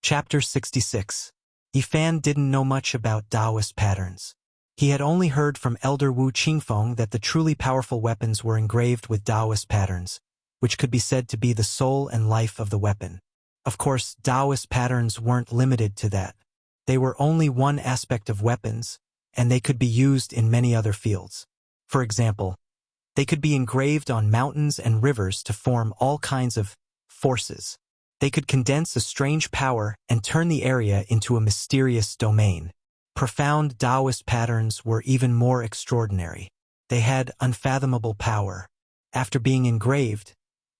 Chapter 66. Yifan didn't know much about Taoist patterns. He had only heard from Elder Wu Qingfeng that the truly powerful weapons were engraved with Taoist patterns, which could be said to be the soul and life of the weapon. Of course, Taoist patterns weren't limited to that. They were only one aspect of weapons, and they could be used in many other fields. For example, they could be engraved on mountains and rivers to form all kinds of forces. They could condense a strange power and turn the area into a mysterious domain. Profound Taoist patterns were even more extraordinary. They had unfathomable power. After being engraved,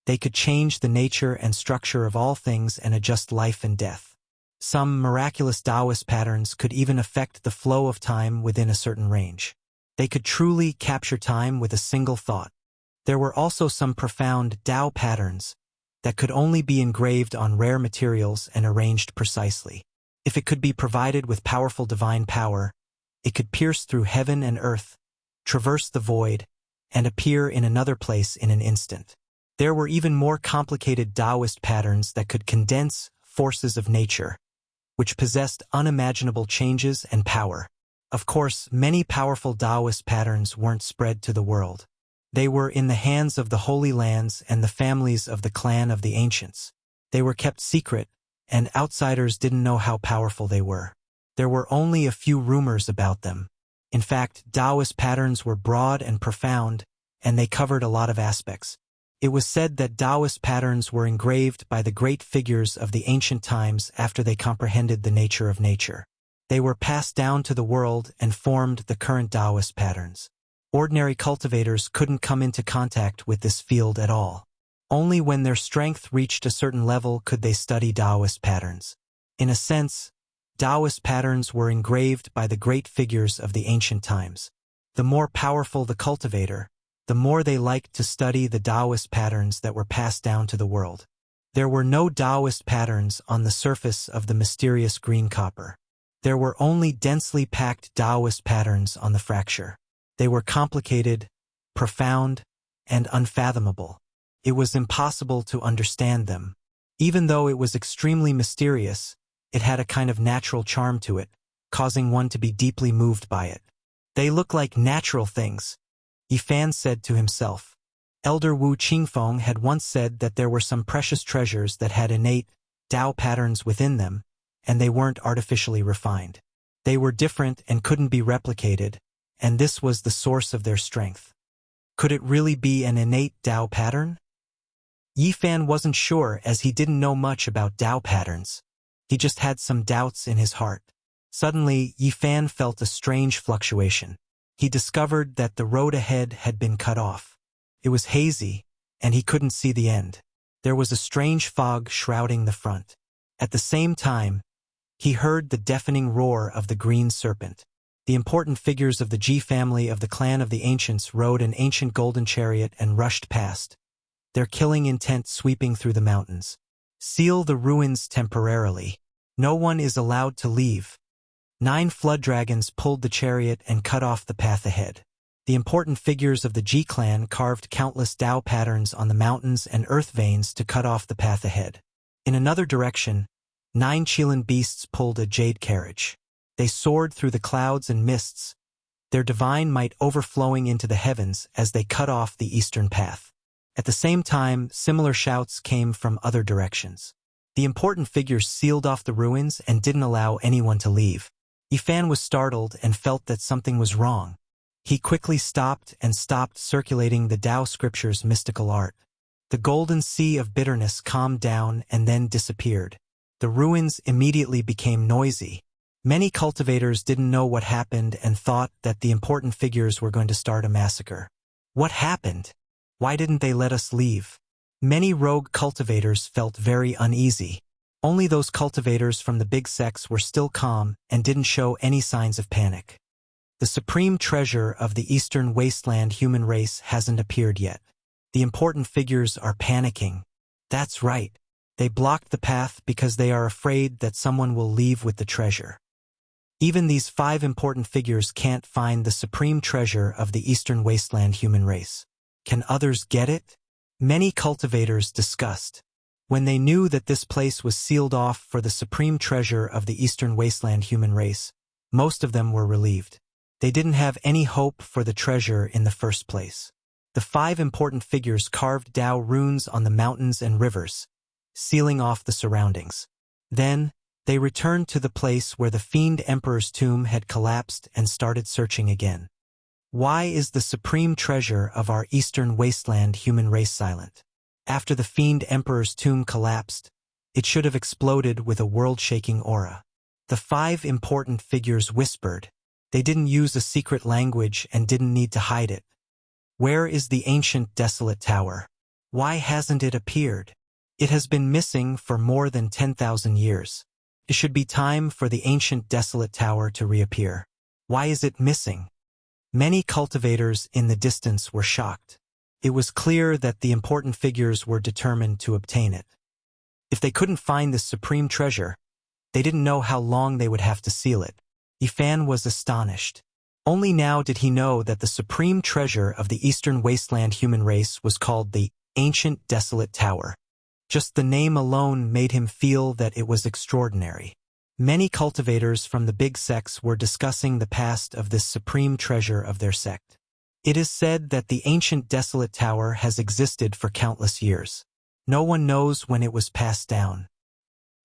they could change the nature and structure of all things and adjust life and death. Some miraculous Taoist patterns could even affect the flow of time within a certain range. They could truly capture time with a single thought. There were also some profound Tao patterns that could only be engraved on rare materials and arranged precisely. If it could be provided with powerful divine power, it could pierce through heaven and earth, traverse the void, and appear in another place in an instant. There were even more complicated Taoist patterns that could condense forces of nature, which possessed unimaginable changes and power. Of course, many powerful Taoist patterns weren't spread to the world. They were in the hands of the Holy Lands and the families of the clan of the ancients. They were kept secret, and outsiders didn't know how powerful they were. There were only a few rumors about them. In fact, Taoist patterns were broad and profound, and they covered a lot of aspects. It was said that Taoist patterns were engraved by the great figures of the ancient times after they comprehended the nature of nature. They were passed down to the world and formed the current Taoist patterns. Ordinary cultivators couldn't come into contact with this field at all. Only when their strength reached a certain level could they study Taoist patterns. In a sense, Taoist patterns were engraved by the great figures of the ancient times. The more powerful the cultivator, the more they liked to study the Taoist patterns that were passed down to the world. There were no Taoist patterns on the surface of the mysterious green copper. There were only densely packed Taoist patterns on the fracture. They were complicated, profound, and unfathomable. It was impossible to understand them. Even though it was extremely mysterious, it had a kind of natural charm to it, causing one to be deeply moved by it. They look like natural things, Yifan said to himself. Elder Wu Qingfeng had once said that there were some precious treasures that had innate Tao patterns within them, and they weren't artificially refined. They were different and couldn't be replicated, and this was the source of their strength. Could it really be an innate Tao pattern? Yifan wasn't sure, as he didn't know much about Tao patterns. He just had some doubts in his heart. Suddenly, Yifan felt a strange fluctuation. He discovered that the road ahead had been cut off. It was hazy, and he couldn't see the end. There was a strange fog shrouding the front. At the same time, he heard the deafening roar of the green serpent. The important figures of the Ji family of the clan of the ancients rode an ancient golden chariot and rushed past, their killing intent sweeping through the mountains. Seal the ruins temporarily. No one is allowed to leave. 9 flood dragons pulled the chariot and cut off the path ahead. The important figures of the Ji clan carved countless Tao patterns on the mountains and earth veins to cut off the path ahead. In another direction, 9 Qilin beasts pulled a jade carriage. They soared through the clouds and mists, their divine might overflowing into the heavens as they cut off the eastern path. At the same time, similar shouts came from other directions. The important figures sealed off the ruins and didn't allow anyone to leave. Yifan was startled and felt that something was wrong. He quickly stopped circulating the Tao scripture's mystical art. The golden sea of bitterness calmed down and then disappeared. The ruins immediately became noisy. Many cultivators didn't know what happened and thought that the important figures were going to start a massacre. What happened? Why didn't they let us leave? Many rogue cultivators felt very uneasy. Only those cultivators from the big sects were still calm and didn't show any signs of panic. The supreme treasure of the eastern wasteland human race hasn't appeared yet. The important figures are panicking. That's right. They blocked the path because they are afraid that someone will leave with the treasure. Even these 5 important figures can't find the supreme treasure of the eastern wasteland human race. Can others get it? Many cultivators discussed. When they knew that this place was sealed off for the supreme treasure of the Eastern Wasteland human race, most of them were relieved. They didn't have any hope for the treasure in the first place. The 5 important figures carved Dao runes on the mountains and rivers, sealing off the surroundings. Then, they returned to the place where the Fiend Emperor's tomb had collapsed and started searching again. Why is the supreme treasure of our Eastern Wasteland human race silent? After the Fiend Emperor's tomb collapsed, it should have exploded with a world-shaking aura. The 5 important figures whispered. They didn't use a secret language and didn't need to hide it. Where is the ancient desolate tower? Why hasn't it appeared? It has been missing for more than 10,000 years. It should be time for the ancient desolate tower to reappear. Why is it missing? Many cultivators in the distance were shocked. It was clear that the important figures were determined to obtain it. If they couldn't find this supreme treasure, they didn't know how long they would have to seal it. Yifan was astonished. Only now did he know that the supreme treasure of the Eastern Wasteland human race was called the Ancient Desolate Tower. Just the name alone made him feel that it was extraordinary. Many cultivators from the big sects were discussing the past of this supreme treasure of their sect. It is said that the Ancient Desolate Tower has existed for countless years. No one knows when it was passed down.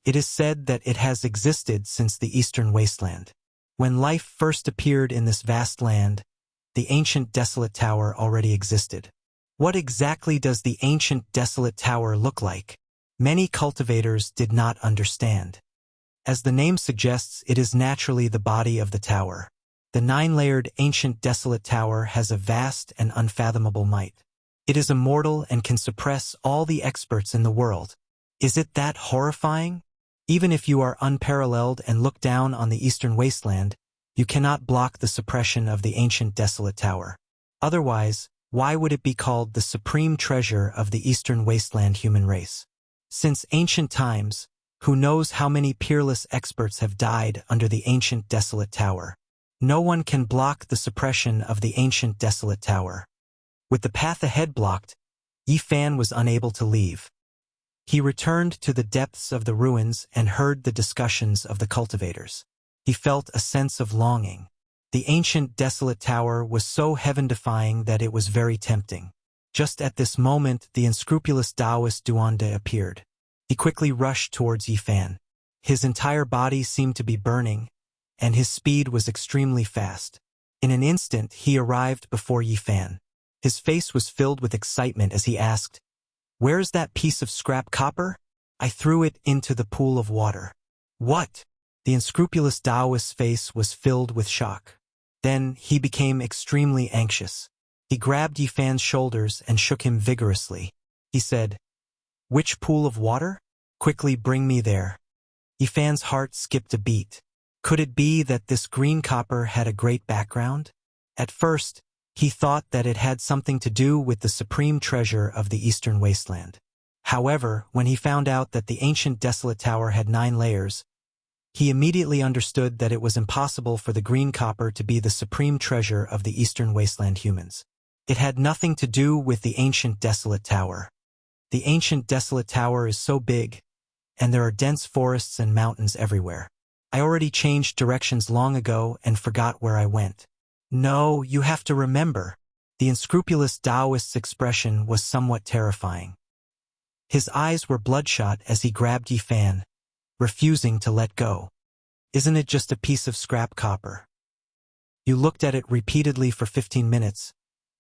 It is said that it has existed since the Eastern Wasteland. When life first appeared in this vast land, the Ancient Desolate Tower already existed. What exactly does the Ancient Desolate Tower look like? Many cultivators did not understand. As the name suggests, it is naturally the body of the tower. The 9-layered Ancient Desolate Tower has a vast and unfathomable might. It is immortal and can suppress all the experts in the world. Is it that horrifying? Even if you are unparalleled and look down on the Eastern Wasteland, you cannot block the suppression of the Ancient Desolate Tower. Otherwise, why would it be called the supreme treasure of the Eastern Wasteland human race? Since ancient times, who knows how many peerless experts have died under the Ancient Desolate Tower? No one can block the suppression of the Ancient Desolate Tower. With the path ahead blocked, Yifan was unable to leave. He returned to the depths of the ruins and heard the discussions of the cultivators. He felt a sense of longing. The Ancient Desolate Tower was so heaven-defying that it was very tempting. Just at this moment, the unscrupulous Taoist Duande appeared. He quickly rushed towards Yifan. His entire body seemed to be burning, and his speed was extremely fast. In an instant, he arrived before Yifan. His face was filled with excitement as he asked, "Where's that piece of scrap copper?" "I threw it into the pool of water." "What?" The unscrupulous Taoist's face was filled with shock. Then he became extremely anxious. He grabbed Yifan's shoulders and shook him vigorously. He said, "Which pool of water? Quickly bring me there." Yifan's heart skipped a beat. Could it be that this green copper had a great background? At first, he thought that it had something to do with the supreme treasure of the Eastern Wasteland. However, when he found out that the Ancient Desolate Tower had 9 layers, he immediately understood that it was impossible for the green copper to be the supreme treasure of the Eastern Wasteland humans. It had nothing to do with the Ancient Desolate Tower. The Ancient Desolate Tower is so big, and there are dense forests and mountains everywhere. I already changed directions long ago and forgot where I went. No, you have to remember. The unscrupulous Taoist's expression was somewhat terrifying. His eyes were bloodshot as he grabbed Yifan, refusing to let go. "Isn't it just a piece of scrap copper? You looked at it repeatedly for 15 minutes,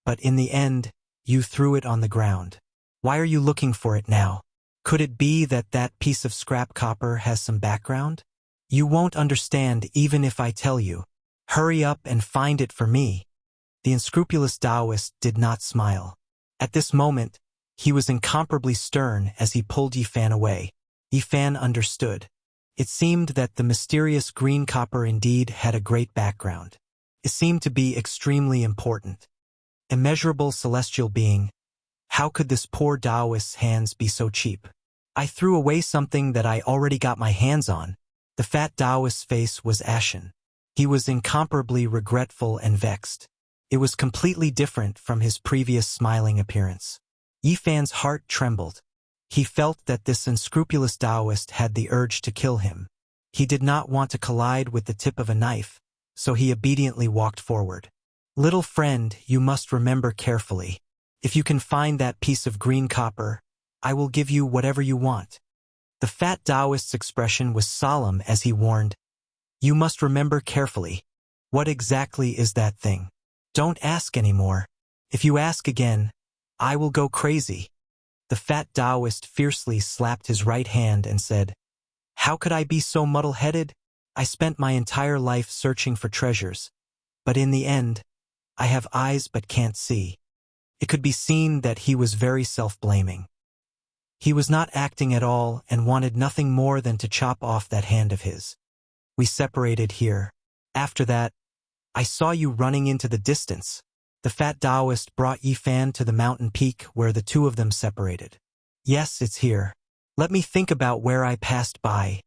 but in the end, you threw it on the ground. Why are you looking for it now? Could it be that that piece of scrap copper has some background? You won't understand even if I tell you. Hurry up and find it for me." The unscrupulous Taoist did not smile. At this moment, he was incomparably stern as he pulled Yifan away. Yifan understood. It seemed that the mysterious green copper indeed had a great background. It seemed to be extremely important. Immeasurable celestial being, how could this poor Taoist's hands be so cheap? "I threw away something that I already got my hands on." The fat Taoist's face was ashen. He was incomparably regretful and vexed. It was completely different from his previous smiling appearance. Yifan's heart trembled. He felt that this unscrupulous Taoist had the urge to kill him. He did not want to collide with the tip of a knife, so he obediently walked forward. Little friend, you must remember carefully. If you can find that piece of green copper, I will give you whatever you want. The fat Taoist's expression was solemn as he warned, you must remember carefully. What exactly is that thing? Don't ask anymore. If you ask again, I will go crazy. The fat Taoist fiercely slapped his right hand and said, how could I be so muddle-headed? I spent my entire life searching for treasures, but in the end, I have eyes but can't see. It could be seen that he was very self-blaming. He was not acting at all and wanted nothing more than to chop off that hand of his. We separated here. After that, I saw you running into the distance. The fat Taoist brought Yifan to the mountain peak where the two of them separated. Yes, it's here. Let me think about where I passed by.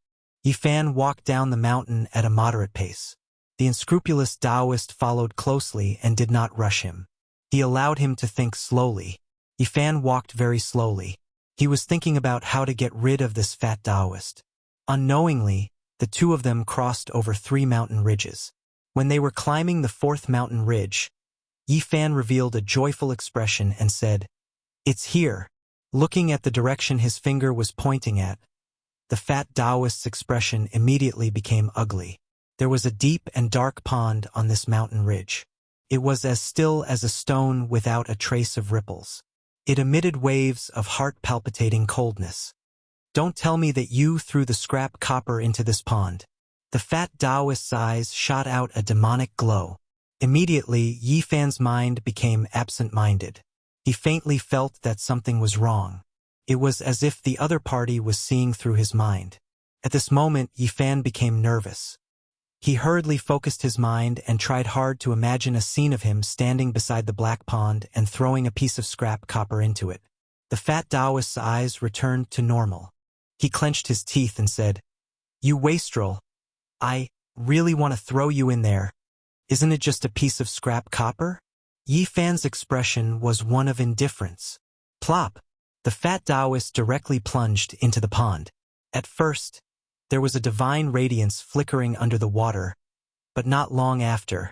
Yifan walked down the mountain at a moderate pace. The unscrupulous Taoist followed closely and did not rush him. He allowed him to think slowly. Yifan walked very slowly. He was thinking about how to get rid of this fat Taoist. Unknowingly, the two of them crossed over 3 mountain ridges. When they were climbing the 4th mountain ridge, Yifan revealed a joyful expression and said, it's here. Looking at the direction his finger was pointing at, the fat Taoist's expression immediately became ugly. There was a deep and dark pond on this mountain ridge. It was as still as a stone without a trace of ripples. It emitted waves of heart-palpitating coldness. Don't tell me that you threw the scrap copper into this pond. The fat Taoist's eyes shot out a demonic glow. Immediately, Yifan's mind became absent-minded. He faintly felt that something was wrong. It was as if the other party was seeing through his mind. At this moment, Yifan became nervous. He hurriedly focused his mind and tried hard to imagine a scene of him standing beside the black pond and throwing a piece of scrap copper into it. The fat Taoist's eyes returned to normal. He clenched his teeth and said, you wastrel. I really want to throw you in there. Isn't it just a piece of scrap copper? Yifan's expression was one of indifference. Plop! The fat Taoist directly plunged into the pond. At first, there was a divine radiance flickering under the water, but not long after,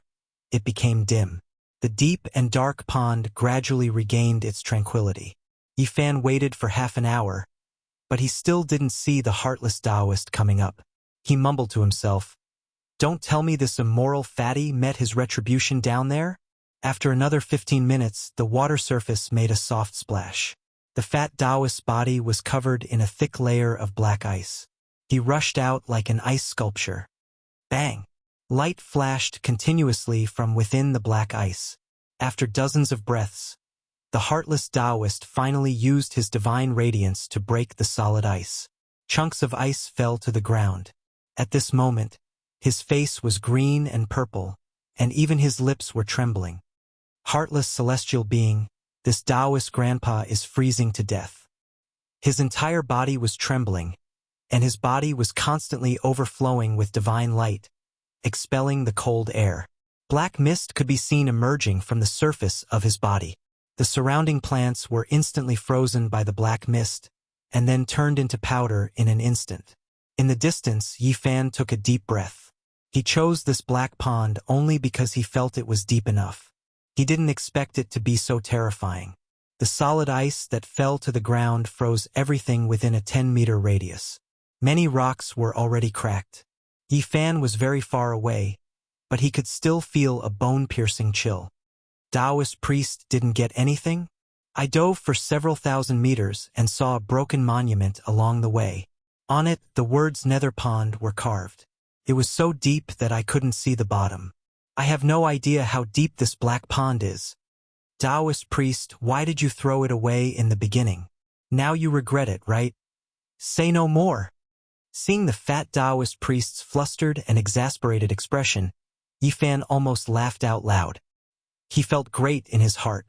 it became dim. The deep and dark pond gradually regained its tranquility. Yifan waited for half an hour, but he still didn't see the heartless Taoist coming up. He mumbled to himself, don't tell me this immoral fatty met his retribution down there? After another 15 minutes, the water surface made a soft splash. The fat Taoist's body was covered in a thick layer of black ice. He rushed out like an ice sculpture. Bang! Light flashed continuously from within the black ice. After dozens of breaths, the heartless Taoist finally used his divine radiance to break the solid ice. Chunks of ice fell to the ground. At this moment, his face was green and purple, and even his lips were trembling. Heartless celestial being, this Taoist grandpa is freezing to death. His entire body was trembling, and his body was constantly overflowing with divine light, expelling the cold air. Black mist could be seen emerging from the surface of his body. The surrounding plants were instantly frozen by the black mist, and then turned into powder in an instant. In the distance, Yifan took a deep breath. He chose this black pond only because he felt it was deep enough. He didn't expect it to be so terrifying. The solid ice that fell to the ground froze everything within a 10-meter radius. Many rocks were already cracked. Yifan was very far away, but he could still feel a bone-piercing chill. Taoist priest didn't get anything? I dove for several thousand meters and saw a broken monument along the way. On it, the words Nether Pond were carved. It was so deep that I couldn't see the bottom. I have no idea how deep this black pond is. Taoist priest, why did you throw it away in the beginning? Now you regret it, right? Say no more. Seeing the fat Taoist priest's flustered and exasperated expression, Yifan almost laughed out loud. He felt great in his heart,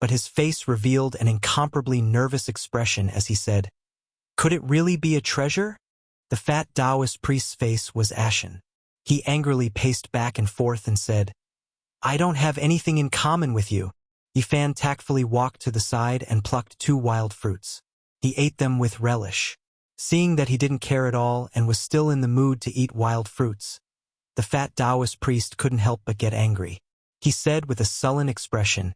but his face revealed an incomparably nervous expression as he said, could it really be a treasure? The fat Taoist priest's face was ashen. He angrily paced back and forth and said, I don't have anything in common with you. Yifan tactfully walked to the side and plucked 2 wild fruits. He ate them with relish. Seeing that he didn't care at all and was still in the mood to eat wild fruits, the fat Taoist priest couldn't help but get angry. He said with a sullen expression,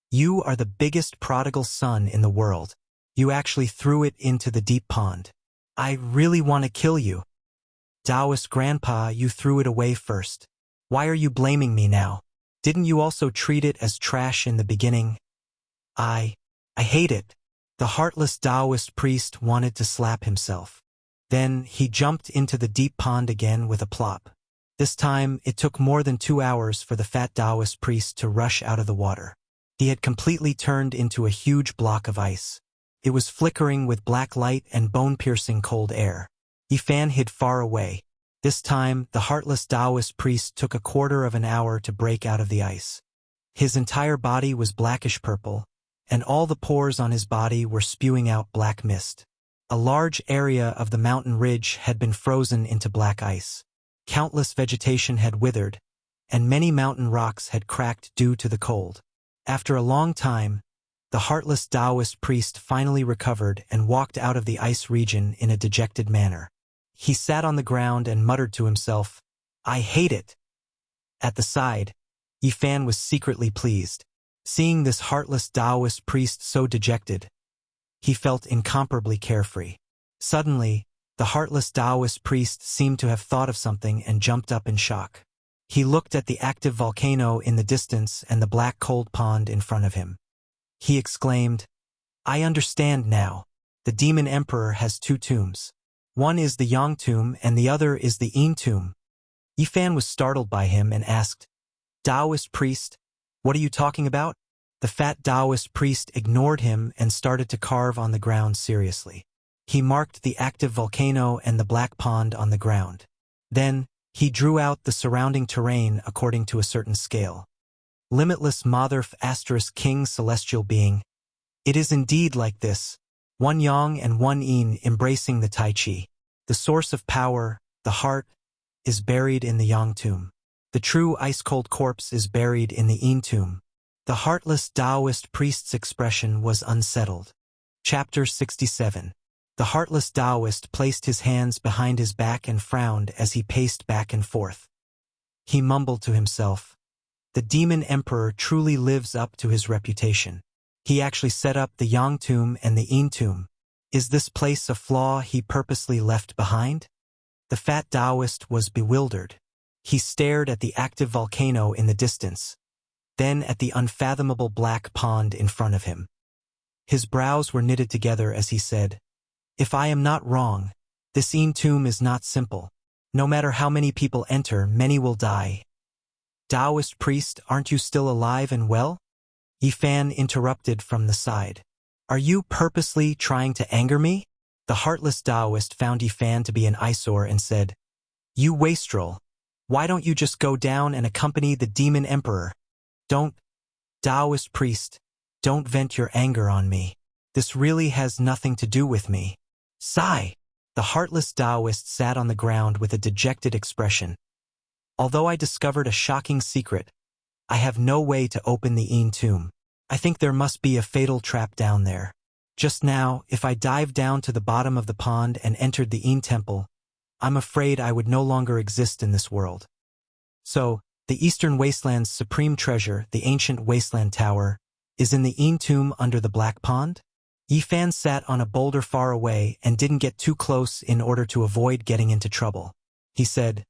"You are the biggest prodigal son in the world. You actually threw it into the deep pond. I really want to kill you. Taoist grandpa, you threw it away first. Why are you blaming me now? Didn't you also treat it as trash in the beginning? I hate it." The heartless Taoist priest wanted to slap himself. Then he jumped into the deep pond again with a plop. This time, it took more than 2 hours for the fat Taoist priest to rush out of the water. He had completely turned into a huge block of ice. It was flickering with black light and bone-piercing cold air. Yifan hid far away. This time, the heartless Taoist priest took a quarter of an hour to break out of the ice. His entire body was blackish purple, and all the pores on his body were spewing out black mist. A large area of the mountain ridge had been frozen into black ice. Countless vegetation had withered, and many mountain rocks had cracked due to the cold. After a long time, the heartless Taoist priest finally recovered and walked out of the ice region in a dejected manner. He sat on the ground and muttered to himself, "I hate it." At the side, Yifan was secretly pleased. Seeing this heartless Taoist priest so dejected, he felt incomparably carefree. Suddenly, the heartless Taoist priest seemed to have thought of something and jumped up in shock. He looked at the active volcano in the distance and the black cold pond in front of him. He exclaimed, "I understand now. The demon emperor has 2 tombs. One is the Yang tomb and the other is the Yin tomb." Yifan was startled by him and asked, "Taoist priest, what are you talking about?" The fat Taoist priest ignored him and started to carve on the ground seriously. He marked the active volcano and the black pond on the ground. Then, he drew out the surrounding terrain according to a certain scale. Limitless Motherf * King Celestial Being. It is indeed like this. 1 Yang and 1 Yin embracing the Tai Chi. The source of power, the heart, is buried in the Yang tomb. The true ice-cold corpse is buried in the Yin tomb. The heartless Taoist priest's expression was unsettled. Chapter 67. The heartless Taoist placed his hands behind his back and frowned as he paced back and forth. He mumbled to himself, "The demon emperor truly lives up to his reputation. He actually set up the Yang tomb and the Yin tomb. Is this place a flaw he purposely left behind?" The fat Taoist was bewildered. He stared at the active volcano in the distance, then at the unfathomable black pond in front of him. His brows were knitted together as he said, "If I am not wrong, this Yin tomb is not simple. No matter how many people enter, many will die." "Taoist priest, aren't you still alive and well?" Yifan interrupted from the side. "Are you purposely trying to anger me?" The heartless Taoist found Yifan to be an eyesore and said, "You wastrel. Why don't you just go down and accompany the demon emperor? Don't, Taoist priest, don't vent your anger on me. This really has nothing to do with me." Sigh. The heartless Taoist sat on the ground with a dejected expression. "Although I discovered a shocking secret, I have no way to open the Yin tomb. I think there must be a fatal trap down there. Just now, if I dived down to the bottom of the pond and entered the Yin temple, I'm afraid I would no longer exist in this world. So, the Eastern Wasteland's supreme treasure, the ancient Wasteland Tower, is in the Yin tomb under the Black Pond?" Yifan sat on a boulder far away and didn't get too close in order to avoid getting into trouble. He said,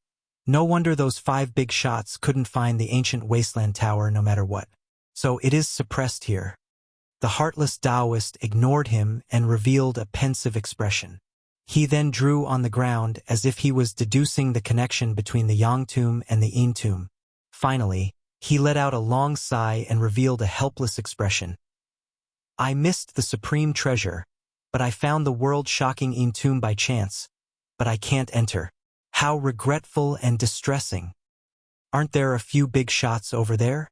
"No wonder those 5 big shots couldn't find the ancient Wasteland Tower no matter what. So it is suppressed here." The heartless Taoist ignored him and revealed a pensive expression. He then drew on the ground as if he was deducing the connection between the Yang tomb and the Yin tomb. Finally, he let out a long sigh and revealed a helpless expression. "I missed the supreme treasure, but I found the world-shocking Yin tomb by chance, but I can't enter. How regretful and distressing. Aren't there a few big shots over there?"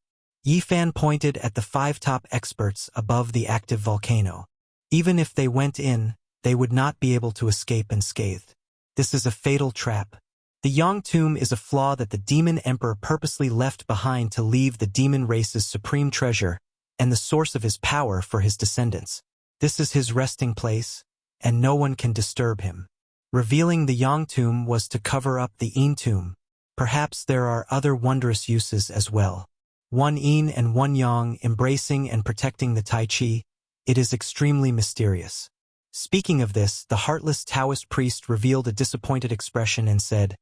Yifan pointed at the 5 top experts above the active volcano. "Even if they went in, they would not be able to escape unscathed. This is a fatal trap. The Yang tomb is a flaw that the demon emperor purposely left behind to leave the demon race's supreme treasure and the source of his power for his descendants. This is his resting place, and no one can disturb him. Revealing the Yang tomb was to cover up the Yin tomb. Perhaps there are other wondrous uses as well. One Yin and one Yang embracing and protecting the Tai Chi. It is extremely mysterious. Speaking of this, the heartless Taoist priest revealed a disappointed expression and said,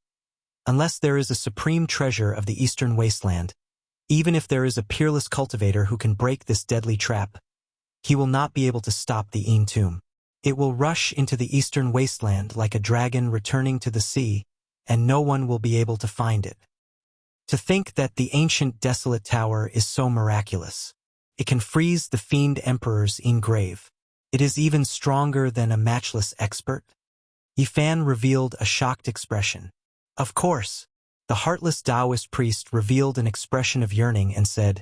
"Unless there is a supreme treasure of the eastern wasteland, even if there is a peerless cultivator who can break this deadly trap, he will not be able to stop the Yin tomb. It will rush into the eastern wasteland like a dragon returning to the sea, and no one will be able to find it." To think that the ancient desolate tower is so miraculous. It can freeze the fiend emperor's Yin grave. It is even stronger than a matchless expert. Yifan revealed a shocked expression. Of course, the heartless Taoist priest revealed an expression of yearning and said,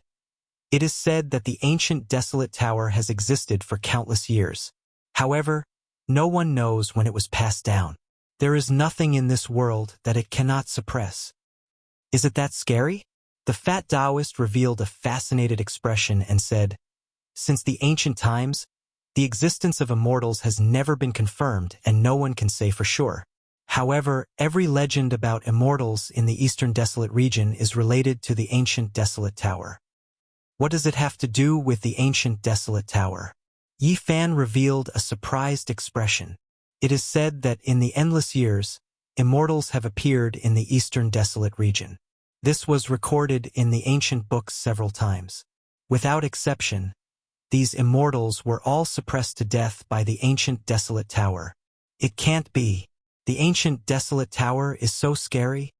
"It is said that the ancient desolate tower has existed for countless years. However, no one knows when it was passed down. There is nothing in this world that it cannot suppress." Is it that scary? The fat Taoist revealed a fascinated expression and said, "Since the ancient times, the existence of immortals has never been confirmed and no one can say for sure. However, every legend about immortals in the eastern desolate region is related to the ancient desolate tower." What does it have to do with the ancient desolate tower? Yifan revealed a surprised expression. It is said that in the endless years, immortals have appeared in the eastern desolate region. This was recorded in the ancient books several times. Without exception, these immortals were all suppressed to death by the ancient desolate tower. It can't be. The ancient desolate tower is so scary?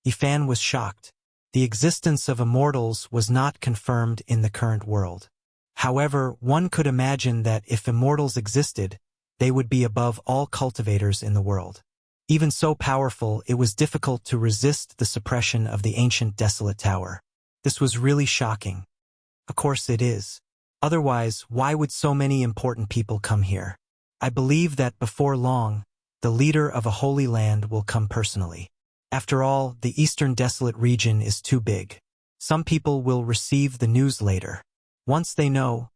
Yifan was shocked. The existence of immortals was not confirmed in the current world. However, one could imagine that if immortals existed, they would be above all cultivators in the world. Even so powerful, it was difficult to resist the suppression of the ancient desolate tower. This was really shocking. Of course it is. Otherwise, why would so many important people come here? I believe that before long, the leader of a holy land will come personally. After all, the eastern desolate region is too big. Some people will receive the news later. Once they know,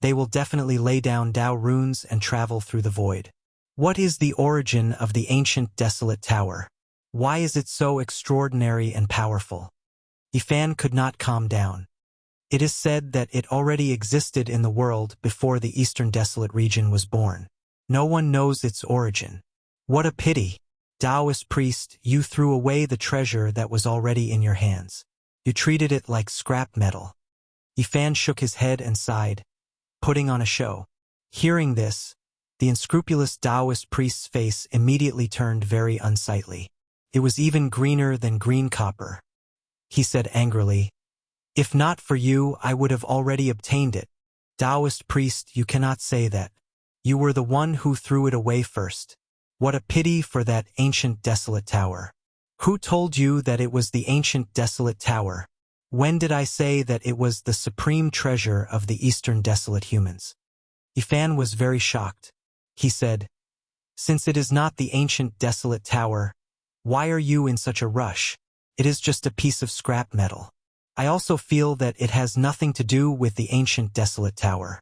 they will definitely lay down Tao runes and travel through the void. What is the origin of the ancient desolate tower? Why is it so extraordinary and powerful? Yifan could not calm down. It is said that it already existed in the world before the eastern desolate region was born. No one knows its origin. What a pity. Taoist priest, you threw away the treasure that was already in your hands. You treated it like scrap metal. Yifan shook his head and sighed, putting on a show. Hearing this, the unscrupulous Taoist priest's face immediately turned very unsightly. It was even greener than green copper. He said angrily, "If not for you, I would have already obtained it. Taoist priest, you cannot say that. You were the one who threw it away first. What a pity for that ancient desolate tower. Who told you that it was the ancient desolate tower? When did I say that it was the supreme treasure of the eastern desolate humans?" Yifan was very shocked. He said, "Since it is not the ancient desolate tower, why are you in such a rush? It is just a piece of scrap metal. I also feel that it has nothing to do with the ancient desolate tower.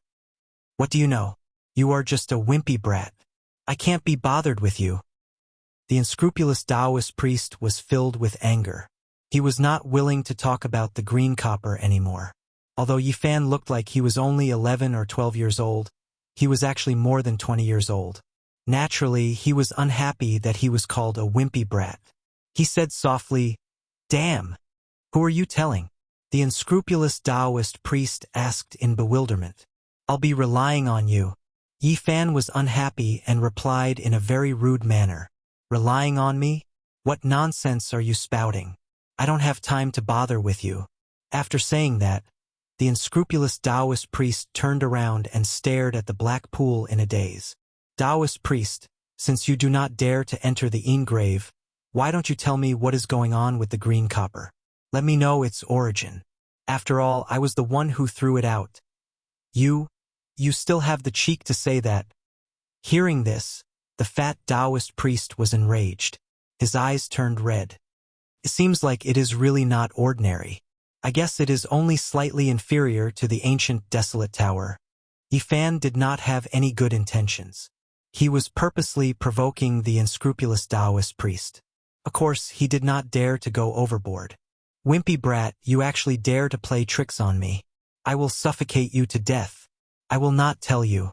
What do you know? You are just a wimpy brat. I can't be bothered with you." The unscrupulous Taoist priest was filled with anger. He was not willing to talk about the green copper anymore. Although Yifan looked like he was only 11 or 12 years old, he was actually more than 20 years old. Naturally, he was unhappy that he was called a wimpy brat. He said softly, "Damn! Who are you telling?" The unscrupulous Taoist priest asked in bewilderment. "I'll be relying on you." Yifan was unhappy and replied in a very rude manner. "Relying on me? What nonsense are you spouting? I don't have time to bother with you." After saying that, the unscrupulous Taoist priest turned around and stared at the black pool in a daze. "Taoist priest, since you do not dare to enter the Yin grave, why don't you tell me what is going on with the green copper? Let me know its origin. After all, I was the one who threw it out." You still have the cheek to say that." Hearing this, the fat Taoist priest was enraged. His eyes turned red. "It seems like it is really not ordinary. I guess it is only slightly inferior to the ancient desolate tower. Yifan did not have any good intentions. He was purposely provoking the unscrupulous Taoist priest. Of course, he did not dare to go overboard. "Wimpy brat, you actually dare to play tricks on me. I will suffocate you to death. I will not tell you."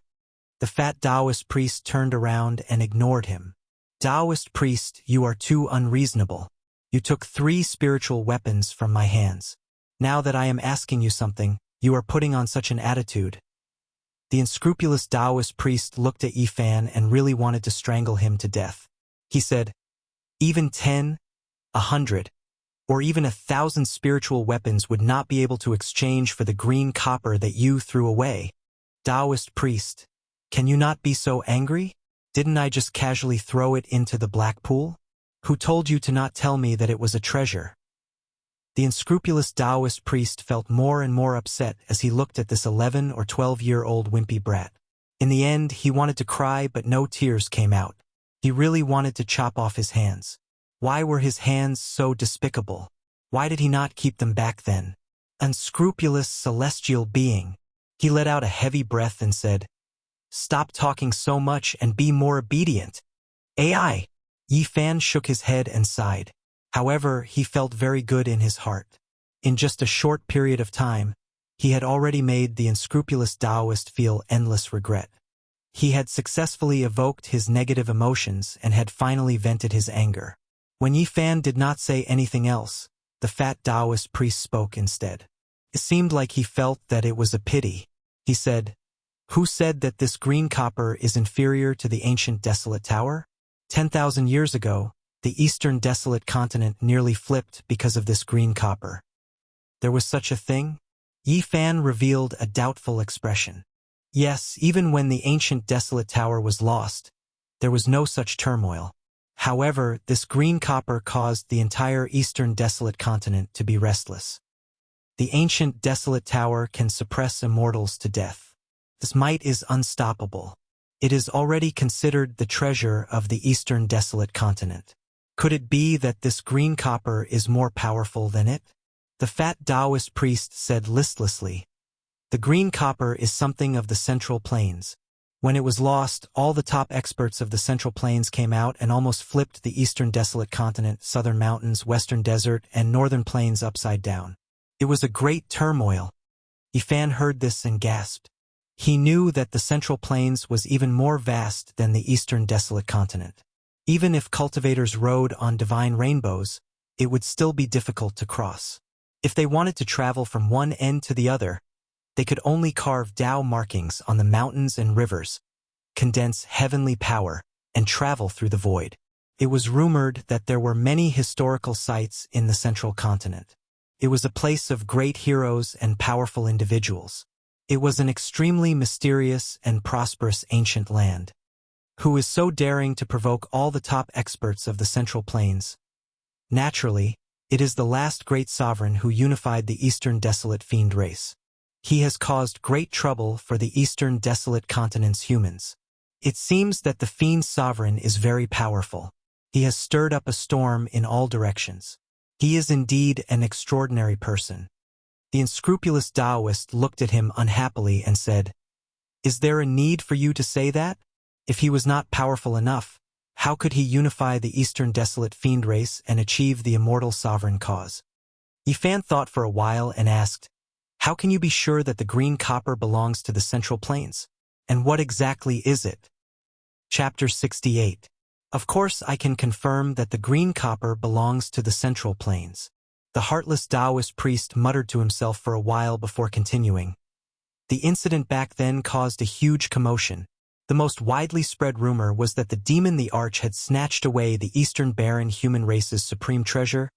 The fat Taoist priest turned around and ignored him. "Taoist priest, you are too unreasonable. You took 3 spiritual weapons from my hands. Now that I am asking you something, you are putting on such an attitude." The unscrupulous Taoist priest looked at Yifan and really wanted to strangle him to death. He said, "Even 10, 100, or even 1,000 spiritual weapons would not be able to exchange for the green copper that you threw away. Taoist priest, can you not be so angry? Didn't I just casually throw it into the black pool? Who told you to not tell me that it was a treasure?" The unscrupulous Taoist priest felt more and more upset as he looked at this 11 or 12-year-old wimpy brat. In the end, he wanted to cry, but no tears came out. He really wanted to chop off his hands. Why were his hands so despicable? Why did he not keep them back then? Unscrupulous celestial being. He let out a heavy breath and said, "Stop talking so much and be more obedient." AI. Yifan shook his head and sighed. However, he felt very good in his heart. In just a short period of time, he had already made the unscrupulous Taoist feel endless regret. He had successfully evoked his negative emotions and had finally vented his anger. When Yifan did not say anything else, the fat Taoist priest spoke instead. It seemed like he felt that it was a pity. He said, "Who said that this green copper is inferior to the ancient desolate tower? 10,000 years ago, the eastern desolate continent nearly flipped because of this green copper." There was such a thing? Yifan revealed a doubtful expression. Yes, even when the ancient desolate tower was lost, there was no such turmoil. However, this green copper caused the entire eastern desolate continent to be restless. The ancient desolate tower can suppress immortals to death. This might is unstoppable. It is already considered the treasure of the eastern desolate continent. Could it be that this green copper is more powerful than it? The fat Taoist priest said listlessly, "The green copper is something of the Central Plains. When it was lost, all the top experts of the Central Plains came out and almost flipped the eastern desolate continent, southern mountains, western desert, and northern plains upside down. It was a great turmoil." Yifan heard this and gasped. He knew that the Central Plains was even more vast than the eastern desolate continent. Even if cultivators rode on divine rainbows, it would still be difficult to cross. If they wanted to travel from one end to the other, they could only carve Tao markings on the mountains and rivers, condense heavenly power, and travel through the void. It was rumored that there were many historical sites in the central continent. It was a place of great heroes and powerful individuals. It was an extremely mysterious and prosperous ancient land. Who is so daring to provoke all the top experts of the Central Plains? Naturally, it is the last great sovereign who unified the Eastern Desolate Fiend race. He has caused great trouble for the Eastern Desolate Continent's humans. It seems that the Fiend sovereign is very powerful. He has stirred up a storm in all directions. He is indeed an extraordinary person. The unscrupulous Taoist looked at him unhappily and said, "Is there a need for you to say that? If he was not powerful enough, how could he unify the Eastern Desolate Fiend race and achieve the immortal sovereign cause?" Yifan thought for a while and asked, "How can you be sure that the green copper belongs to the Central Plains? And what exactly is it?" Chapter 68. Of course I can confirm that the green copper belongs to the Central Plains. The heartless Taoist priest muttered to himself for a while before continuing. The incident back then caused a huge commotion. The most widely spread rumor was that the demon the Arch had snatched away the Eastern Barren human race's supreme treasure,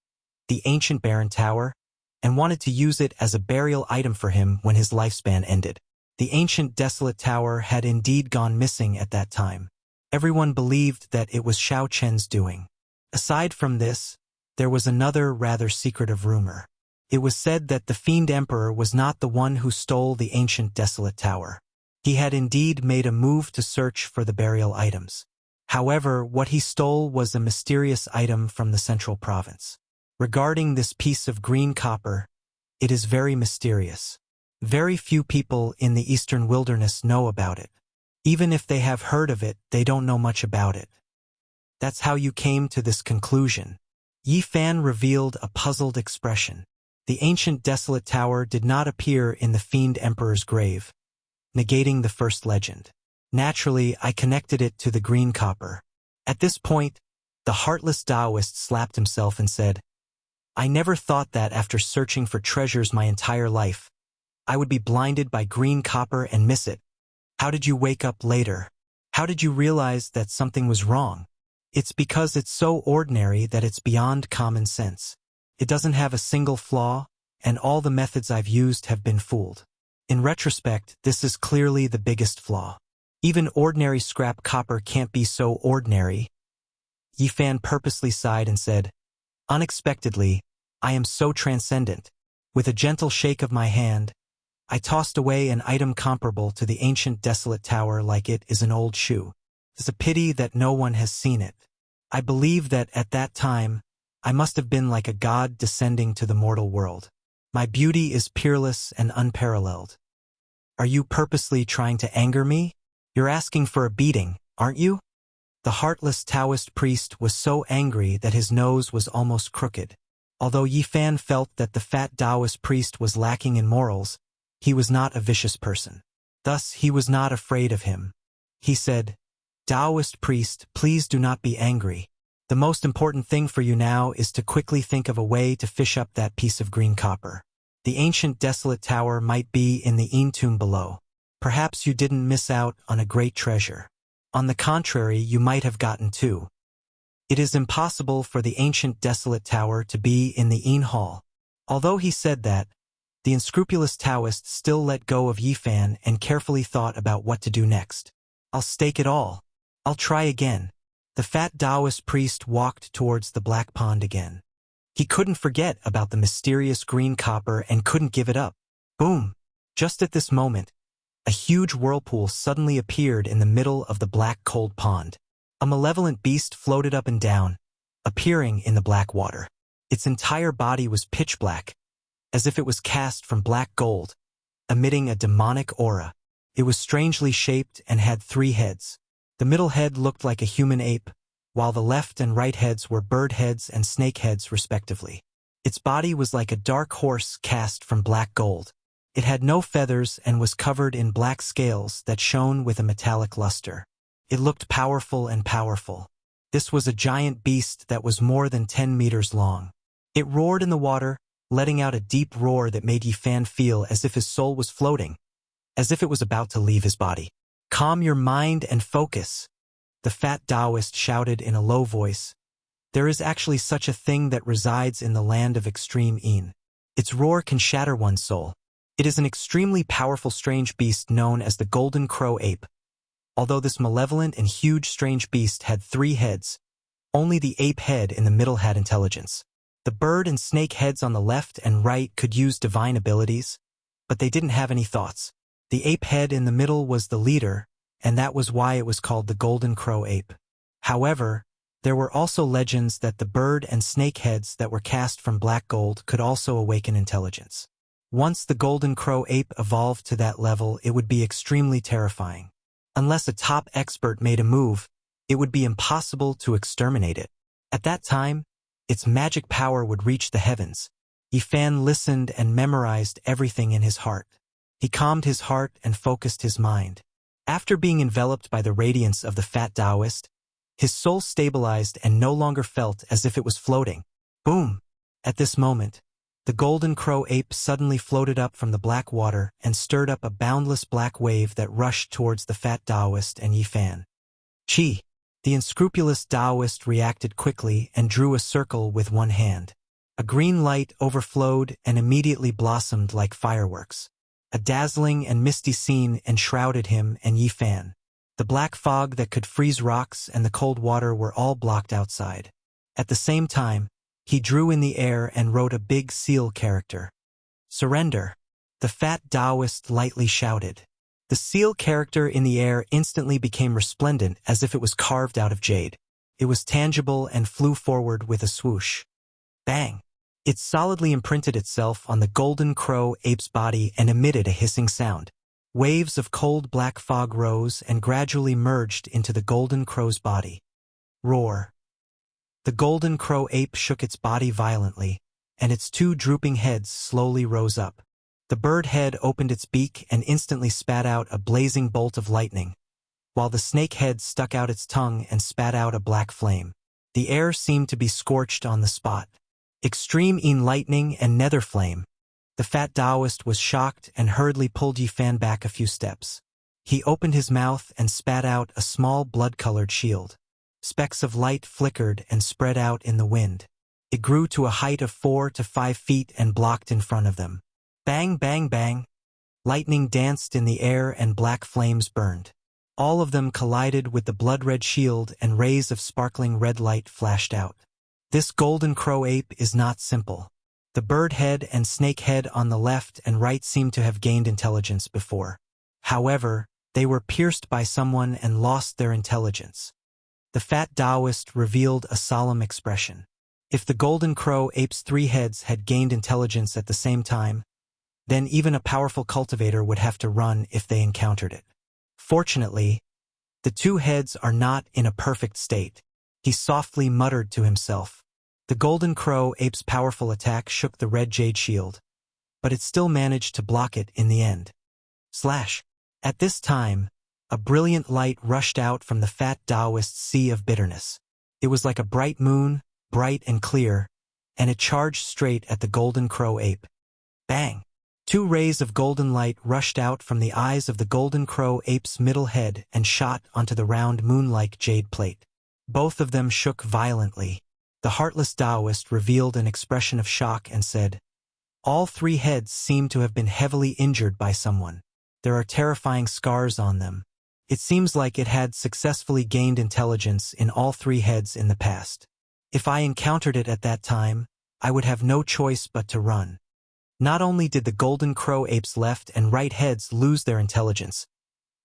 the ancient Barren Tower, and wanted to use it as a burial item for him when his lifespan ended. The ancient desolate tower had indeed gone missing at that time. Everyone believed that it was Xiao Chen's doing. Aside from this, there was another rather secretive rumor. It was said that the Fiend Emperor was not the one who stole the ancient desolate tower. He had indeed made a move to search for the burial items. However, what he stole was a mysterious item from the central province. Regarding this piece of green copper, it is very mysterious. Very few people in the eastern wilderness know about it. Even if they have heard of it, they don't know much about it. That's how you came to this conclusion. Yi Fan revealed a puzzled expression. The ancient desolate tower did not appear in the Fiend Emperor's grave, negating the first legend. Naturally, I connected it to the green copper. At this point, the heartless Taoist slapped himself and said, I never thought that after searching for treasures my entire life, I would be blinded by green copper and miss it. How did you wake up later? How did you realize that something was wrong? It's because it's so ordinary that it's beyond common sense. It doesn't have a single flaw, and all the methods I've used have been fooled. In retrospect, this is clearly the biggest flaw. Even ordinary scrap copper can't be so ordinary. Yi Fan purposely sighed and said, Unexpectedly, I am so transcendent. With a gentle shake of my hand, I tossed away an item comparable to the ancient desolate tower like it is an old shoe. It's a pity that no one has seen it. I believe that at that time, I must have been like a god descending to the mortal world. My beauty is peerless and unparalleled. Are you purposely trying to anger me? You're asking for a beating, aren't you? The heartless Taoist priest was so angry that his nose was almost crooked. Although Yi Fan felt that the fat Taoist priest was lacking in morals, he was not a vicious person. Thus, he was not afraid of him. He said, Taoist priest, please do not be angry. The most important thing for you now is to quickly think of a way to fish up that piece of green copper. The ancient desolate tower might be in the Yin tomb below. Perhaps you didn't miss out on a great treasure. On the contrary, you might have gotten two. It is impossible for the ancient desolate tower to be in the Yin hall. Although he said that, the unscrupulous Taoist still let go of Yi Fan and carefully thought about what to do next. I'll stake it all. I'll try again. The fat Taoist priest walked towards the black pond again. He couldn't forget about the mysterious green copper and couldn't give it up. Boom! Just at this moment, a huge whirlpool suddenly appeared in the middle of the black cold pond. A malevolent beast floated up and down, appearing in the black water. Its entire body was pitch black, as if it was cast from black gold, emitting a demonic aura. It was strangely shaped and had 3 heads. The middle head looked like a human ape, while the left and right heads were bird heads and snake heads respectively. Its body was like a dark horse cast from black gold. It had no feathers and was covered in black scales that shone with a metallic luster. It looked powerful and powerful. This was a giant beast that was more than 10 meters long. It roared in the water, letting out a deep roar that made Yi Fan feel as if his soul was floating, as if it was about to leave his body. Calm your mind and focus, the fat Taoist shouted in a low voice. There is actually such a thing that resides in the land of extreme Yin. Its roar can shatter one's soul. It is an extremely powerful strange beast known as the golden crow ape. Although this malevolent and huge strange beast had 3 heads, only the ape head in the middle had intelligence. The bird and snake heads on the left and right could use divine abilities, but they didn't have any thoughts. The ape head in the middle was the leader, and that was why it was called the golden crow ape. However, there were also legends that the bird and snake heads that were cast from black gold could also awaken intelligence. Once the golden crow ape evolved to that level, it would be extremely terrifying. Unless a top expert made a move, it would be impossible to exterminate it. At that time, its magic power would reach the heavens. Yi Fan listened and memorized everything in his heart. He calmed his heart and focused his mind. After being enveloped by the radiance of the fat Taoist, his soul stabilized and no longer felt as if it was floating. Boom! At this moment, the golden crow ape suddenly floated up from the black water and stirred up a boundless black wave that rushed towards the fat Taoist and Yi Fan. Chi! The unscrupulous Taoist reacted quickly and drew a circle with one hand. A green light overflowed and immediately blossomed like fireworks. A dazzling and misty scene enshrouded him and Yi Fan. The black fog that could freeze rocks and the cold water were all blocked outside. At the same time, he drew in the air and wrote a big seal character. Surrender! The fat Taoist lightly shouted. The seal character in the air instantly became resplendent as if it was carved out of jade. It was tangible and flew forward with a swoosh. Bang! It solidly imprinted itself on the golden crow ape's body and emitted a hissing sound. Waves of cold black fog rose and gradually merged into the golden crow's body. Roar. The golden crow ape shook its body violently, and its two drooping heads slowly rose up. The bird head opened its beak and instantly spat out a blazing bolt of lightning, while the snake head stuck out its tongue and spat out a black flame. The air seemed to be scorched on the spot. Extreme in lightning and nether flame. The fat Taoist was shocked and hurriedly pulled Yifan back a few steps. He opened his mouth and spat out a small blood-colored shield. Specks of light flickered and spread out in the wind. It grew to a height of 4 to 5 feet and blocked in front of them. Bang, bang, bang. Lightning danced in the air and black flames burned. All of them collided with the blood-red shield and rays of sparkling red light flashed out. This golden crow ape is not simple. The bird head and snake head on the left and right seemed to have gained intelligence before. However, they were pierced by someone and lost their intelligence. The fat Taoist revealed a solemn expression. If the golden crow ape's 3 heads had gained intelligence at the same time, then even a powerful cultivator would have to run if they encountered it. Fortunately, the 2 heads are not in a perfect state. He softly muttered to himself. The golden crow ape's powerful attack shook the red jade shield, but it still managed to block it in the end. Slash. At this time, a brilliant light rushed out from the fat Taoist's sea of bitterness. It was like a bright moon, bright and clear, and it charged straight at the golden crow ape. Bang! 2 rays of golden light rushed out from the eyes of the golden crow ape's middle head and shot onto the round moon-like jade plate. Both of them shook violently. The heartless Taoist revealed an expression of shock and said, "All 3 heads seem to have been heavily injured by someone. There are terrifying scars on them. It seems like it had successfully gained intelligence in all 3 heads in the past. If I encountered it at that time, I would have no choice but to run." Not only did the golden crow ape's left and right heads lose their intelligence,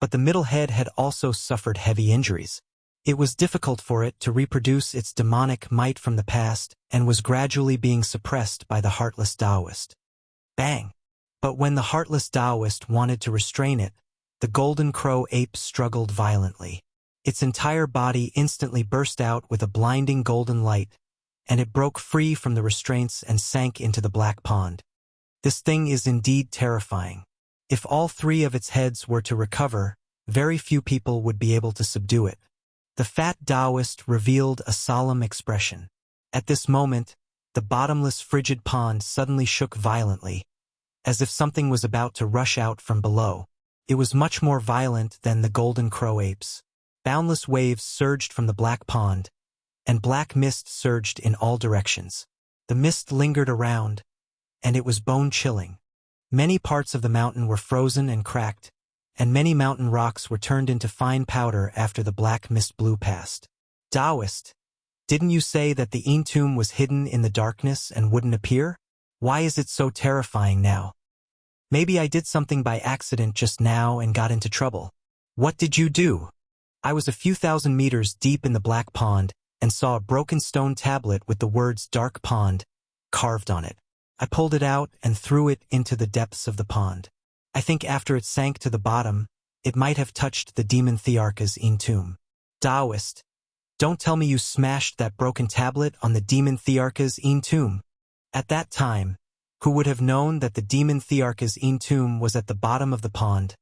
but the middle head had also suffered heavy injuries. It was difficult for it to reproduce its demonic might from the past and was gradually being suppressed by the heartless Taoist. Bang! But when the heartless Taoist wanted to restrain it, the golden crow ape struggled violently. Its entire body instantly burst out with a blinding golden light, and it broke free from the restraints and sank into the black pond. This thing is indeed terrifying. If all 3 of its heads were to recover, very few people would be able to subdue it. The fat Taoist revealed a solemn expression. At this moment, the bottomless frigid pond suddenly shook violently, as if something was about to rush out from below. It was much more violent than the golden crow apes. Boundless waves surged from the black pond, and black mist surged in all directions. The mist lingered around, and it was bone-chilling. Many parts of the mountain were frozen and cracked, and many mountain rocks were turned into fine powder after the black mist blew past. Taoist, didn't you say that the tomb was hidden in the darkness and wouldn't appear? Why is it so terrifying now? Maybe I did something by accident just now and got into trouble. What did you do? I was a few thousand meters deep in the black pond and saw a broken stone tablet with the words "Dark Pond" carved on it. I pulled it out and threw it into the depths of the pond. I think after it sank to the bottom, it might have touched the demon Thearka's tomb. Taoist, don't tell me you smashed that broken tablet on the demon Thearka's tomb. At that time, who would have known that the demon Thearka's tomb was at the bottom of the pond?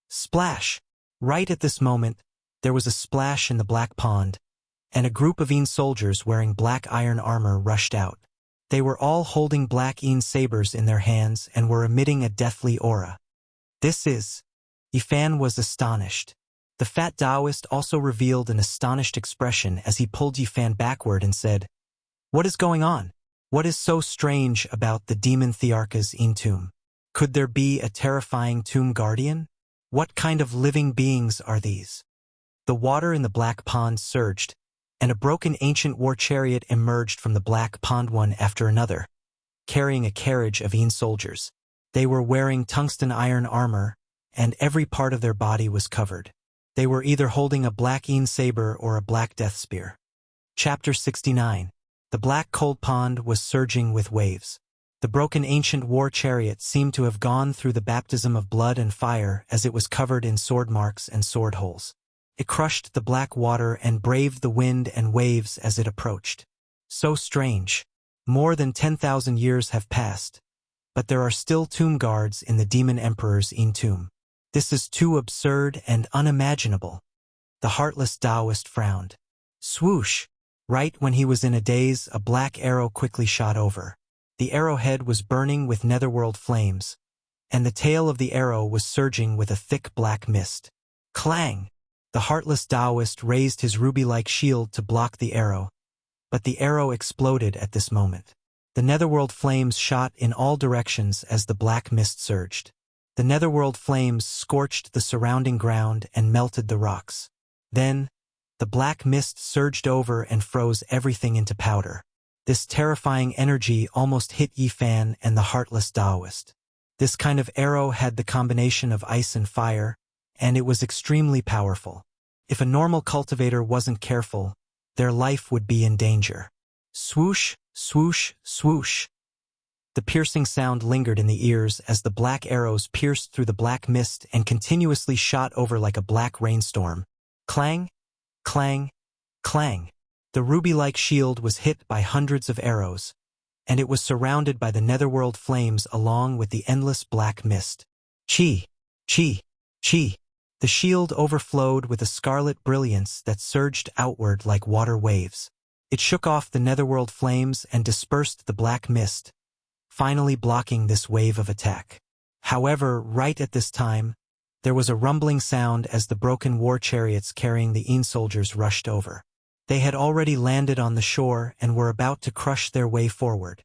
Splash! Right at this moment, there was a splash in the black pond, and a group of soldiers wearing black iron armor rushed out. They were all holding black sabers in their hands and were emitting a deathly aura. This is... Yifan was astonished. The fat Taoist also revealed an astonished expression as he pulled Yifan backward and said, "What is going on? What is so strange about the demon Thearka's tomb? Could there be a terrifying tomb guardian? What kind of living beings are these?" The water in the black pond surged, and a broken ancient war chariot emerged from the black pond one after another, carrying a carriage of soldiers. They were wearing tungsten iron armor, and every part of their body was covered. They were either holding a black saber or a black death spear. Chapter 69. The The black cold pond was surging with waves. The broken ancient war chariot seemed to have gone through the baptism of blood and fire as it was covered in sword marks and sword holes. It crushed the black water and braved the wind and waves as it approached. So strange. More than 10,000 years have passed, but there are still tomb guards in the demon emperor's tomb. This is too absurd and unimaginable. The heartless Taoist frowned. Swoosh! Right when he was in a daze, a black arrow quickly shot over. The arrowhead was burning with netherworld flames, and the tail of the arrow was surging with a thick black mist. Clang! The heartless Taoist raised his ruby-like shield to block the arrow, but the arrow exploded at this moment. The netherworld flames shot in all directions as the black mist surged. The netherworld flames scorched the surrounding ground and melted the rocks. Then, the black mist surged over and froze everything into powder. This terrifying energy almost hit Yi Fan and the heartless Taoist. This kind of arrow had the combination of ice and fire, and it was extremely powerful. If a normal cultivator wasn't careful, their life would be in danger. Swoosh, swoosh, swoosh. The piercing sound lingered in the ears as the black arrows pierced through the black mist and continuously shot over like a black rainstorm. Clang, clang, clang. The ruby-like shield was hit by hundreds of arrows, and it was surrounded by the netherworld flames along with the endless black mist. Chi, chi, chi. The shield overflowed with a scarlet brilliance that surged outward like water waves. It shook off the netherworld flames and dispersed the black mist, finally blocking this wave of attack. However, right at this time, there was a rumbling sound as the broken war chariots carrying the soldiers rushed over. They had already landed on the shore and were about to crush their way forward.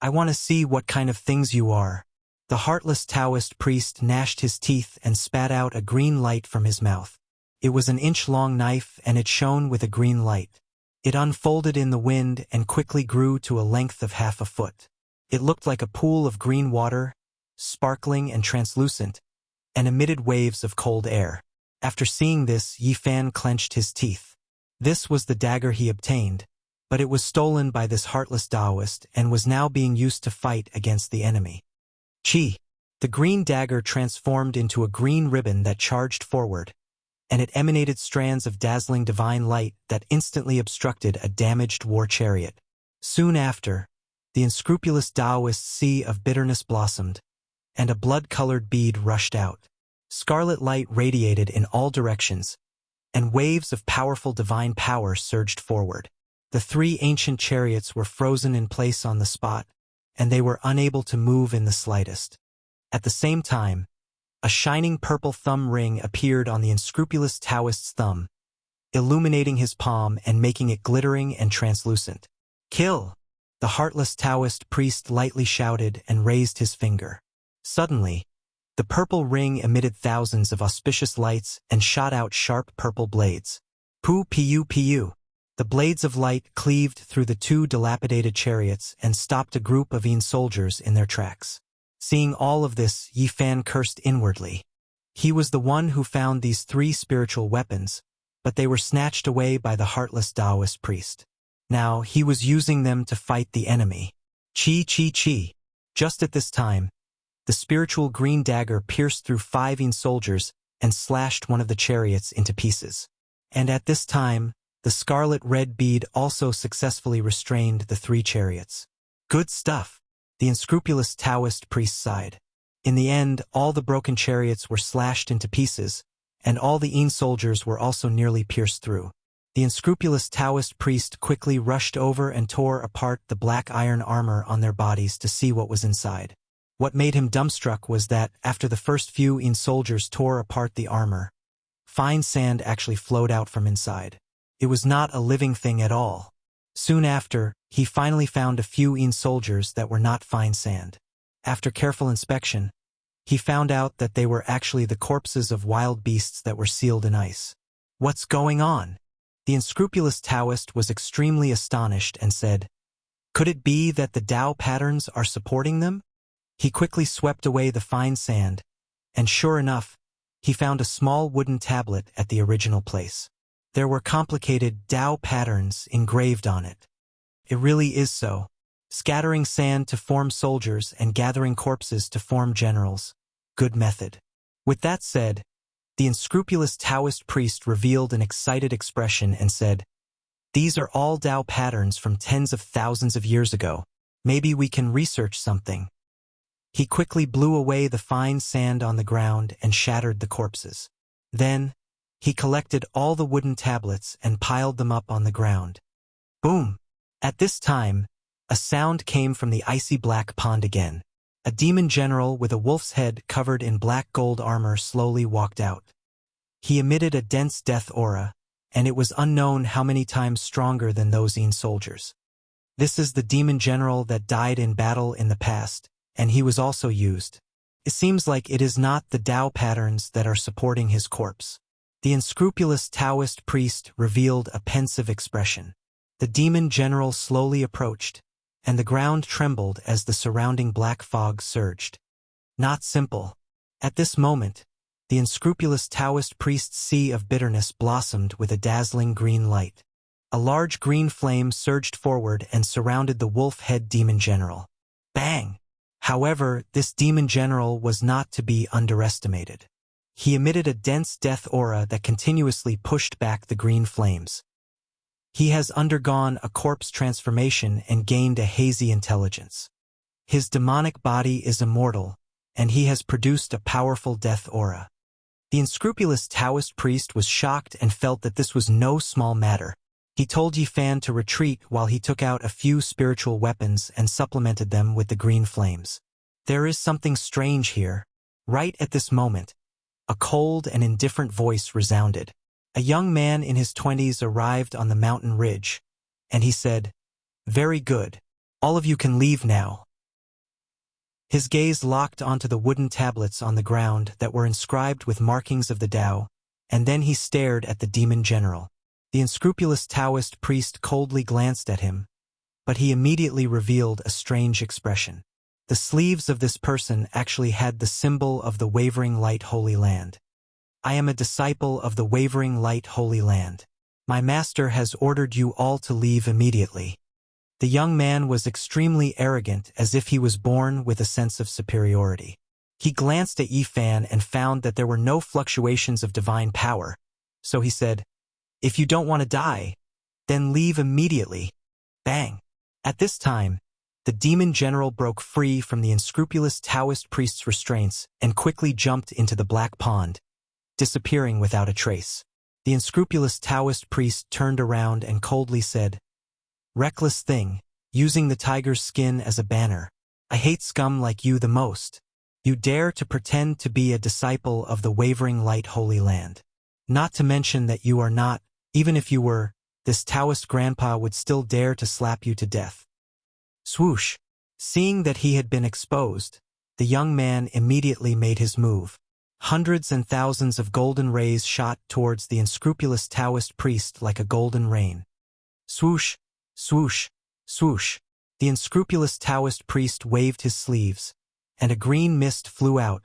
I want to see what kind of things you are. The heartless Taoist priest gnashed his teeth and spat out a green light from his mouth. It was an inch-long knife and it shone with a green light. It unfolded in the wind and quickly grew to a length of half a foot. It looked like a pool of green water, sparkling and translucent, and emitted waves of cold air. After seeing this, Yi Fan clenched his teeth. This was the dagger he obtained, but it was stolen by this heartless Taoist and was now being used to fight against the enemy. Chi! The green dagger transformed into a green ribbon that charged forward, and it emanated strands of dazzling divine light that instantly obstructed a damaged war chariot. Soon after, the unscrupulous Taoist's sea of bitterness blossomed, and a blood-colored bead rushed out. Scarlet light radiated in all directions, and waves of powerful divine power surged forward. The three ancient chariots were frozen in place on the spot, and they were unable to move in the slightest. At the same time, a shining purple thumb ring appeared on the unscrupulous Taoist's thumb, illuminating his palm and making it glittering and translucent. Kill! The heartless Taoist priest lightly shouted and raised his finger. Suddenly, the purple ring emitted thousands of auspicious lights and shot out sharp purple blades. Pu. The blades of light cleaved through the two dilapidated chariots and stopped a group of soldiers in their tracks. Seeing all of this, Yi Fan cursed inwardly. He was the one who found these three spiritual weapons, but they were snatched away by the heartless Taoist priest. Now, he was using them to fight the enemy. Chi. Just at this time, the spiritual green dagger pierced through 5 soldiers and slashed one of the chariots into pieces. And at this time, the scarlet red bead also successfully restrained the 3 chariots. Good stuff, the unscrupulous Taoist priest sighed. In the end, all the broken chariots were slashed into pieces, and all the soldiers were also nearly pierced through. The unscrupulous Taoist priest quickly rushed over and tore apart the black iron armor on their bodies to see what was inside. What made him dumbstruck was that, after the first few soldiers tore apart the armor, fine sand actually flowed out from inside. It was not a living thing at all. Soon after, he finally found a few soldiers that were not fine sand. After careful inspection, he found out that they were actually the corpses of wild beasts that were sealed in ice. What's going on? The unscrupulous Taoist was extremely astonished and said, "Could it be that the Tao patterns are supporting them?" He quickly swept away the fine sand, and sure enough, he found a small wooden tablet at the original place. There were complicated Tao patterns engraved on it. It really is so. Scattering sand to form soldiers and gathering corpses to form generals. Good method. With that said, the unscrupulous Taoist priest revealed an excited expression and said, "These are all Tao patterns from tens of thousands of years ago. Maybe we can research something." He quickly blew away the fine sand on the ground and shattered the corpses. Then, he collected all the wooden tablets and piled them up on the ground. Boom! At this time, a sound came from the icy black pond again. A demon general with a wolf's head covered in black gold armor slowly walked out. He emitted a dense death aura, and it was unknown how many times stronger than those soldiers. This is the demon general that died in battle in the past, and he was also used. It seems like it is not the Tao patterns that are supporting his corpse. The unscrupulous Taoist priest revealed a pensive expression. The demon general slowly approached, and the ground trembled as the surrounding black fog surged. Not simple. At this moment, the unscrupulous Taoist priest's sea of bitterness blossomed with a dazzling green light. A large green flame surged forward and surrounded the wolf-head demon general. Bang! However, this demon general was not to be underestimated. He emitted a dense death aura that continuously pushed back the green flames. He has undergone a corpse transformation and gained a hazy intelligence. His demonic body is immortal, and he has produced a powerful death aura. The unscrupulous Taoist priest was shocked and felt that this was no small matter. He told Yi Fan to retreat while he took out a few spiritual weapons and supplemented them with the green flames. There is something strange here. Right at this moment, a cold and indifferent voice resounded. A young man in his 20s arrived on the mountain ridge, and he said, "Very good. All of you can leave now." His gaze locked onto the wooden tablets on the ground that were inscribed with markings of the Tao, and then he stared at the demon general. The unscrupulous Taoist priest coldly glanced at him, but he immediately revealed a strange expression. The sleeves of this person actually had the symbol of the Wavering Light Holy Land. "I am a disciple of the Wavering Light Holy Land. My master has ordered you all to leave immediately." The young man was extremely arrogant, as if he was born with a sense of superiority. He glanced at Yi Fan and found that there were no fluctuations of divine power, so he said, "If you don't want to die, then leave immediately." Bang! At this time, the demon general broke free from the unscrupulous Taoist priest's restraints and quickly jumped into the black pond, disappearing without a trace. The unscrupulous Taoist priest turned around and coldly said, "Reckless thing, using the tiger's skin as a banner. I hate scum like you the most. You dare to pretend to be a disciple of the Wavering Light Holy Land. Not to mention that you are not, even if you were, this Taoist grandpa would still dare to slap you to death." Swoosh! Seeing that he had been exposed, the young man immediately made his move. Hundreds and thousands of golden rays shot towards the unscrupulous Taoist priest like a golden rain. Swoosh! Swoosh! Swoosh! The unscrupulous Taoist priest waved his sleeves, and a green mist flew out,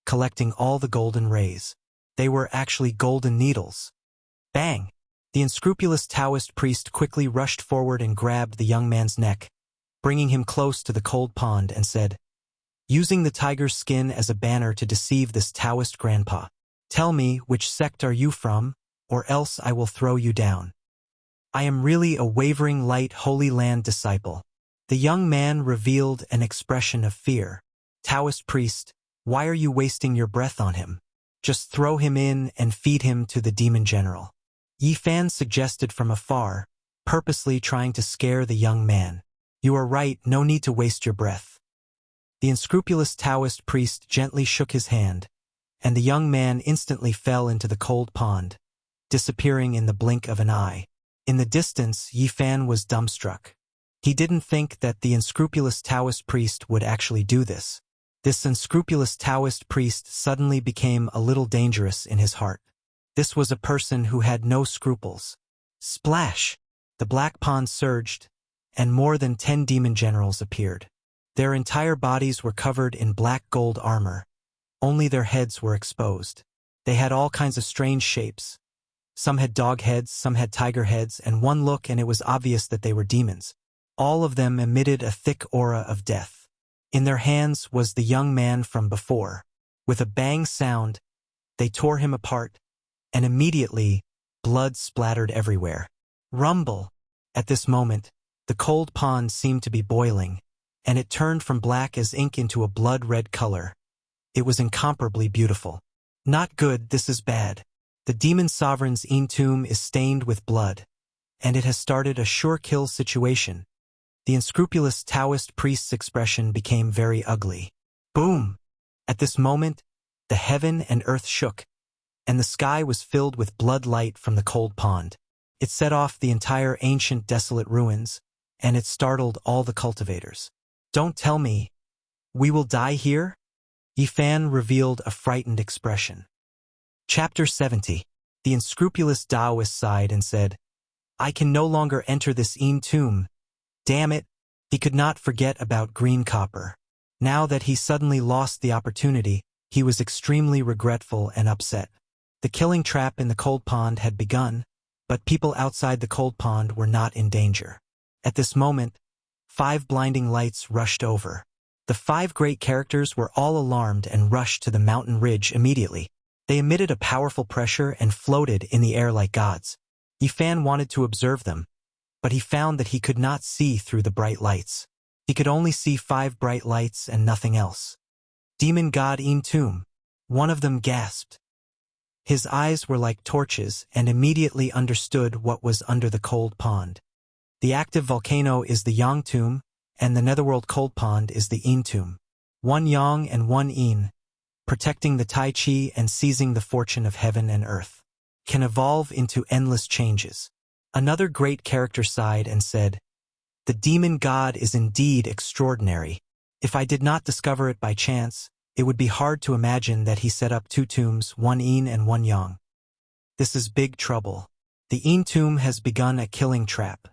collecting all the golden rays. They were actually golden needles. Bang! The unscrupulous Taoist priest quickly rushed forward and grabbed the young man's neck, bringing him close to the cold pond, and said, "Using the tiger's skin as a banner to deceive this Taoist grandpa. Tell me, which sect are you from, or else I will throw you down." "I am really a Wavering Light Holy Land disciple." The young man revealed an expression of fear. "Taoist priest, why are you wasting your breath on him? Just throw him in and feed him to the demon general." Yi Fan suggested from afar, purposely trying to scare the young man. "You are right, no need to waste your breath." The unscrupulous Taoist priest gently shook his hand, and the young man instantly fell into the cold pond, disappearing in the blink of an eye. In the distance, Yi Fan was dumbstruck. He didn't think that the unscrupulous Taoist priest would actually do this. This unscrupulous Taoist priest suddenly became a little dangerous in his heart. This was a person who had no scruples. Splash! The black pond surged, and more than 10 demon generals appeared. Their entire bodies were covered in black gold armor. Only their heads were exposed. They had all kinds of strange shapes. Some had dog heads, some had tiger heads, and one look and it was obvious that they were demons. All of them emitted a thick aura of death. In their hands was the young man from before. With a bang sound, they tore him apart, and immediately, blood splattered everywhere. Rumble! At this moment, the cold pond seemed to be boiling, and it turned from black as ink into a blood-red color. It was incomparably beautiful. Not good, this is bad. The demon sovereign's tomb is stained with blood, and it has started a sure-kill situation. The unscrupulous Taoist priest's expression became very ugly. Boom! At this moment, the heaven and earth shook, and the sky was filled with blood light from the cold pond. It set off the entire ancient desolate ruins, and it startled all the cultivators. Don't tell me, we will die here? Yifan revealed a frightened expression. Chapter 70. The unscrupulous Taoist sighed and said, I can no longer enter this tomb. Damn it, he could not forget about green copper. Now that he suddenly lost the opportunity, he was extremely regretful and upset. The killing trap in the cold pond had begun, but people outside the cold pond were not in danger. At this moment, 5 blinding lights rushed over. The 5 great characters were all alarmed and rushed to the mountain ridge immediately. They emitted a powerful pressure and floated in the air like gods. Yifan wanted to observe them, but he found that he could not see through the bright lights. He could only see 5 bright lights and nothing else. Demon God tomb. One of them gasped. His eyes were like torches and immediately understood what was under the cold pond. The active volcano is the Yang tomb, and the netherworld cold pond is the Yin tomb. 1 Yang and 1 Yin, protecting the Tai Chi and seizing the fortune of heaven and earth, can evolve into endless changes. Another great character sighed and said, The demon god is indeed extraordinary. If I did not discover it by chance, it would be hard to imagine that he set up 2 tombs, 1 Yin and 1 Yang. This is big trouble. The Yin tomb has begun a killing trap.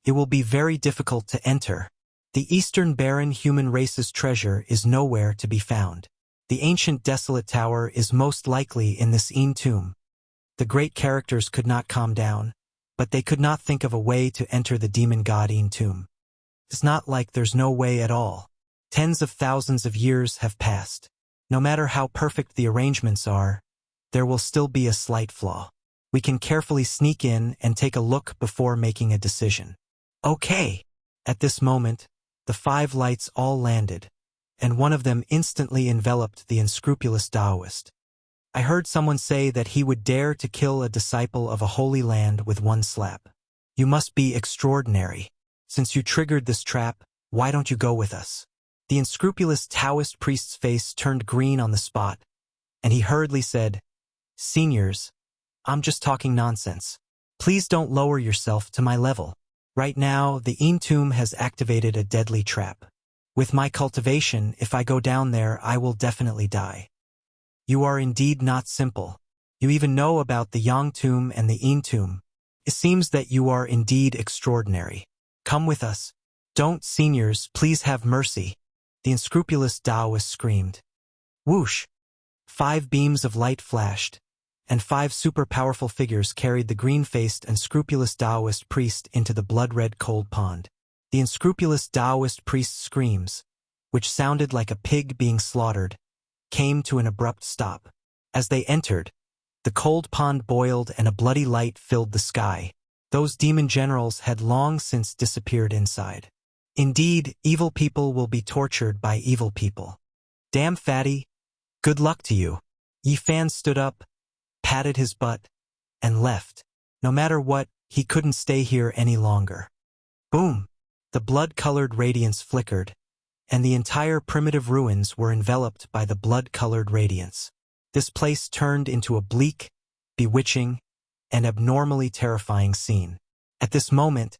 It will be very difficult to enter. The Eastern barren human race's treasure is nowhere to be found. The ancient desolate tower is most likely in this Yin tomb. The great characters could not calm down, but they could not think of a way to enter the demon god Yin tomb. It's not like there's no way at all. Tens of thousands of years have passed. No matter how perfect the arrangements are, there will still be a slight flaw. We can carefully sneak in and take a look before making a decision. Okay. At this moment, the 5 lights all landed, and one of them instantly enveloped the unscrupulous Taoist. I heard someone say that he would dare to kill a disciple of a holy land with 1 slap. You must be extraordinary. Since you triggered this trap, why don't you go with us? The unscrupulous Taoist priest's face turned green on the spot, and he hurriedly said, Seniors, I'm just talking nonsense. Please don't lower yourself to my level. Right now, the Yin tomb has activated a deadly trap. With my cultivation, if I go down there, I will definitely die. You are indeed not simple. You even know about the Yang tomb and the Yin tomb. It seems that you are indeed extraordinary. Come with us. Don't, seniors, please have mercy. The unscrupulous Taoist screamed. Whoosh! 5 beams of light flashed, and 5 super-powerful figures carried the green-faced unscrupulous Taoist priest into the blood-red cold pond. The unscrupulous Taoist priest's screams, which sounded like a pig being slaughtered, came to an abrupt stop. As they entered, the cold pond boiled and a bloody light filled the sky. Those demon generals had long since disappeared inside. Indeed, evil people will be tortured by evil people. Damn fatty, good luck to you. Yifan stood up, patted his butt, and left. No matter what, he couldn't stay here any longer. Boom! The blood-colored radiance flickered, and the entire primitive ruins were enveloped by the blood-colored radiance. This place turned into a bleak, bewitching, and abnormally terrifying scene. At this moment,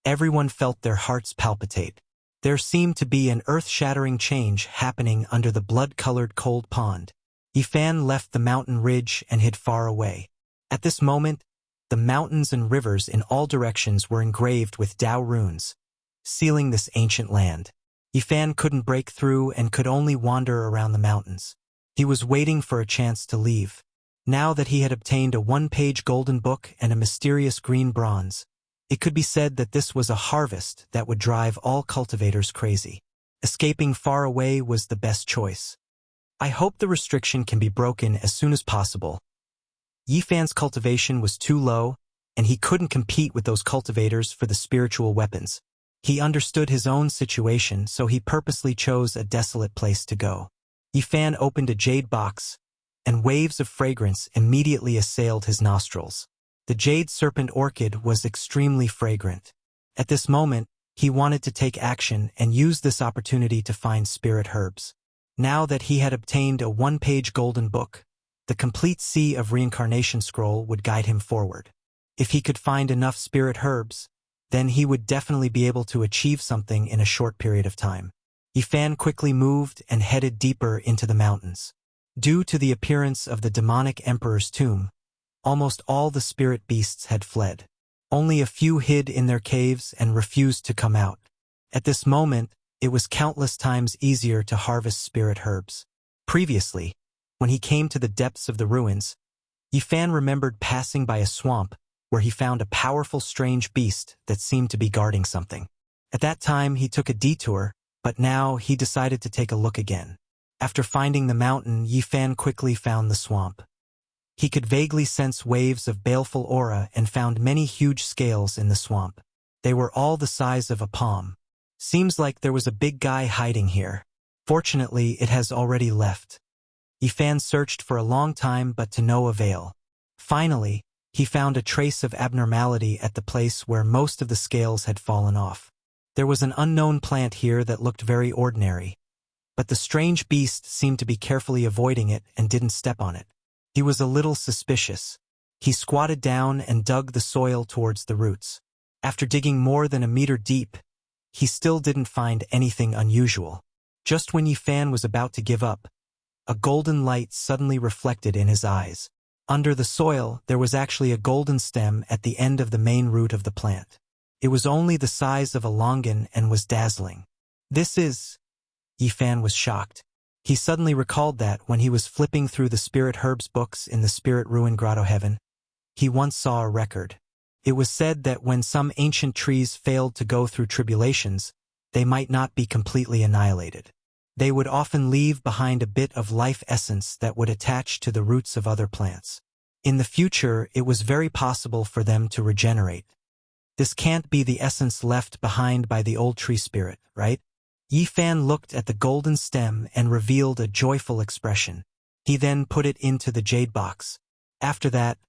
everyone felt their hearts palpitate. There seemed to be an earth-shattering change happening under the blood-colored cold pond. Yifan left the mountain ridge and hid far away. At this moment, the mountains and rivers in all directions were engraved with Tao runes, sealing this ancient land. Yifan couldn't break through and could only wander around the mountains. He was waiting for a chance to leave. Now that he had obtained a 1-page golden book and a mysterious green bronze, It could be said that this was a harvest that would drive all cultivators crazy. Escaping far away was the best choice. I hope the restriction can be broken as soon as possible. Yifan's cultivation was too low, and he couldn't compete with those cultivators for the spiritual weapons. He understood his own situation, so he purposely chose a desolate place to go. Yifan opened a jade box, and waves of fragrance immediately assailed his nostrils. The jade serpent orchid was extremely fragrant. At this moment, he wanted to take action and use this opportunity to find spirit herbs. Now that he had obtained a one-page golden book, the complete sea of reincarnation scroll would guide him forward. If he could find enough spirit herbs, then he would definitely be able to achieve something in a short period of time. Yifan quickly moved and headed deeper into the mountains. Due to the appearance of the demonic emperor's tomb, almost all the spirit beasts had fled. Only a few hid in their caves and refused to come out. At this moment, it was countless times easier to harvest spirit herbs. Previously, when he came to the depths of the ruins, Yifan remembered passing by a swamp where he found a powerful strange beast that seemed to be guarding something. At that time, he took a detour, but now he decided to take a look again. After finding the mountain, Yifan quickly found the swamp. He could vaguely sense waves of baleful aura and found many huge scales in the swamp. They were all the size of a palm. Seems like there was a big guy hiding here. Fortunately, it has already left. Yifan searched for a long time but to no avail. Finally, he found a trace of abnormality at the place where most of the scales had fallen off. There was an unknown plant here that looked very ordinary, but the strange beast seemed to be carefully avoiding it and didn't step on it. He was a little suspicious. He squatted down and dug the soil towards the roots. After digging more than a meter deep, he still didn't find anything unusual. Just when Yifan was about to give up, a golden light suddenly reflected in his eyes. Under the soil, there was actually a golden stem at the end of the main root of the plant. It was only the size of a longan and was dazzling. This is... Yifan was shocked. He suddenly recalled that when he was flipping through the spirit herbs books in the spirit ruin grotto heaven, he once saw a record. It was said that when some ancient trees failed to go through tribulations, they might not be completely annihilated. They would often leave behind a bit of life essence that would attach to the roots of other plants. In the future, it was very possible for them to regenerate. This can't be the essence left behind by the old tree spirit, right? Yifan looked at the golden stem and revealed a joyful expression. He then put it into the jade box. After that,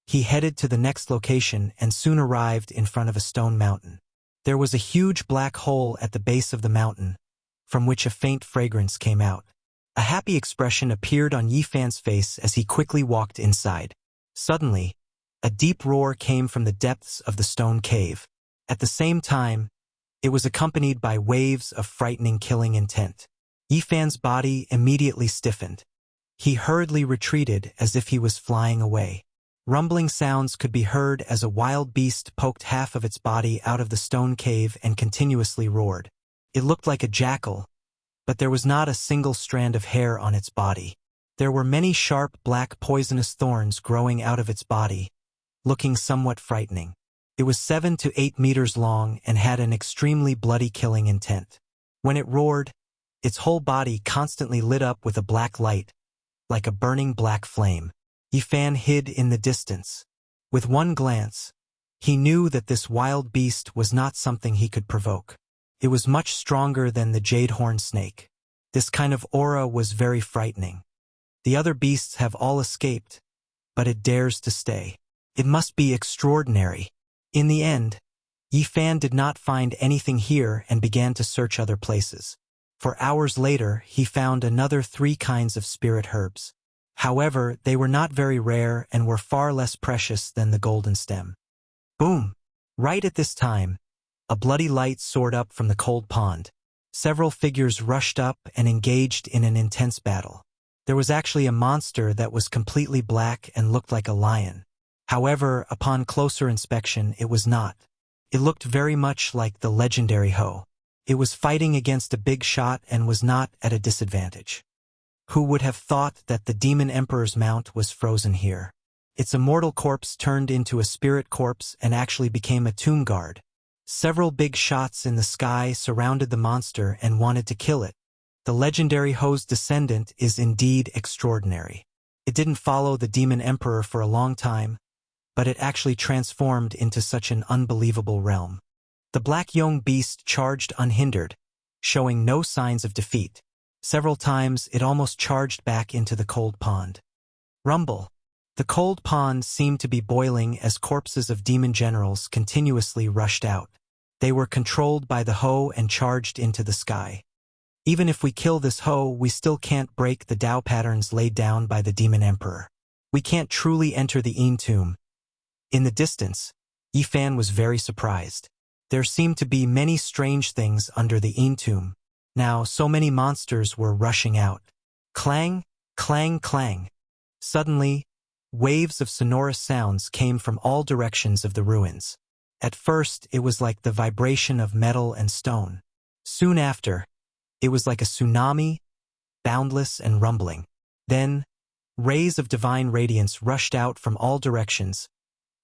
he headed to the next location and soon arrived in front of a stone mountain. There was a huge black hole at the base of the mountain, from which a faint fragrance came out. A happy expression appeared on Yifan's face as he quickly walked inside. Suddenly, a deep roar came from the depths of the stone cave. At the same time, it was accompanied by waves of frightening killing intent. Yifan's body immediately stiffened. He hurriedly retreated as if he was flying away. Rumbling sounds could be heard as a wild beast poked half of its body out of the stone cave and continuously roared. It looked like a jackal, but there was not a single strand of hair on its body. There were many sharp black poisonous thorns growing out of its body, looking somewhat frightening. It was 7 to 8 meters long and had an extremely bloody killing intent. When it roared, its whole body constantly lit up with a black light, like a burning black flame. Yifan hid in the distance. With one glance, he knew that this wild beast was not something he could provoke. It was much stronger than the jade-horn snake. This kind of aura was very frightening. The other beasts have all escaped, but it dares to stay. It must be extraordinary. In the end, Yifan did not find anything here and began to search other places. For hours later, he found another 3 kinds of spirit herbs. However, they were not very rare and were far less precious than the golden stem. Boom! Right at this time, a bloody light soared up from the cold pond. Several figures rushed up and engaged in an intense battle. There was actually a monster that was completely black and looked like a lion. However, upon closer inspection, it was not. It looked very much like the legendary Ho. It was fighting against a big shot and was not at a disadvantage. Who would have thought that the Demon Emperor's mount was frozen here? Its immortal corpse turned into a spirit corpse and actually became a tomb guard. Several big shots in the sky surrounded the monster and wanted to kill it. The legendary Ho's descendant is indeed extraordinary. It didn't follow the demon emperor for a long time, but it actually transformed into such an unbelievable realm. The black young beast charged unhindered, showing no signs of defeat. Several times it almost charged back into the cold pond. Rumble. The cold pond seemed to be boiling as corpses of demon generals continuously rushed out. They were controlled by the Ho and charged into the sky. Even if we kill this Ho, we still can't break the Tao patterns laid down by the demon emperor. We can't truly enter the Yin tomb. In the distance, Yifan was very surprised. There seemed to be many strange things under the Yin tomb. Now so many monsters were rushing out. Clang, clang, clang. Suddenly, waves of sonorous sounds came from all directions of the ruins. At first, it was like the vibration of metal and stone. Soon after, it was like a tsunami, boundless and rumbling. Then, rays of divine radiance rushed out from all directions,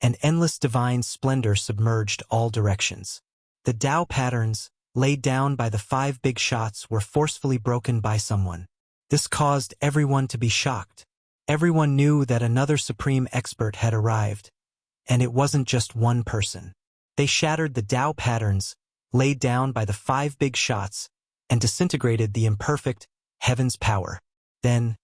and endless divine splendor submerged all directions. The Tao patterns, laid down by the 5 big shots, were forcefully broken by someone. This caused everyone to be shocked. Everyone knew that another supreme expert had arrived, and it wasn't just one person. They shattered the Tao patterns, laid down by the 5 big shots, and disintegrated the imperfect heaven's power. Then,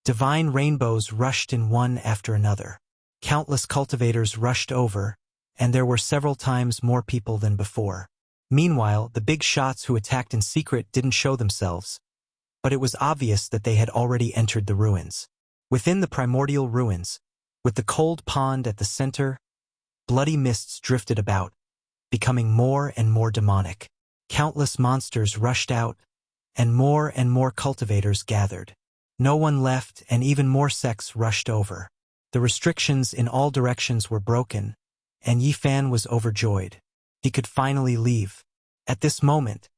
divine rainbows rushed in one after another. Countless cultivators rushed over, and there were several times more people than before. Meanwhile, the big shots who attacked in secret didn't show themselves, but it was obvious that they had already entered the ruins. Within the primordial ruins, with the cold pond at the center, bloody mists drifted about, becoming more and more demonic. Countless monsters rushed out, and more cultivators gathered. No one left, and even more sects rushed over. The restrictions in all directions were broken, and Yifan was overjoyed. He could finally leave. At this moment,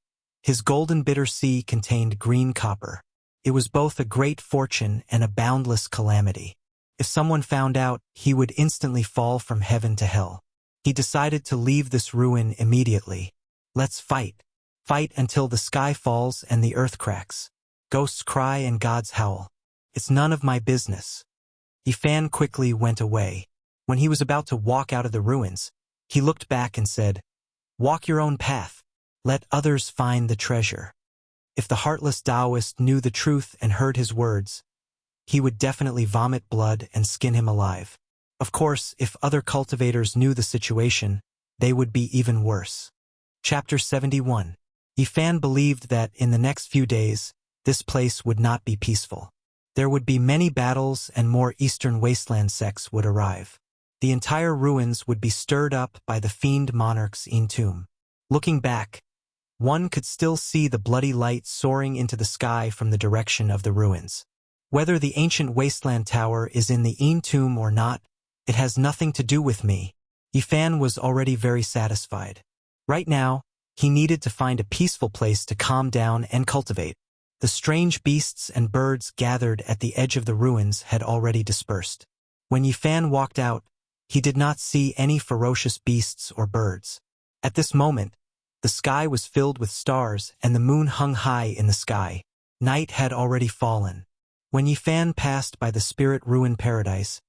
his golden bitter sea contained green copper. It was both a great fortune and a boundless calamity. If someone found out, he would instantly fall from heaven to hell. He decided to leave this ruin immediately. Let's fight. Fight until the sky falls and the earth cracks. Ghosts cry and gods howl. It's none of my business. Yifan quickly went away. When he was about to walk out of the ruins, he looked back and said, "Walk your own path. Let others find the treasure." If the heartless Taoist knew the truth and heard his words, he would definitely vomit blood and skin him alive. Of course, if other cultivators knew the situation, they would be even worse. Chapter 71. Yifan believed that in the next few days, this place would not be peaceful. There would be many battles and more eastern wasteland sects would arrive. The entire ruins would be stirred up by the fiend monarch's tomb. Looking back, one could still see the bloody light soaring into the sky from the direction of the ruins. Whether the ancient wasteland tower is in the tomb or not, it has nothing to do with me. Yifan was already very satisfied. Right now, he needed to find a peaceful place to calm down and cultivate. The strange beasts and birds gathered at the edge of the ruins had already dispersed. When Yifan walked out, he did not see any ferocious beasts or birds. At this moment, the sky was filled with stars and the moon hung high in the sky. Night had already fallen. When Yifan passed by the spirit ruin paradise,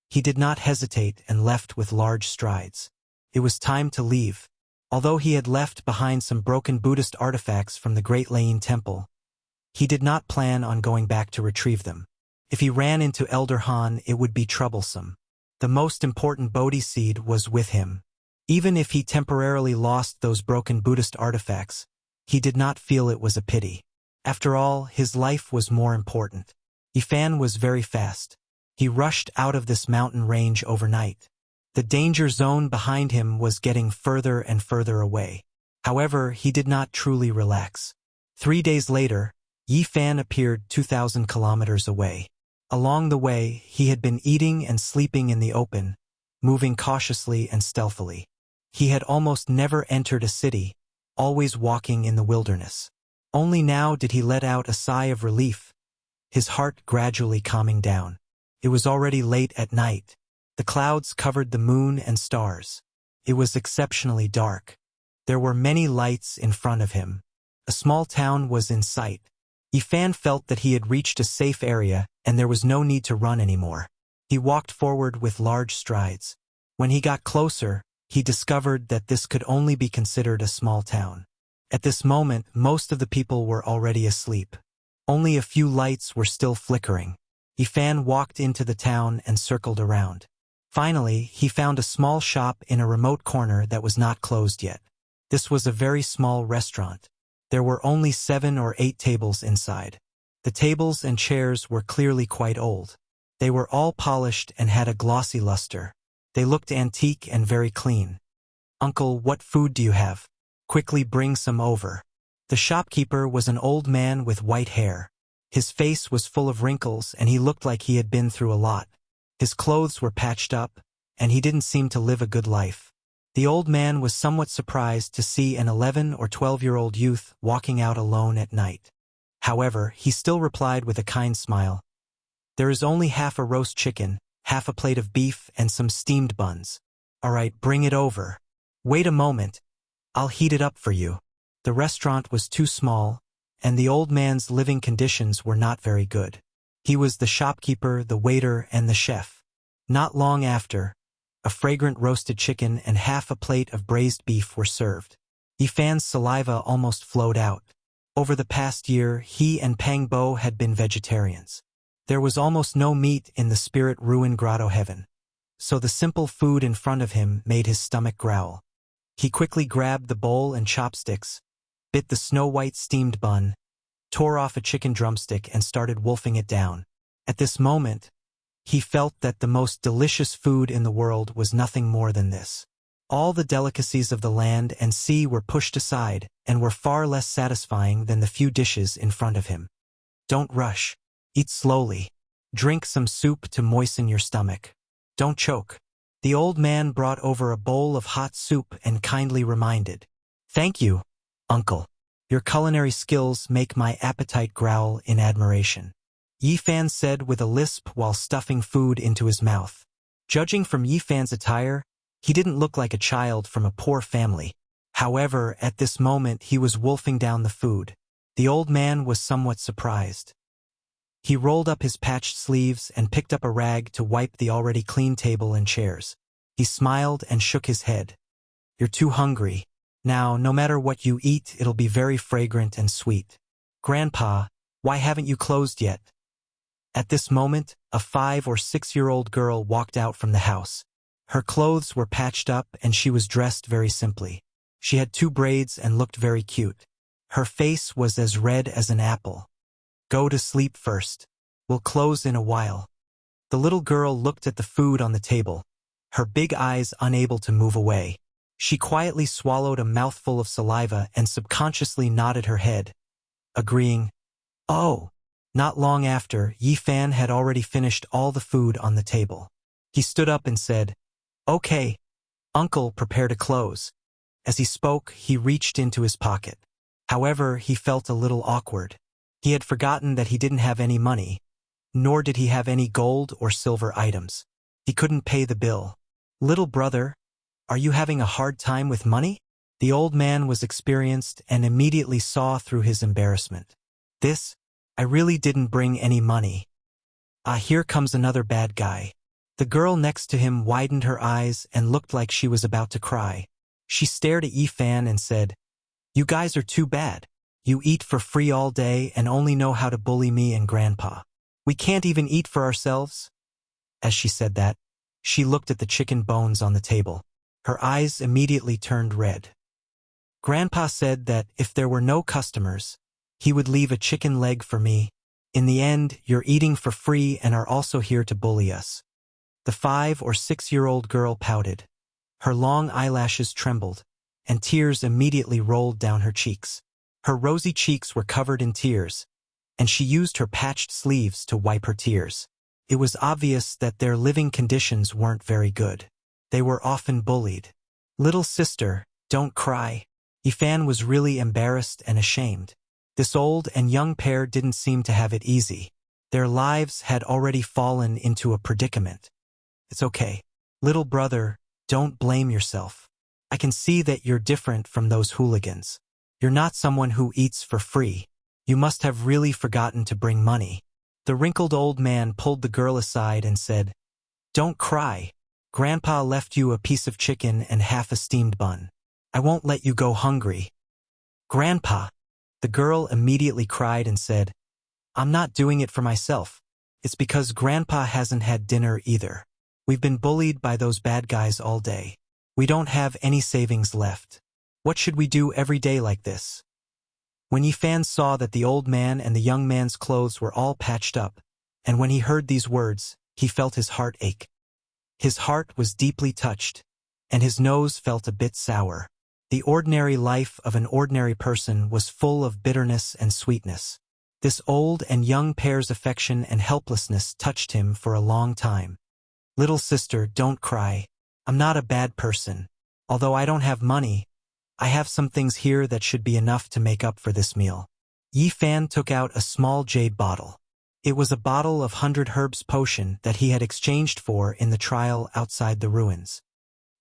he did not hesitate and left with large strides. It was time to leave. Although he had left behind some broken Buddhist artifacts from the Great Lain Temple, he did not plan on going back to retrieve them. If he ran into Elder Han, it would be troublesome. The most important Bodhi seed was with him. Even if he temporarily lost those broken Buddhist artifacts, he did not feel it was a pity. After all, his life was more important. Yifan was very fast. He rushed out of this mountain range overnight. The danger zone behind him was getting further and further away. However, he did not truly relax. 3 days later, Yifan appeared 2,000 kilometers away. Along the way, he had been eating and sleeping in the open, moving cautiously and stealthily. He had almost never entered a city, always walking in the wilderness. Only now did he let out a sigh of relief, his heart gradually calming down. It was already late at night. The clouds covered the moon and stars. It was exceptionally dark. There were many lights in front of him. A small town was in sight. Yifan felt that he had reached a safe area and there was no need to run anymore. He walked forward with large strides. When he got closer, he discovered that this could only be considered a small town. At this moment, most of the people were already asleep. Only a few lights were still flickering. Yifan walked into the town and circled around. Finally, he found a small shop in a remote corner that was not closed yet. This was a very small restaurant. There were only 7 or 8 tables inside. The tables and chairs were clearly quite old. They were all polished and had a glossy luster. They looked antique and very clean. "Uncle, what food do you have? Quickly bring some over." The shopkeeper was an old man with white hair. His face was full of wrinkles and he looked like he had been through a lot. His clothes were patched up, and he didn't seem to live a good life. The old man was somewhat surprised to see an 11 or 12-year-old youth walking out alone at night. However, he still replied with a kind smile, "There is only half a roast chicken, half a plate of beef, and some steamed buns. All right, bring it over. Wait a moment. I'll heat it up for you." The restaurant was too small, and the old man's living conditions were not very good. He was the shopkeeper, the waiter, and the chef. Not long after, a fragrant roasted chicken and half a plate of braised beef were served. Yifan's saliva almost flowed out. Over the past year, he and Pang Bo had been vegetarians. There was almost no meat in the spirit ruin grotto heaven. So the simple food in front of him made his stomach growl. He quickly grabbed the bowl and chopsticks, bit the snow-white steamed bun, tore off a chicken drumstick and started wolfing it down. At this moment, he felt that the most delicious food in the world was nothing more than this. All the delicacies of the land and sea were pushed aside and were far less satisfying than the few dishes in front of him. Don't rush. Eat slowly. Drink some soup to moisten your stomach. Don't choke. The old man brought over a bowl of hot soup and kindly reminded, "Thank you, uncle. Your culinary skills make my appetite growl in admiration," Yifan said with a lisp while stuffing food into his mouth. Judging from Yifan's attire, he didn't look like a child from a poor family. However, at this moment he was wolfing down the food. The old man was somewhat surprised. He rolled up his patched sleeves and picked up a rag to wipe the already clean table and chairs. He smiled and shook his head. "You're too hungry. Now, no matter what you eat, it'll be very fragrant and sweet. Grandpa, why haven't you closed yet?" At this moment, a 5 or 6-year-old girl walked out from the house. Her clothes were patched up and she was dressed very simply. She had 2 braids and looked very cute. Her face was as red as an apple. "Go to sleep first. We'll close in a while." The little girl looked at the food on the table, her big eyes unable to move away. She quietly swallowed a mouthful of saliva and subconsciously nodded her head, agreeing, "Oh." Not long after, Yifan had already finished all the food on the table. He stood up and said, "Okay, uncle, prepare to close." As he spoke, he reached into his pocket. However, he felt a little awkward. He had forgotten that he didn't have any money, nor did he have any gold or silver items. He couldn't pay the bill. "Little brother, are you having a hard time with money?" The old man was experienced and immediately saw through his embarrassment. I really didn't bring any money." "Ah, here comes another bad guy." The girl next to him widened her eyes and looked like she was about to cry. She stared at Yifan and said, "You guys are too bad. You eat for free all day and only know how to bully me and Grandpa. We can't even eat for ourselves." As she said that, she looked at the chicken bones on the table. Her eyes immediately turned red. "Grandpa said that if there were no customers, he would leave a chicken leg for me. In the end, you're eating for free and are also here to bully us." The 5 or 6-year-old girl pouted. Her long eyelashes trembled, and tears immediately rolled down her cheeks. Her rosy cheeks were covered in tears, and she used her patched sleeves to wipe her tears. It was obvious that their living conditions weren't very good. They were often bullied. "Little sister, don't cry." Yifan was really embarrassed and ashamed. This old and young pair didn't seem to have it easy. Their lives had already fallen into a predicament. "It's okay. Little brother, don't blame yourself. I can see that you're different from those hooligans. You're not someone who eats for free. You must have really forgotten to bring money. The wrinkled old man pulled the girl aside and said, "Don't cry. Grandpa left you a piece of chicken and half a steamed bun. I won't let you go hungry." "Grandpa!" The girl immediately cried and said, "I'm not doing it for myself. It's because Grandpa hasn't had dinner either. We've been bullied by those bad guys all day. We don't have any savings left. What should we do every day like this?" When Yifan saw that the old man and the young man's clothes were all patched up, and when he heard these words, he felt his heart ache. His heart was deeply touched, and his nose felt a bit sour. The ordinary life of an ordinary person was full of bitterness and sweetness. This old and young pair's affection and helplessness touched him for a long time. "Little sister, don't cry. I'm not a bad person. Although I don't have money, I have some things here that should be enough to make up for this meal." Yifan took out a small jade bottle. It was a bottle of 100 herbs potion that he had exchanged for in the trial outside the ruins.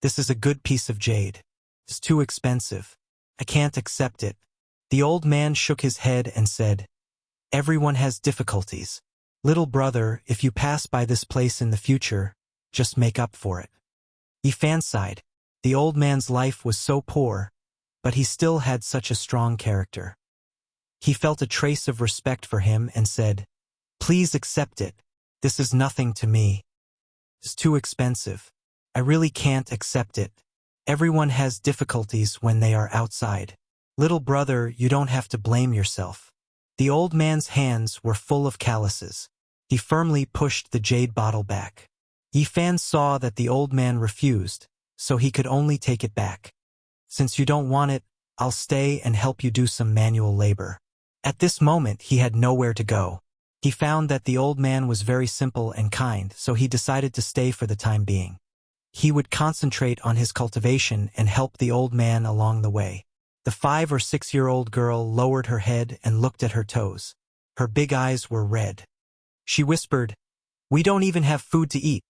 "This is a good piece of jade. It's too expensive. I can't accept it." The old man shook his head and said, "Everyone has difficulties. Little brother, if you pass by this place in the future, just make up for it." Yifan sighed. The old man's life was so poor, but he still had such a strong character. He felt a trace of respect for him and said, "Please accept it. This is nothing to me. It's too expensive. I really can't accept it. Everyone has difficulties when they are outside. Little brother, you don't have to blame yourself." The old man's hands were full of calluses. He firmly pushed the jade bottle back. Yifan saw that the old man refused, so he could only take it back. "Since you don't want it, I'll stay and help you do some manual labor." At this moment he had nowhere to go. He found that the old man was very simple and kind, so he decided to stay for the time being. He would concentrate on his cultivation and help the old man along the way. The 5 or 6-year-old girl lowered her head and looked at her toes. Her big eyes were red. She whispered, "We don't even have food to eat."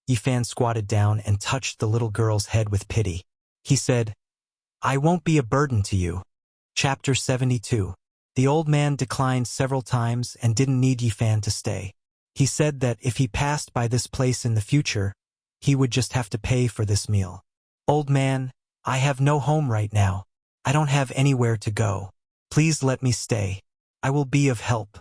Yifan squatted down and touched the little girl's head with pity. He said, "I won't be a burden to you." Chapter 72. The old man declined several times and didn't need Yifan to stay. He said that if he passed by this place in the future, he would just have to pay for this meal. "Old man, I have no home right now. I don't have anywhere to go. Please let me stay. I will be of help."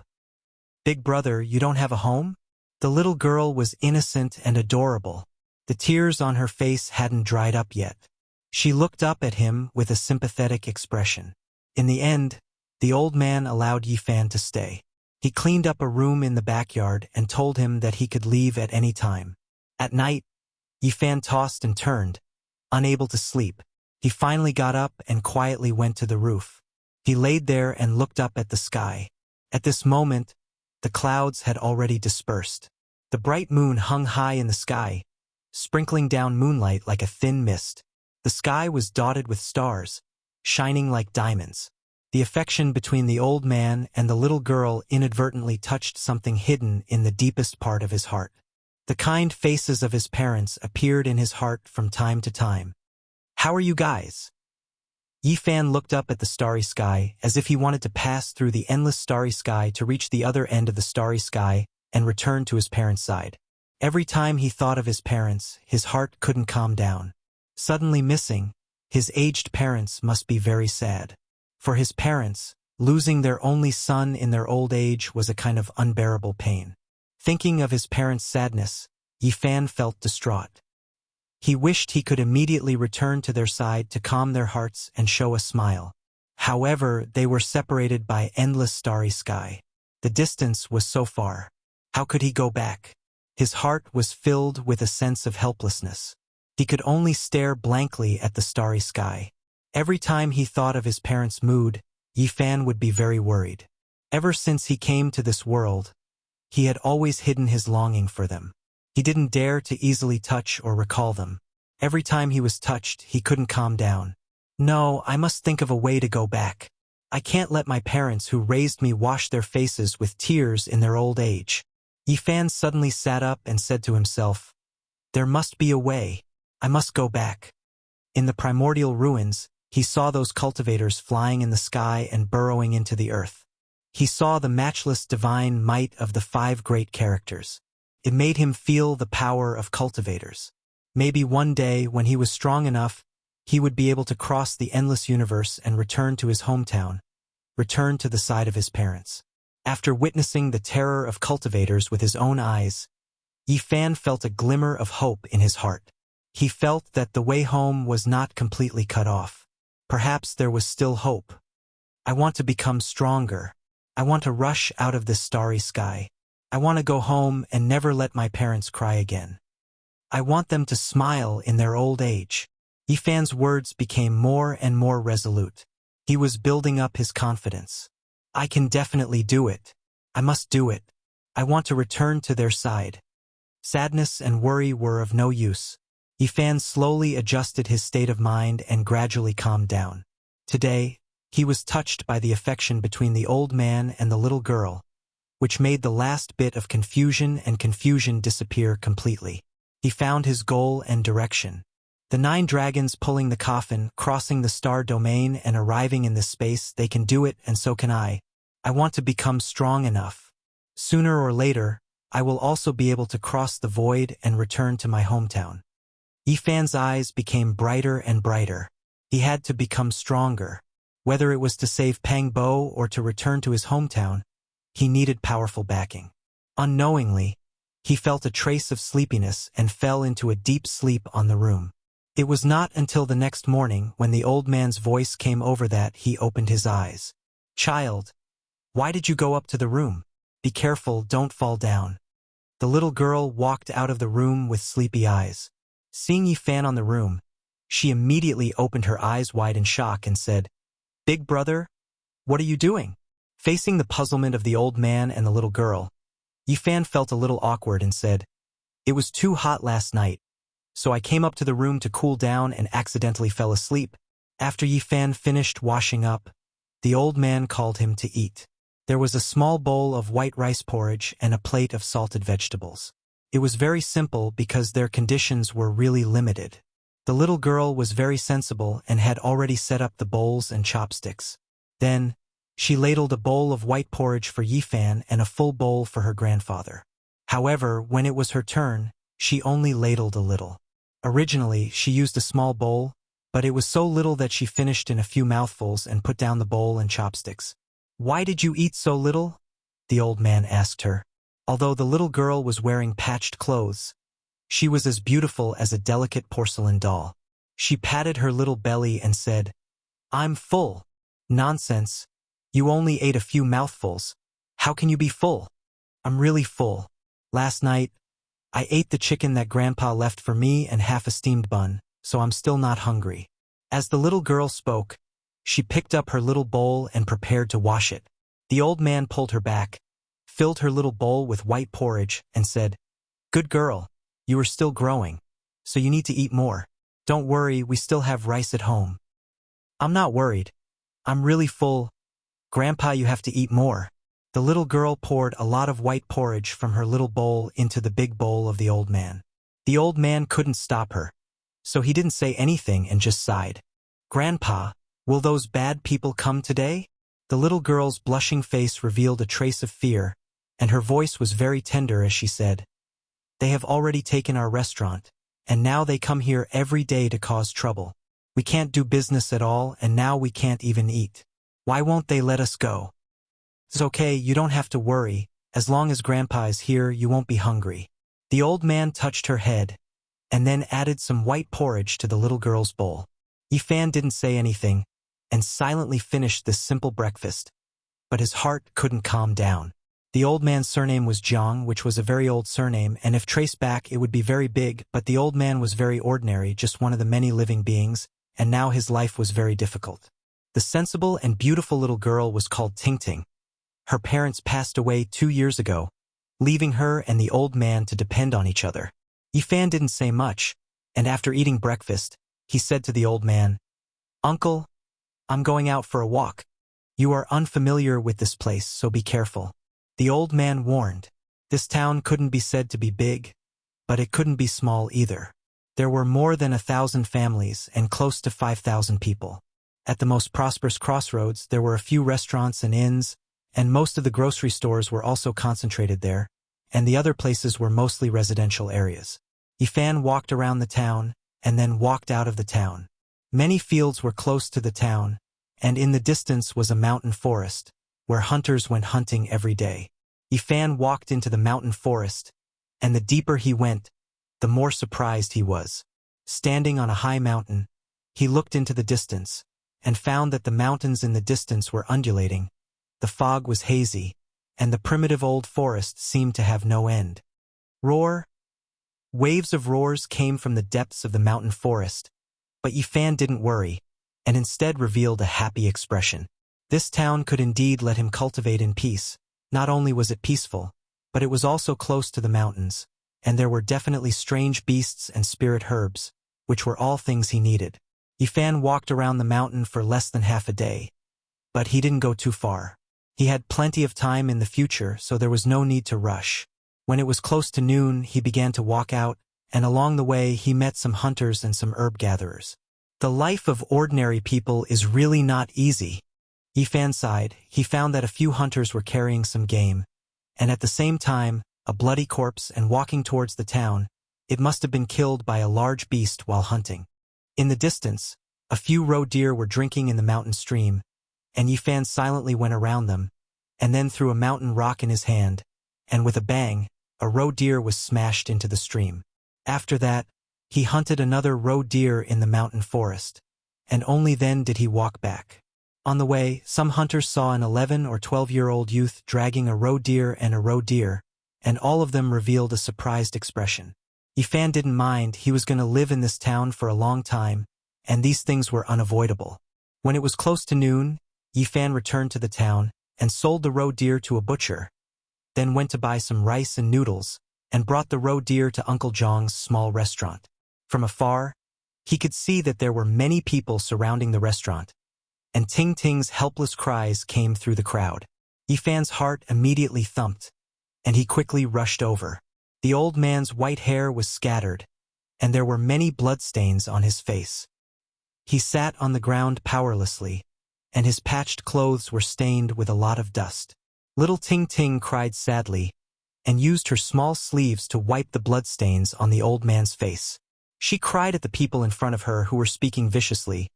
"Big brother, you don't have a home?" The little girl was innocent and adorable. The tears on her face hadn't dried up yet. She looked up at him with a sympathetic expression. In the end, the old man allowed Yifan to stay. He cleaned up a room in the backyard and told him that he could leave at any time. At night, Yifan tossed and turned, unable to sleep. He finally got up and quietly went to the roof. He laid there and looked up at the sky. At this moment, the clouds had already dispersed. The bright moon hung high in the sky, sprinkling down moonlight like a thin mist. The sky was dotted with stars, shining like diamonds. The affection between the old man and the little girl inadvertently touched something hidden in the deepest part of his heart. The kind faces of his parents appeared in his heart from time to time. "How are you guys?" Yifan looked up at the starry sky as if he wanted to pass through the endless starry sky to reach the other end of the starry sky and return to his parents' side. Every time he thought of his parents, his heart couldn't calm down. Suddenly missing, his aged parents must be very sad. For his parents, losing their only son in their old age was a kind of unbearable pain. Thinking of his parents' sadness, Yifan felt distraught. He wished he could immediately return to their side to calm their hearts and show a smile. However, they were separated by endless starry sky. The distance was so far. How could he go back? His heart was filled with a sense of helplessness. He could only stare blankly at the starry sky. Every time he thought of his parents' mood, Yifan would be very worried. Ever since he came to this world, he had always hidden his longing for them. He didn't dare to easily touch or recall them. Every time he was touched, he couldn't calm down. "No, I must think of a way to go back. I can't let my parents who raised me wash their faces with tears in their old age." Yifan suddenly sat up and said to himself, There must be a way. I must go back. In the primordial ruins, he saw those cultivators flying in the sky and burrowing into the earth. He saw the matchless divine might of the 5 great characters. It made him feel the power of cultivators. Maybe one day, when he was strong enough, he would be able to cross the endless universe and return to his hometown, return to the side of his parents. After witnessing the terror of cultivators with his own eyes, Yi Fan felt a glimmer of hope in his heart. He felt that the way home was not completely cut off. Perhaps there was still hope. I want to become stronger. I want to rush out of this starry sky. I want to go home and never let my parents cry again. I want them to smile in their old age. Yi Fan's words became more and more resolute. He was building up his confidence. I can definitely do it. I must do it. I want to return to their side. Sadness and worry were of no use. Yi Fan slowly adjusted his state of mind and gradually calmed down. Today, he was touched by the affection between the old man and the little girl, which made the last bit of confusion disappear completely. He found his goal and direction. The 9 dragons pulling the coffin, crossing the star domain and arriving in this space, they can do it and so can I. I want to become strong enough. Sooner or later, I will also be able to cross the void and return to my hometown. Yi Fan's eyes became brighter and brighter. He had to become stronger. Whether it was to save Pang Bo or to return to his hometown, he needed powerful backing. Unknowingly, he felt a trace of sleepiness and fell into a deep sleep on the room. It was not until the next morning when the old man's voice came over that he opened his eyes. "Child, why did you go up to the room? Be careful, don't fall down." The little girl walked out of the room with sleepy eyes. Seeing Yi Fan on the room, she immediately opened her eyes wide in shock and said, "Big brother, what are you doing?" Facing the puzzlement of the old man and the little girl, Yi Fan felt a little awkward and said, "It was too hot last night, so I came up to the room to cool down and accidentally fell asleep." After Yi Fan finished washing up, the old man called him to eat. There was a small bowl of white rice porridge and a plate of salted vegetables. It was very simple because their conditions were really limited. The little girl was very sensible and had already set up the bowls and chopsticks. Then, she ladled a bowl of white porridge for Yi Fan and a full bowl for her grandfather. However, when it was her turn, she only ladled a little. Originally, she used a small bowl, but it was so little that she finished in a few mouthfuls and put down the bowl and chopsticks. "Why did you eat so little?" the old man asked her. Although the little girl was wearing patched clothes, she was as beautiful as a delicate porcelain doll. She patted her little belly and said, "I'm full." "Nonsense. You only ate a few mouthfuls. How can you be full?" "I'm really full. Last night, I ate the chicken that Grandpa left for me and half a steamed bun, so I'm still not hungry." As the little girl spoke, she picked up her little bowl and prepared to wash it. The old man pulled her back, filled her little bowl with white porridge, and said, "Good girl, you are still growing, so you need to eat more. Don't worry, we still have rice at home." "I'm not worried. I'm really full. Grandpa, you have to eat more." The little girl poured a lot of white porridge from her little bowl into the big bowl of the old man. The old man couldn't stop her, so he didn't say anything and just sighed. "Grandpa, will those bad people come today?" The little girl's blushing face revealed a trace of fear, and her voice was very tender as she said, "They have already taken our restaurant, and now they come here every day to cause trouble. We can't do business at all, and now we can't even eat. Why won't they let us go?" "It's okay, you don't have to worry. As long as Grandpa is here, you won't be hungry." The old man touched her head, and then added some white porridge to the little girl's bowl. Yi Fan didn't say anything, and silently finished this simple breakfast, but his heart couldn't calm down. The old man's surname was Jiang, which was a very old surname, and if traced back it would be very big, but the old man was very ordinary, just one of the many living beings, and now his life was very difficult. The sensible and beautiful little girl was called Tingting. Her parents passed away 2 years ago, leaving her and the old man to depend on each other. Yi Fan didn't say much, and after eating breakfast, he said to the old man, "Uncle, I'm going out for a walk. You are unfamiliar with this place, so be careful." The old man warned. This town couldn't be said to be big, but it couldn't be small either. There were more than 1,000 families and close to 5,000 people. At the most prosperous crossroads, there were a few restaurants and inns, and most of the grocery stores were also concentrated there, and the other places were mostly residential areas. Yifan walked around the town, and then walked out of the town. Many fields were close to the town, and in the distance was a mountain forest, where hunters went hunting every day. Yifan walked into the mountain forest, and the deeper he went, the more surprised he was. Standing on a high mountain, he looked into the distance, and found that the mountains in the distance were undulating, the fog was hazy, and the primitive old forest seemed to have no end. Roar! Waves of roars came from the depths of the mountain forest, but Yifan didn't worry, and instead revealed a happy expression. This town could indeed let him cultivate in peace. Not only was it peaceful, but it was also close to the mountains, and there were definitely strange beasts and spirit herbs, which were all things he needed. Yifan walked around the mountain for less than half a day, but he didn't go too far. He had plenty of time in the future, so there was no need to rush. When it was close to noon, he began to walk out, and along the way he met some hunters and some herb gatherers. The life of ordinary people is really not easy. Yifan sighed. He found that a few hunters were carrying some game, and at the same time, a bloody corpse and walking towards the town. It must have been killed by a large beast while hunting. In the distance, a few roe deer were drinking in the mountain stream, and Yifan silently went around them, and then threw a mountain rock in his hand, and with a bang, a roe deer was smashed into the stream. After that, he hunted another roe deer in the mountain forest, and only then did he walk back. On the way, some hunters saw an 11 or 12-year-old youth dragging a roe deer and a roe deer, and all of them revealed a surprised expression. Yifan didn't mind. He was going to live in this town for a long time, and these things were unavoidable. When it was close to noon, Yifan returned to the town and sold the roe deer to a butcher, then went to buy some rice and noodles, and brought the roe deer to Uncle Zhang's small restaurant. From afar, he could see that there were many people surrounding the restaurant, and Ting Ting's helpless cries came through the crowd. Yifan's heart immediately thumped, and he quickly rushed over. The old man's white hair was scattered, and there were many bloodstains on his face. He sat on the ground powerlessly, and his patched clothes were stained with a lot of dust. Little Ting Ting cried sadly, and used her small sleeves to wipe the bloodstains on the old man's face. She cried at the people in front of her who were speaking viciously.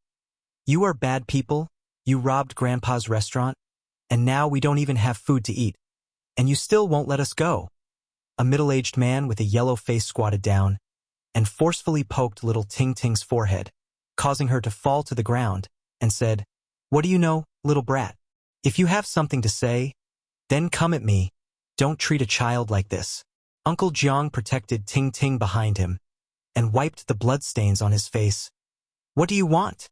"You are bad people, you robbed Grandpa's restaurant, and now we don't even have food to eat, and you still won't let us go." A middle-aged man with a yellow face squatted down and forcefully poked little Ting Ting's forehead, causing her to fall to the ground, and said, "What do you know, little brat? If you have something to say, then come at me. Don't treat a child like this." Uncle Jiang protected Ting Ting behind him and wiped the bloodstains on his face. "What do you want?"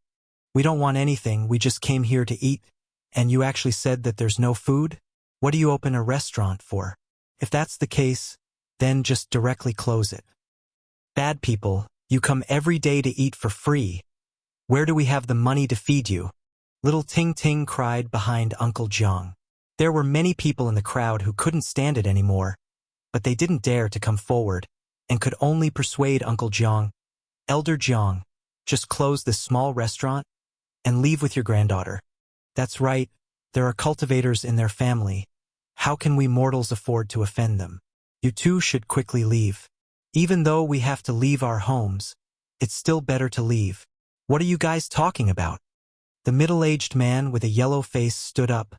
"We don't want anything, we just came here to eat, and you actually said that there's no food? What do you open a restaurant for? If that's the case, then just directly close it. Bad people, you come every day to eat for free. Where do we have the money to feed you?" Little Ting Ting cried behind Uncle Jiang. There were many people in the crowd who couldn't stand it anymore, but they didn't dare to come forward, and could only persuade Uncle Jiang, "Elder Jiang, just close this small restaurant and leave with your granddaughter. That's right, there are cultivators in their family. How can we mortals afford to offend them? You two should quickly leave. Even though we have to leave our homes, it's still better to leave. What are you guys talking about?" The middle-aged man with a yellow face stood up,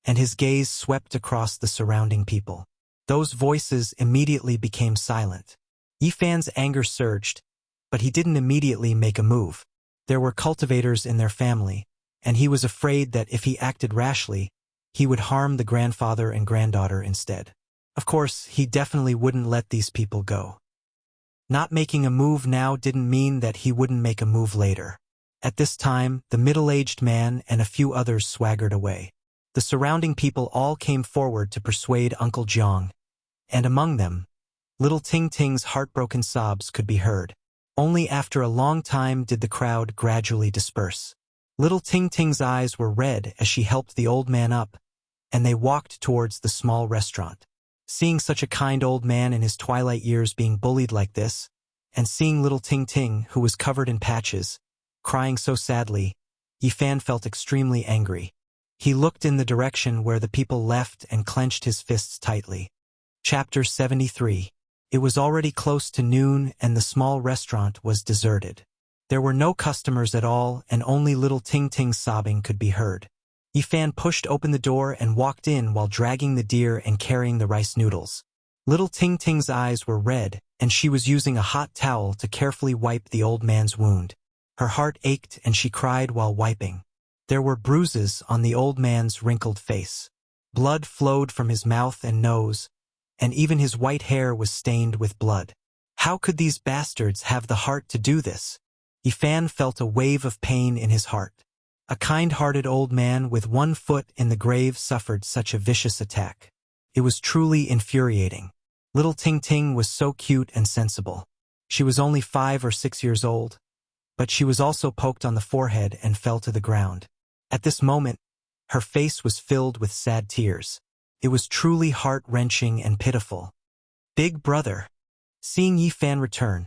and his gaze swept across the surrounding people. Those voices immediately became silent. Yifan's anger surged, but he didn't immediately make a move. There were cultivators in their family, and he was afraid that if he acted rashly, he would harm the grandfather and granddaughter instead. Of course, he definitely wouldn't let these people go. Not making a move now didn't mean that he wouldn't make a move later. At this time, the middle-aged man and a few others swaggered away. The surrounding people all came forward to persuade Uncle Jiang, and among them, little Ting Ting's heartbroken sobs could be heard. Only after a long time did the crowd gradually disperse. Little Ting Ting's eyes were red as she helped the old man up, and they walked towards the small restaurant. Seeing such a kind old man in his twilight years being bullied like this, and seeing little Ting Ting, who was covered in patches, crying so sadly, Yi Fan felt extremely angry. He looked in the direction where the people left and clenched his fists tightly. Chapter 73. It was already close to noon and the small restaurant was deserted. There were no customers at all and only little Ting Ting's sobbing could be heard. Yi Fan pushed open the door and walked in while dragging the deer and carrying the rice noodles. Little Ting Ting's eyes were red, and she was using a hot towel to carefully wipe the old man's wound. Her heart ached and she cried while wiping. There were bruises on the old man's wrinkled face. Blood flowed from his mouth and nose, and even his white hair was stained with blood. How could these bastards have the heart to do this? Yi Fan felt a wave of pain in his heart. A kind-hearted old man with one foot in the grave suffered such a vicious attack. It was truly infuriating. Little Ting Ting was so cute and sensible. She was only 5 or 6 years old, but she was also poked on the forehead and fell to the ground. At this moment, her face was filled with sad tears. It was truly heart-wrenching and pitiful. Big brother. Seeing Yi Fan return,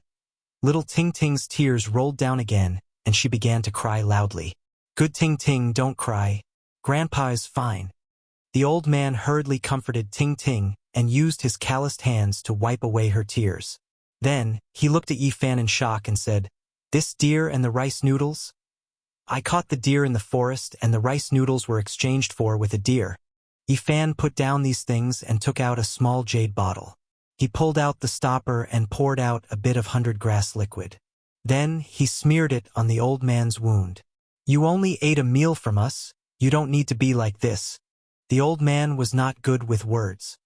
little Ting Ting's tears rolled down again, and she began to cry loudly. Good Ting Ting, don't cry. Grandpa is fine. The old man hurriedly comforted Ting Ting and used his calloused hands to wipe away her tears. Then, he looked at Yi Fan in shock and said, "This deer and the rice noodles? I caught the deer in the forest and the rice noodles were exchanged for with a deer." Yi Fan put down these things and took out a small jade bottle. He pulled out the stopper and poured out a bit of 100-grass liquid. Then, he smeared it on the old man's wound. "You only ate a meal from us, you don't need to be like this." The old man was not good with words.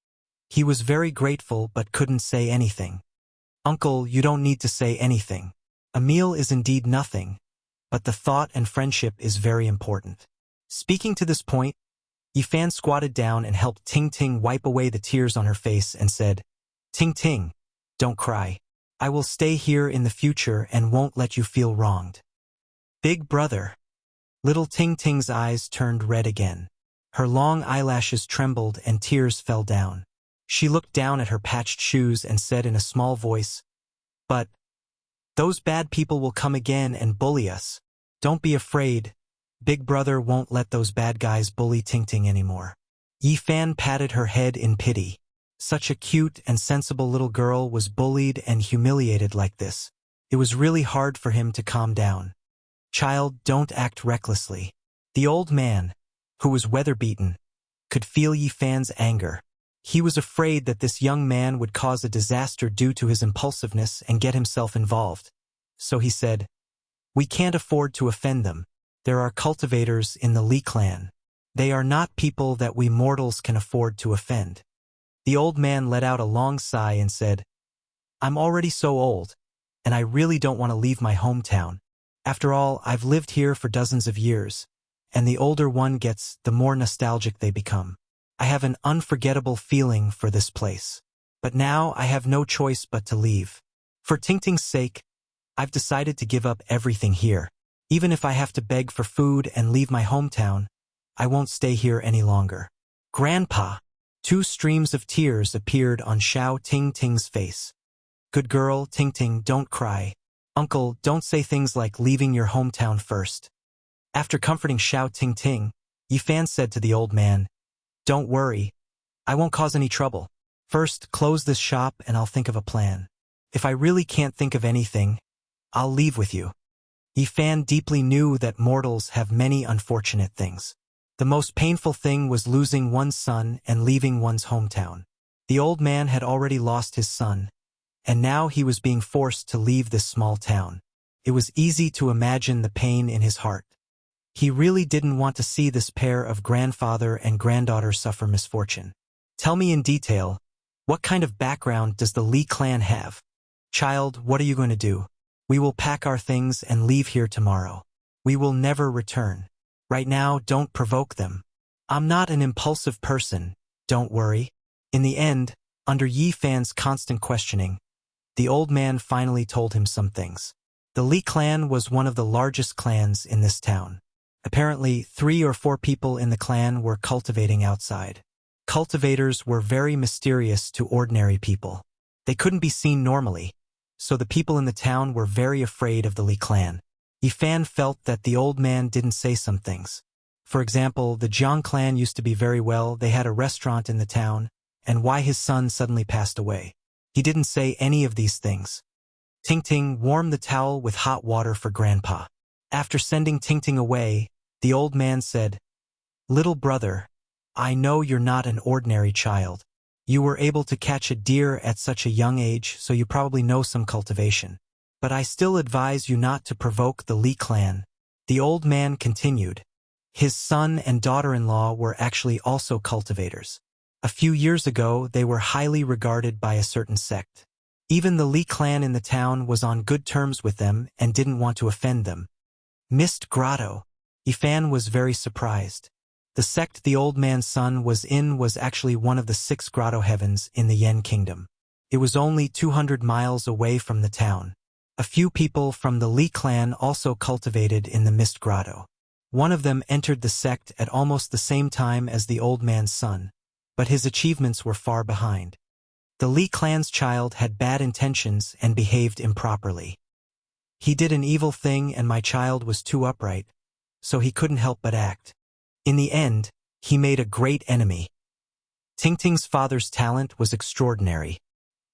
He was very grateful but couldn't say anything. "Uncle, you don't need to say anything. A meal is indeed nothing, but the thought and friendship is very important." Speaking to this point, Yi Fan squatted down and helped Ting Ting wipe away the tears on her face and said, "Ting Ting, don't cry. I will stay here in the future and won't let you feel wronged." Big brother. Little Ting Ting's eyes turned red again. Her long eyelashes trembled and tears fell down. She looked down at her patched shoes and said in a small voice, "But those bad people will come again and bully us. Don't be afraid. Big brother won't let those bad guys bully Ting Ting anymore." Yi Fan patted her head in pity. Such a cute and sensible little girl was bullied and humiliated like this. It was really hard for him to calm down. "Child, don't act recklessly." The old man, who was weather-beaten, could feel Yi Fan's anger. He was afraid that this young man would cause a disaster due to his impulsiveness and get himself involved. So he said, "We can't afford to offend them. There are cultivators in the Li clan. They are not people that we mortals can afford to offend." The old man let out a long sigh and said, "I'm already so old, and I really don't want to leave my hometown. After all, I've lived here for dozens of years, and the older one gets, the more nostalgic they become. I have an unforgettable feeling for this place. But now I have no choice but to leave. For Ting Ting's sake, I've decided to give up everything here. Even if I have to beg for food and leave my hometown, I won't stay here any longer." "Grandpa!" 2 streams of tears appeared on Xiao Ting Ting's face. "Good girl, Ting Ting, don't cry. Uncle, don't say things like leaving your hometown first." After comforting Xiao Ting Ting, Yi Fan said to the old man, "Don't worry. I won't cause any trouble. First, close this shop and I'll think of a plan. If I really can't think of anything, I'll leave with you." Yi Fan deeply knew that mortals have many unfortunate things. The most painful thing was losing one's son and leaving one's hometown. The old man had already lost his son, and now he was being forced to leave this small town. It was easy to imagine the pain in his heart. He really didn't want to see this pair of grandfather and granddaughter suffer misfortune. "Tell me in detail, what kind of background does the Li clan have? Child, what are you going to do?" "We will pack our things and leave here tomorrow. We will never return. Right now, don't provoke them. I'm not an impulsive person, don't worry." In the end, under Yi Fan's constant questioning, the old man finally told him some things. The Li clan was one of the largest clans in this town. Apparently, 3 or 4 people in the clan were cultivating outside. Cultivators were very mysterious to ordinary people. They couldn't be seen normally, so the people in the town were very afraid of the Li clan. Yifan felt that the old man didn't say some things. For example, the Jiang clan used to be very well, they had a restaurant in the town, and why his son suddenly passed away. He didn't say any of these things. Tingting warmed the towel with hot water for Grandpa. After sending Tingting away, the old man said, "Little brother, I know you're not an ordinary child. You were able to catch a deer at such a young age, so you probably know some cultivation. But I still advise you not to provoke the Li clan." The old man continued. His son and daughter-in-law were actually also cultivators. A few years ago, they were highly regarded by a certain sect. Even the Li clan in the town was on good terms with them and didn't want to offend them. Mist Grotto. Yifan was very surprised. The sect the old man's son was in was actually one of the 6 grotto heavens in the Yen kingdom. It was only 200 miles away from the town. A few people from the Li clan also cultivated in the Mist Grotto. One of them entered the sect at almost the same time as the old man's son, but his achievements were far behind. The Li clan's child had bad intentions and behaved improperly. He did an evil thing and my child was too upright, so he couldn't help but act. In the end, he made a great enemy. Tingting's father's talent was extraordinary.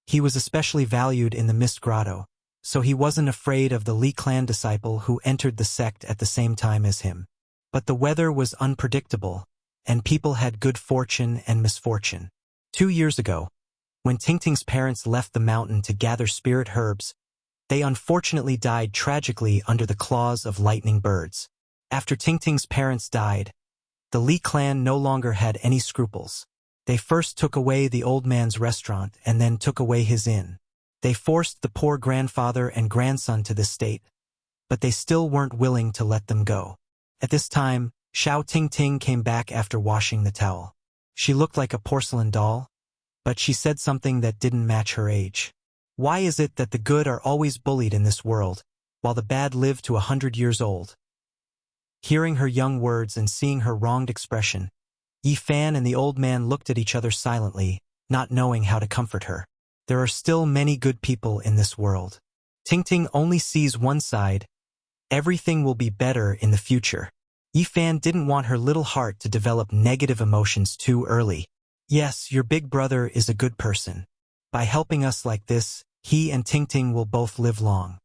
He was especially valued in the Mist Grotto, so he wasn't afraid of the Li clan disciple who entered the sect at the same time as him. But the weather was unpredictable, and people had good fortune and misfortune. 2 years ago, when Tingting's parents left the mountain to gather spirit herbs, they unfortunately died tragically under the claws of lightning birds. After Tingting's parents died, the Li clan no longer had any scruples. They first took away the old man's restaurant and then took away his inn. They forced the poor grandfather and grandson to this state, but they still weren't willing to let them go. At this time, Xiao Tingting came back after washing the towel. She looked like a porcelain doll, but she said something that didn't match her age. Why is it that the good are always bullied in this world, while the bad live to 100 years old? Hearing her young words and seeing her wronged expression, Yifan and the old man looked at each other silently, not knowing how to comfort her. There are still many good people in this world. Tingting only sees one side. Everything will be better in the future. Yifan didn't want her little heart to develop negative emotions too early. Yes, your big brother is a good person. By helping us like this, he and Tingting will both live long.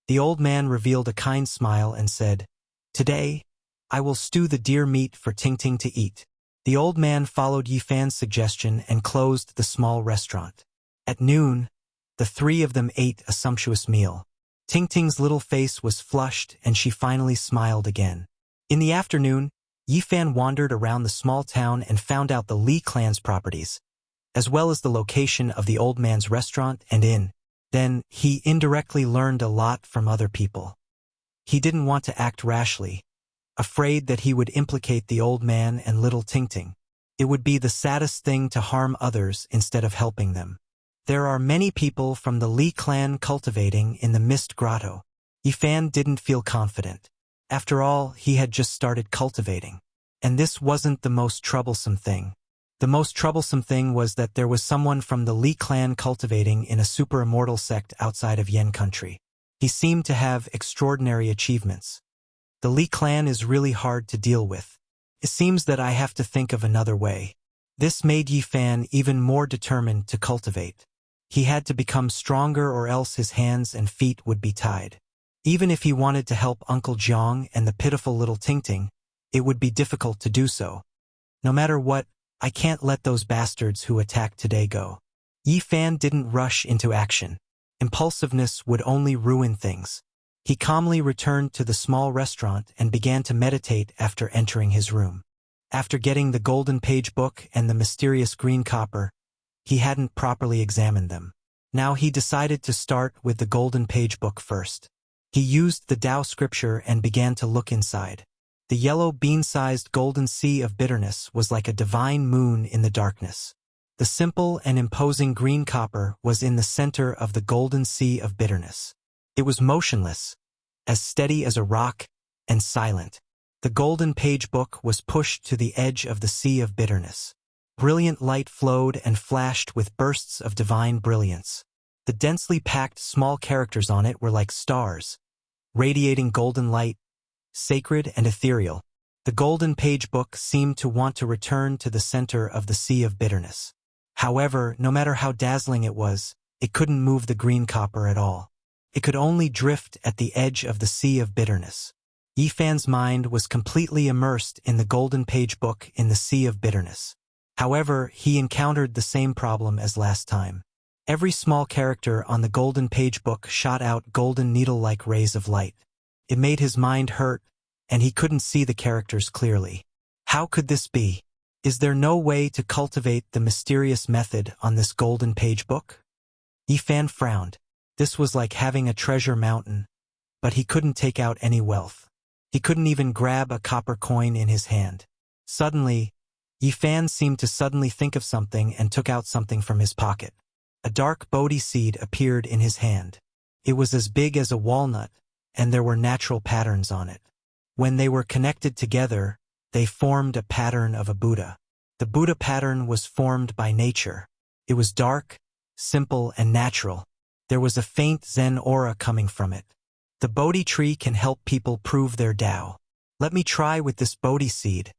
The old man revealed a kind smile and said, "Today, I will stew the deer meat for Tingting to eat." The old man followed Yifan's suggestion and closed the small restaurant. At noon, the 3 of them ate a sumptuous meal. Tingting's little face was flushed and she finally smiled again. In the afternoon, Yifan wandered around the small town and found out the Li clan's properties, as well as the location of the old man's restaurant and inn. Then, he indirectly learned a lot from other people. He didn't want to act rashly, afraid that he would implicate the old man and little Tingting. It would be the saddest thing to harm others instead of helping them. There are many people from the Li clan cultivating in the Mist Grotto. Yifan didn't feel confident. After all, he had just started cultivating. And this wasn't the most troublesome thing. The most troublesome thing was that there was someone from the Li clan cultivating in a super-immortal sect outside of Yen country. He seemed to have extraordinary achievements. The Li clan is really hard to deal with. It seems that I have to think of another way. This made Yifan even more determined to cultivate. He had to become stronger or else his hands and feet would be tied. Even if he wanted to help Uncle Jiang and the pitiful little Tingting, it would be difficult to do so. No matter what, I can't let those bastards who attacked today go. Yifan didn't rush into action. Impulsiveness would only ruin things. He calmly returned to the small restaurant and began to meditate after entering his room. After getting the golden page book and the mysterious green copper, he hadn't properly examined them. Now he decided to start with the golden page book first. He used the Tao scripture and began to look inside. The yellow bean-sized golden sea of bitterness was like a divine moon in the darkness. The simple and imposing green copper was in the center of the golden sea of bitterness. It was motionless, as steady as a rock, and silent. The golden page book was pushed to the edge of the sea of bitterness. Brilliant light flowed and flashed with bursts of divine brilliance. The densely packed small characters on it were like stars, radiating golden light, sacred and ethereal. The golden page book seemed to want to return to the center of the sea of bitterness. However, no matter how dazzling it was, it couldn't move the green copper at all. It could only drift at the edge of the sea of bitterness. Yifan's mind was completely immersed in the golden page book in the sea of bitterness. However, he encountered the same problem as last time. Every small character on the golden page book shot out golden needle-like rays of light. It made his mind hurt, and he couldn't see the characters clearly. How could this be? Is there no way to cultivate the mysterious method on this golden page book? Yifan frowned. This was like having a treasure mountain, but he couldn't take out any wealth. He couldn't even grab a copper coin in his hand. Suddenly, Yifan seemed to suddenly think of something and took out something from his pocket. A dark Bodhi seed appeared in his hand. It was as big as a walnut, and there were natural patterns on it. When they were connected together, they formed a pattern of a Buddha. The Buddha pattern was formed by nature. It was dark, simple, and natural. There was a faint Zen aura coming from it. The Bodhi tree can help people prove their Tao. Let me try with this Bodhi seed.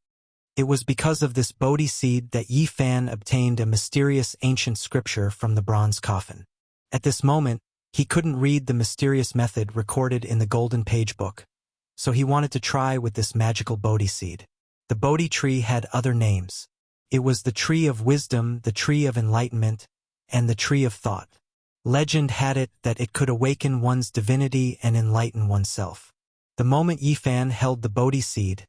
It was because of this Bodhi seed that Yifan obtained a mysterious ancient scripture from the bronze coffin. At this moment, he couldn't read the mysterious method recorded in the golden page book, so he wanted to try with this magical Bodhi seed. The Bodhi tree had other names. It was the tree of wisdom, the tree of enlightenment, and the tree of thought. Legend had it that it could awaken one's divinity and enlighten oneself. The moment Yifan held the Bodhi seed,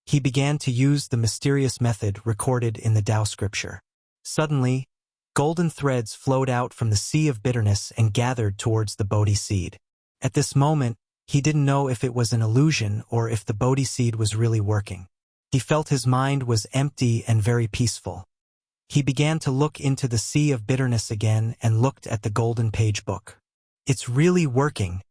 he began to use the mysterious method recorded in the Tao scripture. Suddenly, golden threads flowed out from the sea of bitterness and gathered towards the Bodhi seed. At this moment, he didn't know if it was an illusion or if the Bodhi seed was really working. He felt his mind was empty and very peaceful. He began to look into the sea of bitterness again and looked at the golden page book. It's really working.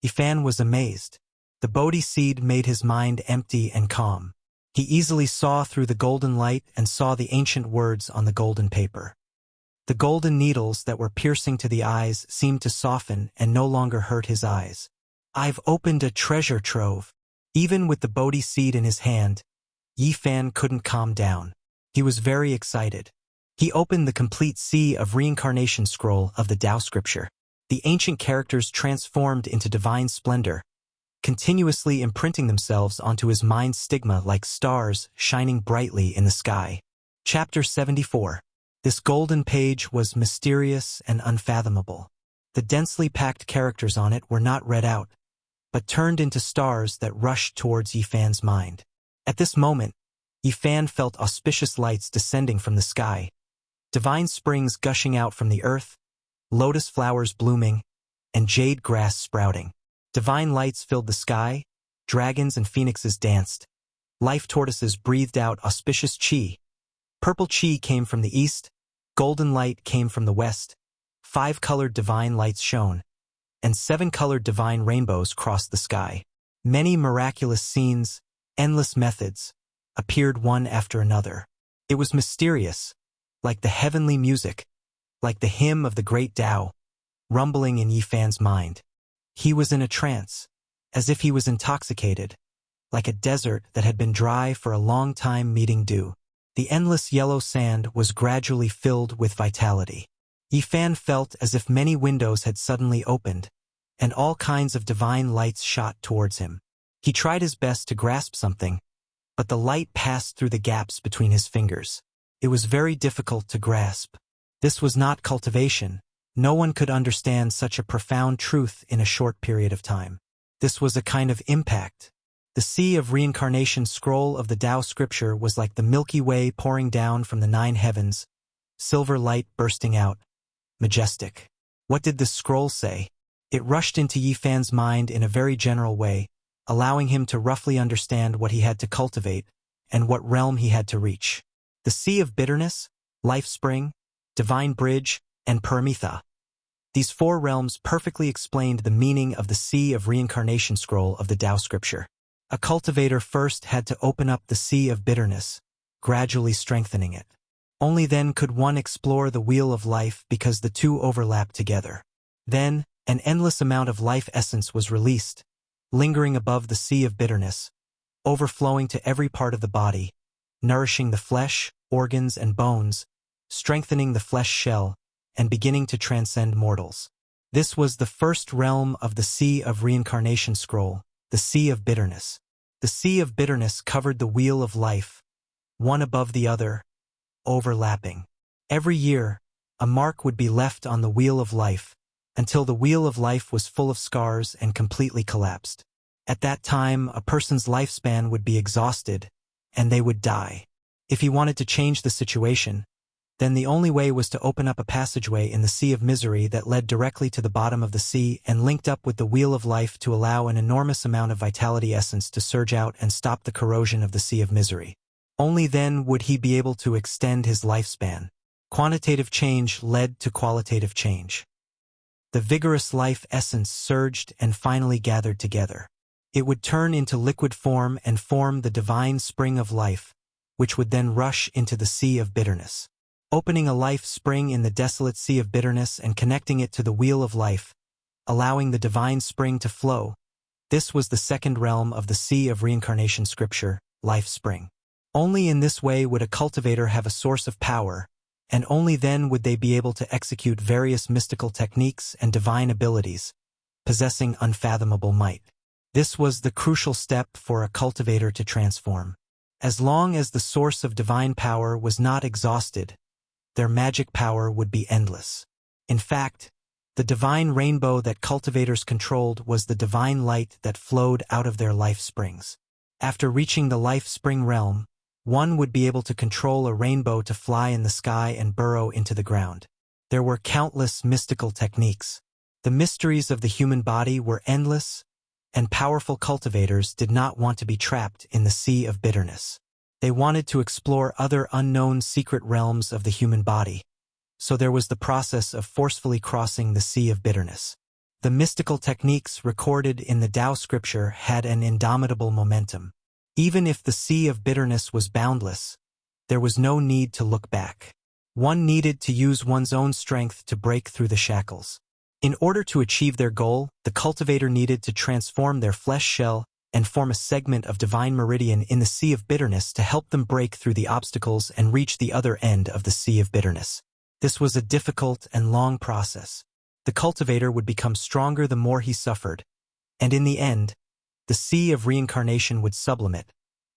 Yifan was amazed. The Bodhi seed made his mind empty and calm. He easily saw through the golden light and saw the ancient words on the golden paper. The golden needles that were piercing to the eyes seemed to soften and no longer hurt his eyes. I've opened a treasure trove. Even with the Bodhi seed in his hand, Yifan couldn't calm down. He was very excited. He opened the complete sea of reincarnation scroll of the Tao scripture. The ancient characters transformed into divine splendor, continuously imprinting themselves onto his mind's stigma like stars shining brightly in the sky. Chapter 74. This golden page was mysterious and unfathomable. The densely packed characters on it were not read out, but turned into stars that rushed towards Yifan's mind. At this moment, Yifan felt auspicious lights descending from the sky, divine springs gushing out from the earth, lotus flowers blooming, and jade grass sprouting. Divine lights filled the sky, dragons and phoenixes danced. Life tortoises breathed out auspicious qi. Purple qi came from the east, golden light came from the west, 5-colored divine lights shone, and 7-colored divine rainbows crossed the sky. Many miraculous scenes, endless methods, appeared one after another. It was mysterious, like the heavenly music, like the hymn of the great Tao, rumbling in Yifan's mind. He was in a trance, as if he was intoxicated, like a desert that had been dry for a long time meeting dew. The endless yellow sand was gradually filled with vitality. Yifan felt as if many windows had suddenly opened, and all kinds of divine lights shot towards him. He tried his best to grasp something, but the light passed through the gaps between his fingers. It was very difficult to grasp. This was not cultivation. No one could understand such a profound truth in a short period of time. This was a kind of impact. The sea of reincarnation scroll of the Tao scripture was like the Milky Way pouring down from the 9 heavens, silver light bursting out, majestic. What did this scroll say? It rushed into Yifan's mind in a very general way, allowing him to roughly understand what he had to cultivate and what realm he had to reach. The sea of bitterness, life spring, divine bridge, and Paramitha. These 4 realms perfectly explained the meaning of the sea of reincarnation scroll of the Tao scripture. A cultivator first had to open up the sea of bitterness, gradually strengthening it. Only then could one explore the wheel of life because the two overlap together. Then, an endless amount of life essence was released, lingering above the sea of bitterness, overflowing to every part of the body, nourishing the flesh, organs, and bones, strengthening the flesh shell, and beginning to transcend mortals. This was the first realm of the Sea of Reincarnation scroll, the Sea of Bitterness. The Sea of Bitterness covered the wheel of life, one above the other, overlapping. Every year, a mark would be left on the wheel of life, until the wheel of life was full of scars and completely collapsed. At that time, a person's lifespan would be exhausted, and they would die. If he wanted to change the situation, then the only way was to open up a passageway in the Sea of Misery that led directly to the bottom of the sea and linked up with the Wheel of Life to allow an enormous amount of vitality essence to surge out and stop the corrosion of the Sea of Misery. Only then would he be able to extend his lifespan. Quantitative change led to qualitative change. The vigorous life essence surged and finally gathered together. It would turn into liquid form and form the divine spring of life, which would then rush into the Sea of Bitterness. Opening a life spring in the desolate Sea of Bitterness and connecting it to the Wheel of Life, allowing the divine spring to flow. This was the second realm of the Sea of Reincarnation scripture, Life Spring. Only in this way would a cultivator have a source of power, and only then would they be able to execute various mystical techniques and divine abilities, possessing unfathomable might. This was the crucial step for a cultivator to transform. As long as the source of divine power was not exhausted, their magic power would be endless. In fact, the divine rainbow that cultivators controlled was the divine light that flowed out of their life springs. After reaching the life spring realm, one would be able to control a rainbow to fly in the sky and burrow into the ground. There were countless mystical techniques. The mysteries of the human body were endless, and powerful cultivators did not want to be trapped in the Sea of Bitterness. They wanted to explore other unknown secret realms of the human body, so there was the process of forcefully crossing the Sea of Bitterness. The mystical techniques recorded in the Tao scripture had an indomitable momentum. Even if the Sea of Bitterness was boundless, there was no need to look back. One needed to use one's own strength to break through the shackles. In order to achieve their goal, the cultivator needed to transform their flesh shell and form a segment of divine meridian in the Sea of Bitterness to help them break through the obstacles and reach the other end of the Sea of Bitterness. This was a difficult and long process. The cultivator would become stronger the more he suffered, and in the end, the Sea of Reincarnation would sublimate,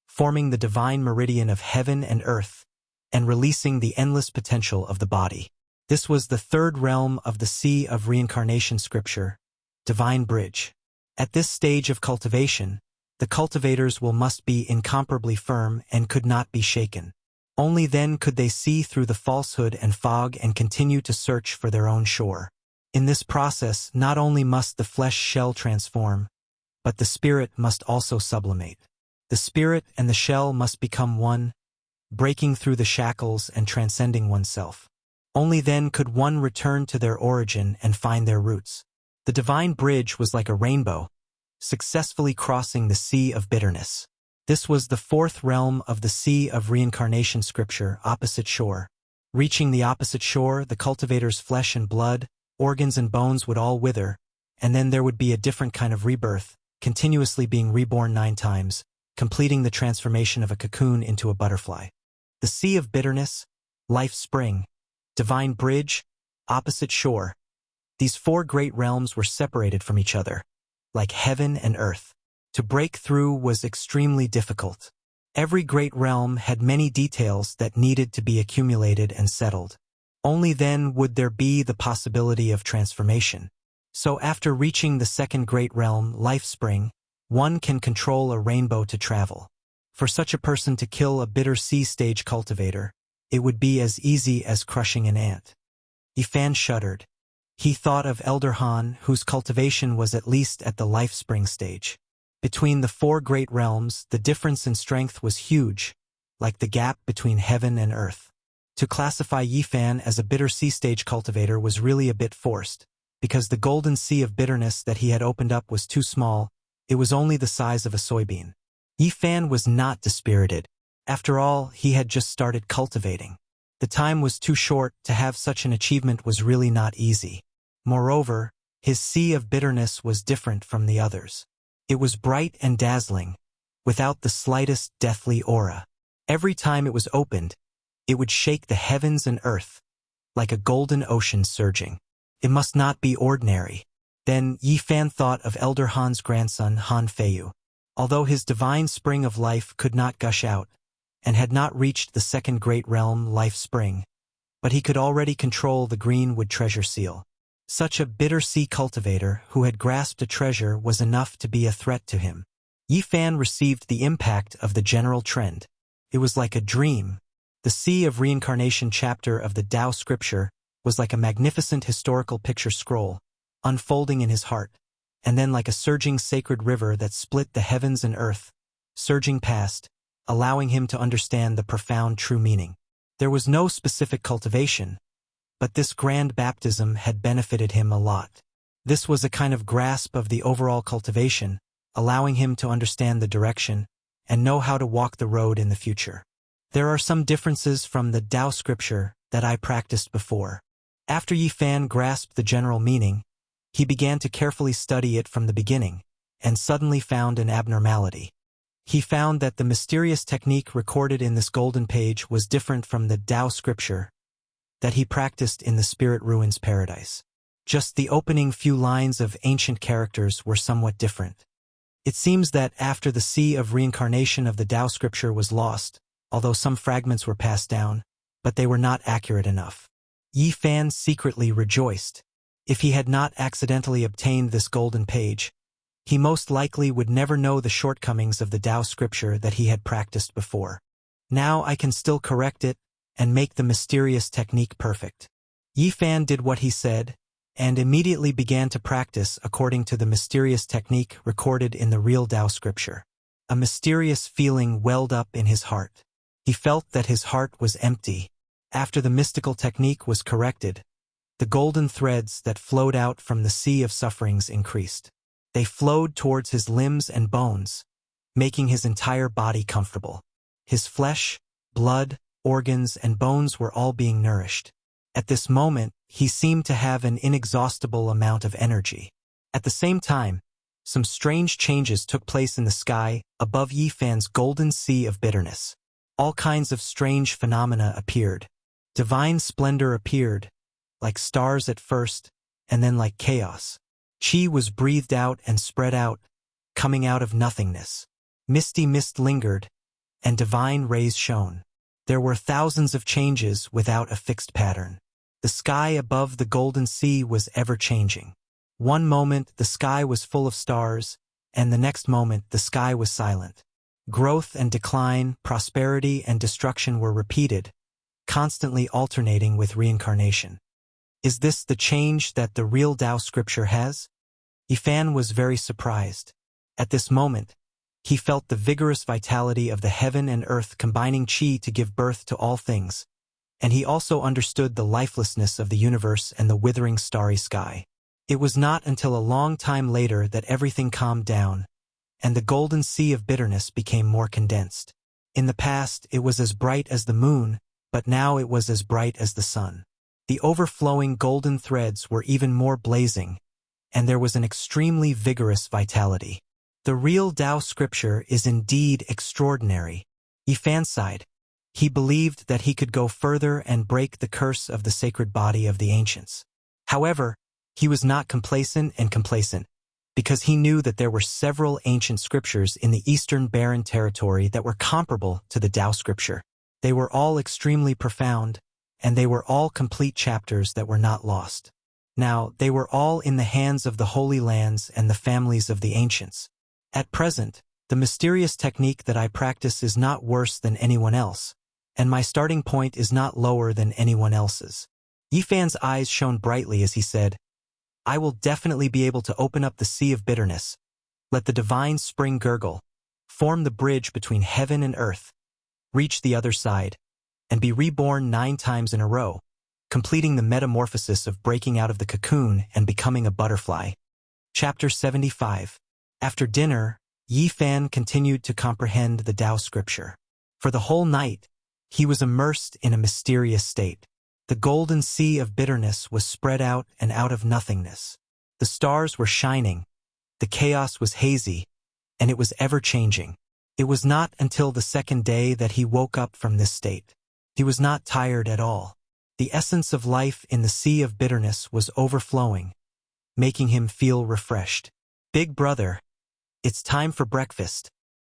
forming the divine meridian of heaven and earth, and releasing the endless potential of the body. This was the third realm of the Sea of Reincarnation scripture, Divine Bridge. At this stage of cultivation, the cultivators must be incomparably firm and could not be shaken. Only then could they see through the falsehood and fog and continue to search for their own shore. In this process, not only must the flesh shell transform, but the spirit must also sublimate. The spirit and the shell must become one, breaking through the shackles and transcending oneself. Only then could one return to their origin and find their roots. The divine bridge was like a rainbow, successfully crossing the Sea of Bitterness. This was the fourth realm of the Sea of Reincarnation scripture, Opposite Shore. Reaching the opposite shore, the cultivator's flesh and blood, organs and bones would all wither, and then there would be a different kind of rebirth, continuously being reborn 9 times, completing the transformation of a cocoon into a butterfly. The Sea of Bitterness, Life Spring, Divine Bridge, Opposite Shore. These 4 great realms were separated from each other, like heaven and earth. To break through was extremely difficult. Every great realm had many details that needed to be accumulated and settled. Only then would there be the possibility of transformation. So after reaching the second great realm, Life Spring, one can control a rainbow to travel. For such a person to kill a bitter sea stage cultivator, it would be as easy as crushing an ant. Yifan shuddered. He thought of Elder Han, whose cultivation was at least at the Life Spring stage. Between the 4 great realms, the difference in strength was huge, like the gap between heaven and earth. To classify Yifan as a bitter sea stage cultivator was really a bit forced, because the golden sea of bitterness that he had opened up was too small. It was only the size of a soybean. Yifan was not dispirited. After all, he had just started cultivating. The time was too short to have such an achievement was really not easy. Moreover, his sea of bitterness was different from the others. It was bright and dazzling, without the slightest deathly aura. Every time it was opened, it would shake the heavens and earth, like a golden ocean surging. It must not be ordinary. Then Yi Fan thought of Elder Han's grandson Han Feiyu. Although his divine spring of life could not gush out, and had not reached the second great realm, life spring, but he could already control the greenwood treasure seal. Such a bitter sea cultivator who had grasped a treasure was enough to be a threat to him. Yi Fan received the impact of the general trend. It was like a dream. The Sea of Reincarnation chapter of the Tao scripture was like a magnificent historical picture scroll, unfolding in his heart, and then like a surging sacred river that split the heavens and earth, surging past, allowing him to understand the profound true meaning. There was no specific cultivation, but this grand baptism had benefited him a lot. This was a kind of grasp of the overall cultivation, allowing him to understand the direction and know how to walk the road in the future. There are some differences from the Tao scripture that I practiced before. After Yi Fan grasped the general meaning, he began to carefully study it from the beginning, and suddenly found an abnormality. He found that the mysterious technique recorded in this golden page was different from the Tao scripture that he practiced in the Spirit Ruins Paradise. Just the opening few lines of ancient characters were somewhat different. It seems that after the Sea of Reincarnation of the Tao scripture was lost, although some fragments were passed down, but they were not accurate enough. Yi Fan secretly rejoiced. If he had not accidentally obtained this golden page, he most likely would never know the shortcomings of the Tao scripture that he had practiced before. Now I can still correct it and make the mysterious technique perfect. Yi Fan did what he said, and immediately began to practice according to the mysterious technique recorded in the real Tao scripture. A mysterious feeling welled up in his heart. He felt that his heart was empty. After the mystical technique was corrected, the golden threads that flowed out from the sea of sufferings increased. They flowed towards his limbs and bones, making his entire body comfortable. His flesh, blood, organs, and bones were all being nourished. At this moment, he seemed to have an inexhaustible amount of energy. At the same time, some strange changes took place in the sky above Yi Fan's golden sea of bitterness. All kinds of strange phenomena appeared. Divine splendor appeared, like stars at first, and then like chaos. Qi was breathed out and spread out, coming out of nothingness. Misty mist lingered, and divine rays shone. There were thousands of changes without a fixed pattern. The sky above the golden sea was ever-changing. One moment the sky was full of stars, and the next moment the sky was silent. Growth and decline, prosperity and destruction were repeated, constantly alternating with reincarnation. Is this the change that the real Tao scripture has? Yi Fan was very surprised. At this moment, he felt the vigorous vitality of the heaven and earth combining qi to give birth to all things, and he also understood the lifelessness of the universe and the withering starry sky. It was not until a long time later that everything calmed down, and the golden sea of bitterness became more condensed. In the past, it was as bright as the moon, but now it was as bright as the sun. The overflowing golden threads were even more blazing, and there was an extremely vigorous vitality. The real Tao scripture is indeed extraordinary. Yi Fan sighed. He believed that he could go further and break the curse of the sacred body of the ancients. However, he was not complacent, because he knew that there were several ancient scriptures in the Eastern Barren territory that were comparable to the Tao scripture. They were all extremely profound, and they were all complete chapters that were not lost. Now, they were all in the hands of the Holy Lands and the families of the ancients. At present, the mysterious technique that I practice is not worse than anyone else, and my starting point is not lower than anyone else's. Yi Fan's eyes shone brightly as he said, I will definitely be able to open up the sea of bitterness, let the divine spring gurgle, form the bridge between heaven and earth, reach the other side, and be reborn 9 times in a row, completing the metamorphosis of breaking out of the cocoon and becoming a butterfly. Chapter 75. After dinner, Yi Fan continued to comprehend the Tao scripture. For the whole night, He was immersed in a mysterious state. The golden sea of bitterness was spread out and out of nothingness. The stars were shining, the chaos was hazy, and it was ever-changing. It was not until the second day that he woke up from this state. He was not tired at all. The essence of life in the sea of bitterness was overflowing, making him feel refreshed. "Big brother, it's time for breakfast."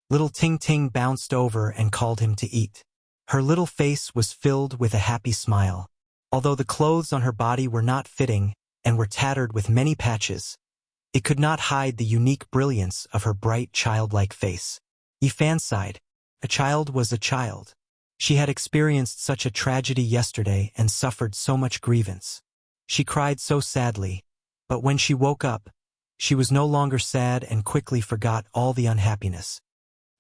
Little Ting Ting bounced over and called him to eat. Her little face was filled with a happy smile. Although the clothes on her body were not fitting and were tattered with many patches, it could not hide the unique brilliance of her bright, childlike face. Yifan sighed. A child was a child. She had experienced such a tragedy yesterday and suffered so much grievance. She cried so sadly, but when she woke up, she was no longer sad and quickly forgot all the unhappiness.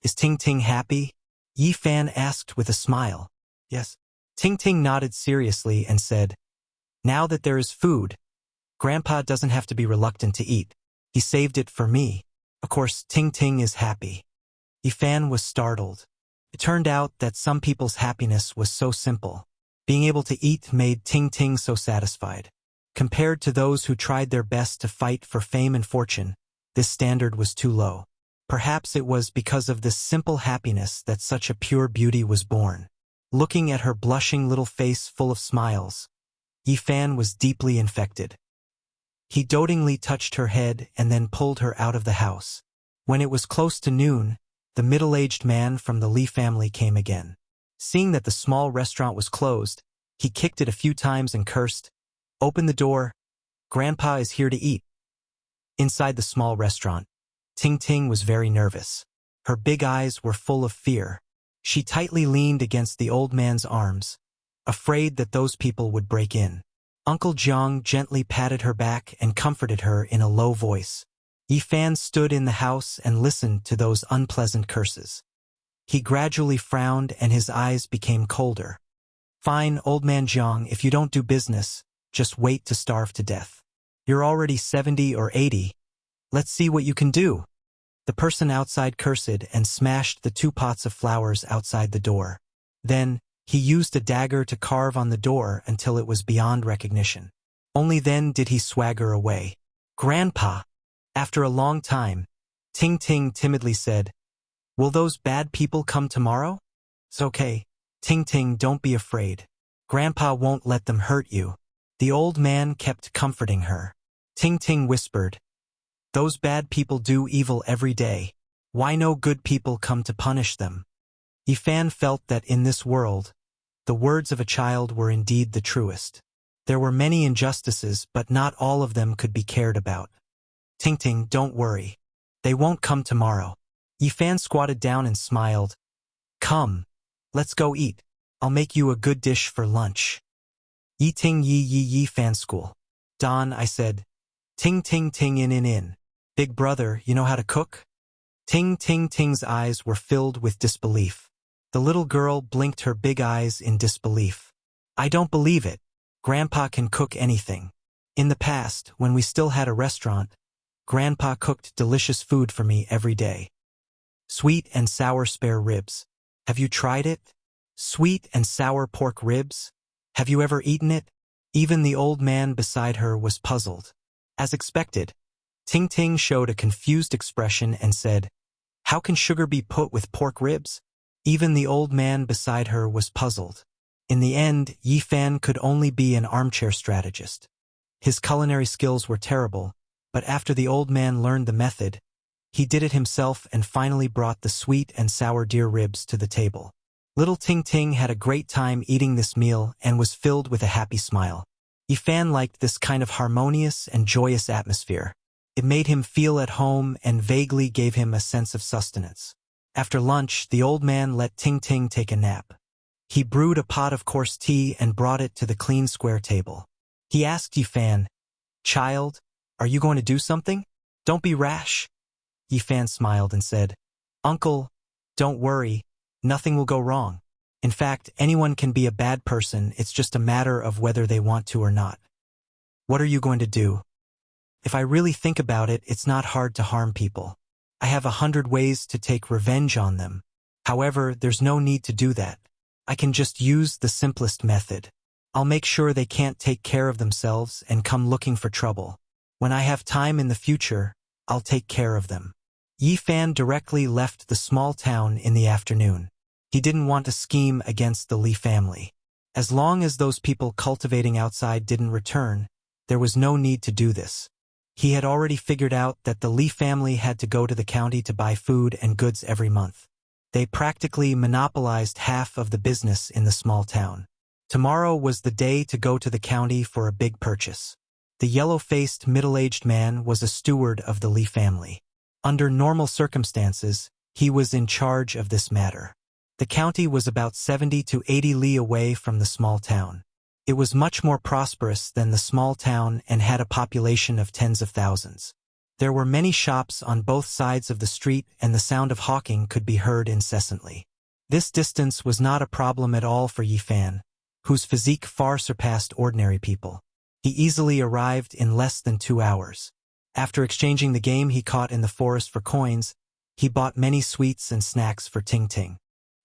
"Is Ting Ting happy?" Yifan asked with a smile. "Yes." Ting Ting nodded seriously and said, "Now that there is food, Grandpa doesn't have to be reluctant to eat. He saved it for me. Of course, Ting Ting is happy." Yifan was startled. It turned out that some people's happiness was so simple. Being able to eat made Ting Ting so satisfied. Compared to those who tried their best to fight for fame and fortune, this standard was too low. Perhaps it was because of this simple happiness that such a pure beauty was born. Looking at her blushing little face full of smiles, Yifan was deeply infected. He dotingly touched her head and then pulled her out of the house. When it was close to noon, the middle-aged man from the Li family came again. Seeing that the small restaurant was closed, he kicked it a few times and cursed, "Open the door. Grandpa is here to eat." Inside the small restaurant, Ting Ting was very nervous. Her big eyes were full of fear. She tightly leaned against the old man's arms, afraid that those people would break in. Uncle Jiang gently patted her back and comforted her in a low voice. Yifan stood in the house and listened to those unpleasant curses. He gradually frowned and his eyes became colder. "Fine, old man Jiang, if you don't do business, just wait to starve to death. You're already 70 or 80. Let's see what you can do." The person outside cursed and smashed the 2 pots of flowers outside the door. Then, he used a dagger to carve on the door until it was beyond recognition. Only then did he swagger away. "Grandpa!" After a long time, Ting Ting timidly said, "Will those bad people come tomorrow?" "It's okay. Ting Ting, don't be afraid. Grandpa won't let them hurt you." The old man kept comforting her. Ting Ting whispered, "Those bad people do evil every day. Why no good people come to punish them?" Yifan felt that in this world, the words of a child were indeed the truest. There were many injustices, but not all of them could be cared about. "Ting Ting, don't worry. They won't come tomorrow." Yifan squatted down and smiled. "Come, let's go eat. I'll make you a good dish for lunch." "Yi Ting Yi Yi Yi Fan School. Don," I said. "Ting Ting Ting in. Big brother, you know how to cook?" Ting Ting Ting's eyes were filled with disbelief. The little girl blinked her big eyes in disbelief. "I don't believe it. Grandpa can cook anything. In the past, when we still had a restaurant, Grandpa cooked delicious food for me every day. Sweet and sour spare ribs. Have you tried it? Sweet and sour pork ribs? Have you ever eaten it?" Even the old man beside her was puzzled. As expected, Ting Ting showed a confused expression and said, "How can sugar be put with pork ribs?" Even the old man beside her was puzzled. In the end, Yifan could only be an armchair strategist. His culinary skills were terrible, but after the old man learned the method, he did it himself and finally brought the sweet and sour deer ribs to the table. Little Ting Ting had a great time eating this meal and was filled with a happy smile. Yifan liked this kind of harmonious and joyous atmosphere. It made him feel at home and vaguely gave him a sense of sustenance. After lunch, the old man let Ting Ting take a nap. He brewed a pot of coarse tea and brought it to the clean square table. He asked Yifan, "Child, are you going to do something? Don't be rash." Yifan smiled and said, "Uncle, don't worry, nothing will go wrong. In fact, anyone can be a bad person, it's just a matter of whether they want to or not." "What are you going to do?" "If I really think about it, it's not hard to harm people. I have 100 ways to take revenge on them. However, there's no need to do that. I can just use the simplest method. I'll make sure they can't take care of themselves and come looking for trouble. When I have time in the future, I'll take care of them. Yi Fan directly left the small town in the afternoon. He didn't want to scheme against the Li family. As long as those people cultivating outside didn't return, there was no need to do this. He had already figured out that the Li family had to go to the county to buy food and goods every month. They practically monopolized half of the business in the small town. Tomorrow was the day to go to the county for a big purchase. The yellow-faced middle-aged man was a steward of the Li family. Under normal circumstances, he was in charge of this matter. The county was about 70 to 80 li away from the small town. It was much more prosperous than the small town and had a population of tens of thousands. There were many shops on both sides of the street and the sound of hawking could be heard incessantly. This distance was not a problem at all for Yi Fan, whose physique far surpassed ordinary people. He easily arrived in less than 2 hours. After exchanging the game he caught in the forest for coins, he bought many sweets and snacks for Ting Ting.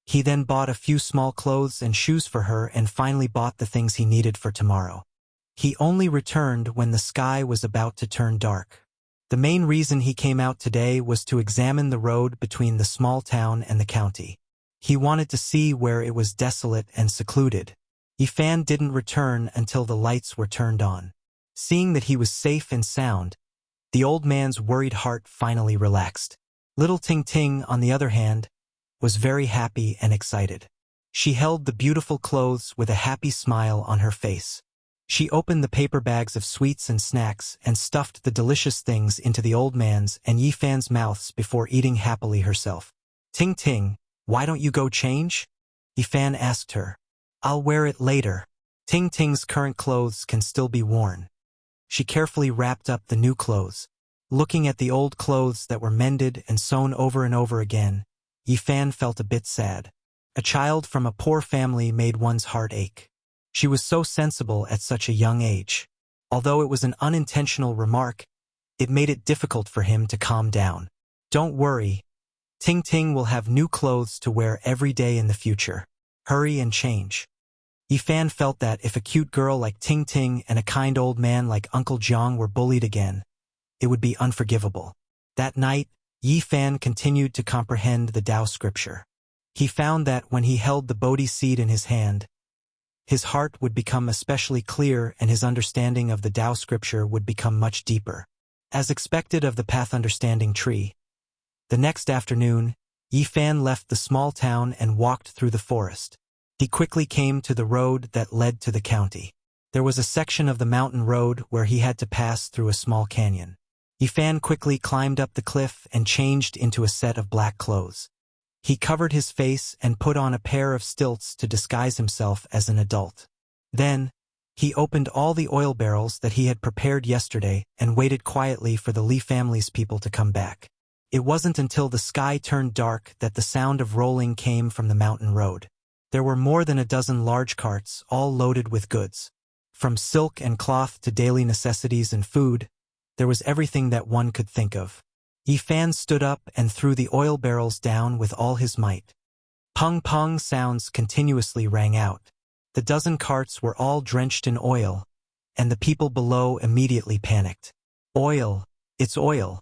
He then bought a few small clothes and shoes for her and finally bought the things he needed for tomorrow. He only returned when the sky was about to turn dark. The main reason he came out today was to examine the road between the small town and the county. He wanted to see where it was desolate and secluded. Yi Fan didn't return until the lights were turned on. Seeing that he was safe and sound, the old man's worried heart finally relaxed. Little Ting Ting, on the other hand, was very happy and excited. She held the beautiful clothes with a happy smile on her face. She opened the paper bags of sweets and snacks and stuffed the delicious things into the old man's and Yi Fan's mouths before eating happily herself. Ting Ting, why don't you go change? Yi Fan asked her. I'll wear it later. Ting Ting's current clothes can still be worn. She carefully wrapped up the new clothes. Looking at the old clothes that were mended and sewn over and over again, Yi Fan felt a bit sad. A child from a poor family made one's heart ache. She was so sensible at such a young age. Although it was an unintentional remark, it made it difficult for him to calm down. Don't worry. Ting Ting will have new clothes to wear every day in the future. Hurry and change. Yi Fan felt that if a cute girl like Ting Ting and a kind old man like Uncle Jiang were bullied again, it would be unforgivable. That night, Yi Fan continued to comprehend the Tao scripture. He found that when he held the Bodhi seed in his hand, his heart would become especially clear and his understanding of the Tao scripture would become much deeper. As expected of the path understanding tree, the next afternoon, Yi Fan left the small town and walked through the forest. He quickly came to the road that led to the county. There was a section of the mountain road where he had to pass through a small canyon. Yi Fan quickly climbed up the cliff and changed into a set of black clothes. He covered his face and put on a pair of stilts to disguise himself as an adult. Then, he opened all the oil barrels that he had prepared yesterday and waited quietly for the Li family's people to come back. It wasn't until the sky turned dark that the sound of rolling came from the mountain road. There were more than a dozen large carts, all loaded with goods. From silk and cloth to daily necessities and food, there was everything that one could think of. Yi Fan stood up and threw the oil barrels down with all his might. Pung-pung sounds continuously rang out. The dozen carts were all drenched in oil, and the people below immediately panicked. Oil! It's oil!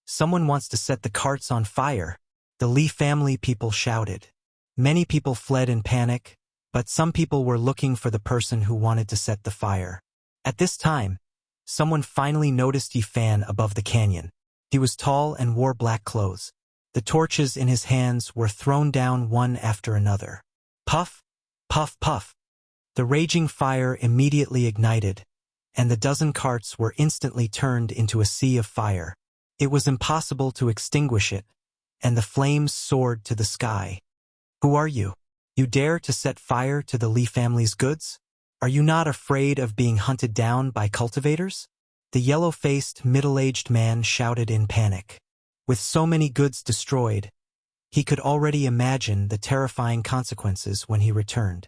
Someone wants to set the carts on fire! The Li family people shouted. Many people fled in panic, but some people were looking for the person who wanted to set the fire. At this time, someone finally noticed Yi Fan above the canyon. He was tall and wore black clothes. The torches in his hands were thrown down one after another. Puff, puff, puff. The raging fire immediately ignited, and the dozen carts were instantly turned into a sea of fire. It was impossible to extinguish it, and the flames soared to the sky. Who are you? You dare to set fire to the Li family's goods? Are you not afraid of being hunted down by cultivators? The yellow-faced, middle-aged man shouted in panic. With so many goods destroyed, he could already imagine the terrifying consequences when he returned.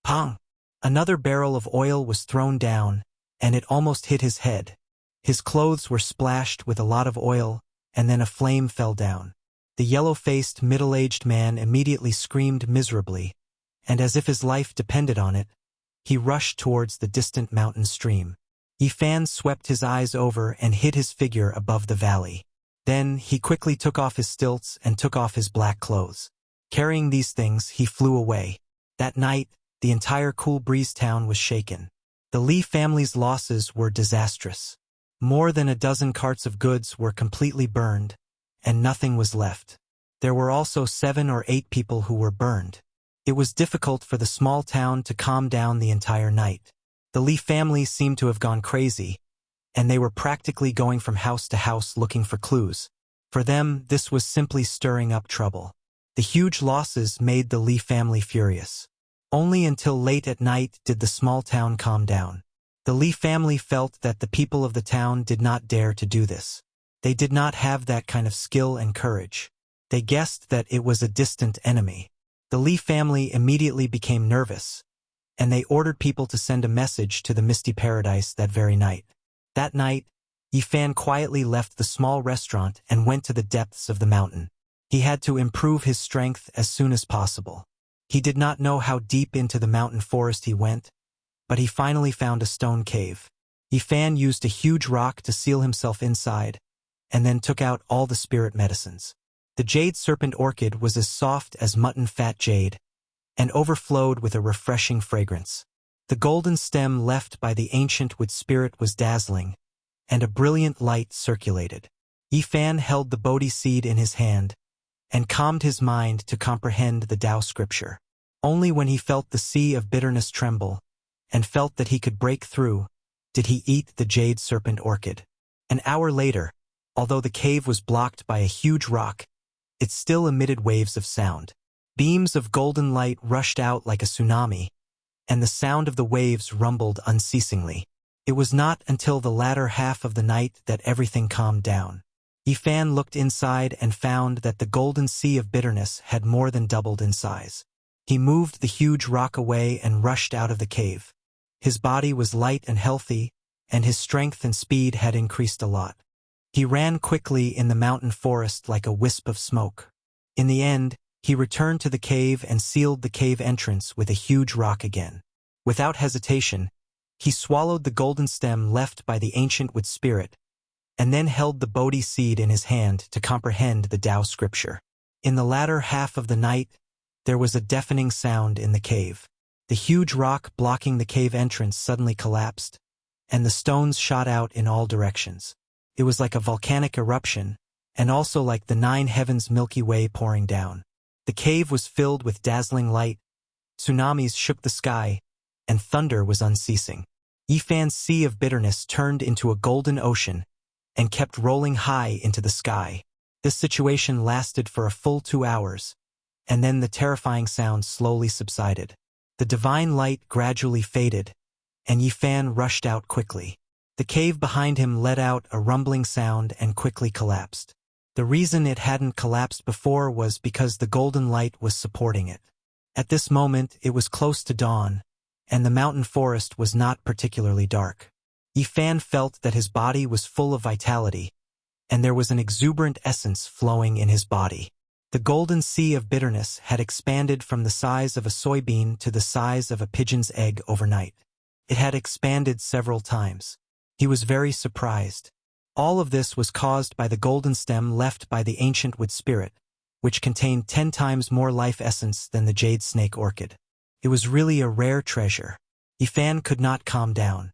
Pong! Another barrel of oil was thrown down, and it almost hit his head. His clothes were splashed with a lot of oil, and then a flame fell down. The yellow-faced, middle-aged man immediately screamed miserably, and as if his life depended on it, he rushed towards the distant mountain stream. Yifan swept his eyes over and hid his figure above the valley. Then he quickly took off his stilts and took off his black clothes. Carrying these things, he flew away. That night, the entire Cool Breeze town was shaken. The Li family's losses were disastrous. More than a dozen carts of goods were completely burned, and nothing was left. There were also 7 or 8 people who were burned. It was difficult for the small town to calm down the entire night. The Li family seemed to have gone crazy, and they were practically going from house to house looking for clues. For them, this was simply stirring up trouble. The huge losses made the Li family furious. Only until late at night did the small town calm down. The Li family felt that the people of the town did not dare to do this. They did not have that kind of skill and courage. They guessed that it was a distant enemy. The Li family immediately became nervous, and they ordered people to send a message to the Misty Paradise that very night. That night, Yifan quietly left the small restaurant and went to the depths of the mountain. He had to improve his strength as soon as possible. He did not know how deep into the mountain forest he went, but he finally found a stone cave. Yifan used a huge rock to seal himself inside, and then took out all the spirit medicines. The jade serpent orchid was as soft as mutton fat jade, and overflowed with a refreshing fragrance. The golden stem left by the ancient wood spirit was dazzling, and a brilliant light circulated. Yifan held the Bodhi seed in his hand, and calmed his mind to comprehend the Tao scripture. Only when he felt the sea of bitterness tremble, and felt that he could break through, did he eat the jade serpent orchid. An hour later, although the cave was blocked by a huge rock, it still emitted waves of sound. Beams of golden light rushed out like a tsunami, and the sound of the waves rumbled unceasingly. It was not until the latter half of the night that everything calmed down. Yifan looked inside and found that the golden sea of bitterness had more than doubled in size. He moved the huge rock away and rushed out of the cave. His body was light and healthy, and his strength and speed had increased a lot. He ran quickly in the mountain forest like a wisp of smoke. In the end, he returned to the cave and sealed the cave entrance with a huge rock again. Without hesitation, he swallowed the golden stem left by the ancient wood spirit, and then held the Bodhi seed in his hand to comprehend the Tao scripture. In the latter half of the night, there was a deafening sound in the cave. The huge rock blocking the cave entrance suddenly collapsed, and the stones shot out in all directions. It was like a volcanic eruption, and also like the 9 heavens Milky Way pouring down. The cave was filled with dazzling light, tsunamis shook the sky, and thunder was unceasing. Yifan's sea of bitterness turned into a golden ocean, and kept rolling high into the sky. This situation lasted for a full 2 hours, and then the terrifying sound slowly subsided. The divine light gradually faded, and Yifan rushed out quickly. The cave behind him let out a rumbling sound and quickly collapsed. The reason it hadn't collapsed before was because the golden light was supporting it. At this moment, it was close to dawn, and the mountain forest was not particularly dark. Yifan felt that his body was full of vitality, and there was an exuberant essence flowing in his body. The golden sea of bitterness had expanded from the size of a soybean to the size of a pigeon's egg overnight. It had expanded several times. He was very surprised. All of this was caused by the golden stem left by the ancient wood spirit, which contained 10 times more life essence than the jade snake orchid. It was really a rare treasure. Yifan could not calm down.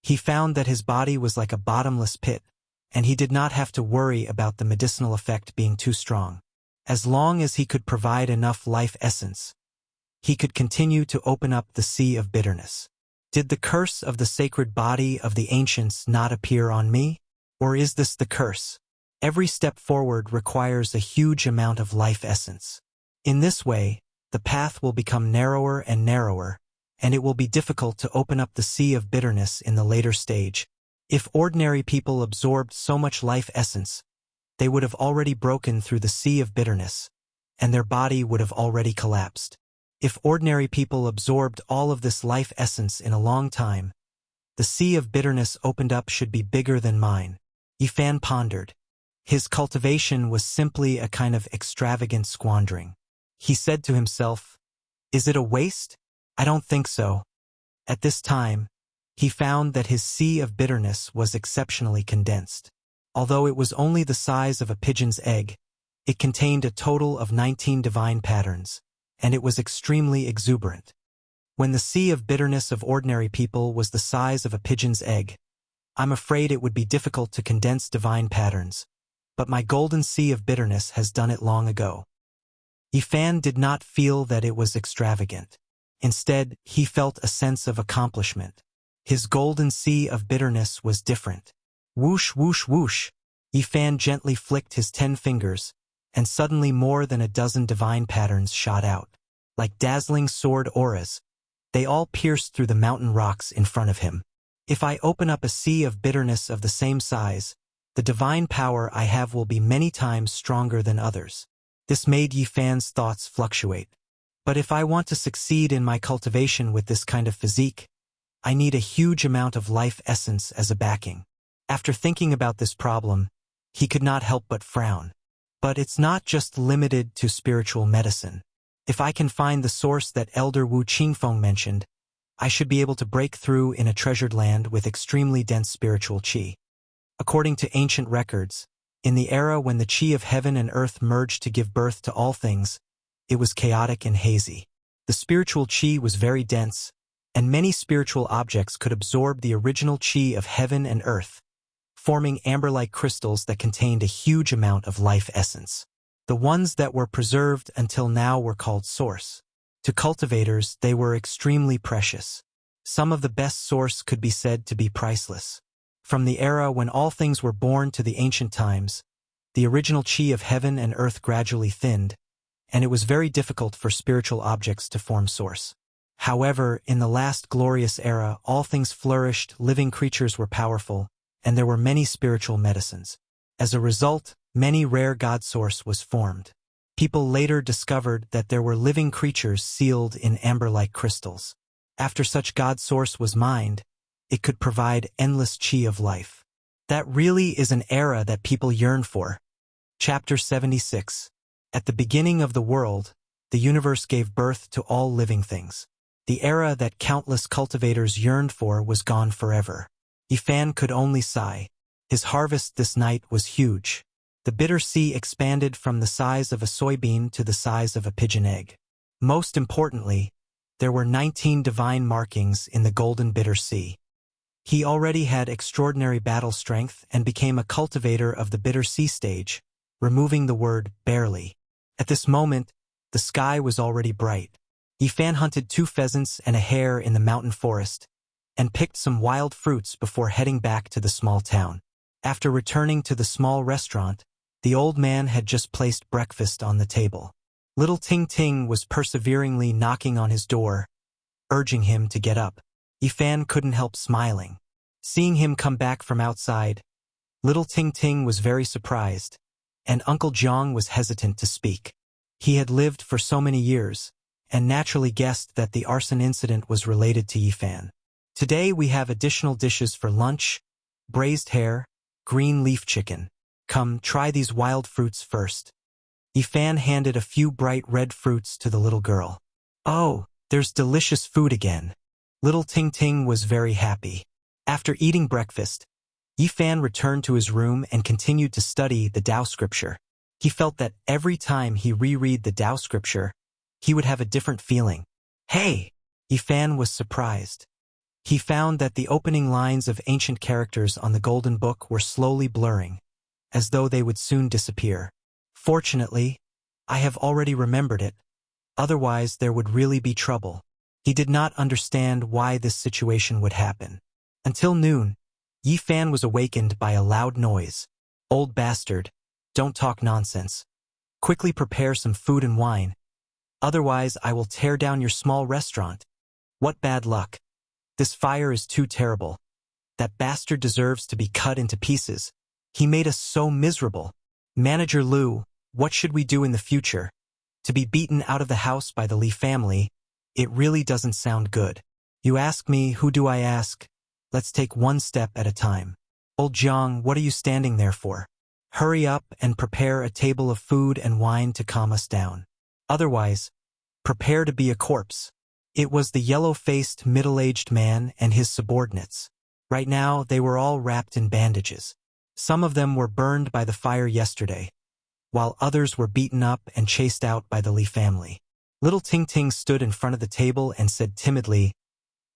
He found that his body was like a bottomless pit, and he did not have to worry about the medicinal effect being too strong. As long as he could provide enough life essence, he could continue to open up the sea of bitterness. Did the curse of the sacred body of the ancients not appear on me? Or is this the curse? Every step forward requires a huge amount of life essence. In this way, the path will become narrower and narrower, and it will be difficult to open up the sea of bitterness in the later stage. If ordinary people absorbed so much life essence, they would have already broken through the sea of bitterness, and their body would have already collapsed. If ordinary people absorbed all of this life essence in a long time, the sea of bitterness opened up should be bigger than mine. Yifan pondered. His cultivation was simply a kind of extravagant squandering. He said to himself, Is it a waste? I don't think so. At this time, he found that his sea of bitterness was exceptionally condensed. Although it was only the size of a pigeon's egg, it contained a total of 19 divine patterns, and it was extremely exuberant. When the sea of bitterness of ordinary people was the size of a pigeon's egg, I'm afraid it would be difficult to condense divine patterns, but my golden sea of bitterness has done it long ago. Yifan did not feel that it was extravagant. Instead, he felt a sense of accomplishment. His golden sea of bitterness was different. Whoosh, whoosh, whoosh. Yifan gently flicked his 10 fingers, and suddenly more than a dozen divine patterns shot out. Like dazzling sword auras, they all pierced through the mountain rocks in front of him. If I open up a sea of bitterness of the same size, the divine power I have will be many times stronger than others. This made Yifan's thoughts fluctuate. But if I want to succeed in my cultivation with this kind of physique, I need a huge amount of life essence as a backing. After thinking about this problem, he could not help but frown. But it's not just limited to spiritual medicine. If I can find the source that Elder Wu Qingfeng mentioned, I should be able to break through in a treasured land with extremely dense spiritual qi. According to ancient records, in the era when the qi of heaven and earth merged to give birth to all things, it was chaotic and hazy. The spiritual qi was very dense, and many spiritual objects could absorb the original qi of heaven and earth, forming amber-like crystals that contained a huge amount of life essence. The ones that were preserved until now were called source. To cultivators, they were extremely precious. Some of the best source could be said to be priceless. From the era when all things were born to the ancient times, the original qi of heaven and earth gradually thinned, and it was very difficult for spiritual objects to form source. However, in the last glorious era, all things flourished, living creatures were powerful, and there were many spiritual medicines. As a result, many rare God source was formed. People later discovered that there were living creatures sealed in amber-like crystals. After such God source was mined, it could provide endless qi of life. That really is an era that people yearn for. Chapter 76. At the beginning of the world, the universe gave birth to all living things. The era that countless cultivators yearned for was gone forever. Yifan could only sigh. His harvest this night was huge. The bitter sea expanded from the size of a soybean to the size of a pigeon egg. Most importantly, there were 19 divine markings in the golden bitter sea. He already had extraordinary battle strength and became a cultivator of the bitter sea stage, removing the word barely. At this moment, the sky was already bright. Yifan hunted 2 pheasants and a hare in the mountain forest, and picked some wild fruits before heading back to the small town. After returning to the small restaurant, the old man had just placed breakfast on the table. Little Ting Ting was perseveringly knocking on his door, urging him to get up. Yifan couldn't help smiling. Seeing him come back from outside, little Ting Ting was very surprised, and Uncle Jiang was hesitant to speak. He had lived for so many years, and naturally guessed that the arson incident was related to Yifan. Today we have additional dishes for lunch: braised hare, green leaf chicken. Come, try these wild fruits first. Yifan handed a few bright red fruits to the little girl. Oh, there's delicious food again. Little Ting Ting was very happy. After eating breakfast, Yifan returned to his room and continued to study the Tao scripture. He felt that every time he reread the Tao scripture, he would have a different feeling. Hey! Yifan was surprised. He found that the opening lines of ancient characters on the Golden Book were slowly blurring, as though they would soon disappear. Fortunately, I have already remembered it. Otherwise, there would really be trouble. He did not understand why this situation would happen. Until noon, Yifan was awakened by a loud noise. Old bastard, don't talk nonsense. Quickly prepare some food and wine. Otherwise, I will tear down your small restaurant. What bad luck. This fire is too terrible. That bastard deserves to be cut into pieces. He made us so miserable. Manager Liu, what should we do in the future? To be beaten out of the house by the Li family, it really doesn't sound good. You ask me, who do I ask? Let's take one step at a time. Old Jiang, what are you standing there for? Hurry up and prepare a table of food and wine to calm us down. Otherwise, Prepare to be a corpse. It was the yellow-faced, middle-aged man and his subordinates. Right now, they were all wrapped in bandages. Some of them were burned by the fire yesterday, while others were beaten up and chased out by the Li family. Little Ting Ting stood in front of the table and said timidly,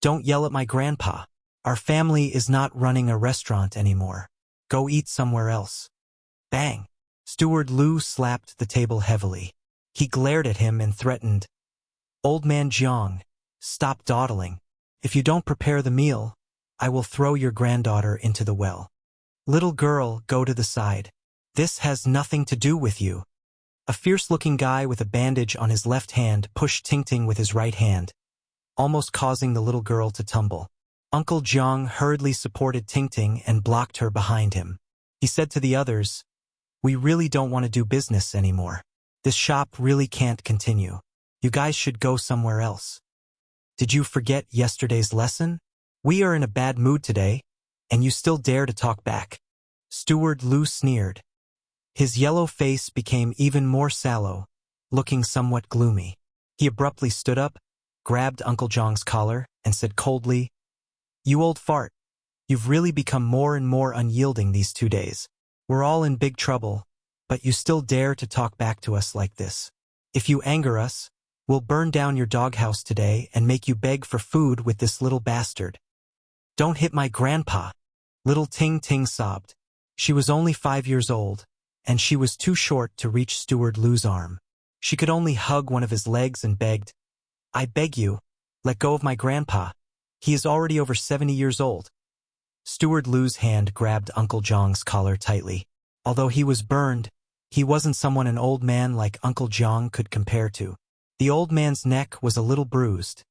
"Don't yell at my grandpa. Our family is not running a restaurant anymore. Go eat somewhere else." Bang! Steward Lu slapped the table heavily. He glared at him and threatened, "Old man Jiang, stop dawdling. If you don't prepare the meal, I will throw your granddaughter into the well." "Little girl, go to the side. This has nothing to do with you." A fierce-looking guy with a bandage on his left hand pushed Ting Ting with his right hand, almost causing the little girl to tumble. Uncle Jiang hurriedly supported Ting Ting and blocked her behind him. He said to the others, "We really don't want to do business anymore. This shop really can't continue. You guys should go somewhere else. Did you forget yesterday's lesson? We are in a bad mood today, and you still dare to talk back." Steward Lu sneered. His yellow face became even more sallow, looking somewhat gloomy. He abruptly stood up, grabbed Uncle Jiang's collar, and said coldly, "You old fart. You've really become more and more unyielding these 2 days. We're all in big trouble, but you still dare to talk back to us like this. If you anger us, we'll burn down your doghouse today and make you beg for food with this little bastard." "Don't hit my grandpa," little Ting Ting sobbed. She was only 5 years old, and she was too short to reach Steward Lu's arm. She could only hug one of his legs and begged, "I beg you, let go of my grandpa. He is already over 70 years old." Steward Lu's hand grabbed Uncle Jiang's collar tightly. Although he was burned, he wasn't someone an old man like Uncle Jiang could compare to. The old man's neck was a little bruised,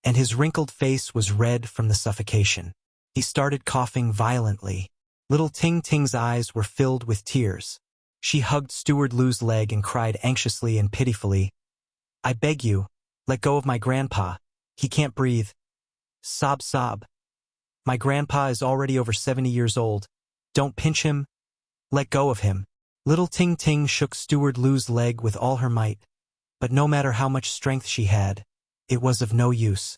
and his wrinkled face was red from the suffocation. He started coughing violently. Little Ting Ting's eyes were filled with tears. She hugged Steward Lu's leg and cried anxiously and pitifully, "I beg you, let go of my grandpa. He can't breathe." Sob, sob. "My grandpa is already over 70 years old. Don't pinch him. Let go of him." Little Ting Ting shook Steward Lu's leg with all her might, but no matter how much strength she had, it was of no use.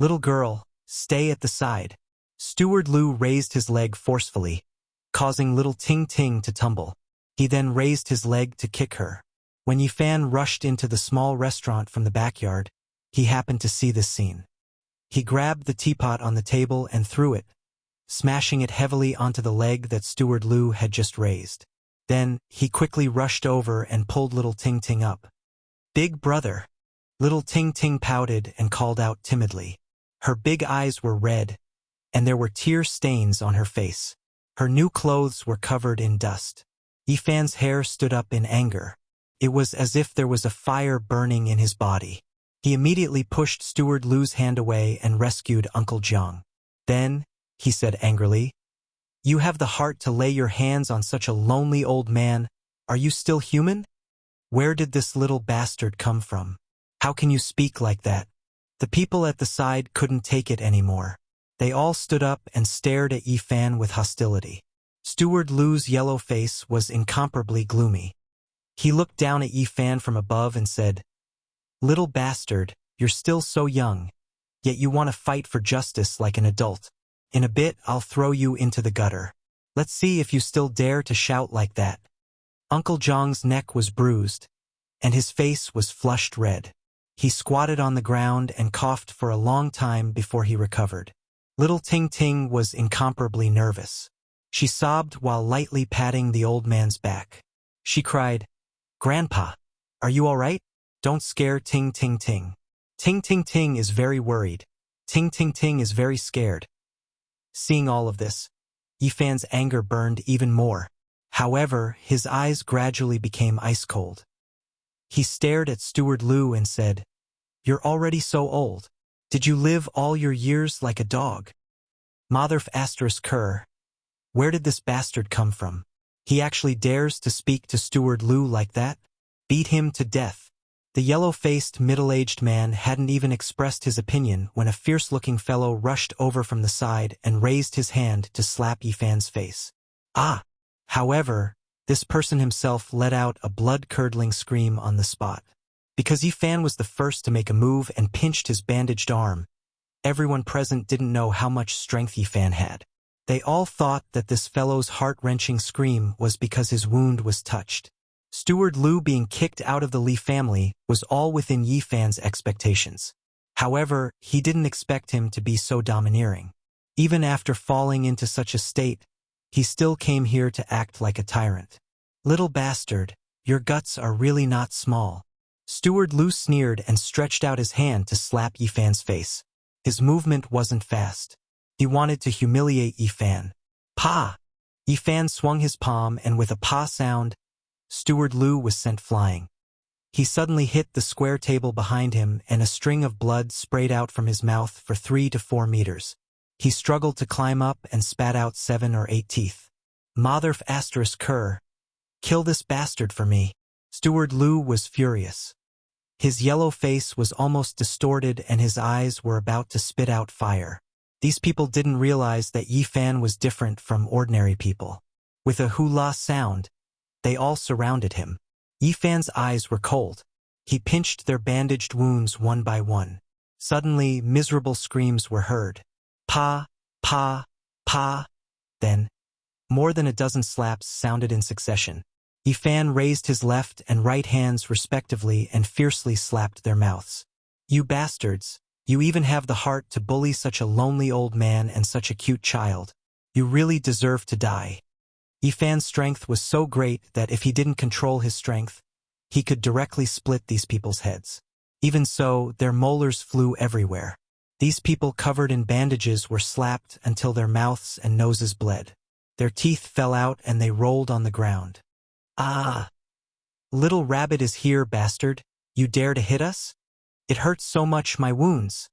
"Little girl, stay at the side." Steward Lu raised his leg forcefully, causing little Ting Ting to tumble. He then raised his leg to kick her. When Yifan rushed into the small restaurant from the backyard, he happened to see this scene. He grabbed the teapot on the table and threw it, smashing it heavily onto the leg that Steward Lu had just raised. Then, he quickly rushed over and pulled little Ting Ting up. "Big brother." Little Ting Ting pouted and called out timidly. Her big eyes were red, and there were tear stains on her face. Her new clothes were covered in dust. Yifan's hair stood up in anger. It was as if there was a fire burning in his body. He immediately pushed Steward Lu's hand away and rescued Uncle Jiang. Then, he said angrily, "You have the heart to lay your hands on such a lonely old man. Are you still human? Where did this little bastard come from? How can you speak like that?" The people at the side couldn't take it anymore. They all stood up and stared at Yifan with hostility. Steward Lu's yellow face was incomparably gloomy. He looked down at Yifan from above and said, "Little bastard, you're still so young, yet you want to fight for justice like an adult. In a bit, I'll throw you into the gutter. Let's see if you still dare to shout like that." Uncle Jiang's neck was bruised, and his face was flushed red. He squatted on the ground and coughed for a long time before he recovered. Little Ting Ting was incomparably nervous. She sobbed while lightly patting the old man's back. She cried, "Grandpa, are you all right? Don't scare Ting Ting Ting. Ting Ting Ting is very worried. Ting Ting Ting is very scared." Seeing all of this, Yifan's anger burned even more. However, his eyes gradually became ice cold. He stared at Steward Lu and said, "You're already so old. Did you live all your years like a dog? Motherf asterisk cur. Where did this bastard come from? He actually dares to speak to Steward Lu like that? Beat him to death." The yellow-faced, middle-aged man hadn't even expressed his opinion when a fierce-looking fellow rushed over from the side and raised his hand to slap Yifan's face. Ah! However, this person himself let out a blood-curdling scream on the spot. Because Yifan was the first to make a move and pinched his bandaged arm, everyone present didn't know how much strength Yifan had. They all thought that this fellow's heart-wrenching scream was because his wound was touched. Steward Lu being kicked out of the Li family was all within Yifan's expectations. However, he didn't expect him to be so domineering. Even after falling into such a state, he still came here to act like a tyrant. Little bastard, your guts are really not small. Steward Lu sneered and stretched out his hand to slap Yifan's face. His movement wasn't fast. He wanted to humiliate Yifan. Pa! Yifan swung his palm, and with a pa sound, Steward Lu was sent flying. He suddenly hit the square table behind him, and a string of blood sprayed out from his mouth for 3 to 4 meters. He struggled to climb up and spat out 7 or 8 teeth. Motherf asterisk cur. Kill this bastard for me. Steward Lu was furious. His yellow face was almost distorted and his eyes were about to spit out fire. These people didn't realize that Yifan was different from ordinary people. With a hula sound, they all surrounded him. Yifan's eyes were cold. He pinched their bandaged wounds one by one. Suddenly, miserable screams were heard. Pa, pa, pa. Then, more than a dozen slaps sounded in succession. Yifan raised his left and right hands respectively and fiercely slapped their mouths. You bastards, you even have the heart to bully such a lonely old man and such a cute child. You really deserve to die. Yifan's strength was so great that if he didn't control his strength, he could directly split these people's heads. Even so, their molars flew everywhere. These people covered in bandages were slapped until their mouths and noses bled. Their teeth fell out and they rolled on the ground. Ah! Little rabbit is here, bastard. You dare to hit us? It hurts so much, my wounds.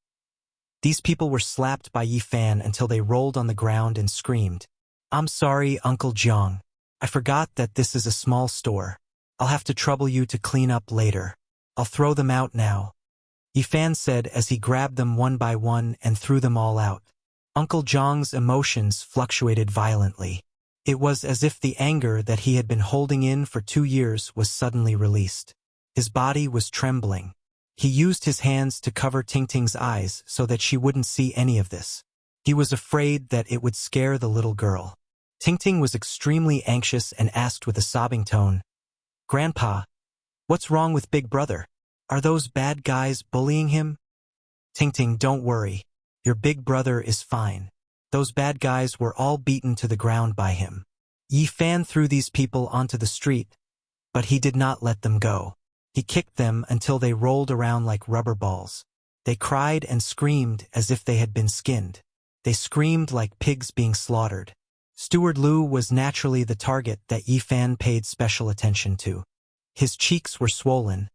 These people were slapped by Yifan until they rolled on the ground and screamed. I'm sorry, Uncle Jiang. I forgot that this is a small store. I'll have to trouble you to clean up later. I'll throw them out now. Yifan said as he grabbed them one by one and threw them all out. Uncle Jiang's emotions fluctuated violently. It was as if the anger that he had been holding in for 2 years was suddenly released. His body was trembling. He used his hands to cover Tingting's eyes so that she wouldn't see any of this. He was afraid that it would scare the little girl. Tingting was extremely anxious and asked with a sobbing tone, Grandpa, what's wrong with Big Brother? Are those bad guys bullying him? Tingting, don't worry. Your big brother is fine. Those bad guys were all beaten to the ground by him. Yifan threw these people onto the street, but he did not let them go. He kicked them until they rolled around like rubber balls. They cried and screamed as if they had been skinned. They screamed like pigs being slaughtered. Steward Lu was naturally the target that Yifan paid special attention to. His cheeks were swollen,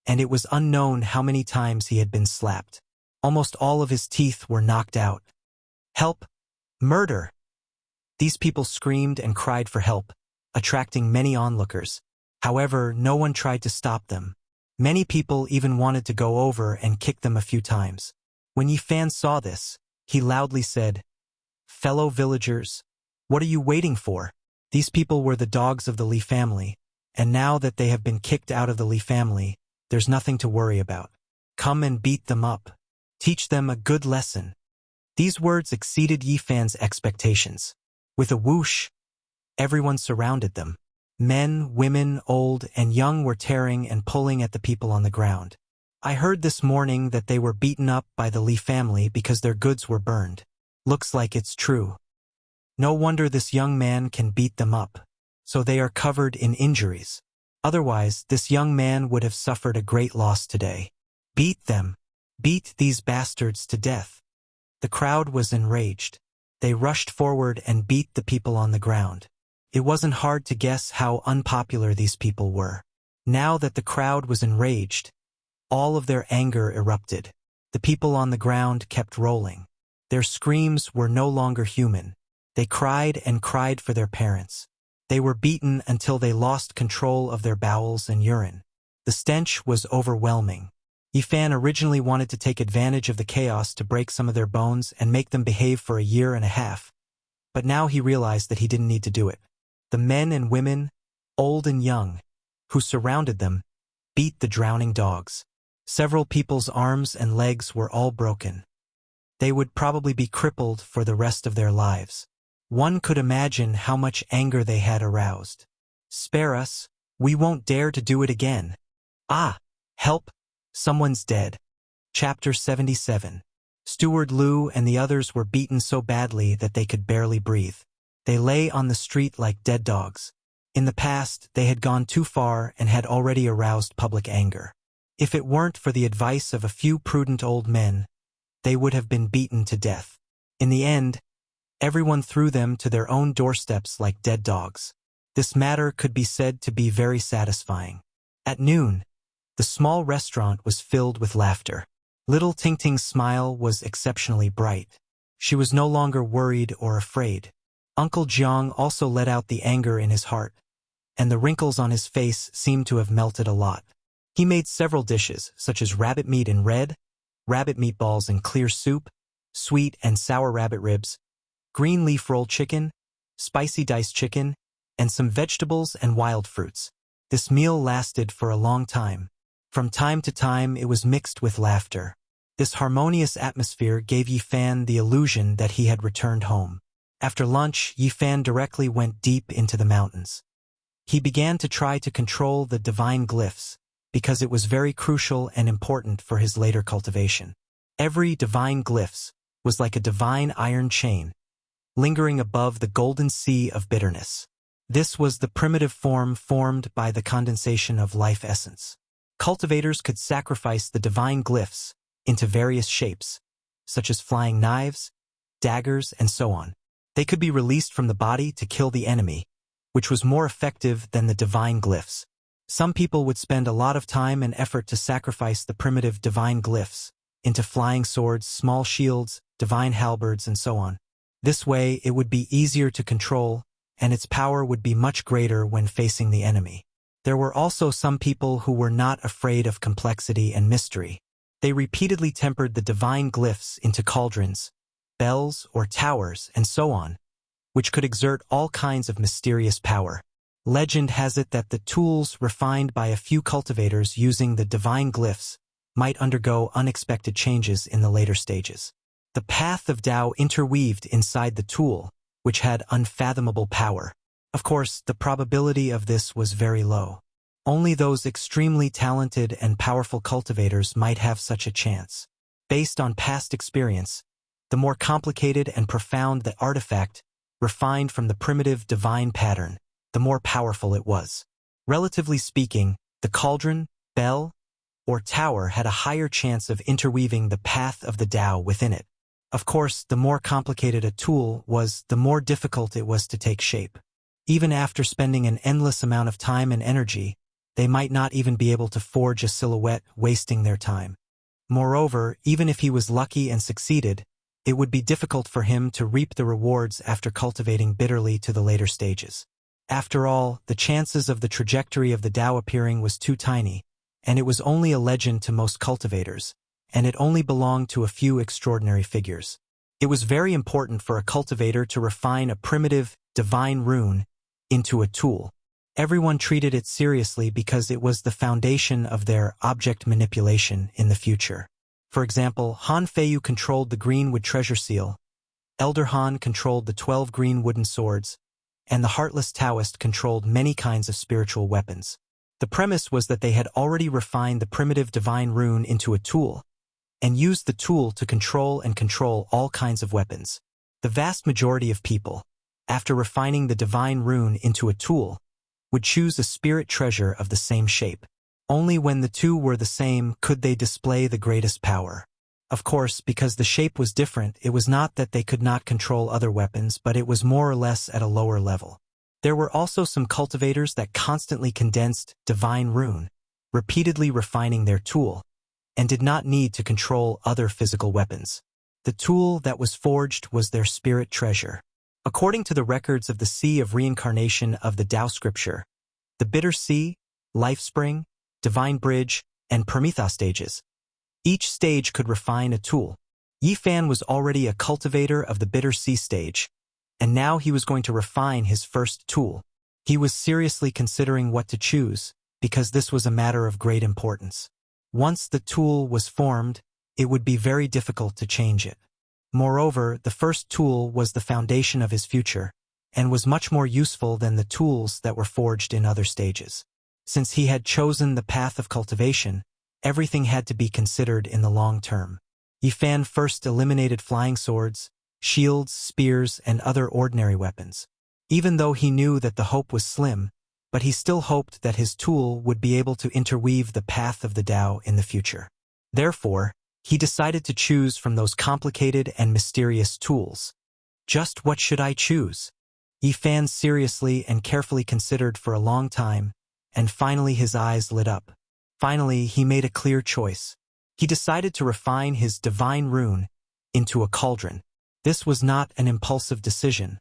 and it was unknown how many times he had been slapped. Almost all of his teeth were knocked out. Help! Murder! These people screamed and cried for help, attracting many onlookers. However, no one tried to stop them. Many people even wanted to go over and kick them a few times. When Yifan saw this, he loudly said, Fellow villagers, what are you waiting for? These people were the dogs of the Li family, and now that they have been kicked out of the Li family, there's nothing to worry about. Come and beat them up. Teach them a good lesson. These words exceeded Yifan's expectations. With a whoosh, everyone surrounded them. Men, women, old, and young were tearing and pulling at the people on the ground. I heard this morning that they were beaten up by the Li family because their goods were burned. Looks like it's true. No wonder this young man can beat them up. So they are covered in injuries. Otherwise, this young man would have suffered a great loss today. Beat them. Beat these bastards to death. The crowd was enraged. They rushed forward and beat the people on the ground. It wasn't hard to guess how unpopular these people were. Now that the crowd was enraged, all of their anger erupted. The people on the ground kept rolling. Their screams were no longer human. They cried and cried for their parents. They were beaten until they lost control of their bowels and urine. The stench was overwhelming. Yifan originally wanted to take advantage of the chaos to break some of their bones and make them behave for 1.5 years, but now he realized that he didn't need to do it. The men and women, old and young, who surrounded them, beat the drowning dogs. Several people's arms and legs were all broken. They would probably be crippled for the rest of their lives. One could imagine how much anger they had aroused. "Spare us, we won't dare to do it again." "Ah! Help! Someone's dead." Chapter 77. Steward Liu and the others were beaten so badly that they could barely breathe. They lay on the street like dead dogs. In the past, they had gone too far and had already aroused public anger. If it weren't for the advice of a few prudent old men, they would have been beaten to death. In the end, everyone threw them to their own doorsteps like dead dogs. This matter could be said to be very satisfying. At noon, the small restaurant was filled with laughter. Little Tingting's smile was exceptionally bright. She was no longer worried or afraid. Uncle Jiang also let out the anger in his heart, and the wrinkles on his face seemed to have melted a lot. He made several dishes, such as rabbit meat in red, rabbit meatballs in clear soup, sweet and sour rabbit ribs, green leaf roll chicken, spicy diced chicken, and some vegetables and wild fruits. This meal lasted for a long time. From time to time it was mixed with laughter. This harmonious atmosphere gave Yi Fan the illusion that he had returned home. After lunch, Yi Fan directly went deep into the mountains. He began to try to control the divine glyphs, because it was very crucial and important for his later cultivation. Every divine glyphs was like a divine iron chain, lingering above the golden sea of bitterness. This was the primitive form formed by the condensation of life essence. Cultivators could sacrifice the divine glyphs into various shapes, such as flying knives, daggers, and so on. They could be released from the body to kill the enemy, which was more effective than the divine glyphs. Some people would spend a lot of time and effort to sacrifice the primitive divine glyphs into flying swords, small shields, divine halberds, and so on. This way, it would be easier to control, and its power would be much greater when facing the enemy. There were also some people who were not afraid of complexity and mystery. They repeatedly tempered the divine glyphs into cauldrons, bells, or towers, and so on, which could exert all kinds of mysterious power. Legend has it that the tools refined by a few cultivators using the divine glyphs might undergo unexpected changes in the later stages. The path of Tao interweaved inside the tool, which had unfathomable power. Of course, the probability of this was very low. Only those extremely talented and powerful cultivators might have such a chance. Based on past experience, the more complicated and profound the artifact, refined from the primitive divine pattern, the more powerful it was. Relatively speaking, the cauldron, bell, or tower had a higher chance of interweaving the path of the Tao within it. Of course, the more complicated a tool was, the more difficult it was to take shape. Even after spending an endless amount of time and energy, they might not even be able to forge a silhouette, wasting their time. Moreover, even if he was lucky and succeeded, it would be difficult for him to reap the rewards after cultivating bitterly to the later stages. After all, the chances of the trajectory of the Tao appearing was too tiny, and it was only a legend to most cultivators, and it only belonged to a few extraordinary figures. It was very important for a cultivator to refine a primitive, divine rune into a tool. Everyone treated it seriously because it was the foundation of their object manipulation in the future. For example, Han Feiyu controlled the green wood treasure seal, Elder Han controlled the 12 green wooden swords, and the Heartless Taoist controlled many kinds of spiritual weapons. The premise was that they had already refined the primitive divine rune into a tool, and used the tool to control all kinds of weapons. The vast majority of people, after refining the divine rune into a tool, would choose a spirit treasure of the same shape. Only when the two were the same could they display the greatest power. Of course, because the shape was different, it was not that they could not control other weapons, but it was more or less at a lower level. There were also some cultivators that constantly condensed divine rune, repeatedly refining their tool, and did not need to control other physical weapons. The tool that was forged was their spirit treasure. According to the records of the Sea of Reincarnation of the Tao Scripture, the Bitter Sea, Life Spring, Divine Bridge, and Prometheus stages, each stage could refine a tool. Yi Fan was already a cultivator of the Bitter Sea stage, and now he was going to refine his first tool. He was seriously considering what to choose, because this was a matter of great importance. Once the tool was formed, it would be very difficult to change it. Moreover, the first tool was the foundation of his future, and was much more useful than the tools that were forged in other stages. Since he had chosen the path of cultivation, everything had to be considered in the long term. Yifan first eliminated flying swords, shields, spears, and other ordinary weapons. Even though he knew that the hope was slim, but he still hoped that his tool would be able to interweave the path of the Tao in the future. Therefore, he decided to choose from those complicated and mysterious tools. Just what should I choose? Yifan seriously and carefully considered for a long time, and finally his eyes lit up. Finally, he made a clear choice. He decided to refine his divine rune into a cauldron. This was not an impulsive decision,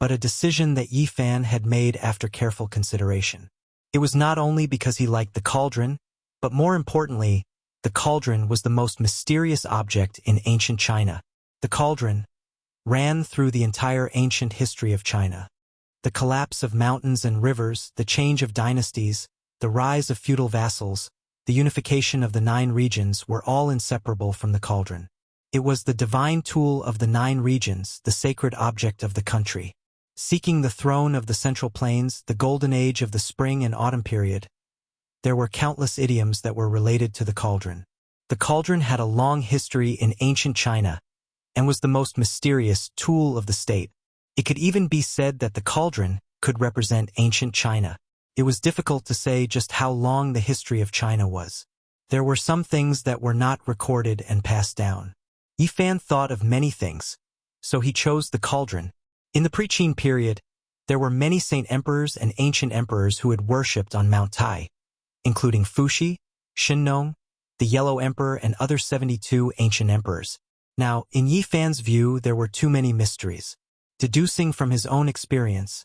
but a decision that Yifan had made after careful consideration. It was not only because he liked the cauldron, but more importantly, the cauldron was the most mysterious object in ancient China. The cauldron ran through the entire ancient history of China. The collapse of mountains and rivers, the change of dynasties, the rise of feudal vassals, the unification of the 9 regions were all inseparable from the cauldron. It was the divine tool of the 9 regions, the sacred object of the country. Seeking the throne of the Central Plains, the golden age of the spring and autumn period, there were countless idioms that were related to the cauldron. The cauldron had a long history in ancient China and was the most mysterious tool of the state. It could even be said that the cauldron could represent ancient China. It was difficult to say just how long the history of China was. There were some things that were not recorded and passed down. Yifan thought of many things, so he chose the cauldron. In the pre-Qin period, there were many saint emperors and ancient emperors who had worshipped on Mount Tai, including Fuxi, Xinnong, the Yellow Emperor, and other 72 ancient emperors. Now, in Yifan's view, there were too many mysteries. Deducing from his own experience,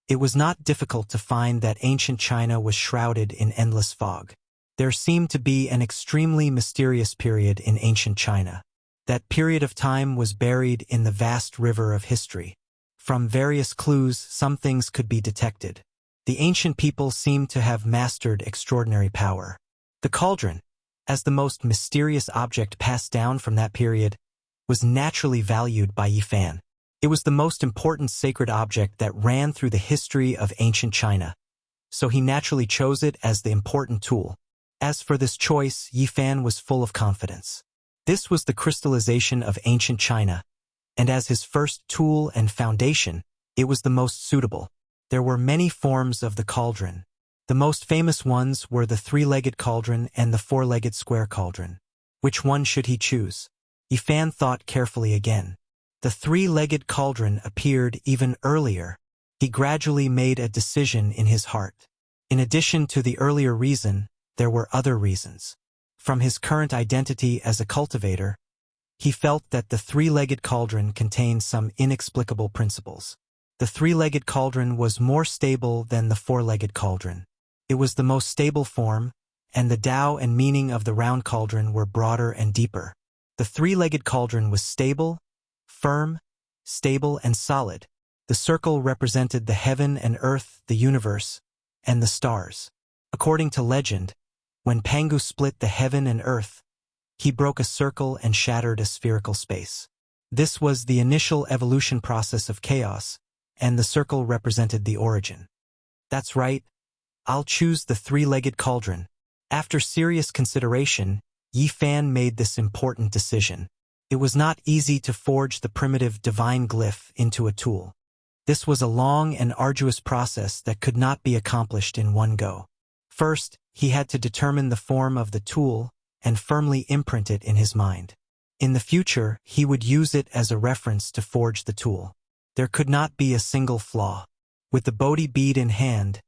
it was not difficult to find that ancient China was shrouded in endless fog. There seemed to be an extremely mysterious period in ancient China. That period of time was buried in the vast river of history. From various clues, some things could be detected. The ancient people seemed to have mastered extraordinary power. The cauldron, as the most mysterious object passed down from that period, was naturally valued by Yifan. It was the most important sacred object that ran through the history of ancient China, so he naturally chose it as the important tool. As for this choice, Yifan was full of confidence. This was the crystallization of ancient China, and as his first tool and foundation, it was the most suitable. There were many forms of the cauldron. The most famous ones were the 3-legged cauldron and the 4-legged square cauldron. Which one should he choose? Yifan thought carefully again. The 3-legged cauldron appeared even earlier. He gradually made a decision in his heart. In addition to the earlier reason, there were other reasons. From his current identity as a cultivator, he felt that the 3-legged cauldron contained some inexplicable principles. The 3-legged cauldron was more stable than the 4-legged cauldron. It was the most stable form, and the Tao and meaning of the round cauldron were broader and deeper. The 3-legged cauldron was stable, firm, stable, and solid. The circle represented the heaven and earth, the universe, and the stars. According to legend, when Pangu split the heaven and earth, he broke a circle and shattered a spherical space. This was the initial evolution process of chaos, and the circle represented the origin. That's right, I'll choose the 3-legged cauldron. After serious consideration, Yifan made this important decision. It was not easy to forge the primitive divine glyph into a tool. This was a long and arduous process that could not be accomplished in one go. First, he had to determine the form of the tool and firmly imprint it in his mind. In the future, he would use it as a reference to forge the tool. There could not be a single flaw. With the Bodhi bead in hand,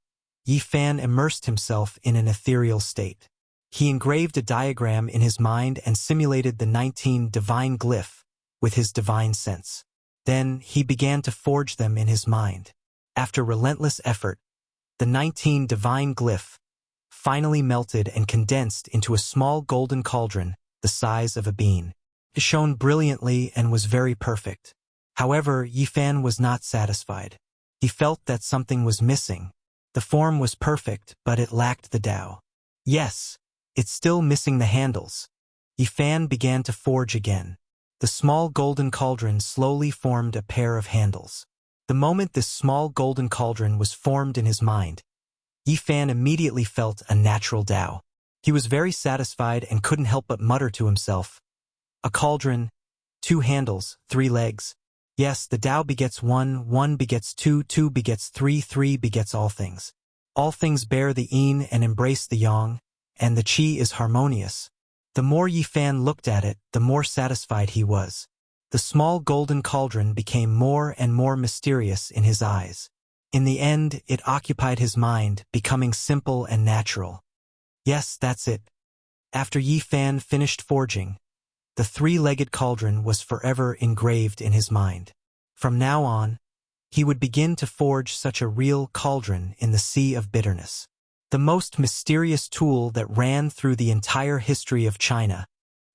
Yifan immersed himself in an ethereal state. He engraved a diagram in his mind and simulated the 19 divine glyph with his divine sense. Then he began to forge them in his mind. After relentless effort, the 19 divine glyph finally melted and condensed into a small golden cauldron the size of a bean. It shone brilliantly and was very perfect. However, Yifan was not satisfied. He felt that something was missing. The form was perfect, but it lacked the Tao. Yes, it's still missing the handles. Yifan began to forge again. The small golden cauldron slowly formed a pair of handles. The moment this small golden cauldron was formed in his mind, Yifan immediately felt a natural Tao. He was very satisfied and couldn't help but mutter to himself, "A cauldron, 2 handles, 3 legs. Yes, the Tao begets 1, 1 begets 2, 2 begets 3, 3 begets all things. All things bear the yin and embrace the yang, and the qi is harmonious." The more Yifan looked at it, the more satisfied he was. The small golden cauldron became more and more mysterious in his eyes. In the end, it occupied his mind, becoming simple and natural. Yes, that's it. After Yifan finished forging, the 3-legged cauldron was forever engraved in his mind. From now on, he would begin to forge such a real cauldron in the sea of bitterness. The most mysterious tool that ran through the entire history of China.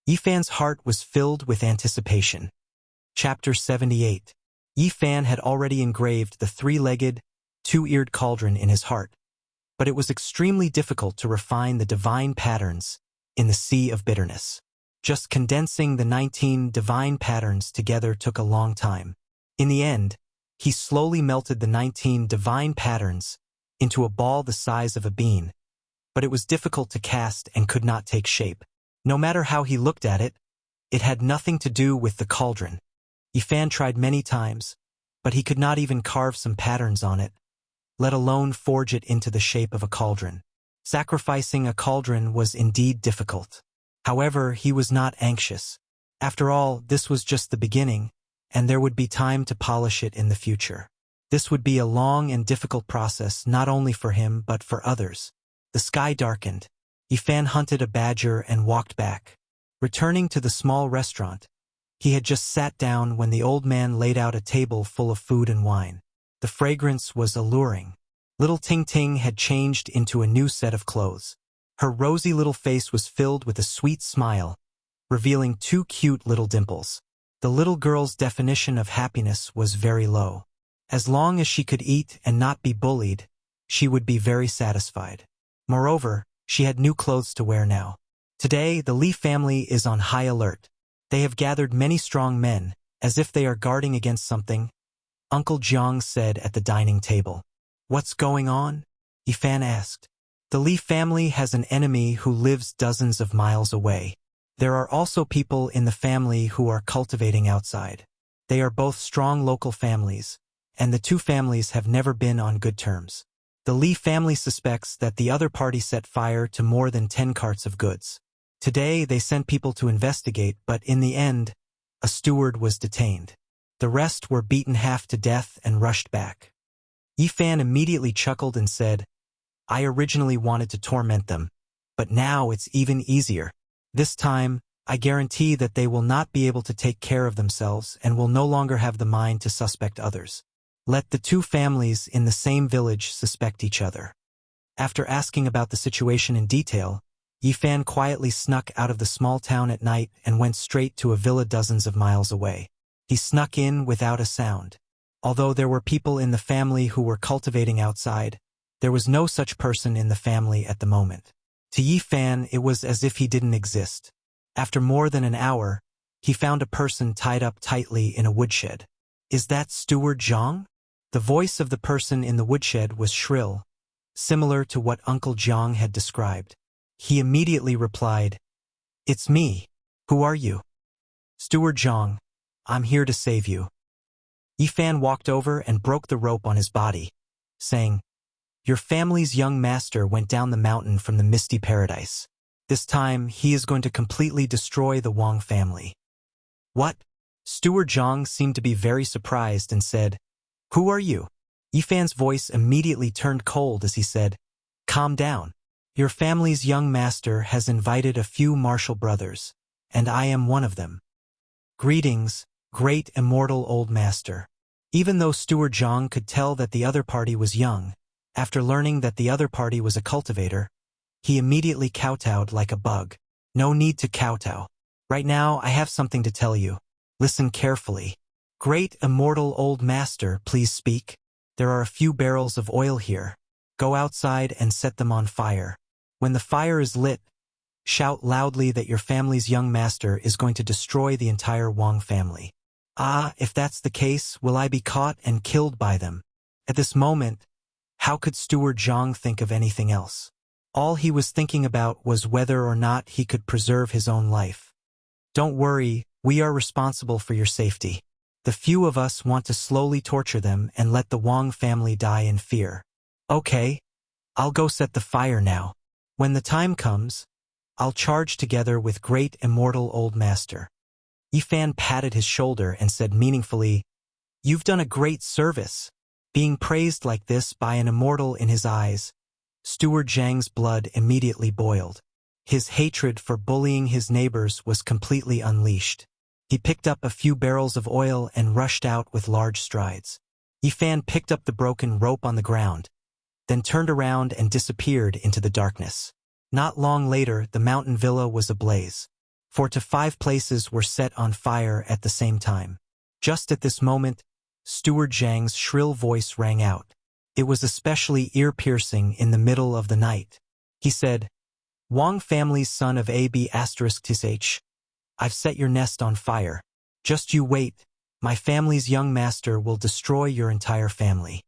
Yifan's heart was filled with anticipation. Chapter 78. Yifan had already engraved the 3-legged, 2-eared cauldron in his heart, but it was extremely difficult to refine the divine patterns in the sea of bitterness. Just condensing the 19 divine patterns together took a long time. In the end, he slowly melted the 19 divine patterns into a ball the size of a bean, but it was difficult to cast and could not take shape. No matter how he looked at it, it had nothing to do with the cauldron. Yifan tried many times, but he could not even carve some patterns on it, let alone forge it into the shape of a cauldron. Sacrificing a cauldron was indeed difficult. However, he was not anxious. After all, this was just the beginning, and there would be time to polish it in the future. This would be a long and difficult process not only for him but for others. The sky darkened. Yifan hunted a badger and walked back. Returning to the small restaurant, he had just sat down when the old man laid out a table full of food and wine. The fragrance was alluring. Little Ting Ting had changed into a new set of clothes. Her rosy little face was filled with a sweet smile, revealing 2 cute little dimples. The little girl's definition of happiness was very low. As long as she could eat and not be bullied, she would be very satisfied. Moreover, she had new clothes to wear now. Today, the Li family is on high alert. They have gathered many strong men, as if they are guarding against something, Uncle Jiang said at the dining table. "What's going on?" Yifan asked. "The Li family has an enemy who lives dozens of miles away. There are also people in the family who are cultivating outside. They are both strong local families, and the 2 families have never been on good terms. The Li family suspects that the other party set fire to more than 10 carts of goods. Today they sent people to investigate, but in the end, a steward was detained. The rest were beaten half to death and rushed back." Yifan immediately chuckled and said, "I originally wanted to torment them, but now it's even easier. This time, I guarantee that they will not be able to take care of themselves and will no longer have the mind to suspect others. Let the 2 families in the same village suspect each other." After asking about the situation in detail, Yifan quietly snuck out of the small town at night and went straight to a villa dozens of miles away. He snuck in without a sound. Although there were people in the family who were cultivating outside, there was no such person in the family at the moment. To Yifan, it was as if he didn't exist. After more than an hour, he found a person tied up tightly in a woodshed. "Is that Steward Zhang?" The voice of the person in the woodshed was shrill, similar to what Uncle Jiang had described. He immediately replied, "It's me. Who are you?" "Steward Zhang, I'm here to save you." Yifan walked over and broke the rope on his body, saying, "Your family's young master went down the mountain from the misty paradise. This time, he is going to completely destroy the Wang family." "What?" Steward Zhang seemed to be very surprised and said, "Who are you?" Yifan's voice immediately turned cold as he said, "Calm down. Your family's young master has invited a few martial brothers, and I am one of them. Greetings, great immortal old master." Even though Steward Zhang could tell that the other party was young, after learning that the other party was a cultivator, he immediately kowtowed like a bug. "No need to kowtow. Right now, I have something to tell you. Listen carefully. Great immortal old master, please speak. There are a few barrels of oil here. Go outside and set them on fire. When the fire is lit, shout loudly that your family's young master is going to destroy the entire Wang family. Ah, if that's the case, will I be caught and killed by them? At this moment, how could Steward Zhang think of anything else? All he was thinking about was whether or not he could preserve his own life. Don't worry, we are responsible for your safety. The few of us want to slowly torture them and let the Wang family die in fear. Okay, I'll go set the fire now. When the time comes, I'll charge together with great immortal old master. Yifan patted his shoulder and said meaningfully, You've done a great service. Being praised like this by an immortal in his eyes, Steward Zhang's blood immediately boiled. His hatred for bullying his neighbors was completely unleashed. He picked up a few barrels of oil and rushed out with large strides. Yifan picked up the broken rope on the ground, then turned around and disappeared into the darkness. Not long later, the mountain villa was ablaze. 4 to 5 places were set on fire at the same time. Just at this moment, Steward Zhang's shrill voice rang out. It was especially ear-piercing in the middle of the night. He said, Wang family's son of AB*TSH, I've set your nest on fire. Just you wait, my family's young master will destroy your entire family.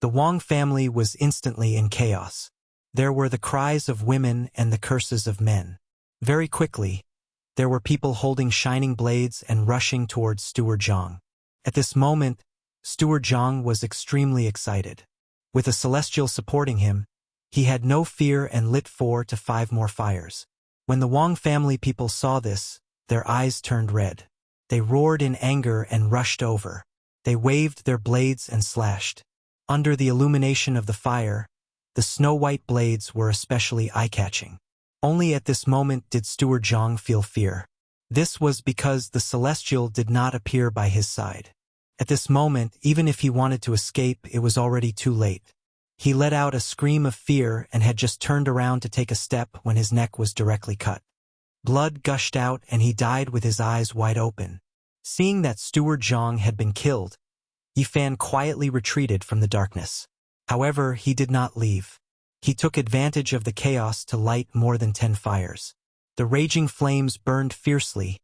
The Wang family was instantly in chaos. There were the cries of women and the curses of men. Very quickly, there were people holding shining blades and rushing towards Steward Zhang. At this moment, Steward Zhang was extremely excited. With a celestial supporting him, he had no fear and lit 4 to 5 more fires. When the Wang family people saw this, their eyes turned red. They roared in anger and rushed over. They waved their blades and slashed. Under the illumination of the fire, the snow-white blades were especially eye-catching. Only at this moment did Steward Zhang feel fear. This was because the celestial did not appear by his side. At this moment, even if he wanted to escape, it was already too late. He let out a scream of fear and had just turned around to take a step when his neck was directly cut. Blood gushed out and he died with his eyes wide open. Seeing that Steward Zhang had been killed, Yifan quietly retreated from the darkness. However, he did not leave. He took advantage of the chaos to light more than 10 fires. The raging flames burned fiercely,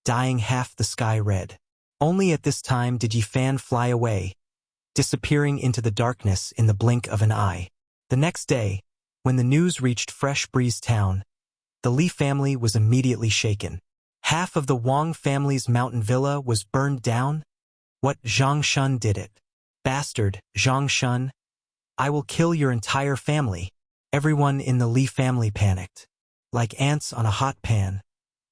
dyeing half the sky red. Only at this time did Yifan fly away, disappearing into the darkness in the blink of an eye. The next day, when the news reached Fresh Breeze Town, the Li family was immediately shaken. Half of the Wang family's mountain villa was burned down. What? Zhang Shun did it. Bastard, Zhang Shun. I will kill your entire family. Everyone in the Li family panicked. Like ants on a hot pan,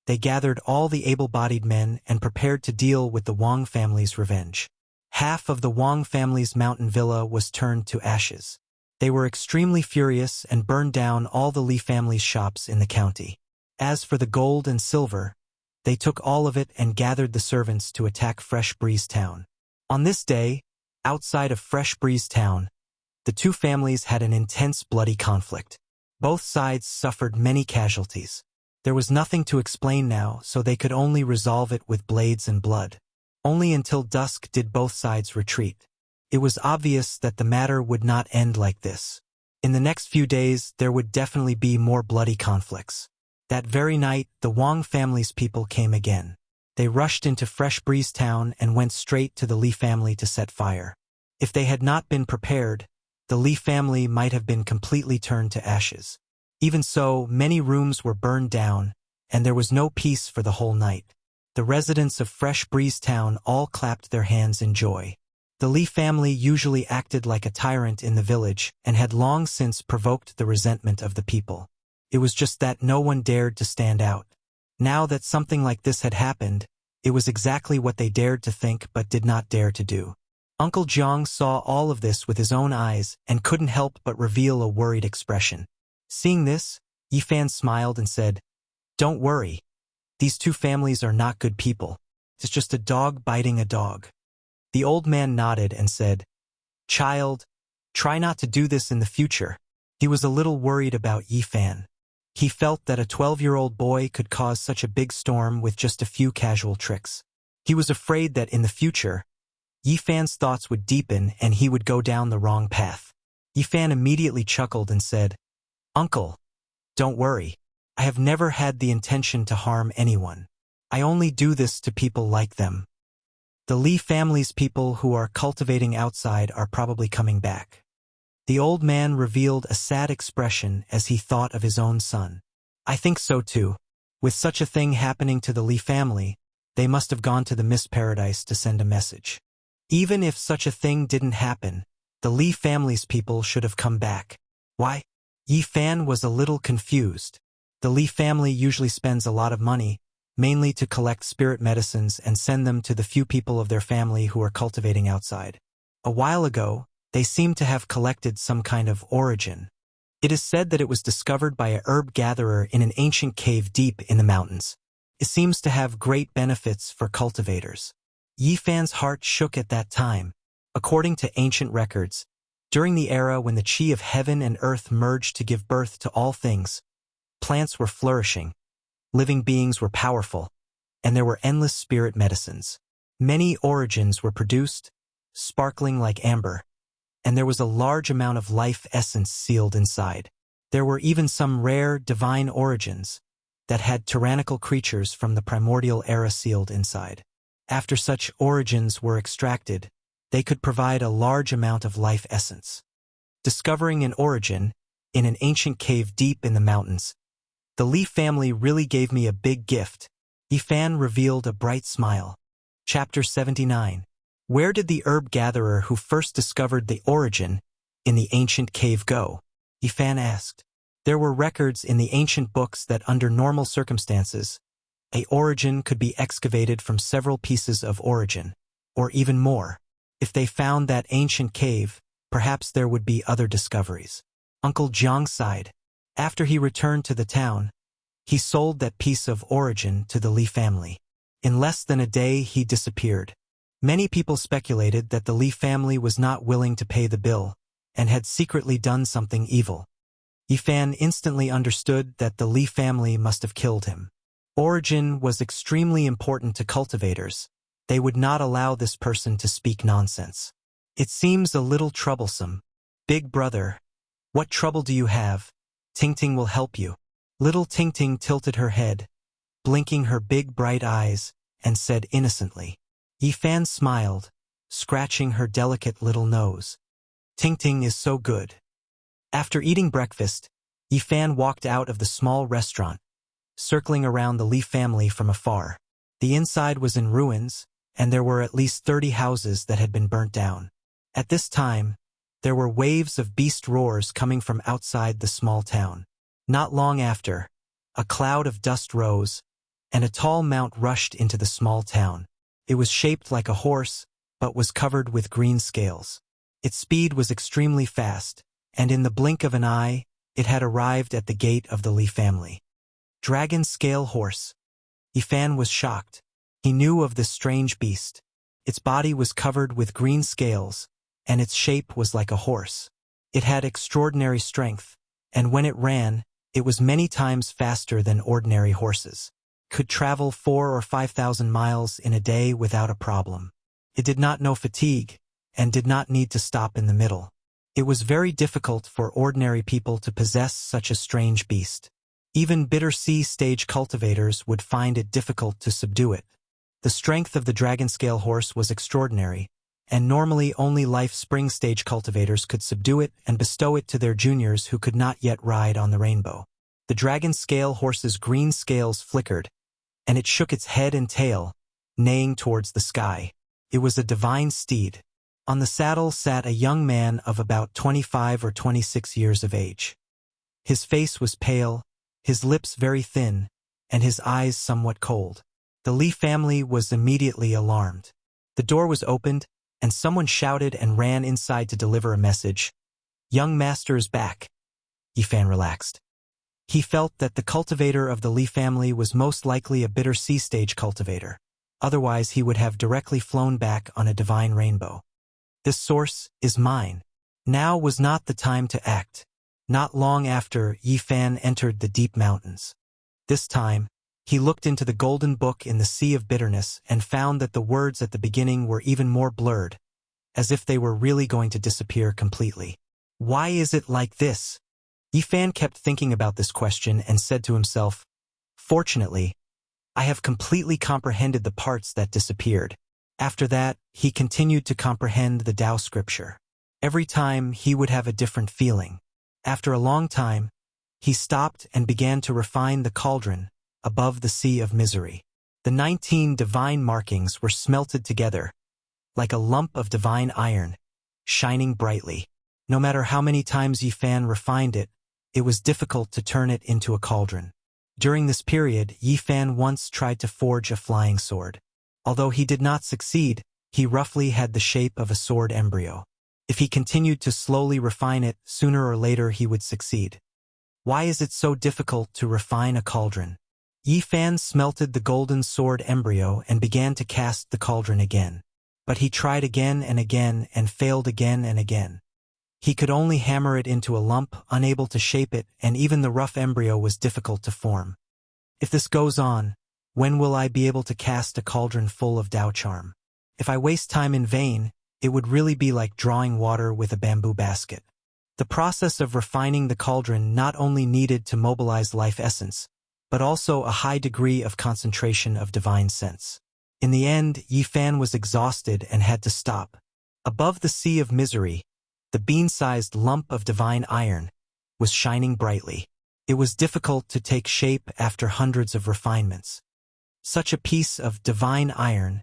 they gathered all the able-bodied men and prepared to deal with the Wang family's revenge. Half of the Wang family's mountain villa was turned to ashes. They were extremely furious and burned down all the Li family's shops in the county. As for the gold and silver, they took all of it and gathered the servants to attack Fresh Breeze Town. On this day, outside of Fresh Breeze Town, the two families had an intense bloody conflict. Both sides suffered many casualties. There was nothing to explain now, so they could only resolve it with blades and blood. Only until dusk did both sides retreat. It was obvious that the matter would not end like this. In the next few days, there would definitely be more bloody conflicts. That very night, the Wang family's people came again. They rushed into Fresh Breeze Town and went straight to the Li family to set fire. If they had not been prepared, the Li family might have been completely turned to ashes. Even so, many rooms were burned down, and there was no peace for the whole night. The residents of Fresh Breeze Town all clapped their hands in joy. The Li family usually acted like a tyrant in the village and had long since provoked the resentment of the people. It was just that no one dared to stand out. Now that something like this had happened, it was exactly what they dared to think but did not dare to do. Uncle Jiang saw all of this with his own eyes and couldn't help but reveal a worried expression. Seeing this, Yifan smiled and said, "Don't worry. These two families are not good people. It's just a dog biting a dog." The old man nodded and said, "Child, try not to do this in the future." He was a little worried about Yifan. He felt that a 12-year-old boy could cause such a big storm with just a few casual tricks. He was afraid that in the future, Yifan's thoughts would deepen and he would go down the wrong path. Yifan immediately chuckled and said, "Uncle, don't worry. I have never had the intention to harm anyone. I only do this to people like them. The Li family's people who are cultivating outside are probably coming back." The old man revealed a sad expression as he thought of his own son. "I think so too. With such a thing happening to the Li family, they must have gone to the Miss Paradise to send a message. Even if such a thing didn't happen, the Li family's people should have come back. Why?" Yifan was a little confused. The Li family usually spends a lot of money, mainly to collect spirit medicines and send them to the few people of their family who are cultivating outside. A while ago, they seemed to have collected some kind of origin. It is said that it was discovered by a herb gatherer in an ancient cave deep in the mountains. It seems to have great benefits for cultivators. Yifan's heart shook at that time. According to ancient records, during the era when the chi of heaven and earth merged to give birth to all things, plants were flourishing, living beings were powerful, and there were endless spirit medicines. Many origins were produced, sparkling like amber, and there was a large amount of life essence sealed inside. There were even some rare divine origins that had tyrannical creatures from the primordial era sealed inside. After such origins were extracted, they could provide a large amount of life essence. Discovering an origin in an ancient cave deep in the mountains, the Li family really gave me a big gift. Yifan revealed a bright smile. Chapter 79. Where did the herb gatherer who first discovered the origin in the ancient cave go? Yifan asked. There were records in the ancient books that under normal circumstances, a origin could be excavated from several pieces of origin, or even more. If they found that ancient cave, perhaps there would be other discoveries. Uncle Jiang sighed. After he returned to the town, he sold that piece of origin to the Li family. In less than a day he disappeared. Many people speculated that the Li family was not willing to pay the bill, and had secretly done something evil. Yifan instantly understood that the Li family must have killed him. Origin was extremely important to cultivators. They would not allow this person to speak nonsense. It seems a little troublesome. Big brother, what trouble do you have? Tingting will help you. Little Tingting tilted her head, blinking her big bright eyes, and said innocently. Yifan smiled, scratching her delicate little nose. Tingting is so good. After eating breakfast, Yifan walked out of the small restaurant, circling around the Li family from afar. The inside was in ruins, and there were at least 30 houses that had been burnt down. At this time, there were waves of beast roars coming from outside the small town. Not long after, a cloud of dust rose, and a tall mount rushed into the small town. It was shaped like a horse, but was covered with green scales. Its speed was extremely fast, and in the blink of an eye, it had arrived at the gate of the Li family. Dragon scale horse. Yifan was shocked. He knew of this strange beast. Its body was covered with green scales, and its shape was like a horse. It had extraordinary strength, and when it ran, it was many times faster than ordinary horses. Could travel 4,000 or 5,000 miles in a day without a problem. It did not know fatigue, and did not need to stop in the middle. It was very difficult for ordinary people to possess such a strange beast. Even bitter sea stage cultivators would find it difficult to subdue it. The strength of the dragon scale horse was extraordinary, and normally only life spring stage cultivators could subdue it and bestow it to their juniors who could not yet ride on the rainbow. The dragon scale horse's green scales flickered, and it shook its head and tail, neighing towards the sky. It was a divine steed. On the saddle sat a young man of about 25 or 26 years of age. His face was pale, his lips very thin, and his eyes somewhat cold. The Li family was immediately alarmed. The door was opened, and someone shouted and ran inside to deliver a message. "Young master is back." Yifan relaxed. He felt that the cultivator of the Li family was most likely a bitter sea stage cultivator. Otherwise he would have directly flown back on a divine rainbow. This source is mine. Now was not the time to act. Not long after, Yifan entered the deep mountains. This time, he looked into the golden book in the sea of bitterness and found that the words at the beginning were even more blurred, as if they were really going to disappear completely. Why is it like this? Yifan kept thinking about this question and said to himself, "Fortunately, I have completely comprehended the parts that disappeared." After that, he continued to comprehend the Tao scripture. Every time, he would have a different feeling. After a long time, he stopped and began to refine the cauldron above the sea of misery. The 19 divine markings were smelted together, like a lump of divine iron, shining brightly. No matter how many times Yifan refined it, it was difficult to turn it into a cauldron. During this period, Yifan once tried to forge a flying sword. Although he did not succeed, he roughly had the shape of a sword embryo. If he continued to slowly refine it, sooner or later he would succeed. Why is it so difficult to refine a cauldron? Yifan smelted the golden sword embryo and began to cast the cauldron again. But he tried again and failed again and again. He could only hammer it into a lump, unable to shape it, and even the rough embryo was difficult to form. If this goes on, when will I be able to cast a cauldron full of Tao charm? If I waste time in vain, it would really be like drawing water with a bamboo basket. The process of refining the cauldron not only needed to mobilize life essence, but also a high degree of concentration of divine sense. In the end, Yifan was exhausted and had to stop. Above the sea of misery, the bean-sized lump of divine iron was shining brightly. It was difficult to take shape after hundreds of refinements. Such a piece of divine iron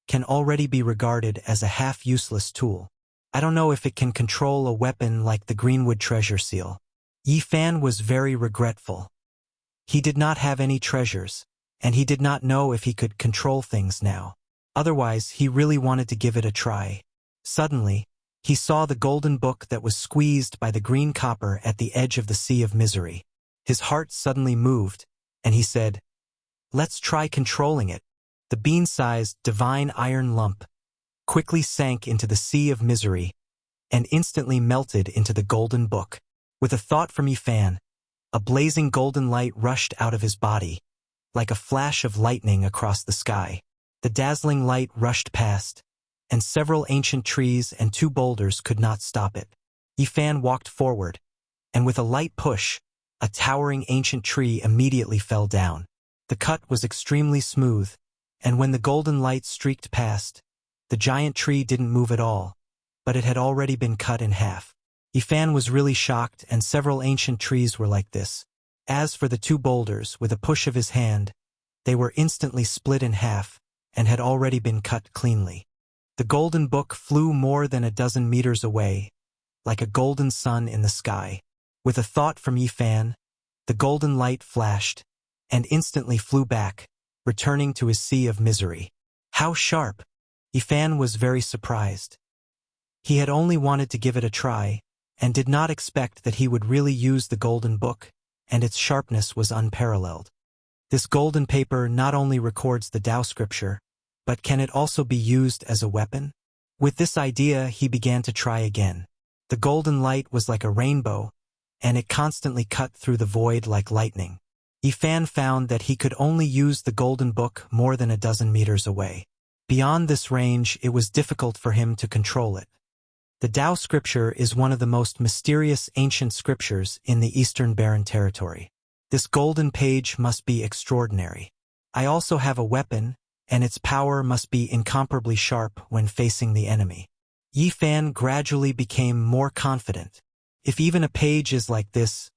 can already be regarded as a half-useless tool. I don't know if it can control a weapon like the Greenwood treasure seal. Yifan was very regretful. He did not have any treasures, and he did not know if he could control things now. Otherwise, he really wanted to give it a try. Suddenly, he saw the golden book that was squeezed by the green copper at the edge of the sea of misery. His heart suddenly moved, and he said, "Let's try controlling it." The bean-sized divine iron lump quickly sank into the sea of misery and instantly melted into the golden book. With a thought from Yifan, a blazing golden light rushed out of his body, like a flash of lightning across the sky. The dazzling light rushed past, and several ancient trees and 2 boulders could not stop it. Yifan walked forward, and with a light push, a towering ancient tree immediately fell down. The cut was extremely smooth, and when the golden light streaked past, the giant tree didn't move at all, but it had already been cut in half. Yifan was really shocked, and several ancient trees were like this. As for the 2 boulders, with a push of his hand, they were instantly split in half and had already been cut cleanly. The golden book flew more than a dozen meters away, like a golden sun in the sky. With a thought from Yifan, the golden light flashed and instantly flew back, returning to his sea of misery. How sharp! Yifan was very surprised. He had only wanted to give it a try, and did not expect that he would really use the golden book, and its sharpness was unparalleled. This golden paper not only records the Tao scripture, but can it also be used as a weapon? With this idea, he began to try again. The golden light was like a rainbow, and it constantly cut through the void like lightning. Yifan found that he could only use the golden book more than a dozen meters away. Beyond this range, it was difficult for him to control it. The Tao scripture is one of the most mysterious ancient scriptures in the Eastern Barren Territory. This golden page must be extraordinary. I also have a weapon, and its power must be incomparably sharp when facing the enemy. Yifan gradually became more confident. If even a page is like this,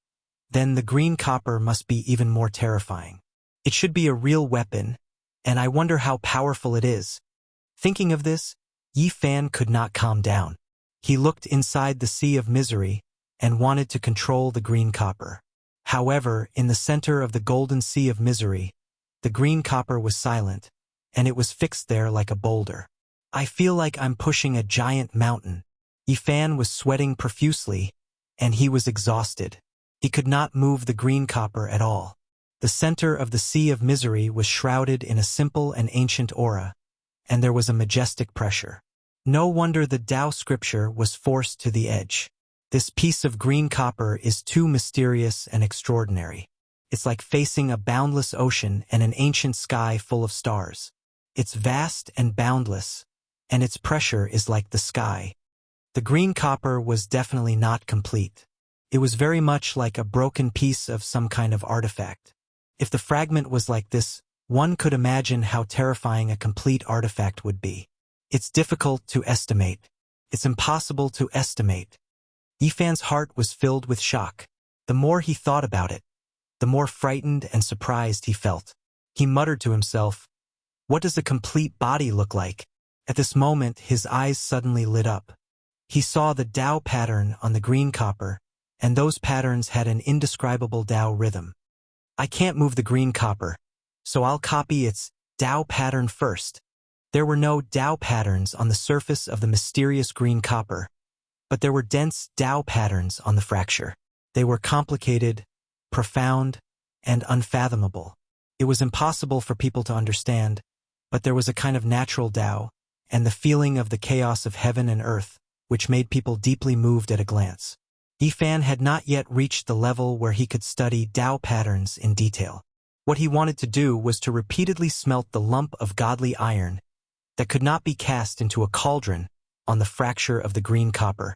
then the green copper must be even more terrifying. It should be a real weapon, and I wonder how powerful it is. Thinking of this, Yifan could not calm down. He looked inside the sea of misery and wanted to control the green copper. However, in the center of the golden sea of misery, the green copper was silent, and it was fixed there like a boulder. I feel like I'm pushing a giant mountain. Yifan was sweating profusely, and he was exhausted. He could not move the green copper at all. The center of the sea of misery was shrouded in a simple and ancient aura, and there was a majestic pressure. No wonder the Tao scripture was forced to the edge. This piece of green copper is too mysterious and extraordinary. It's like facing a boundless ocean and an ancient sky full of stars. It's vast and boundless, and its pressure is like the sky. The green copper was definitely not complete. It was very much like a broken piece of some kind of artifact. If the fragment was like this, one could imagine how terrifying a complete artifact would be. It's difficult to estimate. It's impossible to estimate. Yifan's heart was filled with shock. The more he thought about it, the more frightened and surprised he felt. He muttered to himself, "What does a complete body look like?" At this moment, his eyes suddenly lit up. He saw the Tao pattern on the green copper, and those patterns had an indescribable Tao rhythm. I can't move the green copper, so I'll copy its Tao pattern first. There were no Tao patterns on the surface of the mysterious green copper, but there were dense Tao patterns on the fracture. They were complicated, profound, and unfathomable. It was impossible for people to understand, but there was a kind of natural Tao, and the feeling of the chaos of heaven and earth, which made people deeply moved at a glance. Yifan had not yet reached the level where he could study Tao patterns in detail. What he wanted to do was to repeatedly smelt the lump of godly iron that could not be cast into a cauldron on the fracture of the green copper,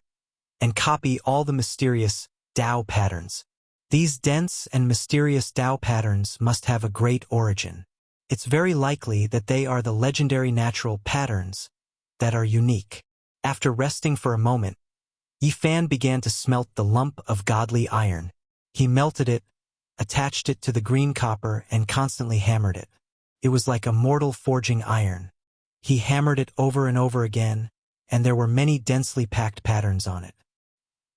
and copy all the mysterious Tao patterns. These dense and mysterious Tao patterns must have a great origin. It's very likely that they are the legendary natural patterns that are unique. After resting for a moment, Yifan began to smelt the lump of godly iron. He melted it, attached it to the green copper, and constantly hammered it. It was like a mortal forging iron. He hammered it over and over again, and there were many densely packed patterns on it.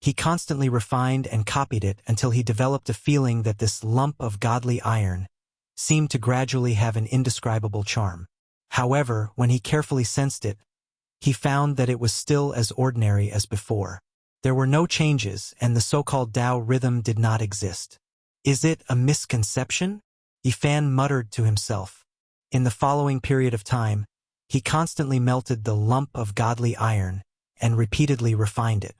He constantly refined and copied it until he developed a feeling that this lump of godly iron seemed to gradually have an indescribable charm. However, when he carefully sensed it, he found that it was still as ordinary as before. There were no changes, and the so-called Tao rhythm did not exist. Is it a misconception? Yifan muttered to himself. In the following period of time, he constantly melted the lump of godly iron and repeatedly refined it.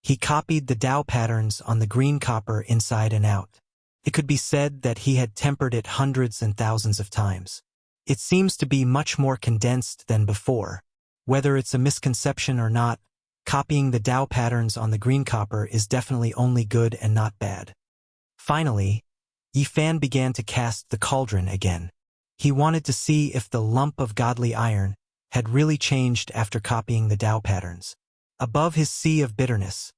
He copied the Tao patterns on the green copper inside and out. It could be said that he had tempered it hundreds and thousands of times. It seems to be much more condensed than before. Whether it's a misconception or not, copying the Tao patterns on the green copper is definitely only good and not bad. Finally, Yifan began to cast the cauldron again. He wanted to see if the lump of godly iron had really changed after copying the Tao patterns. Above his sea of bitterness,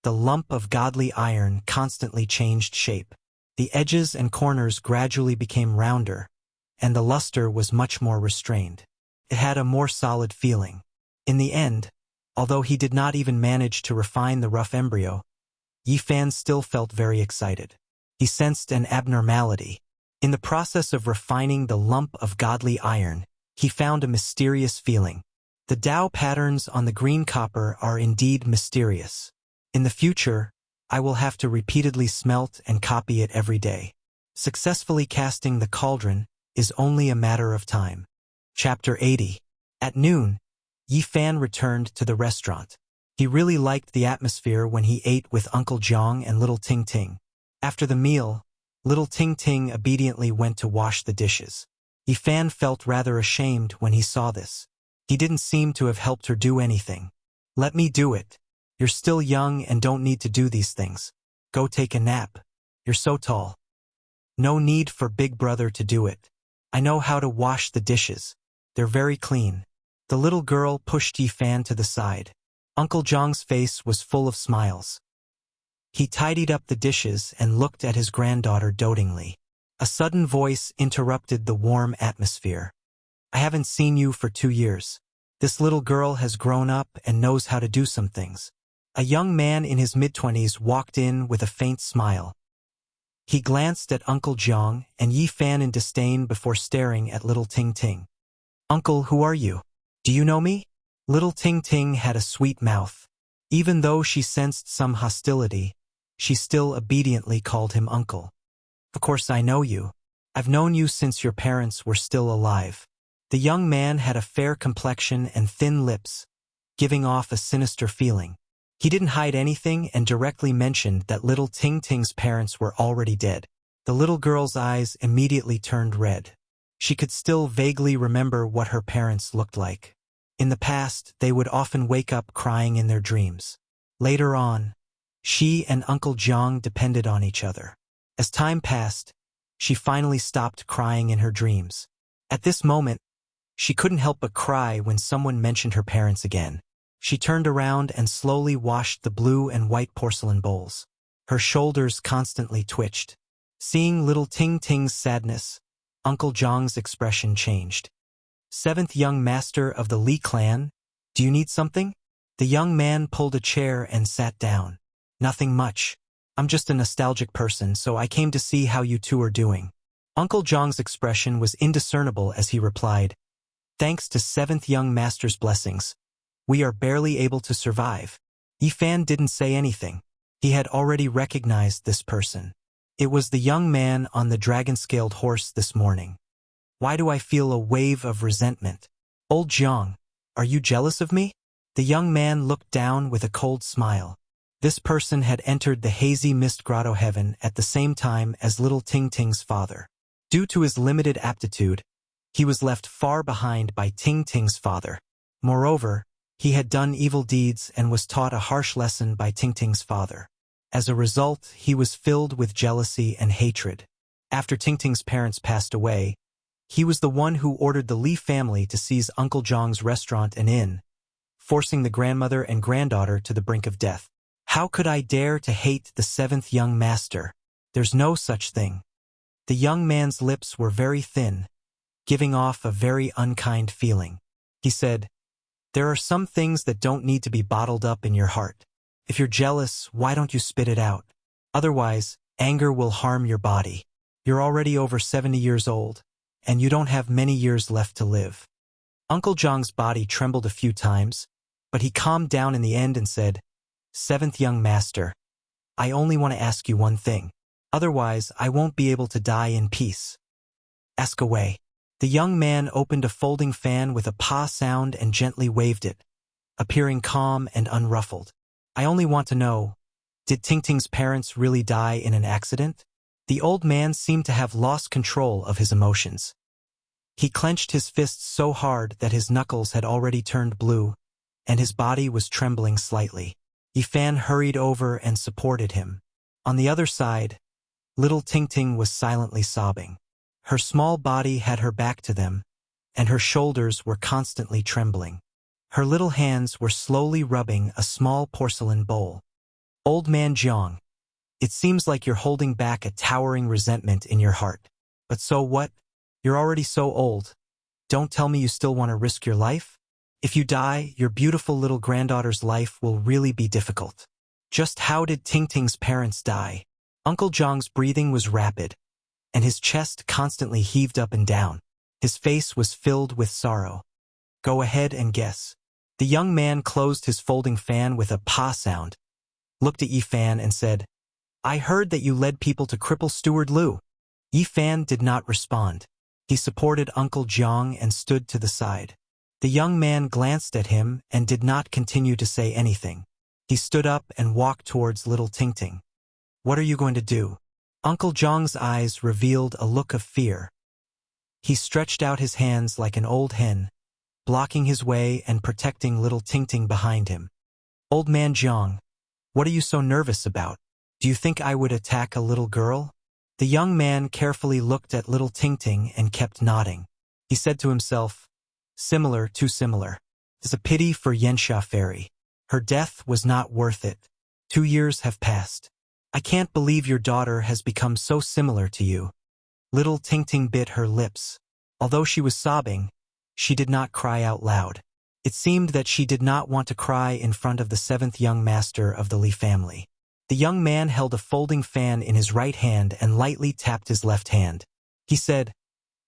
the lump of godly iron constantly changed shape. The edges and corners gradually became rounder, and the luster was much more restrained. It had a more solid feeling. In the end, although he did not even manage to refine the rough embryo, Yifan still felt very excited. He sensed an abnormality. In the process of refining the lump of godly iron, he found a mysterious feeling. The Tao patterns on the green copper are indeed mysterious. In the future, I will have to repeatedly smelt and copy it every day. Successfully casting the cauldron is only a matter of time. Chapter 80. At noon, Yifan returned to the restaurant. He really liked the atmosphere when he ate with Uncle Jiang and Little Ting Ting. After the meal, Little Ting Ting obediently went to wash the dishes. Yifan felt rather ashamed when he saw this. He didn't seem to have helped her do anything. "Let me do it. You're still young and don't need to do these things. Go take a nap. You're so tall. No need for Big Brother to do it. I know how to wash the dishes. They're very clean." The little girl pushed Yifan to the side. Uncle Jiang's face was full of smiles. He tidied up the dishes and looked at his granddaughter dotingly. A sudden voice interrupted the warm atmosphere. "I haven't seen you for 2 years. This little girl has grown up and knows how to do some things." A young man in his mid-20s walked in with a faint smile. He glanced at Uncle Jiang and Yifan in disdain before staring at Little Ting Ting. "Uncle, who are you? Do you know me?" Little Ting Ting had a sweet mouth. Even though she sensed some hostility, she still obediently called him uncle. "Of course I know you. I've known you since your parents were still alive." The young man had a fair complexion and thin lips, giving off a sinister feeling. He didn't hide anything and directly mentioned that Little Ting Ting's parents were already dead. The little girl's eyes immediately turned red. She could still vaguely remember what her parents looked like. In the past, they would often wake up crying in their dreams. Later on, she and Uncle Jiang depended on each other. As time passed, she finally stopped crying in her dreams. At this moment, she couldn't help but cry when someone mentioned her parents again. She turned around and slowly washed the blue and white porcelain bowls. Her shoulders constantly twitched. Seeing little Ting Ting's sadness, Uncle Jiang's expression changed. "Seventh young master of the Li clan, do you need something?" The young man pulled a chair and sat down. "Nothing much. I'm just a nostalgic person, so I came to see how you two are doing." Uncle Jiang's expression was indiscernible as he replied, "Thanks to seventh young master's blessings, we are barely able to survive." Yifan didn't say anything. He had already recognized this person. It was the young man on the dragon-scaled horse this morning. "Why do I feel a wave of resentment? Old Jiang, are you jealous of me?" The young man looked down with a cold smile. This person had entered the hazy mist grotto heaven at the same time as little Ting Ting's father. Due to his limited aptitude, he was left far behind by Ting Ting's father. Moreover, he had done evil deeds and was taught a harsh lesson by Ting Ting's father. As a result, he was filled with jealousy and hatred. After Ting Ting's parents passed away, he was the one who ordered the Li family to seize Uncle Jiang's restaurant and inn, forcing the grandmother and granddaughter to the brink of death. How could I dare to hate the seventh young master? There's no such thing. The young man's lips were very thin, giving off a very unkind feeling. He said, "There are some things that don't need to be bottled up in your heart. If you're jealous, why don't you spit it out? Otherwise, anger will harm your body. You're already over 70 years old, and you don't have many years left to live." Uncle Jiang's body trembled a few times, but he calmed down in the end and said, "Seventh young master, I only want to ask you one thing. Otherwise, I won't be able to die in peace." "Ask away." The young man opened a folding fan with a pa sound and gently waved it, appearing calm and unruffled. "I only want to know, did Ting Ting's parents really die in an accident?" The old man seemed to have lost control of his emotions. He clenched his fists so hard that his knuckles had already turned blue, and his body was trembling slightly. Yifan hurried over and supported him. On the other side, little Ting Ting was silently sobbing. Her small body had her back to them, and her shoulders were constantly trembling. Her little hands were slowly rubbing a small porcelain bowl. "Old man Jiang, it seems like you're holding back a towering resentment in your heart. But so what? You're already so old. Don't tell me you still want to risk your life? If you die, your beautiful little granddaughter's life will really be difficult." Just how did Ting Ting's parents die? Uncle Jiang's breathing was rapid, and his chest constantly heaved up and down. His face was filled with sorrow. "Go ahead and guess." The young man closed his folding fan with a pa sound, looked at Yifan and said, "I heard that you led people to cripple Steward Liu." Yifan did not respond. He supported Uncle Jiang and stood to the side. The young man glanced at him and did not continue to say anything. He stood up and walked towards little Ting Ting. "What are you going to do?" Uncle Jiang's eyes revealed a look of fear. He stretched out his hands like an old hen, blocking his way and protecting little Ting Ting behind him. "Old man Jiang, what are you so nervous about? Do you think I would attack a little girl?" The young man carefully looked at little Ting Ting and kept nodding. He said to himself, "Similar, too similar. It's a pity for Yensha Fairy. Her death was not worth it. 2 years have passed. I can't believe your daughter has become so similar to you." Little Ting Ting bit her lips. Although she was sobbing, she did not cry out loud. It seemed that she did not want to cry in front of the seventh young master of the Li family. The young man held a folding fan in his right hand and lightly tapped his left hand. He said,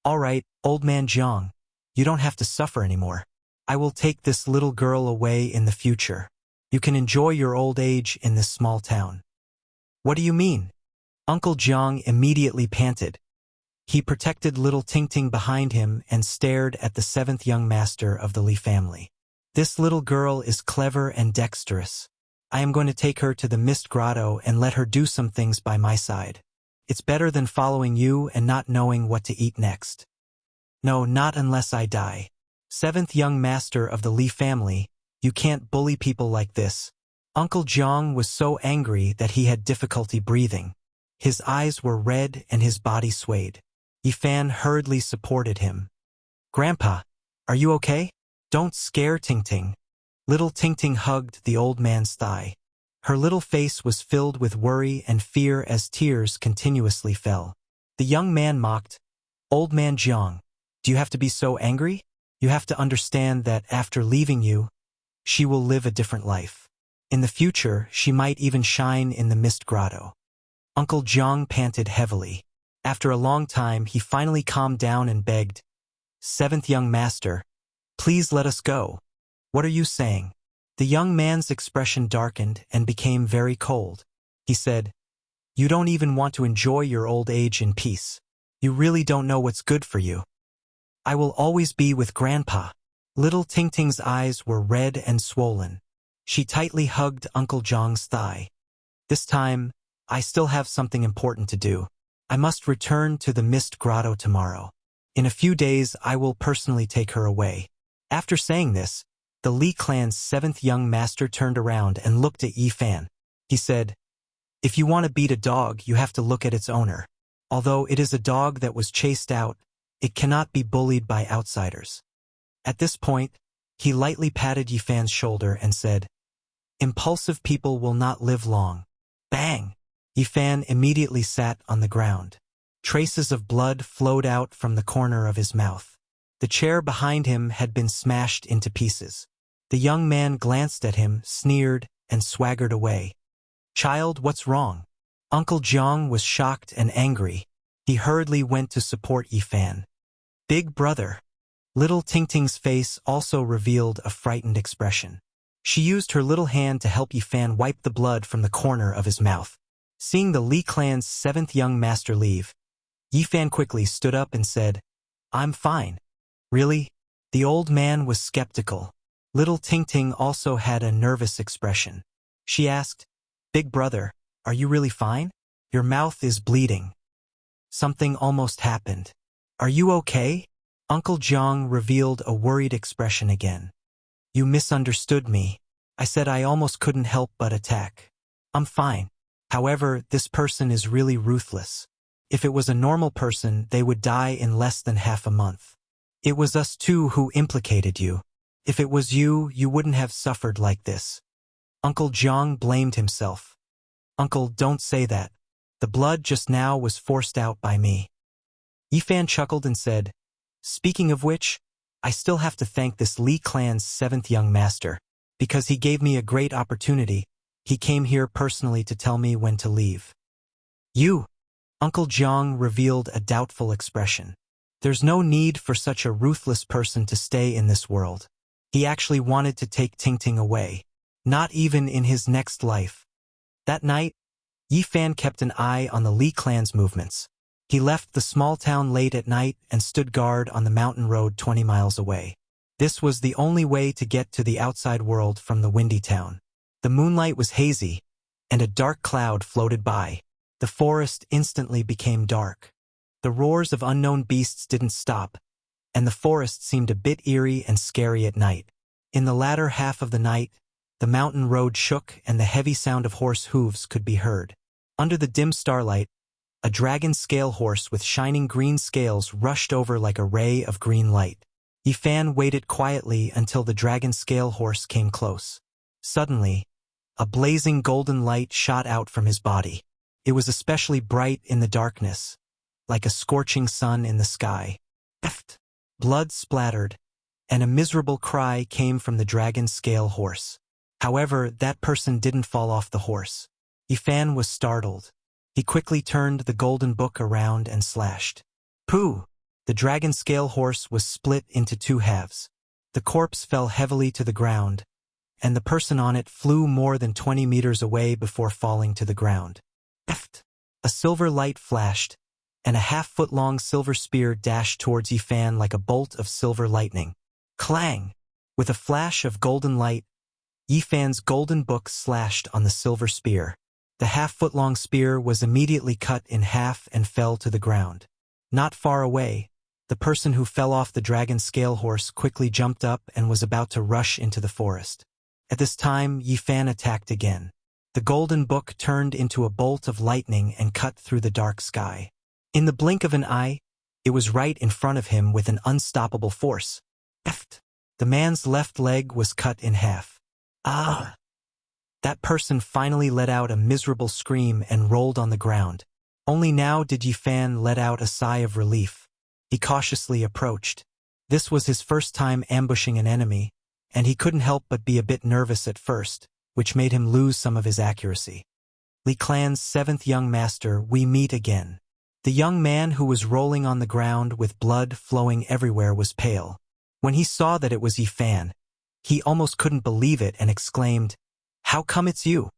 "All right, old man Jiang, you don't have to suffer anymore. I will take this little girl away in the future. You can enjoy your old age in this small town." "What do you mean?" Uncle Jiang immediately panted. He protected little Ting Ting behind him and stared at the seventh young master of the Li family. "This little girl is clever and dexterous. I am going to take her to the Mist Grotto and let her do some things by my side. It's better than following you and not knowing what to eat next." "No, not unless I die." Seventh young master of the Li family, you can't bully people like this. Uncle Jiang was so angry that he had difficulty breathing. His eyes were red and his body swayed. Yifan hurriedly supported him. Grandpa, are you okay? Don't scare Tingting. Little Tingting hugged the old man's thigh. Her little face was filled with worry and fear as tears continuously fell. The young man mocked, Old man Jiang, do you have to be so angry? You have to understand that after leaving you, she will live a different life. In the future, she might even shine in the mist grotto. Uncle Jiang panted heavily. After a long time, he finally calmed down and begged, Seventh young master, please let us go. What are you saying? The young man's expression darkened and became very cold. He said, You don't even want to enjoy your old age in peace. You really don't know what's good for you. I will always be with Grandpa. Little Tingting's eyes were red and swollen. She tightly hugged Uncle Jiang's thigh. This time, I still have something important to do. I must return to the Mist Grotto tomorrow. In a few days, I will personally take her away. After saying this, the Li clan's seventh young master turned around and looked at Yifan. He said, If you want to beat a dog, you have to look at its owner. Although it is a dog that was chased out, it cannot be bullied by outsiders. At this point, he lightly patted Yifan's shoulder and said, Impulsive people will not live long. Bang! Yifan immediately sat on the ground. Traces of blood flowed out from the corner of his mouth. The chair behind him had been smashed into pieces. The young man glanced at him, sneered, and swaggered away. Child, what's wrong? Uncle Jiang was shocked and angry. He hurriedly went to support Yifan. Big brother. Little Tingting's face also revealed a frightened expression. She used her little hand to help Yifan wipe the blood from the corner of his mouth. Seeing the Li clan's seventh young master leave, Yifan quickly stood up and said, I'm fine. Really? The old man was skeptical. Little Tingting also had a nervous expression. She asked, Big brother, are you really fine? Your mouth is bleeding. Something almost happened. Are you okay? Uncle Jiang revealed a worried expression again. You misunderstood me. I said I almost couldn't help but attack. I'm fine. However, this person is really ruthless. If it was a normal person, they would die in less than half a month. It was us two who implicated you. If it was you, you wouldn't have suffered like this. Uncle Jiang blamed himself. Uncle, don't say that. The blood just now was forced out by me. Yifan chuckled and said, Speaking of which, I still have to thank this Li clan's seventh young master, because he gave me a great opportunity. He came here personally to tell me when to leave. You? Uncle Jiang revealed a doubtful expression. There's no need for such a ruthless person to stay in this world. He actually wanted to take Tingting away. Not even in his next life. That night, Yifan kept an eye on the Li clan's movements. He left the small town late at night and stood guard on the mountain road 20 miles away. This was the only way to get to the outside world from the windy town. The moonlight was hazy, and a dark cloud floated by. The forest instantly became dark. The roars of unknown beasts didn't stop, and the forest seemed a bit eerie and scary at night. In the latter half of the night, the mountain road shook and the heavy sound of horse hooves could be heard. Under the dim starlight, a dragon scale horse with shining green scales rushed over like a ray of green light. Yifan waited quietly until the dragon scale horse came close. Suddenly, a blazing golden light shot out from his body. It was especially bright in the darkness, like a scorching sun in the sky. Blood splattered, and a miserable cry came from the dragon scale horse. However, that person didn't fall off the horse. Yifan was startled. He quickly turned the golden book around and slashed. Pooh! The dragon scale horse was split into two halves. The corpse fell heavily to the ground, and the person on it flew more than 20 meters away before falling to the ground. A silver light flashed, and a half-foot-long silver spear dashed towards Yifan like a bolt of silver lightning. Clang! With a flash of golden light, Yifan's golden book slashed on the silver spear. The half-foot-long spear was immediately cut in half and fell to the ground. Not far away, The person who fell off the dragon scale horse quickly jumped up and was about to rush into the forest. At this time, Yi Fan attacked again. The golden book turned into a bolt of lightning and cut through the dark sky. In the blink of an eye, it was right in front of him with an unstoppable force. Eft! The man's left leg was cut in half. Ah! That person finally let out a miserable scream and rolled on the ground. Only now did Yi Fan let out a sigh of relief. He cautiously approached. This was his first time ambushing an enemy, and he couldn't help but be a bit nervous at first, which made him lose some of his accuracy. Li Clan's 7th young master, we meet again. The young man who was rolling on the ground with blood flowing everywhere was pale. When he saw that it was Yi Fan, he almost couldn't believe it and exclaimed, "How come it's you?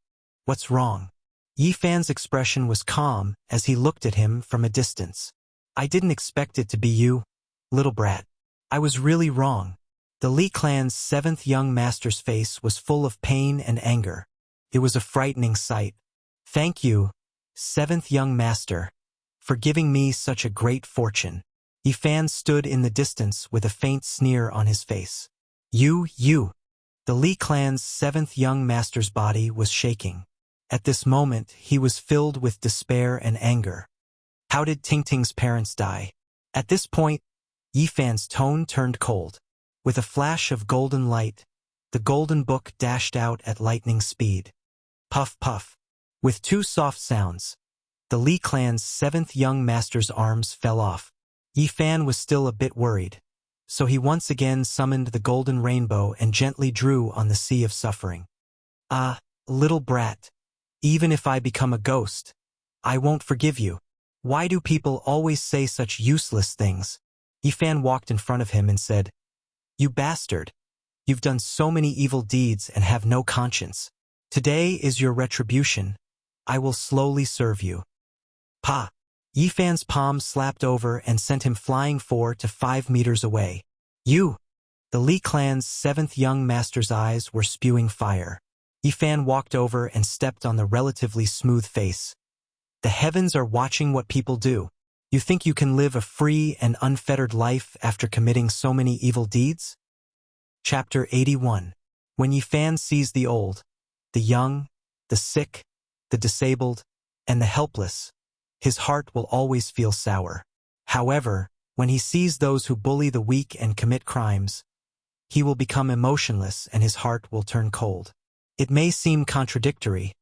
What's wrong?" Yi Fan's expression was calm as he looked at him from a distance. "I didn't expect it to be you, little brat. I was really wrong." The Li Clan's 7th young master's face was full of pain and anger. It was a frightening sight. "Thank you, 7th young master, for giving me such a great fortune." Yi Fan stood in the distance with a faint sneer on his face. You. The Li Clan's 7th young master's body was shaking. At this moment, he was filled with despair and anger. How did Tingting's parents die? At this point, Yi Fan's tone turned cold. With a flash of golden light, the golden book dashed out at lightning speed. Puff puff. With 2 soft sounds, the Li Clan's 7th young master's arms fell off. Yi Fan was still a bit worried, so he once again summoned the golden rainbow and gently drew on the sea of suffering. "Ah, little brat, even if I become a ghost, I won't forgive you. Why do people always say such useless things?" Yi Fan walked in front of him and said, "You bastard! You've done so many evil deeds and have no conscience. Today is your retribution. I will slowly serve you." Pa! Yi Fan's palm slapped over and sent him flying 4 to 5 meters away. You! The Li Clan's 7th young master's eyes were spewing fire. Yi Fan walked over and stepped on the relatively smooth face. The heavens are watching what people do. You think you can live a free and unfettered life after committing so many evil deeds? Chapter 81. When Yi Fan sees the old, the young, the sick, the disabled, and the helpless, his heart will always feel sour. However, when he sees those who bully the weak and commit crimes, he will become emotionless and his heart will turn cold. It may seem contradictory,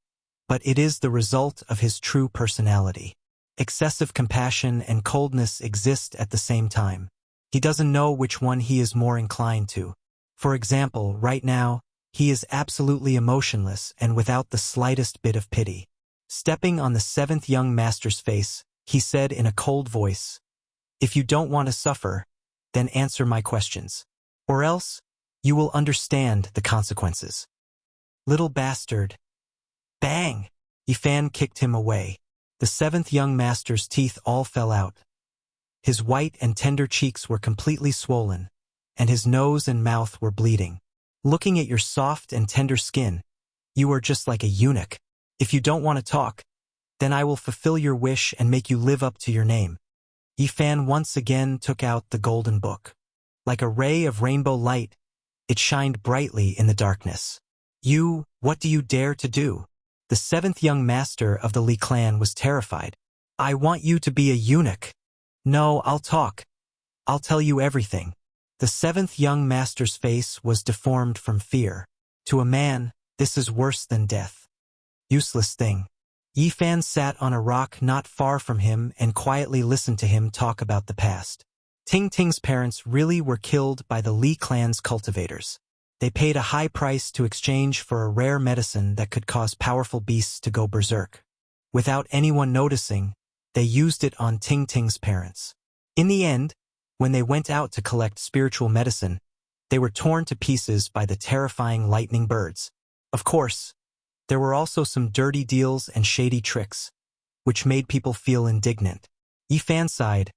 but it is the result of his true personality. Excessive compassion and coldness exist at the same time. He doesn't know which one he is more inclined to. For example, right now, he is absolutely emotionless and without the slightest bit of pity. Stepping on the 7th young master's face, he said in a cold voice, "If you don't want to suffer, then answer my questions. Or else, you will understand the consequences." Little bastard. Bang! Yi Fan kicked him away. The 7th young master's teeth all fell out. His white and tender cheeks were completely swollen, and his nose and mouth were bleeding. "Looking at your soft and tender skin, you are just like a eunuch. If you don't want to talk, then I will fulfill your wish and make you live up to your name." Yi Fan once again took out the golden book. Like a ray of rainbow light, it shined brightly in the darkness. What do you dare to do?" The 7th young master of the Li clan was terrified. "I want you to be a eunuch." "No, I'll talk. I'll tell you everything." The 7th young master's face was deformed from fear. To a man, this is worse than death. Useless thing. Yi Fan sat on a rock not far from him and quietly listened to him talk about the past. Tingting's parents really were killed by the Li clan's cultivators. They paid a high price to exchange for a rare medicine that could cause powerful beasts to go berserk. Without anyone noticing, they used it on Tingting's parents. In the end, when they went out to collect spiritual medicine, they were torn to pieces by the terrifying lightning birds. Of course, there were also some dirty deals and shady tricks, which made people feel indignant. Yi Fan sighed.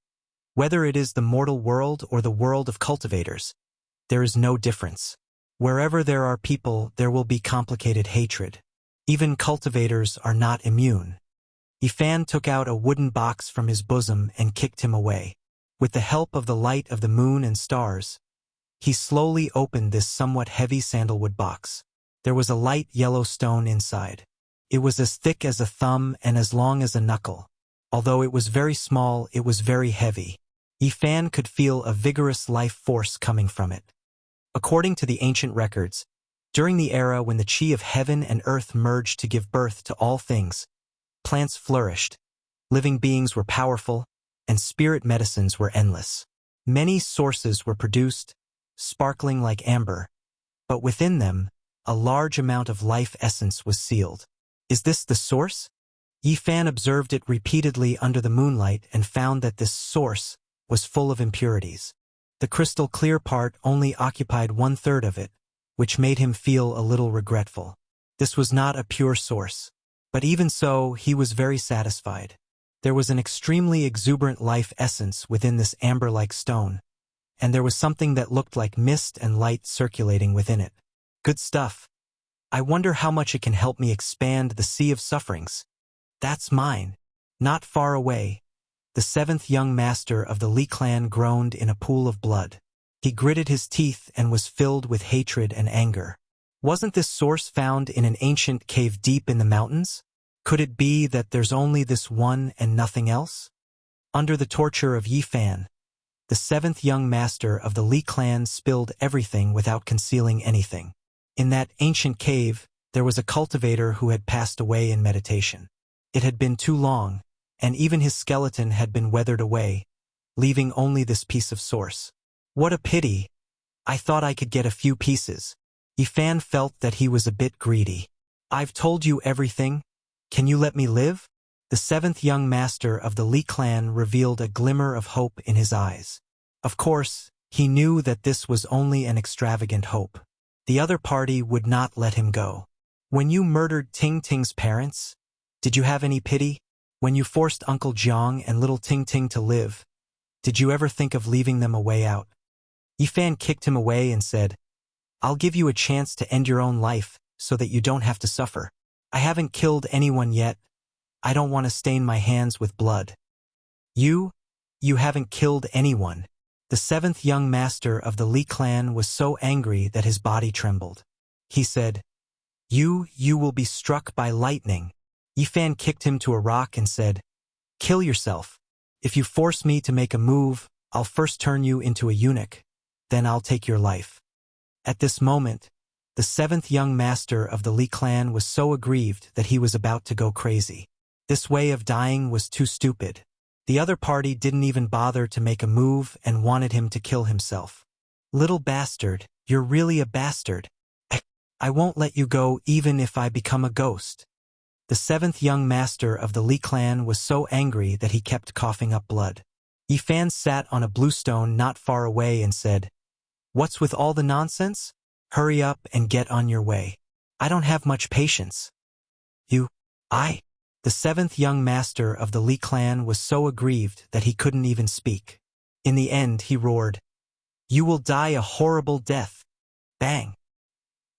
Whether it is the mortal world or the world of cultivators, there is no difference. Wherever there are people, there will be complicated hatred. Even cultivators are not immune. Yi Fan took out a wooden box from his bosom and kicked him away. With the help of the light of the moon and stars, he slowly opened this somewhat heavy sandalwood box. There was a light yellow stone inside. It was as thick as a thumb and as long as a knuckle. Although it was very small, it was very heavy. Yifan could feel a vigorous life force coming from it. According to the ancient records, during the era when the chi of heaven and earth merged to give birth to all things, plants flourished, living beings were powerful, and spirit medicines were endless. Many sources were produced, sparkling like amber, but within them, a large amount of life essence was sealed. Is this the source? Yifan observed it repeatedly under the moonlight and found that this source was full of impurities. The crystal clear part only occupied 1/3 of it, which made him feel a little regretful. This was not a pure source. But even so, he was very satisfied. There was an extremely exuberant life essence within this amber-like stone, and there was something that looked like mist and light circulating within it. Good stuff. I wonder how much it can help me expand the sea of sufferings. That's mine. Not far away, the 7th young master of the Li clan groaned in a pool of blood. He gritted his teeth and was filled with hatred and anger. Wasn't this source found in an ancient cave deep in the mountains? Could it be that there's only this one and nothing else? Under the torture of Yifan, the 7th young master of the Li clan spilled everything without concealing anything. In that ancient cave, there was a cultivator who had passed away in meditation. It had been too long, and even his skeleton had been weathered away, leaving only this piece of source. What a pity! I thought I could get a few pieces. Yifan felt that he was a bit greedy. I've told you everything. Can you let me live? The 7th young master of the Li clan revealed a glimmer of hope in his eyes. Of course, he knew that this was only an extravagant hope. The other party would not let him go. When you murdered Ting Ting's parents, did you have any pity? When you forced Uncle Jiang and little Ting Ting to live, did you ever think of leaving them a way out? Yifan kicked him away and said, I'll give you a chance to end your own life so that you don't have to suffer. I haven't killed anyone yet. I don't want to stain my hands with blood. You haven't killed anyone. The 7th young master of the Li clan was so angry that his body trembled. He said, You will be struck by lightning. Yifan kicked him to a rock and said, Kill yourself. If you force me to make a move, I'll first turn you into a eunuch, then I'll take your life. At this moment, the 7th young master of the Li clan was so aggrieved that he was about to go crazy. This way of dying was too stupid. The other party didn't even bother to make a move and wanted him to kill himself. Little bastard, you're really a bastard. I won't let you go even if I become a ghost. The 7th young master of the Li clan was so angry that he kept coughing up blood. Yifan sat on a blue stone not far away and said, What's with all the nonsense? Hurry up and get on your way. I don't have much patience. The 7th young master of the Li clan was so aggrieved that he couldn't even speak. In the end, he roared, You will die a horrible death. Bang!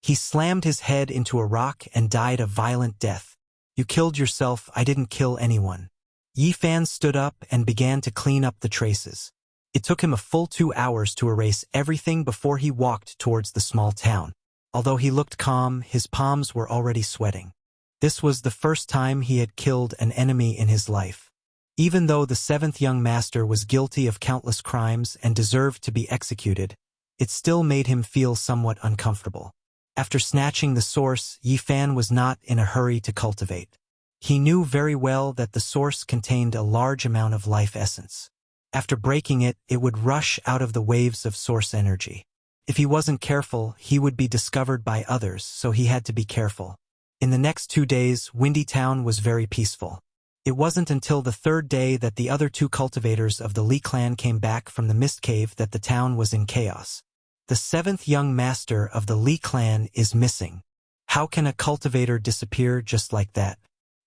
He slammed his head into a rock and died a violent death. You killed yourself, I didn't kill anyone. Yifan stood up and began to clean up the traces. It took him a full 2 hours to erase everything before he walked towards the small town. Although he looked calm, his palms were already sweating. This was the first time he had killed an enemy in his life. Even though the 7th young master was guilty of countless crimes and deserved to be executed, it still made him feel somewhat uncomfortable. After snatching the source, Yifan was not in a hurry to cultivate. He knew very well that the source contained a large amount of life essence. After breaking it, it would rush out of the waves of source energy. If he wasn't careful, he would be discovered by others, so he had to be careful. In the next 2 days, Windy Town was very peaceful. It wasn't until the 3rd day that the other 2 cultivators of the Li clan came back from the mist cave that the town was in chaos. The 7th young master of the Li clan is missing. How can a cultivator disappear just like that?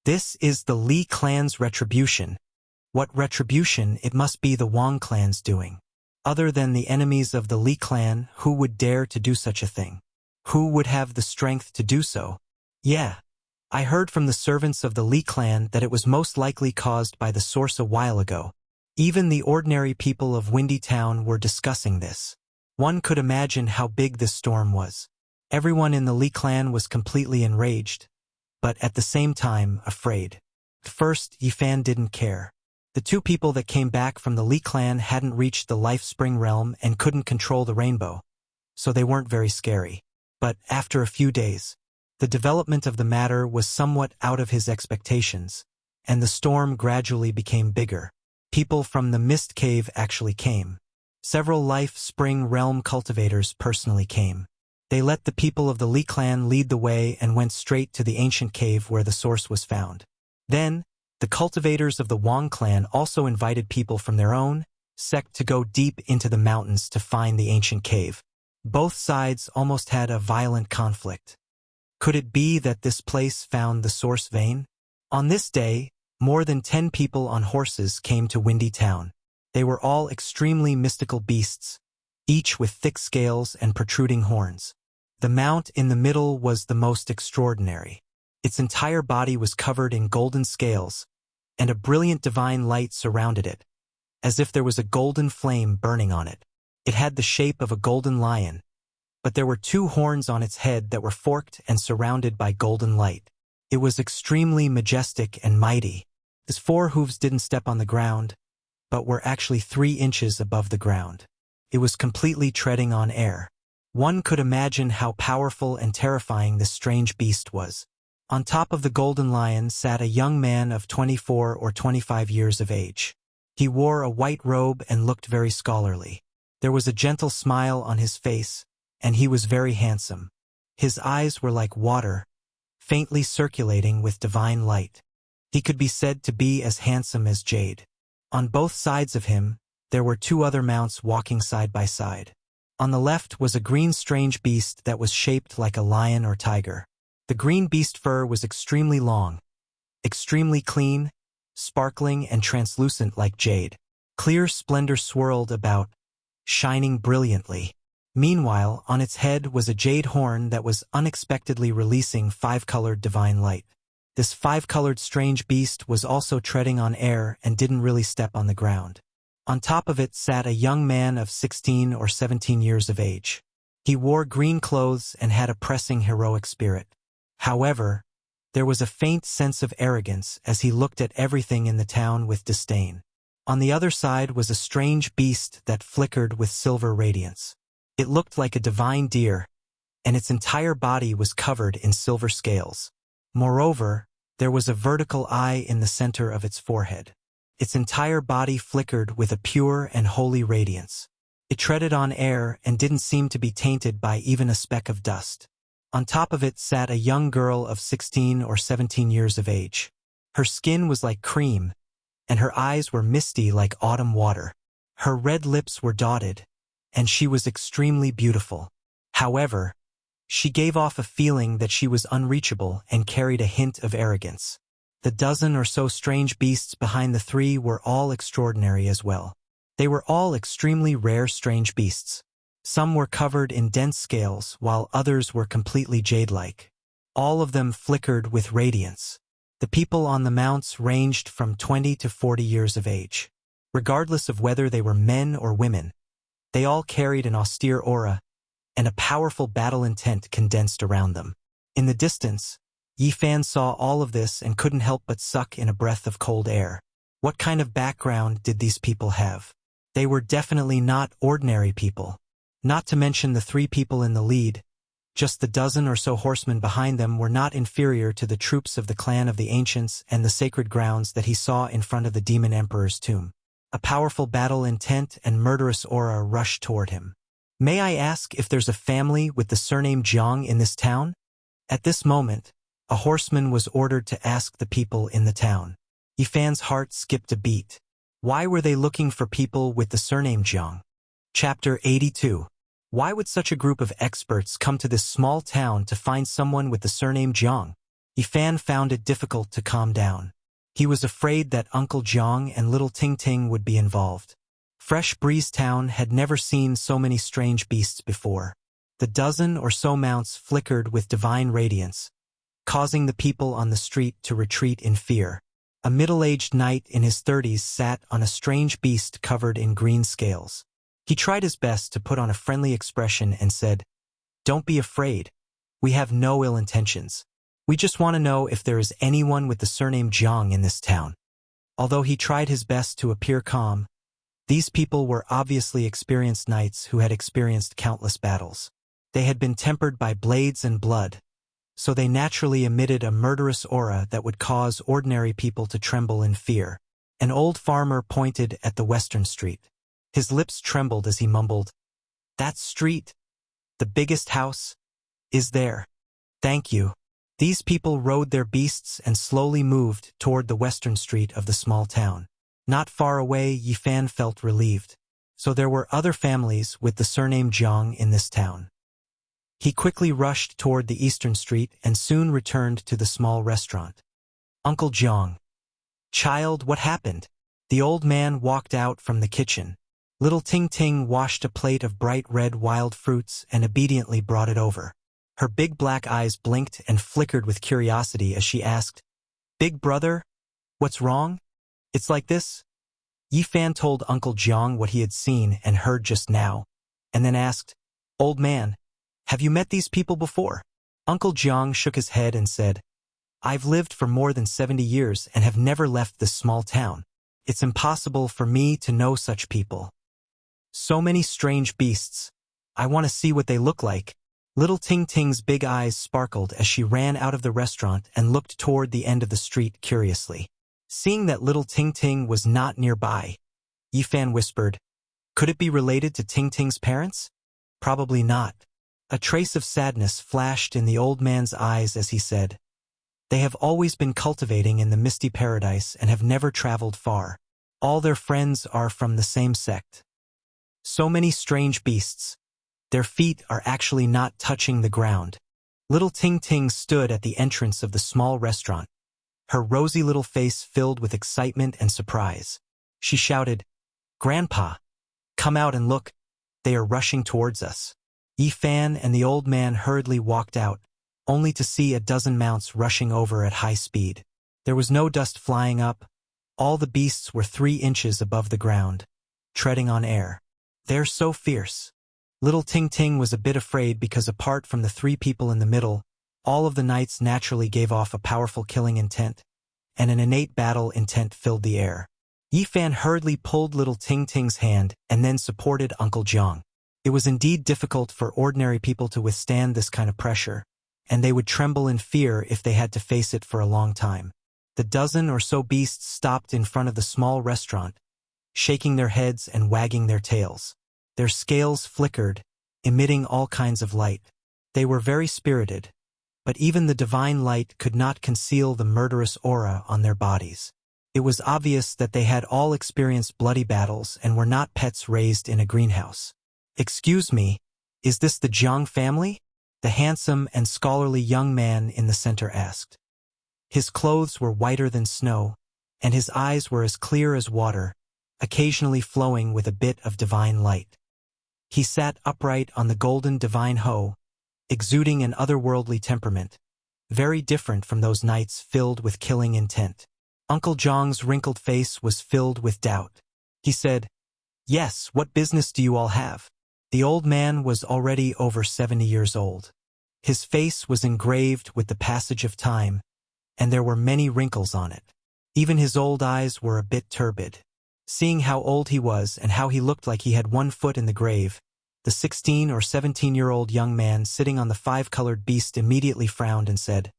This is the Li clan's retribution. What retribution? It must be the Wang clan's doing. Other than the enemies of the Li clan, who would dare to do such a thing? Who would have the strength to do so? Yeah, I heard from the servants of the Li clan that it was most likely caused by the source a while ago. Even the ordinary people of Windy Town were discussing this. One could imagine how big this storm was. Everyone in the Li clan was completely enraged, but at the same time afraid. At first, Yifan didn't care. The two people that came back from the Li clan hadn't reached the Life Spring realm and couldn't control the rainbow, so they weren't very scary. But after a few days, the development of the matter was somewhat out of his expectations, and the storm gradually became bigger. People from the Mist Cave actually came. Several Life Spring realm cultivators personally came. They let the people of the Li clan lead the way and went straight to the ancient cave where the source was found. Then, the cultivators of the Wang clan also invited people from their own sect to go deep into the mountains to find the ancient cave. Both sides almost had a violent conflict. Could it be that this place found the source vein? On this day, more than 10 people on horses came to Windy Town. They were all extremely mystical beasts, each with thick scales and protruding horns. The mount in the middle was the most extraordinary. Its entire body was covered in golden scales, and a brilliant divine light surrounded it, as if there was a golden flame burning on it. It had the shape of a golden lion, but there were 2 horns on its head that were forked and surrounded by golden light. It was extremely majestic and mighty. Its 4 hooves didn't step on the ground, but were actually 3 inches above the ground. It was completely treading on air. One could imagine how powerful and terrifying this strange beast was. On top of the golden lion sat a young man of 24 or 25 years of age. He wore a white robe and looked very scholarly. There was a gentle smile on his face, and he was very handsome. His eyes were like water, faintly circulating with divine light. He could be said to be as handsome as jade. On both sides of him, there were 2 other mounts walking side by side. On the left was a green strange beast that was shaped like a lion or tiger. The green beast fur was extremely long, extremely clean, sparkling and translucent like jade. Clear splendor swirled about, shining brilliantly. Meanwhile, on its head was a jade horn that was unexpectedly releasing 5-colored divine light. This 5-colored strange beast was also treading on air and didn't really step on the ground. On top of it sat a young man of 16 or 17 years of age. He wore green clothes and had a pressing heroic spirit. However, there was a faint sense of arrogance as he looked at everything in the town with disdain. On the other side was a strange beast that flickered with silver radiance. It looked like a divine deer, and its entire body was covered in silver scales. Moreover, there was a vertical eye in the center of its forehead. Its entire body flickered with a pure and holy radiance. It treaded on air and didn't seem to be tainted by even a speck of dust. On top of it sat a young girl of 16 or 17 years of age. Her skin was like cream, and her eyes were misty like autumn water. Her red lips were dotted, and she was extremely beautiful. However, she gave off a feeling that she was unreachable and carried a hint of arrogance. The dozen or so strange beasts behind the 3 were all extraordinary as well. They were all extremely rare strange beasts. Some were covered in dense scales, while others were completely jade-like. All of them flickered with radiance. The people on the mounts ranged from 20 to 40 years of age. Regardless of whether they were men or women, they all carried an austere aura, and a powerful battle intent condensed around them. In the distance, Yifan saw all of this and couldn't help but suck in a breath of cold air. What kind of background did these people have? They were definitely not ordinary people. Not to mention the 3 people in the lead, just the dozen or so horsemen behind them were not inferior to the troops of the clan of the ancients and the sacred grounds that he saw in front of the demon emperor's tomb. A powerful battle intent and murderous aura rushed toward him. May I ask if there's a family with the surname Jiang in this town? At this moment, a horseman was ordered to ask the people in the town. Yifan's heart skipped a beat. Why were they looking for people with the surname Jiang? Chapter 82. Why would such a group of experts come to this small town to find someone with the surname Jiang? Yifan found it difficult to calm down. He was afraid that Uncle Jiang and little Ting Ting would be involved. Fresh Breeze Town had never seen so many strange beasts before. The dozen or so mounts flickered with divine radiance, causing the people on the street to retreat in fear. A middle-aged knight in his 30s sat on a strange beast covered in green scales. He tried his best to put on a friendly expression and said, "Don't be afraid. We have no ill intentions. We just want to know if there is anyone with the surname Jiang in this town." Although he tried his best to appear calm, these people were obviously experienced knights who had experienced countless battles. They had been tempered by blades and blood, so they naturally emitted a murderous aura that would cause ordinary people to tremble in fear. An old farmer pointed at the western street. His lips trembled as he mumbled, "That street, the biggest house, is there. Thank you." These people rode their beasts and slowly moved toward the western street of the small town. Not far away, Yifan felt relieved. So there were other families with the surname Jiang in this town. He quickly rushed toward the eastern street and soon returned to the small restaurant. "Uncle Jiang." "Child, what happened?" The old man walked out from the kitchen. Little Ting Ting washed a plate of bright red wild fruits and obediently brought it over. Her big black eyes blinked and flickered with curiosity as she asked, "Big brother, what's wrong? It's like this?" Yifan told Uncle Jiang what he had seen and heard just now, and then asked, "Old man, have you met these people before?" Uncle Jiang shook his head and said, "I've lived for more than 70 years and have never left this small town. It's impossible for me to know such people. So many strange beasts. I want to see what they look like." Little Ting Ting's big eyes sparkled as she ran out of the restaurant and looked toward the end of the street curiously. Seeing that Little Ting Ting was not nearby, Yifan whispered, "Could it be related to Ting Ting's parents?" "Probably not." A trace of sadness flashed in the old man's eyes as he said, "They have always been cultivating in the misty paradise and have never traveled far. All their friends are from the same sect. So many strange beasts. Their feet are actually not touching the ground." Little Ting Ting stood at the entrance of the small restaurant, her rosy little face filled with excitement and surprise. She shouted, "Grandpa, come out and look. They are rushing towards us." Yifan and the old man hurriedly walked out, only to see a dozen mounts rushing over at high speed. There was no dust flying up. All the beasts were 3 inches above the ground, treading on air. "They're so fierce." Little Ting Ting was a bit afraid because apart from the 3 people in the middle, all of the knights naturally gave off a powerful killing intent, and an innate battle intent filled the air. Yifan hurriedly pulled Little Ting Ting's hand and then supported Uncle Jiang. It was indeed difficult for ordinary people to withstand this kind of pressure, and they would tremble in fear if they had to face it for a long time. The dozen or so beasts stopped in front of the small restaurant, shaking their heads and wagging their tails. Their scales flickered, emitting all kinds of light. They were very spirited, but even the divine light could not conceal the murderous aura on their bodies. It was obvious that they had all experienced bloody battles and were not pets raised in a greenhouse. "Excuse me, is this the Jiang family?" the handsome and scholarly young man in the center asked. His clothes were whiter than snow, and his eyes were as clear as water, occasionally flowing with a bit of divine light. He sat upright on the golden divine hoe, exuding an otherworldly temperament, very different from those knights filled with killing intent. Uncle Jiang's wrinkled face was filled with doubt. He said, "Yes, what business do you all have?" The old man was already over 70 years old. His face was engraved with the passage of time, and there were many wrinkles on it. Even his old eyes were a bit turbid. Seeing how old he was and how he looked like he had 1 foot in the grave, the 16 or 17-year-old young man sitting on the 5-colored beast immediately frowned and said,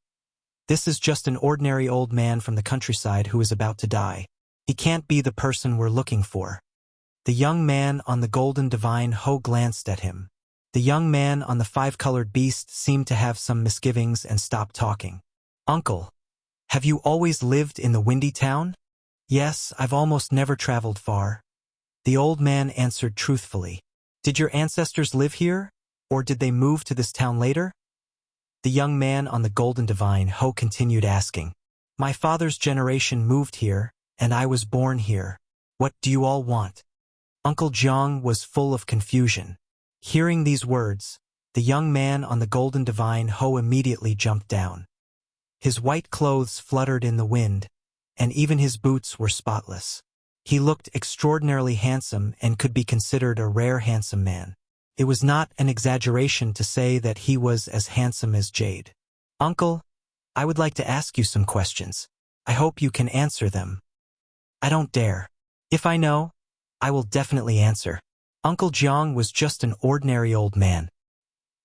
"This is just an ordinary old man from the countryside who is about to die. He can't be the person we're looking for." The young man on the golden divine hoe glanced at him. The young man on the 5-colored beast seemed to have some misgivings and stopped talking. "Uncle, have you always lived in the windy town?" "Yes, I've almost never traveled far." The old man answered truthfully. "Did your ancestors live here, or did they move to this town later?" The young man on the golden divine hoe continued asking. "My father's generation moved here, and I was born here. What do you all want?" Uncle Jiang was full of confusion. Hearing these words, the young man on the golden divine hoe immediately jumped down. His white clothes fluttered in the wind, and even his boots were spotless. He looked extraordinarily handsome and could be considered a rare handsome man. It was not an exaggeration to say that he was as handsome as Jade. "Uncle, I would like to ask you some questions. I hope you can answer them." "I don't dare. If I know, I will definitely answer." Uncle Jiang was just an ordinary old man.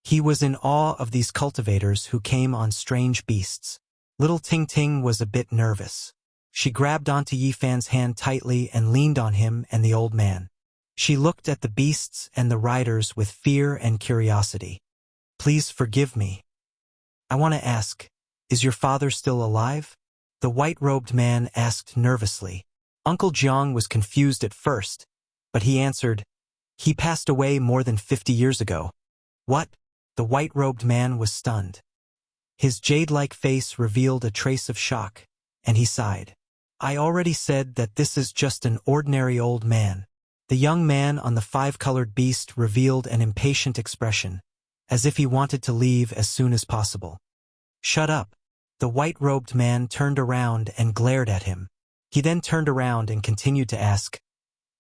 He was in awe of these cultivators who came on strange beasts. Little Ting Ting was a bit nervous. She grabbed onto Yi Fan's hand tightly and leaned on him and the old man. She looked at the beasts and the riders with fear and curiosity. "Please forgive me. I want to ask, is your father still alive?" the white-robed man asked nervously. Uncle Jiang was confused at first, but he answered, "He passed away more than 50 years ago." "What?" The white-robed man was stunned. His jade-like face revealed a trace of shock, and he sighed. "I already said that this is just an ordinary old man." The young man on the five-colored beast revealed an impatient expression, as if he wanted to leave as soon as possible. "Shut up." The white-robed man turned around and glared at him. He then turned around and continued to ask,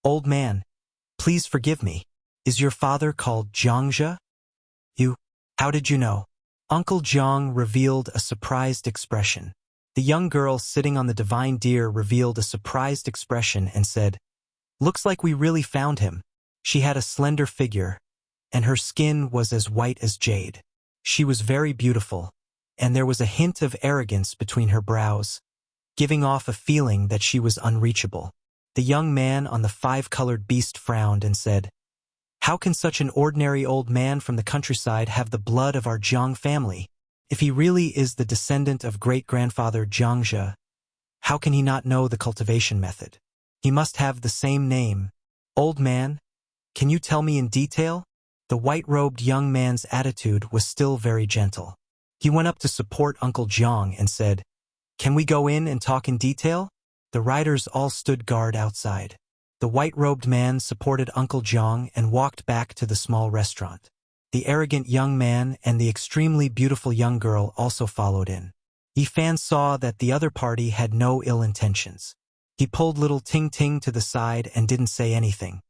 "Old man, please forgive me. Is your father called Jiangzhe?" "You? How did you know?" Uncle Jiang revealed a surprised expression. The young girl sitting on the divine deer revealed a surprised expression and said, "Looks like we really found him." She had a slender figure, and her skin was as white as jade. She was very beautiful, and there was a hint of arrogance between her brows, giving off a feeling that she was unreachable. The young man on the five-colored beast frowned and said, "How can such an ordinary old man from the countryside have the blood of our Jiang family? If he really is the descendant of great-grandfather Jiangzhe, how can he not know the cultivation method? He must have the same name. Old man, can you tell me in detail?" The white-robed young man's attitude was still very gentle. He went up to support Uncle Jiang and said, "Can we go in and talk in detail?" The riders all stood guard outside. The white-robed man supported Uncle Jiang and walked back to the small restaurant. The arrogant young man and the extremely beautiful young girl also followed in. Yi Fan saw that the other party had no ill intentions. He pulled little Ting Ting to the side and didn't say anything.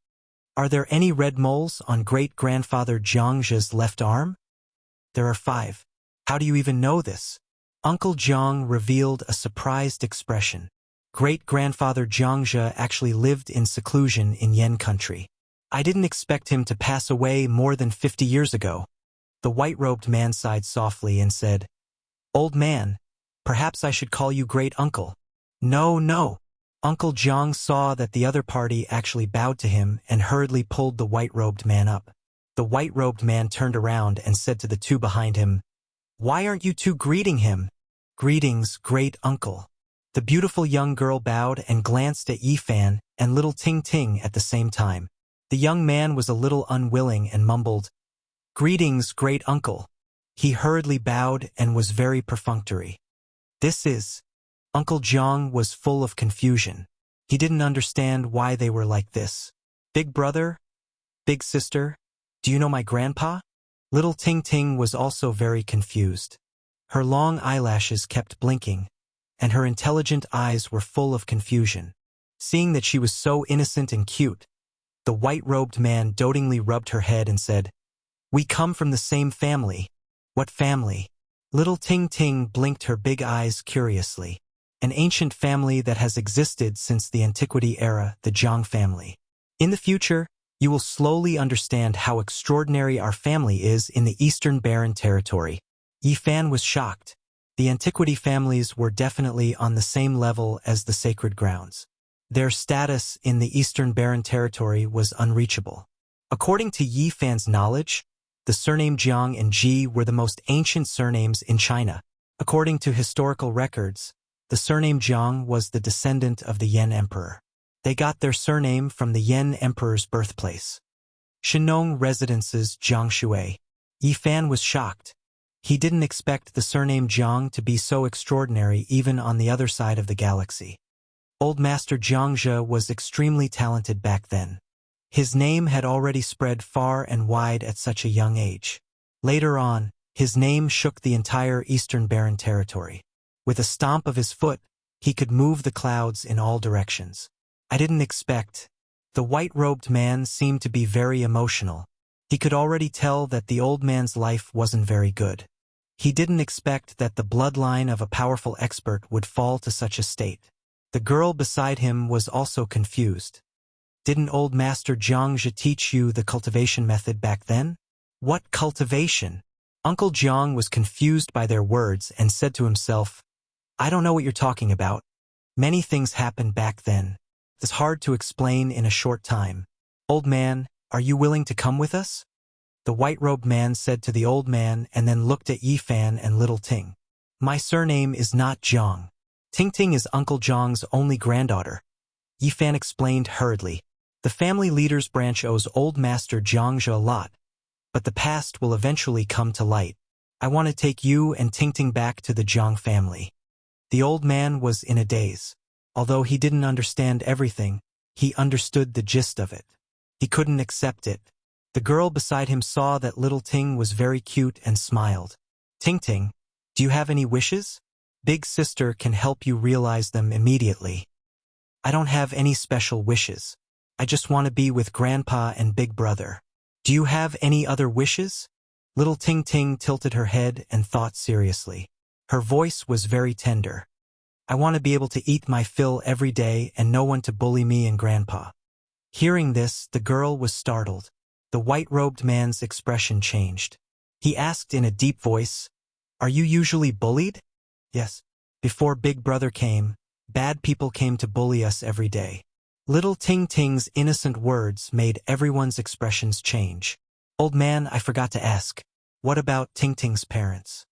"Are there any red moles on great-grandfather Jiangzhe's left arm?" "There are 5. How do you even know this?" Uncle Jiang revealed a surprised expression. Great-grandfather Jiangzhe actually lived in seclusion in Yan country. "I didn't expect him to pass away more than 50 years ago." The white-robed man sighed softly and said, "Old man, perhaps I should call you great-uncle." "No, no." Uncle Jiang saw that the other party actually bowed to him and hurriedly pulled the white-robed man up. The white-robed man turned around and said to the two behind him, "Why aren't you two greeting him?" "Greetings, great-uncle." The beautiful young girl bowed and glanced at Yi Fan and little Ting Ting at the same time. The young man was a little unwilling and mumbled, "Greetings, great-uncle." He hurriedly bowed and was very perfunctory. "This is..." Uncle Jiang was full of confusion. He didn't understand why they were like this. "Big brother? Big sister? Do you know my grandpa?" Little Ting Ting was also very confused. Her long eyelashes kept blinking, and her intelligent eyes were full of confusion. Seeing that she was so innocent and cute, the white-robed man dotingly rubbed her head and said, "We come from the same family." "What family?" Little Ting Ting blinked her big eyes curiously. "An ancient family that has existed since the antiquity era, the Jiang family. In the future, you will slowly understand how extraordinary our family is in the Eastern Barren Territory." Yi Fan was shocked. The antiquity families were definitely on the same level as the sacred grounds. Their status in the Eastern Barren Territory was unreachable. According to Yi Fan's knowledge, the surname Jiang and Ji were the most ancient surnames in China. According to historical records, the surname Jiang was the descendant of the Yan Emperor. They got their surname from the Yan Emperor's birthplace, Shenong Residence's Jiangshui. Yi Fan was shocked. He didn't expect the surname Jiang to be so extraordinary even on the other side of the galaxy. Old Master Jiangzhe was extremely talented back then. His name had already spread far and wide at such a young age. Later on, his name shook the entire Eastern Barren Territory. With a stomp of his foot, He could move the clouds in all directions. I didn't expect. The white-robed man seemed to be very emotional. He could already tell that the old man's life wasn't very good. He didn't expect that the bloodline of a powerful expert would fall to such a state. The girl beside him was also confused. Didn't old Master Zhangzhe teach you the cultivation method back then? What cultivation? Uncle Jiang was confused by their words and said to himself, I don't know what you're talking about. Many things happened back then. It's hard to explain in a short time. Old man, are you willing to come with us? The white-robed man said to the old man and then looked at Yifan and little Ting. My surname is not Jiang. Ting is Uncle Jiang's only granddaughter. Yifan explained hurriedly. The family leader's branch owes old Master Zhangzhe a lot, but the past will eventually come to light. I want to take you and Ting back to the Jiang family. The old man was in a daze. Although he didn't understand everything, he understood the gist of it. He couldn't accept it. The girl beside him saw that little Ting was very cute and smiled. Ting, do you have any wishes? Big sister can help you realize them immediately. I don't have any special wishes. I just want to be with Grandpa and Big Brother. Do you have any other wishes? Little Ting tilted her head and thought seriously. Her voice was very tender. I want to be able to eat my fill every day and no one to bully me and Grandpa. Hearing this, the girl was startled. The white-robed man's expression changed. He asked in a deep voice, Are you usually bullied? Yes. Before Big Brother came, bad people came to bully us every day. Little Ting's innocent words made everyone's expressions change. Old man, I forgot to ask. What about Ting's parents?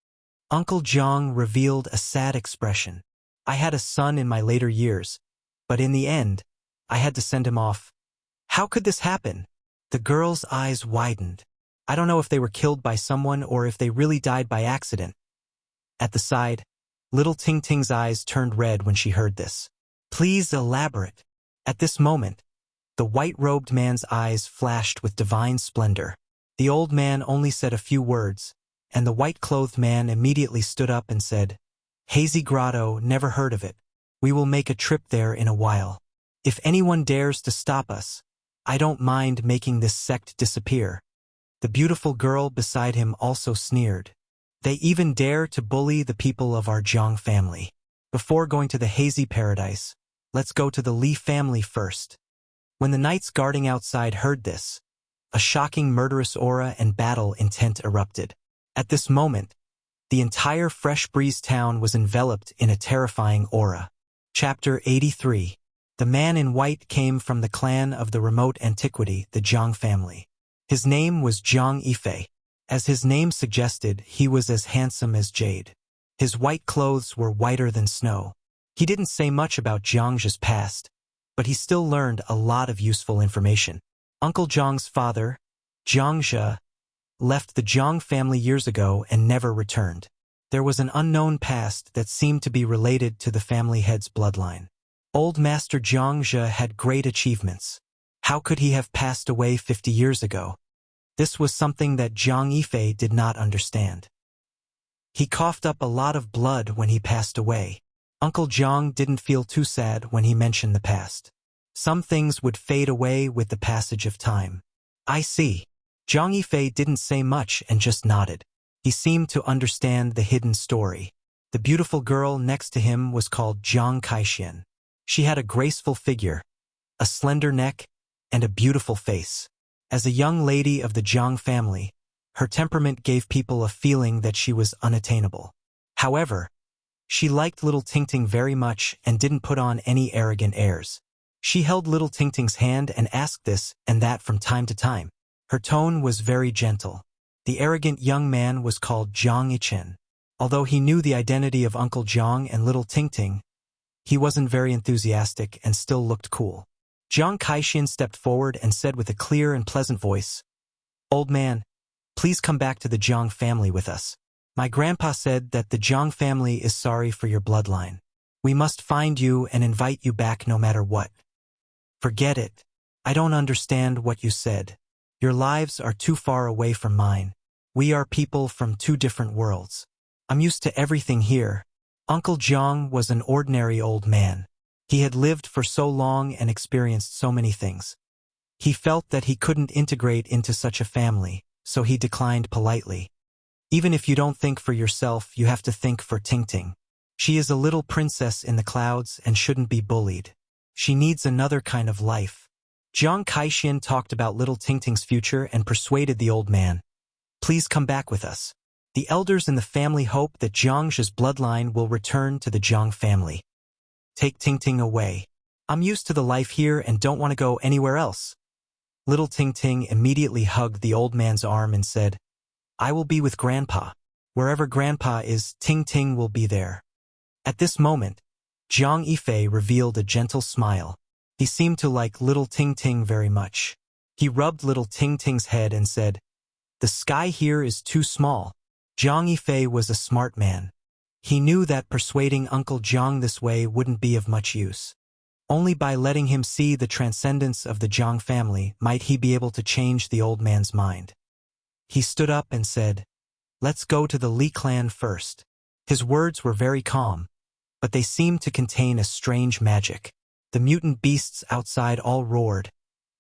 Uncle Jiang revealed a sad expression. I had a son in my later years, but in the end, I had to send him off. How could this happen? The girl's eyes widened. I don't know if they were killed by someone or if they really died by accident. At the side, little Ting's eyes turned red when she heard this. Please elaborate. At this moment, the white-robed man's eyes flashed with divine splendor. The old man only said a few words, and the white-clothed man immediately stood up and said, Hazy Grotto, never heard of it. We will make a trip there in a while. If anyone dares to stop us, I don't mind making this sect disappear. The beautiful girl beside him also sneered. They even dare to bully the people of our Jiang family. Before going to the hazy paradise, let's go to the Li family first. When the knights guarding outside heard this, a shocking murderous aura and battle intent erupted. At this moment, the entire Fresh Breeze town was enveloped in a terrifying aura. Chapter 83. The man in white came from the clan of the remote antiquity, the Jiang family. His name was Zhang Yifei. As his name suggested, he was as handsome as jade. His white clothes were whiter than snow. He didn't say much about Zhangzhe's past, but he still learned a lot of useful information. Uncle Zhang's father, Zhangzhe, left the Jiang family years ago and never returned. There was an unknown past that seemed to be related to the family head's bloodline. Old Master Zhangzhe had great achievements. How could he have passed away 50 years ago? This was something that Zhang Yifei did not understand. He coughed up a lot of blood when he passed away. Uncle Jiang didn't feel too sad when he mentioned the past. Some things would fade away with the passage of time. I see. Zhang Yifei didn't say much and just nodded. He seemed to understand the hidden story. The beautiful girl next to him was called Zhang Kaixian. She had a graceful figure, a slender neck, and a beautiful face. As a young lady of the Jiang family, her temperament gave people a feeling that she was unattainable. However, she liked little Tingting very much and didn't put on any arrogant airs. She held little Tingting's hand and asked this and that from time to time. Her tone was very gentle. The arrogant young man was called Zhang Yichen. Although he knew the identity of Uncle Jiang and little Tingting, he wasn't very enthusiastic and still looked cool. Zhang Kaixian stepped forward and said with a clear and pleasant voice, Old man, please come back to the Jiang family with us. My grandpa said that the Jiang family is sorry for your bloodline. We must find you and invite you back no matter what. Forget it. I don't understand what you said. Your lives are too far away from mine. We are people from two different worlds. I'm used to everything here. Uncle Jiang was an ordinary old man. He had lived for so long and experienced so many things. He felt that he couldn't integrate into such a family, so he declined politely. Even if you don't think for yourself, you have to think for Tingting. She is a little princess in the clouds and shouldn't be bullied. She needs another kind of life. Jiang Kaixian talked about little Tingting's future and persuaded the old man. Please come back with us. The elders in the family hope that Jiang's bloodline will return to the Jiang family. Take Tingting away. I'm used to the life here and don't want to go anywhere else. Little Tingting immediately hugged the old man's arm and said, I will be with Grandpa. Wherever Grandpa is, Tingting will be there. At this moment, Jiang Yifei revealed a gentle smile. He seemed to like little Tingting very much. He rubbed little Tingting's head and said, The sky here is too small. Jiang Yifei was a smart man. He knew that persuading Uncle Jiang this way wouldn't be of much use. Only by letting him see the transcendence of the Jiang family might he be able to change the old man's mind. He stood up and said, Let's go to the Li clan first. His words were very calm, but they seemed to contain a strange magic. The mutant beasts outside all roared,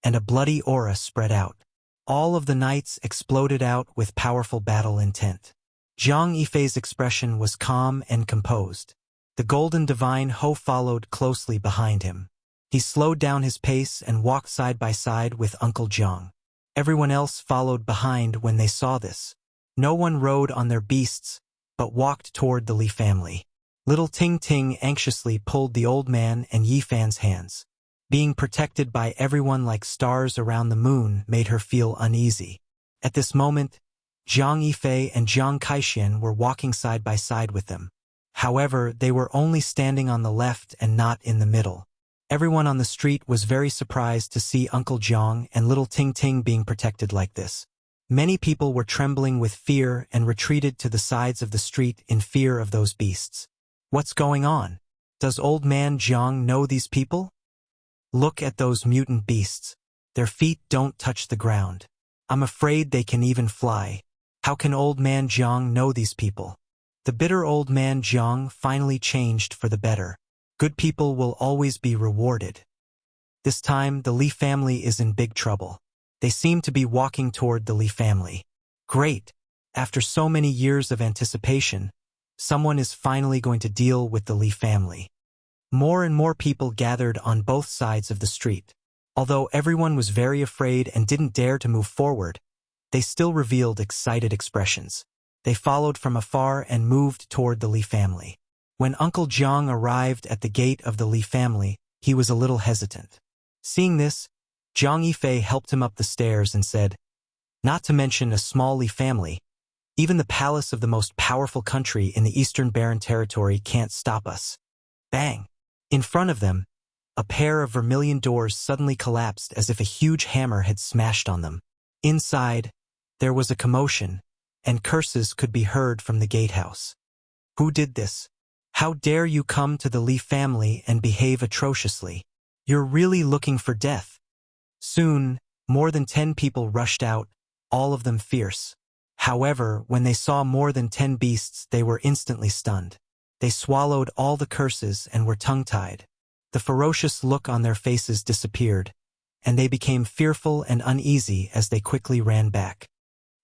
and a bloody aura spread out. All of the knights exploded out with powerful battle intent. Jiang Yifei's expression was calm and composed. The golden divine Ho followed closely behind him. He slowed down his pace and walked side by side with Uncle Jiang. Everyone else followed behind when they saw this. No one rode on their beasts, but walked toward the Li family. Little Tingting anxiously pulled the old man and Yifan's hands. Being protected by everyone like stars around the moon made her feel uneasy. At this moment, Jiang Yifei and Jiang Kaixian were walking side by side with them. However, they were only standing on the left and not in the middle. Everyone on the street was very surprised to see Uncle Jiang and little Tingting being protected like this. Many people were trembling with fear and retreated to the sides of the street in fear of those beasts. What's going on? Does old man Jiang know these people? Look at those mutant beasts. Their feet don't touch the ground. I'm afraid they can even fly. How can old man Jiang know these people? The bitter old man Jiang finally changed for the better. Good people will always be rewarded. This time, the Li family is in big trouble. They seem to be walking toward the Li family. Great! After so many years of anticipation, someone is finally going to deal with the Li family. More and more people gathered on both sides of the street. Although everyone was very afraid and didn't dare to move forward, they still revealed excited expressions. They followed from afar and moved toward the Li family. When Uncle Jiang arrived at the gate of the Li family, he was a little hesitant. Seeing this, Jiang Yifei helped him up the stairs and said, Not to mention a small Li family, even the palace of the most powerful country in the Eastern Barren Territory can't stop us. Bang! In front of them, a pair of vermilion doors suddenly collapsed as if a huge hammer had smashed on them. Inside, there was a commotion, and curses could be heard from the gatehouse. Who did this? How dare you come to the Li family and behave atrociously? You're really looking for death. Soon, more than 10 people rushed out, all of them fierce. However, when they saw more than 10 beasts, they were instantly stunned. They swallowed all the curses and were tongue-tied. The ferocious look on their faces disappeared, and they became fearful and uneasy as they quickly ran back.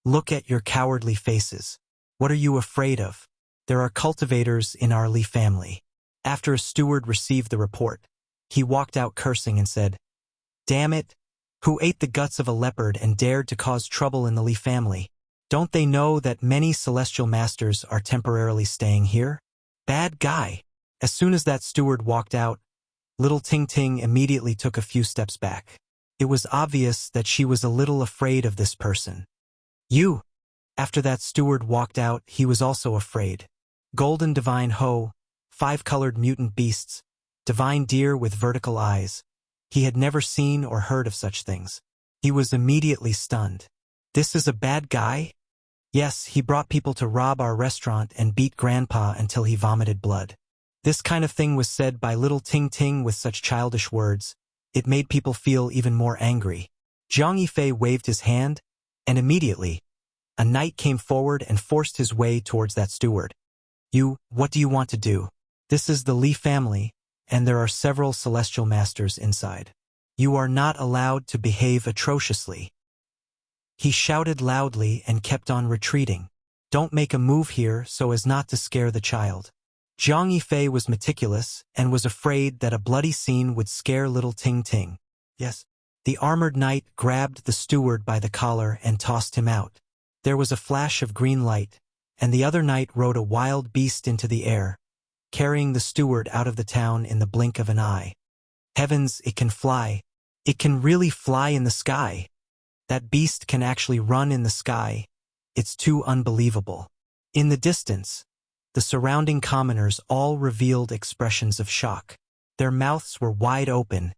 Look at your cowardly faces. What are you afraid of? There are cultivators in our Li family. After a steward received the report, he walked out cursing and said, Damn it! Who ate the guts of a leopard and dared to cause trouble in the Li family? Don't they know that many celestial masters are temporarily staying here? Bad guy! As soon as that steward walked out, little Tingting immediately took a few steps back. It was obvious that she was a little afraid of this person. You! After that steward walked out, he was also afraid. Golden Divine Ho, 5-colored mutant beasts, divine deer with vertical eyes. He had never seen or heard of such things. He was immediately stunned. This is a bad guy? Yes, he brought people to rob our restaurant and beat Grandpa until he vomited blood. This kind of thing was said by little Tingting with such childish words. It made people feel even more angry. Jiang Yifei waved his hand, and immediately, a knight came forward and forced his way towards that steward. What do you want to do? This is the Li family, and there are several celestial masters inside. You are not allowed to behave atrociously. He shouted loudly and kept on retreating. Don't make a move here so as not to scare the child. Zhang Yifei was meticulous and was afraid that a bloody scene would scare little Ting Ting. Yes. The armored knight grabbed the steward by the collar and tossed him out. There was a flash of green light, and the other knight rode a wild beast into the air, carrying the steward out of the town in the blink of an eye. Heavens, it can fly. It can really fly in the sky. That beast can actually run in the sky. It's too unbelievable. In the distance, the surrounding commoners all revealed expressions of shock. Their mouths were wide open,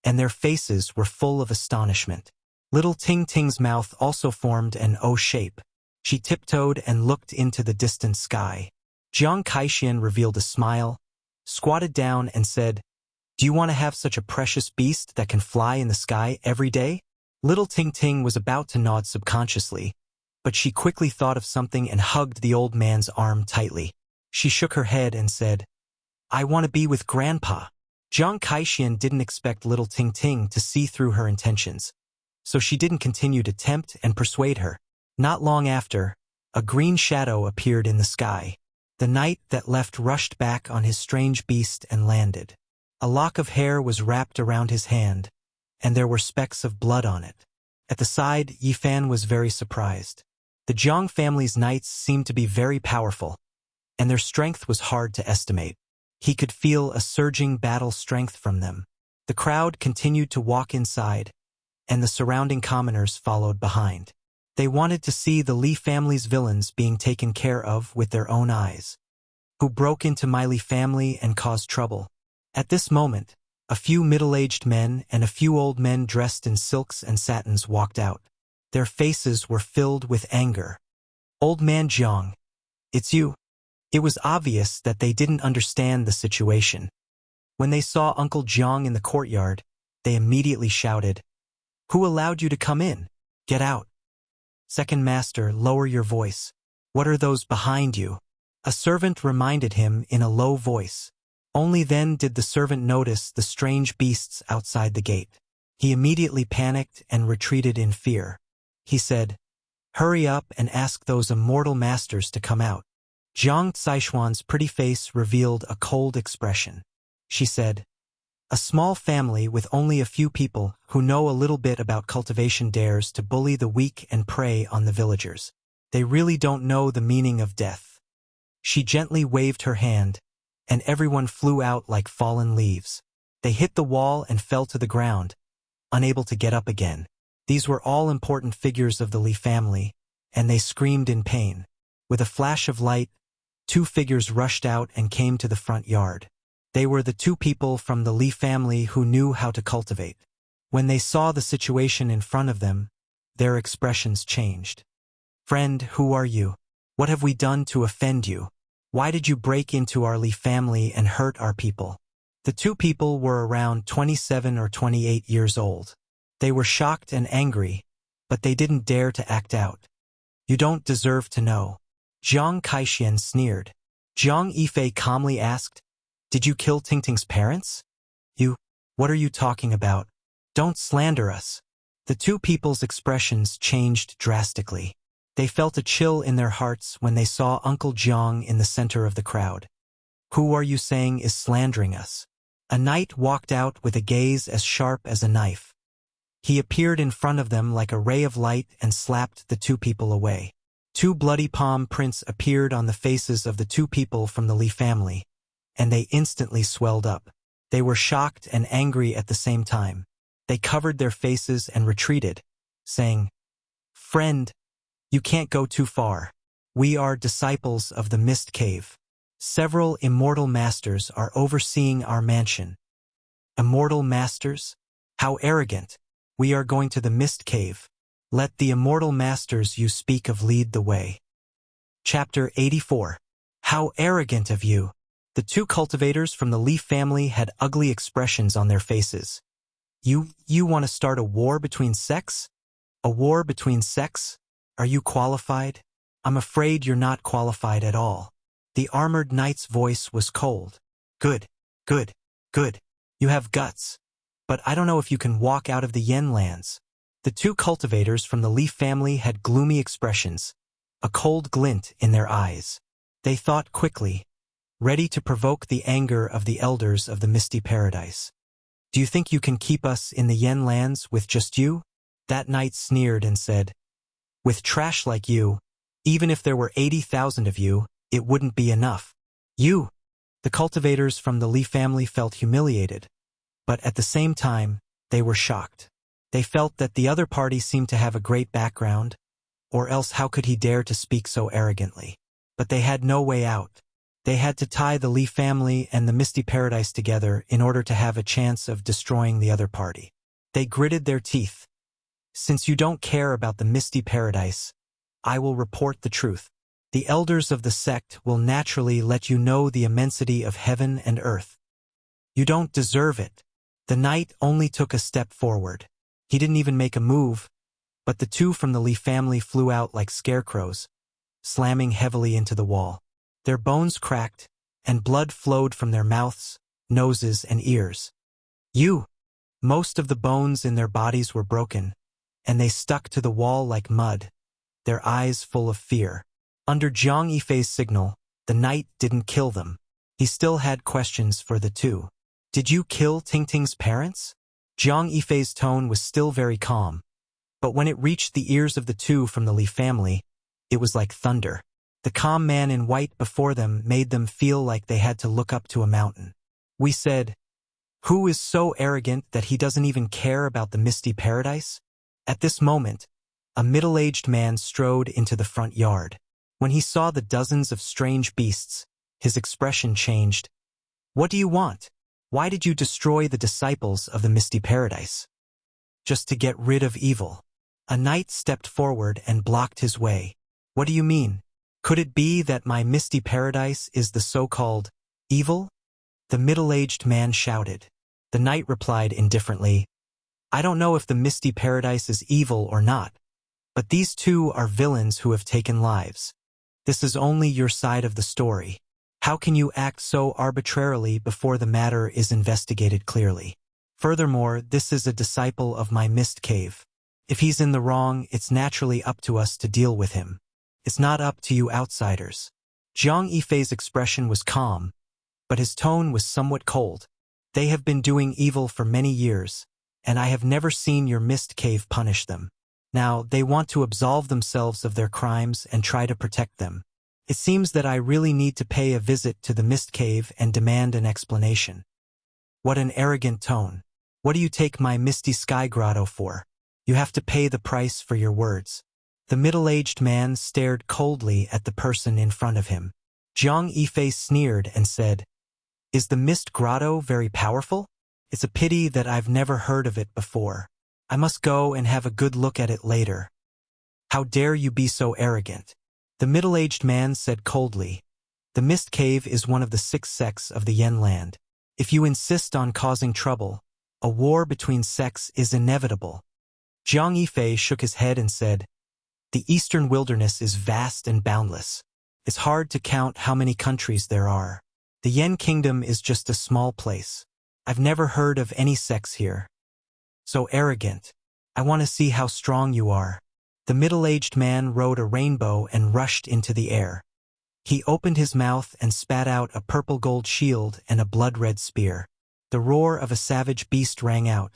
and their faces were full of astonishment. Little Ting Ting's mouth also formed an O shape. She tiptoed and looked into the distant sky. Jiang Kaixian revealed a smile, squatted down and said, "Do you want to have such a precious beast that can fly in the sky every day?" Little Ting Ting was about to nod subconsciously, but she quickly thought of something and hugged the old man's arm tightly. She shook her head and said, "I want to be with Grandpa." Jiang Kaixian didn't expect little Ting Ting to see through her intentions, so she didn't continue to tempt and persuade her. Not long after, a green shadow appeared in the sky. The knight that left rushed back on his strange beast and landed. A lock of hair was wrapped around his hand, and there were specks of blood on it. At the side, Yifan was very surprised. The Jiang family's knights seemed to be very powerful, and their strength was hard to estimate. He could feel a surging battle strength from them. The crowd continued to walk inside, and the surrounding commoners followed behind. They wanted to see the Li family's villains being taken care of with their own eyes. Who broke into my Li family and caused trouble? At this moment, a few middle-aged men and a few old men dressed in silks and satins walked out. Their faces were filled with anger. "Old man Jiang, it's you." It was obvious that they didn't understand the situation. When they saw Uncle Jiang in the courtyard, they immediately shouted, "Who allowed you to come in? Get out." "Second master, lower your voice. What are those behind you?" A servant reminded him in a low voice. Only then did the servant notice the strange beasts outside the gate. He immediately panicked and retreated in fear. He said, "Hurry up and ask those immortal masters to come out." Jiang Caishuan's pretty face revealed a cold expression. She said, "A small family with only a few people who know a little bit about cultivation dares to bully the weak and prey on the villagers. They really don't know the meaning of death." She gently waved her hand, and everyone flew out like fallen leaves. They hit the wall and fell to the ground, unable to get up again. These were all important figures of the Li family, and they screamed in pain. With a flash of light, two figures rushed out and came to the front yard. They were the two people from the Li family who knew how to cultivate. When they saw the situation in front of them, their expressions changed. "Friend, who are you? What have we done to offend you? Why did you break into our Li family and hurt our people?" The two people were around 27 or 28 years old. They were shocked and angry, but they didn't dare to act out. "You don't deserve to know." Jiang Kaixian sneered. Jiang Yifei calmly asked, "Did you kill Ting Ting's parents?" "You? What are you talking about? Don't slander us." The two people's expressions changed drastically. They felt a chill in their hearts when they saw Uncle Jiang in the center of the crowd. "Who are you saying is slandering us?" A knight walked out with a gaze as sharp as a knife. He appeared in front of them like a ray of light and slapped the two people away. Two bloody palm prints appeared on the faces of the two people from the Li family, and they instantly swelled up. They were shocked and angry at the same time. They covered their faces and retreated, saying, "Friend, you can't go too far. We are disciples of the Mist Cave. Several immortal masters are overseeing our mansion." "Immortal masters? How arrogant. We are going to the Mist Cave. Let the immortal masters you speak of lead the way." Chapter 84. How arrogant of you. The two cultivators from the Li family had ugly expressions on their faces. You want to start a war between sects? A war between sects? Are you qualified? I'm afraid you're not qualified at all." The armored knight's voice was cold. Good, good, good. You have guts. But I don't know if you can walk out of the Yen lands. The two cultivators from the Leaf family had gloomy expressions, a cold glint in their eyes. They thought quickly, ready to provoke the anger of the elders of the Misty Paradise. Do you think you can keep us in the Yen lands with just you? That knight sneered and said, with trash like you, even if there were 80,000 of you, it wouldn't be enough. You! The cultivators from the Leaf family felt humiliated, but at the same time, they were shocked. They felt that the other party seemed to have a great background, or else how could he dare to speak so arrogantly? But they had no way out. They had to tie the Leaf family and the Misty Paradise together in order to have a chance of destroying the other party. They gritted their teeth. Since you don't care about the Misty Paradise, I will report the truth. The elders of the sect will naturally let you know the immensity of heaven and earth. You don't deserve it. The knight only took a step forward. He didn't even make a move, but the two from the Leaf family flew out like scarecrows, slamming heavily into the wall. Their bones cracked, and blood flowed from their mouths, noses, and ears. Most of the bones in their bodies were broken, and they stuck to the wall like mud, their eyes full of fear. Under Jiang Yifei's signal, the knight didn't kill them. He still had questions for the two. Did you kill Tingting's parents? Jiang Yifei's tone was still very calm, but when it reached the ears of the two from the Li family, it was like thunder. The calm man in white before them made them feel like they had to look up to a mountain. We said, who is so arrogant that he doesn't even care about the Misty Paradise? At this moment, a middle-aged man strode into the front yard. When he saw the dozens of strange beasts, his expression changed. What do you want? Why did you destroy the disciples of the Misty Paradise? Just to get rid of evil. A knight stepped forward and blocked his way. What do you mean? Could it be that my Misty Paradise is the so-called evil? The middle-aged man shouted. The knight replied indifferently, I don't know if the Misty Paradise is evil or not, but these two are villains who have taken lives. This is only your side of the story. How can you act so arbitrarily before the matter is investigated clearly? Furthermore, this is a disciple of my mist cave. If he's in the wrong, it's naturally up to us to deal with him. It's not up to you outsiders. Jiang Yifei's expression was calm, but his tone was somewhat cold. They have been doing evil for many years, and I have never seen your mist cave punish them. Now, they want to absolve themselves of their crimes and try to protect them. It seems that I really need to pay a visit to the mist cave and demand an explanation. What an arrogant tone. What do you take my misty sky grotto for? You have to pay the price for your words. The middle-aged man stared coldly at the person in front of him. Jiang Yifei sneered and said, Is the mist grotto very powerful? It's a pity that I've never heard of it before. I must go and have a good look at it later. How dare you be so arrogant? The middle-aged man said coldly, The mist cave is one of the 6 sects of the Yen land. If you insist on causing trouble, a war between sects is inevitable. Jiang Yifei shook his head and said, The eastern wilderness is vast and boundless. It's hard to count how many countries there are. The Yen kingdom is just a small place. I've never heard of any sects here. So arrogant. I want to see how strong you are. The middle-aged man rode a rainbow and rushed into the air. He opened his mouth and spat out a purple-gold shield and a blood-red spear. The roar of a savage beast rang out,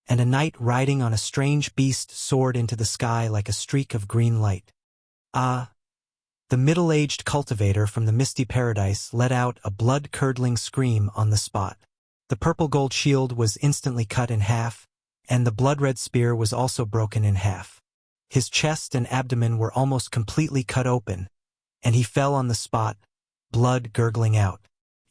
and a knight riding on a strange beast soared into the sky like a streak of green light. Ah! The middle-aged cultivator from the Misty Paradise let out a blood-curdling scream on the spot. The purple-gold shield was instantly cut in half, and the blood-red spear was also broken in half. His chest and abdomen were almost completely cut open, and he fell on the spot, blood gurgling out.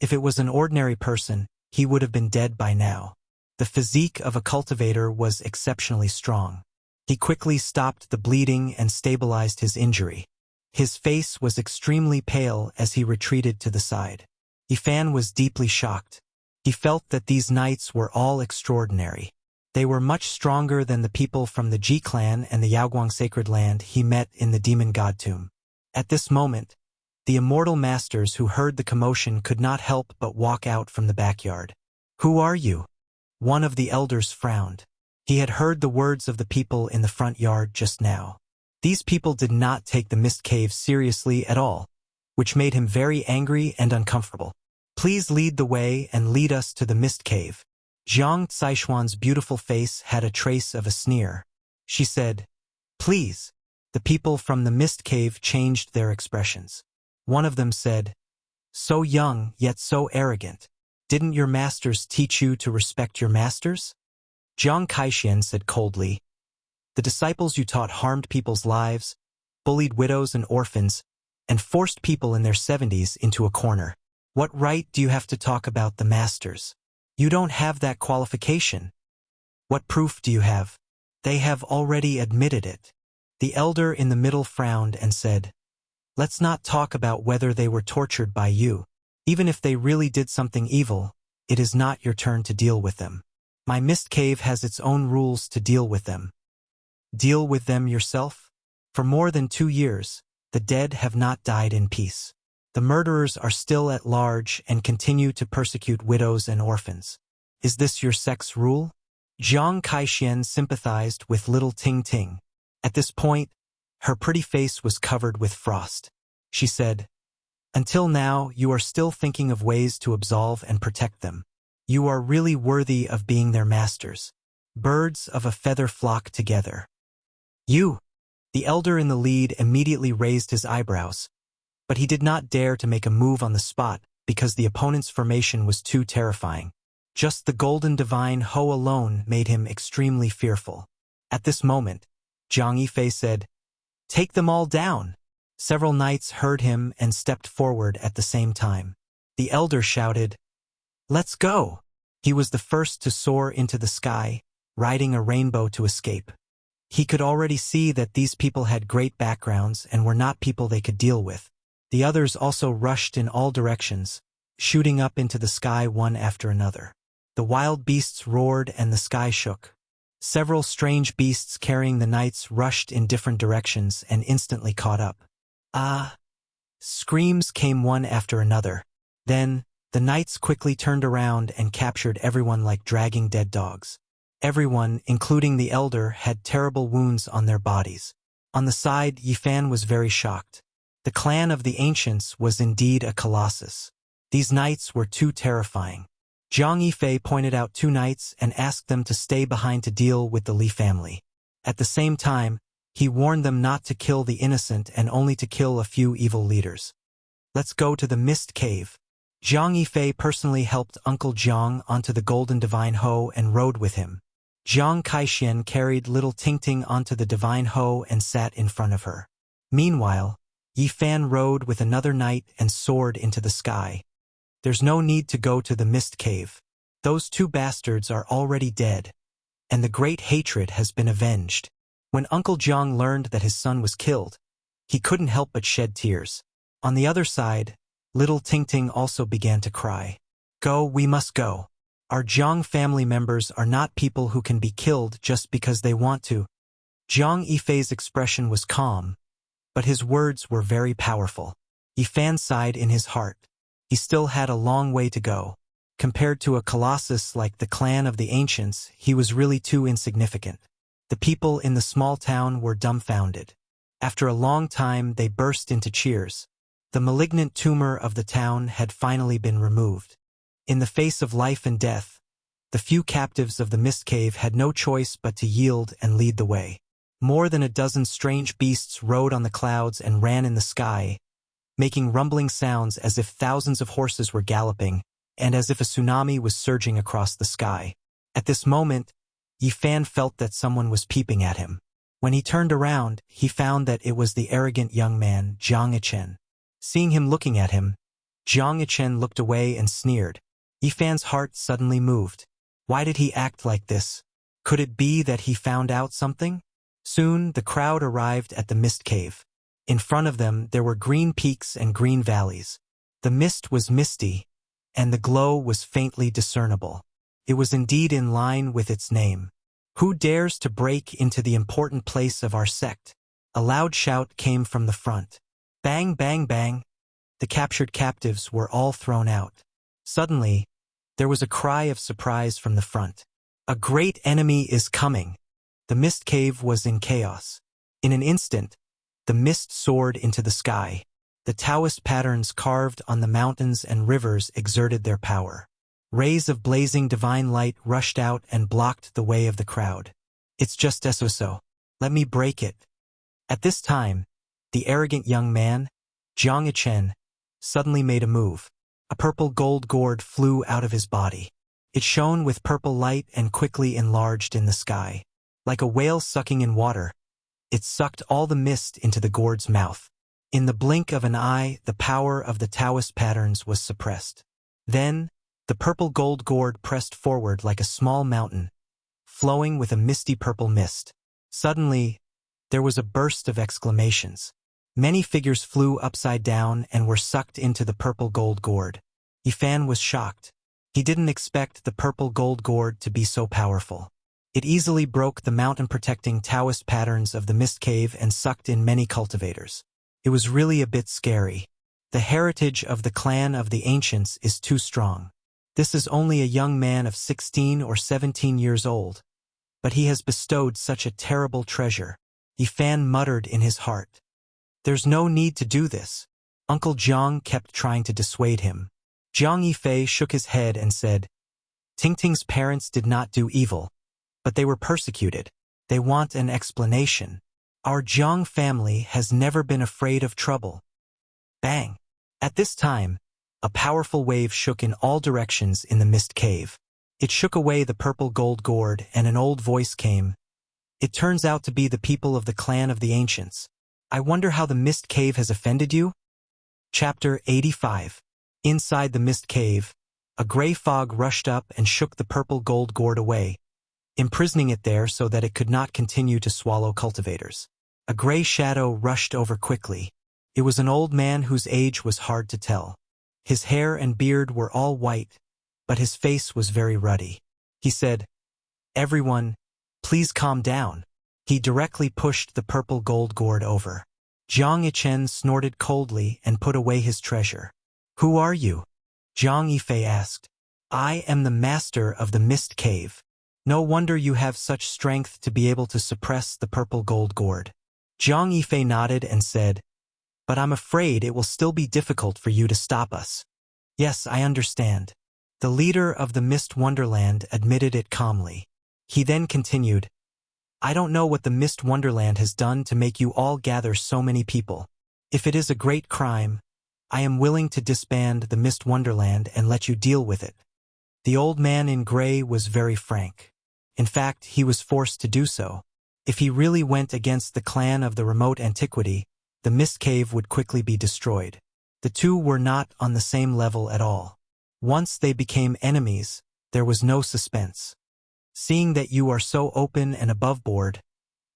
If it was an ordinary person, he would have been dead by now. The physique of a cultivator was exceptionally strong. He quickly stopped the bleeding and stabilized his injury. His face was extremely pale as he retreated to the side. Yifan was deeply shocked. He felt that these knights were all extraordinary. They were much stronger than the people from the Ji clan and the Yaoguang sacred land he met in the demon god tomb. At this moment, The immortal masters who heard the commotion could not help but walk out from the backyard. "Who are you?" One of the elders frowned. He had heard the words of the people in the front yard just now. These people did not take the mist cave seriously at all, which made him very angry and uncomfortable. "Please lead the way and lead us to the mist cave." Zhang Caishuan's beautiful face had a trace of a sneer. She said, "Please." The people from the mist cave changed their expressions. One of them said, "So young, yet so arrogant. Didn't your masters teach you to respect your masters?" Zhang Caishuan said coldly, "The disciples you taught harmed people's lives, bullied widows and orphans, and forced people in their 70s into a corner. What right do you have to talk about the masters? You don't have that qualification. What proof do you have? They have already admitted it." The elder in the middle frowned and said, "Let's not talk about whether they were tortured by you. Even if they really did something evil, it is not your turn to deal with them. My mist cave has its own rules to deal with them." "Deal with them yourself? For more than 2 years, the dead have not died in peace. The murderers are still at large and continue to persecute widows and orphans. Is this your sex rule?" Zhang Caishuan sympathized with little Ting Ting. At this point, her pretty face was covered with frost. She said, "Until now, you are still thinking of ways to absolve and protect them. You are really worthy of being their masters. Birds of a feather flock together." "You!" The elder in the lead immediately raised his eyebrows, but he did not dare to make a move on the spot because the opponent's formation was too terrifying. Just the golden divine Ho alone made him extremely fearful. At this moment, Zhang Yifei said, "Take them all down." Several knights heard him and stepped forward at the same time. The elder shouted, "Let's go!" He was the first to soar into the sky, riding a rainbow to escape. He could already see that these people had great backgrounds and were not people they could deal with. The others also rushed in all directions, shooting up into the sky one after another. The wild beasts roared and the sky shook. Several strange beasts carrying the knights rushed in different directions and instantly caught up. "Ah!" Screams came one after another. Then, the knights quickly turned around and captured everyone like dragging dead dogs. Everyone, including the elder, had terrible wounds on their bodies. On the side, Yifan was very shocked. The clan of the ancients was indeed a colossus. These knights were too terrifying. Zhang Yifei pointed out 2 knights and asked them to stay behind to deal with the Li family. At the same time, he warned them not to kill the innocent and only to kill a few evil leaders. "Let's go to the mist cave." Zhang Yifei personally helped Uncle Zhang onto the golden divine Ho and rode with him. Zhang Caishuan carried little Ting Ting onto the divine Ho and sat in front of her. Meanwhile, Yifan rode with another knight and soared into the sky. "There's no need to go to the mist cave. Those 2 bastards are already dead, and the great hatred has been avenged." When Uncle Zhang learned that his son was killed, he couldn't help but shed tears. On the other side, little Ting Ting also began to cry. "Go, we must go. Our Zhang family members are not people who can be killed just because they want to." Zhang Yifei's expression was calm, but his words were very powerful. Yifan sighed in his heart. He still had a long way to go. Compared to a colossus like the clan of the ancients, he was really too insignificant. The people in the small town were dumbfounded. After a long time, they burst into cheers. The malignant tumor of the town had finally been removed. In the face of life and death, the few captives of the mist cave had no choice but to yield and lead the way. More than a dozen strange beasts rode on the clouds and ran in the sky, making rumbling sounds as if thousands of horses were galloping, and as if a tsunami was surging across the sky. At this moment, Yifan felt that someone was peeping at him. When he turned around, he found that it was the arrogant young man, Zhang Yichen. Seeing him looking at him, Zhang Yichen looked away and sneered. Yifan's heart suddenly moved. Why did he act like this? Could it be that he found out something? Soon, the crowd arrived at the mist cave. In front of them, there were green peaks and green valleys. The mist was misty, and the glow was faintly discernible. It was indeed in line with its name. "Who dares to break into the important place of our sect?" A loud shout came from the front. Bang, bang, bang. The captured captives were all thrown out. Suddenly, there was a cry of surprise from the front. A great enemy is coming! The mist cave was in chaos. In an instant, the mist soared into the sky. The Taoist patterns carved on the mountains and rivers exerted their power. Rays of blazing divine light rushed out and blocked the way of the crowd. It's just so. Let me break it. At this time, the arrogant young man, Jiang Yichen, suddenly made a move. A purple gold gourd flew out of his body. It shone with purple light and quickly enlarged in the sky. Like a whale sucking in water, it sucked all the mist into the gourd's mouth. In the blink of an eye, the power of the Taoist patterns was suppressed. Then, the purple gold gourd pressed forward like a small mountain, flowing with a misty purple mist. Suddenly, there was a burst of exclamations. Many figures flew upside down and were sucked into the purple gold gourd. Yifan was shocked. He didn't expect the purple gold gourd to be so powerful. It easily broke the mountain-protecting Taoist patterns of the mist cave and sucked in many cultivators. It was really a bit scary. The heritage of the clan of the ancients is too strong. This is only a young man of 16 or 17 years old, but he has bestowed such a terrible treasure. Yifan muttered in his heart. There's no need to do this. Uncle Jiang kept trying to dissuade him. Jiang Yifei shook his head and said, Tingting's parents did not do evil, but they were persecuted. They want an explanation. Our Jiang family has never been afraid of trouble. Bang! At this time, a powerful wave shook in all directions in the mist cave. It shook away the purple gold gourd and an old voice came. It turns out to be the people of the clan of the ancients. I wonder how the mist cave has offended you? Chapter 85. Inside the mist cave, a gray fog rushed up and shook the purple gold gourd away, imprisoning it there so that it could not continue to swallow cultivators. A gray shadow rushed over quickly. It was an old man whose age was hard to tell. His hair and beard were all white, but his face was very ruddy. He said, Everyone, please calm down. He directly pushed the purple gold gourd over. Jiang Yichen snorted coldly and put away his treasure. Who are you? Jiang Yifei asked. I am the master of the mist cave. No wonder you have such strength to be able to suppress the purple gold gourd. Jiang Yifei nodded and said, But I'm afraid it will still be difficult for you to stop us. Yes, I understand. The leader of the Mist Wonderland admitted it calmly. He then continued, I don't know what the Mist Wonderland has done to make you all gather so many people. If it is a great crime, I am willing to disband the Mist Wonderland and let you deal with it. The old man in gray was very frank. In fact, he was forced to do so. If he really went against the clan of the remote antiquity, the mist cave would quickly be destroyed. The two were not on the same level at all. Once they became enemies, there was no suspense. Seeing that you are so open and above board,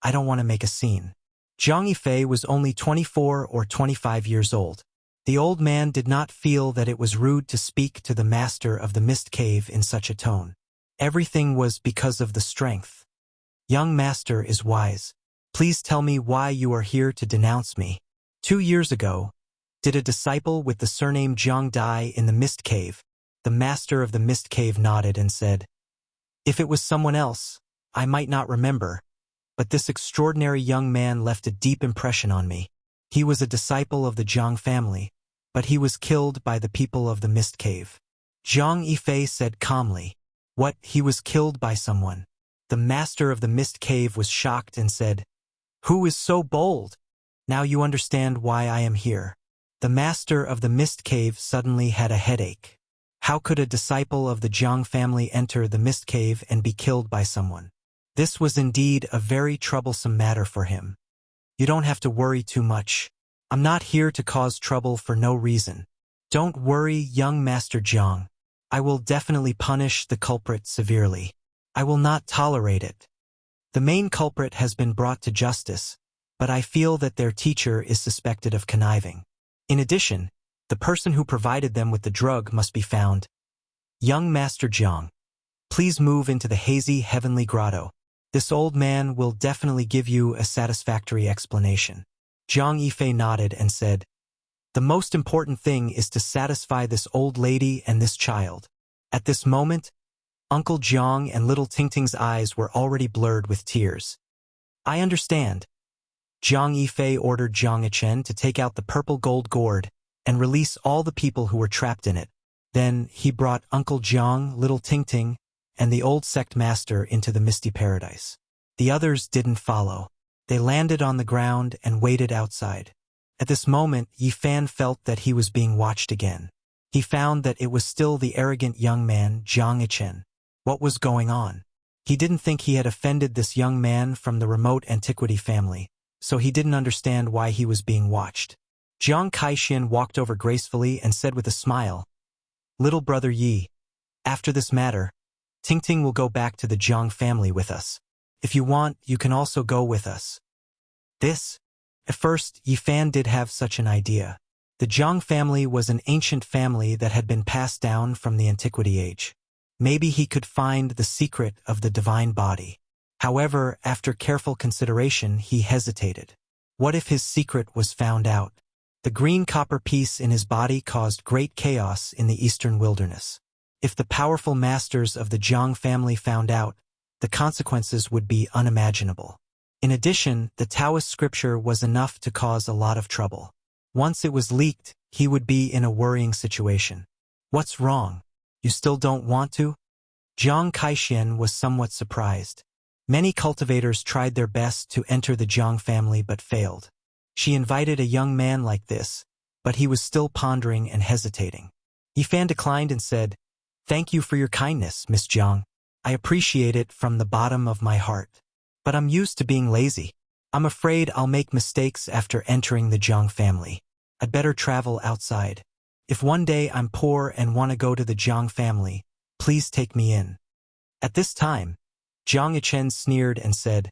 I don't want to make a scene. Jiang Yifei was only 24 or 25 years old. The old man did not feel that it was rude to speak to the master of the mist cave in such a tone. Everything was because of the strength. Young master is wise. Please tell me why you are here to denounce me. 2 years ago, did a disciple with the surname Jiang die in the mist cave? The master of the mist cave nodded and said, If it was someone else, I might not remember, but this extraordinary young man left a deep impression on me. He was a disciple of the Jiang family, but he was killed by the people of the mist cave. Jiang Yifei said calmly, What, he was killed by someone? The master of the mist cave was shocked and said, Who is so bold? Now you understand why I am here. The master of the mist cave suddenly had a headache. How could a disciple of the Jiang family enter the mist cave and be killed by someone? This was indeed a very troublesome matter for him. You don't have to worry too much. I'm not here to cause trouble for no reason. Don't worry, young Master Jiang. I will definitely punish the culprit severely. I will not tolerate it. The main culprit has been brought to justice, but I feel that their teacher is suspected of conniving. In addition, the person who provided them with the drug must be found. Young Master Jiang, please move into the hazy heavenly grotto. This old man will definitely give you a satisfactory explanation. Jiang Yifei nodded and said, The most important thing is to satisfy this old lady and this child. At this moment, Uncle Jiang and little Tingting's eyes were already blurred with tears. I understand. Jiang Yifei ordered Jiang Yichen to take out the purple gold gourd and release all the people who were trapped in it. Then he brought Uncle Jiang, little Tingting, and the old sect master into the misty paradise. The others didn't follow. They landed on the ground and waited outside. At this moment, Yifan felt that he was being watched again. He found that it was still the arrogant young man, Jiang Yichen. What was going on? He didn't think he had offended this young man from the remote antiquity family, so he didn't understand why he was being watched. Jiang Kaixian walked over gracefully and said with a smile, "Little brother Yi, after this matter, Tingting will go back to the Jiang family with us. If you want, you can also go with us." This? At first, Yifan did have such an idea. The Jiang family was an ancient family that had been passed down from the antiquity age. Maybe he could find the secret of the divine body. However, after careful consideration, he hesitated. What if his secret was found out? The green copper piece in his body caused great chaos in the eastern wilderness. If the powerful masters of the Jiang family found out, the consequences would be unimaginable. In addition, the Taoist scripture was enough to cause a lot of trouble. Once it was leaked, he would be in a worrying situation. What's wrong? You still don't want to? Jiang Kaixian was somewhat surprised. Many cultivators tried their best to enter the Jiang family but failed. She invited a young man like this, but he was still pondering and hesitating. Yifan declined and said, "Thank you for your kindness, Miss Jiang. I appreciate it from the bottom of my heart. But I'm used to being lazy. I'm afraid I'll make mistakes after entering the Jiang family. I'd better travel outside. If one day I'm poor and want to go to the Jiang family, please take me in." At this time, Jiang Yichen sneered and said,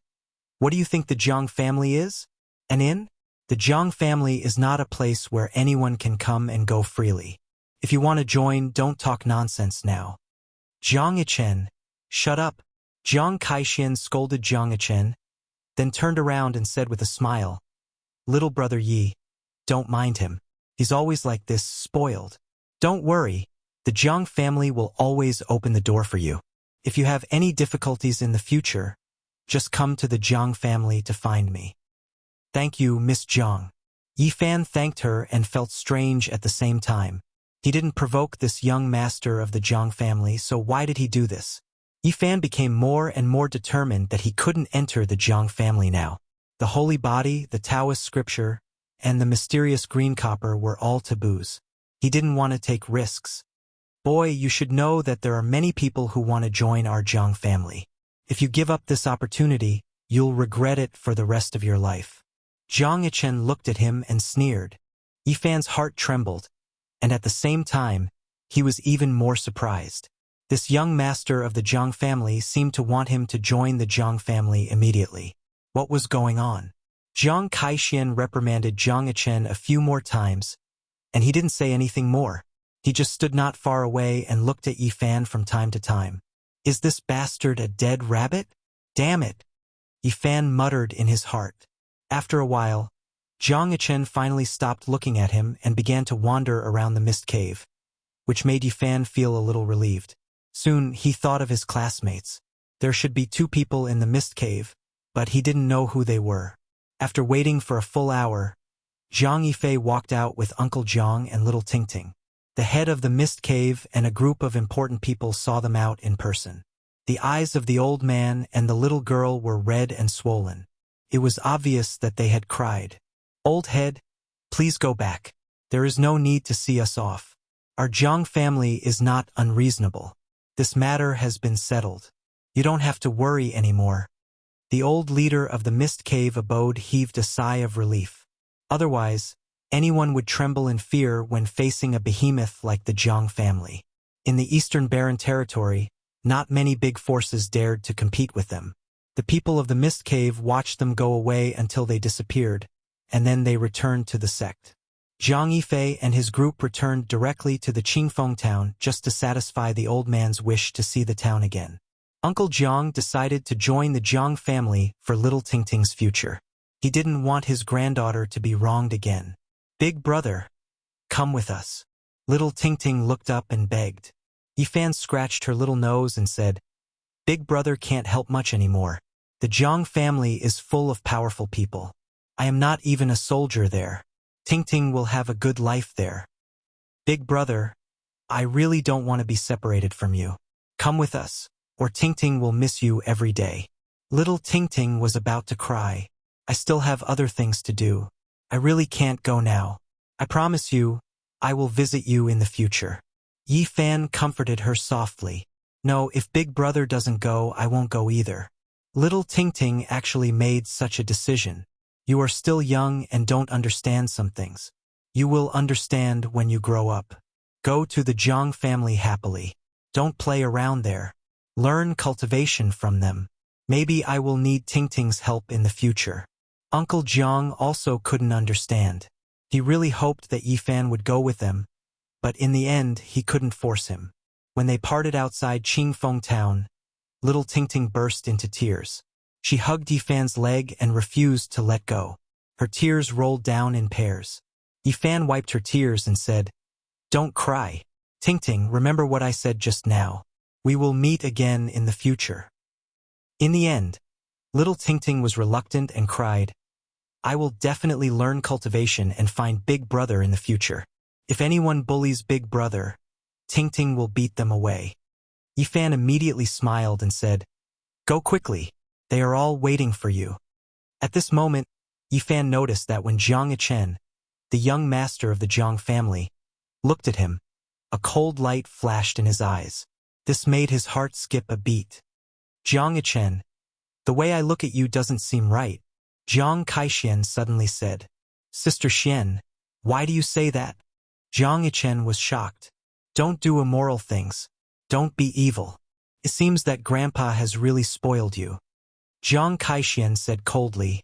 "What do you think the Jiang family is? An inn? The Jiang family is not a place where anyone can come and go freely. If you want to join, don't talk nonsense now." Jiang Yichen, shut up. Jiang Kaixian scolded Jiang Yichen, then turned around and said with a smile, "Little brother Yi, don't mind him. He's always like this, spoiled. Don't worry, the Jiang family will always open the door for you. If you have any difficulties in the future, just come to the Jiang family to find me." "Thank you, Miss Jiang." Yifan thanked her and felt strange at the same time. He didn't provoke this young master of the Jiang family, so why did he do this? Yifan became more and more determined that he couldn't enter the Jiang family now. The holy body, the Taoist scripture, and the mysterious green copper were all taboos. He didn't want to take risks. "Boy, you should know that there are many people who want to join our Jiang family. If you give up this opportunity, you'll regret it for the rest of your life." Jiang Yichen looked at him and sneered. Yifan's heart trembled, and at the same time, he was even more surprised. This young master of the Jiang family seemed to want him to join the Jiang family immediately. What was going on? Jiang Kaixian reprimanded Jiang Yichen a few more times, and he didn't say anything more. He just stood not far away and looked at Yifan from time to time. "Is this bastard a dead rabbit? Damn it!" Yifan muttered in his heart. After a while, Jiang Yichen finally stopped looking at him and began to wander around the mist cave, which made Yifan feel a little relieved. Soon he thought of his classmates. There should be 2 people in the mist cave, but he didn't know who they were. After waiting for a full hour, Jiang Yifei walked out with Uncle Jiang and little Tingting. The head of the mist cave and a group of important people saw them out in person. The eyes of the old man and the little girl were red and swollen. It was obvious that they had cried. "Old head, please go back. There is no need to see us off. Our Jiang family is not unreasonable. This matter has been settled. You don't have to worry anymore." The old leader of the mist cave abode heaved a sigh of relief. Otherwise, anyone would tremble in fear when facing a behemoth like the Jiang family. In the eastern barren territory, not many big forces dared to compete with them. The people of the mist cave watched them go away until they disappeared, and then they returned to the sect. Jiang Yifei and his group returned directly to the Qingfeng town just to satisfy the old man's wish to see the town again. Uncle Jiang decided to join the Jiang family for little Tingting's future. He didn't want his granddaughter to be wronged again. "Big brother, Come with us. Little Ting looked up and begged. Yifan scratched her little nose and said, Big brother can't help much anymore. The Jiang family is full of powerful people. I am not even a soldier there. Ting will have a good life there. Big brother, I really don't want to be separated from you. Come with us, or Ting will miss you every day. Little Ting was about to cry. I still have other things to do. I really can't go now. I promise you, I will visit you in the future. Yifan comforted her softly. No, if Big Brother doesn't go, I won't go either. Little Ting actually made such a decision. You are still young and don't understand some things. You will understand when you grow up. Go to the Jiang family happily. Don't play around there. Learn cultivation from them. Maybe I will need Ting's help in the future. Uncle Jiang also couldn't understand. He really hoped that Yifan would go with them, but in the end he couldn't force him. When they parted outside Qingfeng town, little Ting burst into tears. She hugged Yifan's leg and refused to let go. Her tears rolled down in pairs. Yifan wiped her tears and said, Don't cry. Ting, remember what I said just now. We will meet again in the future. In the end, little Ting was reluctant and cried, I will definitely learn cultivation and find Big Brother in the future. If anyone bullies Big Brother, Ting will beat them away. Yifan immediately smiled and said, Go quickly. They are all waiting for you. At this moment, Yifan noticed that when Jiang Yichen, the young master of the Jiang family, looked at him, a cold light flashed in his eyes. This made his heart skip a beat. Jiang Yichen, the way I look at you doesn't seem right. Jiang Kaixian suddenly said, Sister Xian, why do you say that? Jiang Yichen was shocked. Don't do immoral things. Don't be evil. It seems that Grandpa has really spoiled you. Jiang Kaixian said coldly,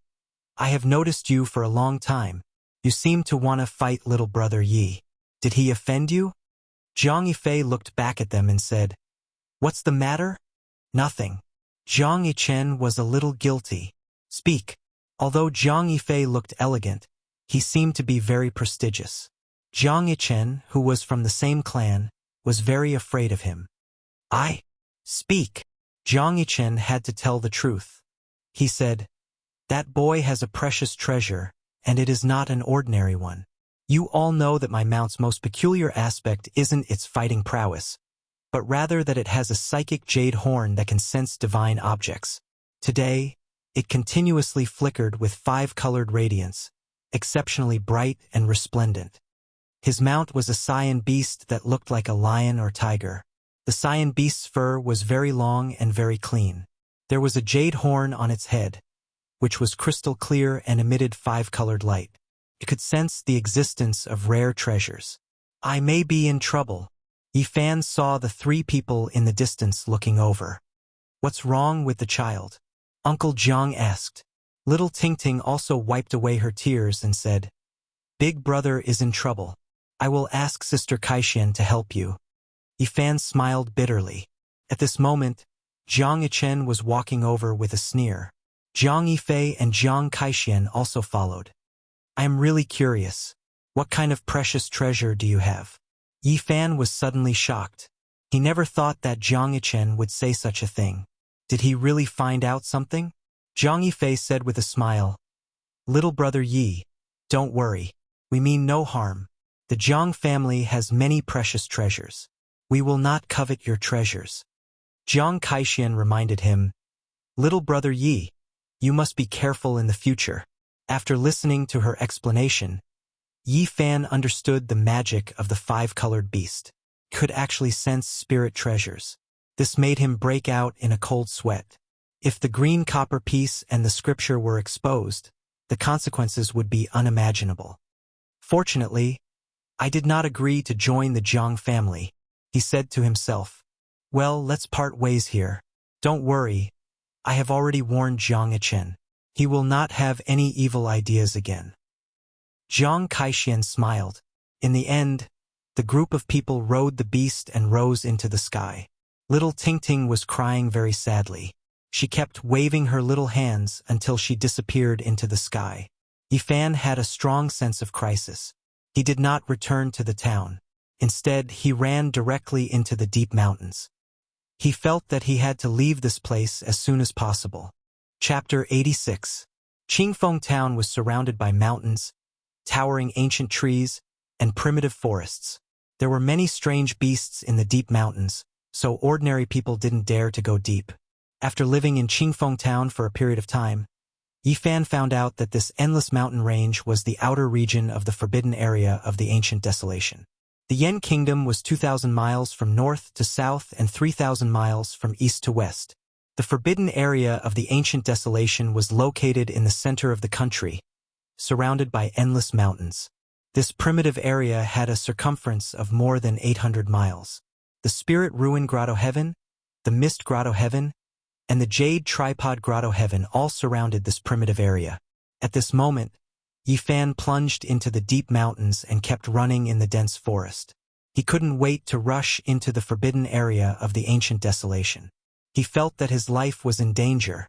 I have noticed you for a long time. You seem to want to fight little brother Yi. Did he offend you? Jiang Yifei looked back at them and said, What's the matter? Nothing. Jiang Yichen was a little guilty. Speak. Although Jiang Yifei looked elegant, he seemed to be very prestigious. Jiang Yichen, who was from the same clan, was very afraid of him. I speak. Jiang Yichen had to tell the truth. He said, That boy has a precious treasure, and it is not an ordinary one. You all know that my mount's most peculiar aspect isn't its fighting prowess, but rather that it has a psychic jade horn that can sense divine objects. Today, it continuously flickered with 5-colored radiance, exceptionally bright and resplendent. His mount was a Saiyan beast that looked like a lion or tiger. The Saiyan beast's fur was very long and very clean. There was a jade horn on its head, which was crystal clear and emitted 5-colored light. It could sense the existence of rare treasures. I may be in trouble. Yifan saw the 3 people in the distance looking over. What's wrong with the child? Uncle Jiang asked. Little Ting also wiped away her tears and said, Big brother is in trouble. I will ask Sister Kaixian to help you. Yifan smiled bitterly. At this moment, Jiang Yichen was walking over with a sneer. Jiang Yifei and Jiang Kaixian also followed. I am really curious. What kind of precious treasure do you have? Yifan was suddenly shocked. He never thought that Jiang Yichen would say such a thing. Did he really find out something? Jiang Yifei said with a smile, Little brother Yi, don't worry. We mean no harm. The Jiang family has many precious treasures. We will not covet your treasures. Jiang Kaixian reminded him, Little brother Yi, you must be careful in the future. After listening to her explanation, Yifan understood the magic of the 5-colored beast. He could actually sense spirit treasures. This made him break out in a cold sweat. If the green copper piece and the scripture were exposed, the consequences would be unimaginable. Fortunately, I did not agree to join the Jiang family, he said to himself. Well, let's part ways here. Don't worry, I have already warned Jiang Yichen. He will not have any evil ideas again. Jiang Kaixian smiled. In the end, the group of people rode the beast and rose into the sky. Little Ting was crying very sadly. She kept waving her little hands until she disappeared into the sky. Yifan had a strong sense of crisis. He did not return to the town. Instead, he ran directly into the deep mountains. He felt that he had to leave this place as soon as possible. Chapter 86. Qingfeng Town was surrounded by mountains, towering ancient trees, and primitive forests. There were many strange beasts in the deep mountains, so ordinary people didn't dare to go deep. After living in Qingfeng Town for a period of time, Yifan found out that this endless mountain range was the outer region of the forbidden area of the ancient desolation. The Yen Kingdom was 2,000 miles from north to south and 3,000 miles from east to west. The forbidden area of the ancient desolation was located in the center of the country, surrounded by endless mountains. This primitive area had a circumference of more than 800 miles. The Spirit Ruin Grotto Heaven, the Mist Grotto Heaven, and the Jade Tripod Grotto Heaven all surrounded this primitive area. At this moment, Yifan plunged into the deep mountains and kept running in the dense forest. He couldn't wait to rush into the forbidden area of the ancient desolation. He felt that his life was in danger,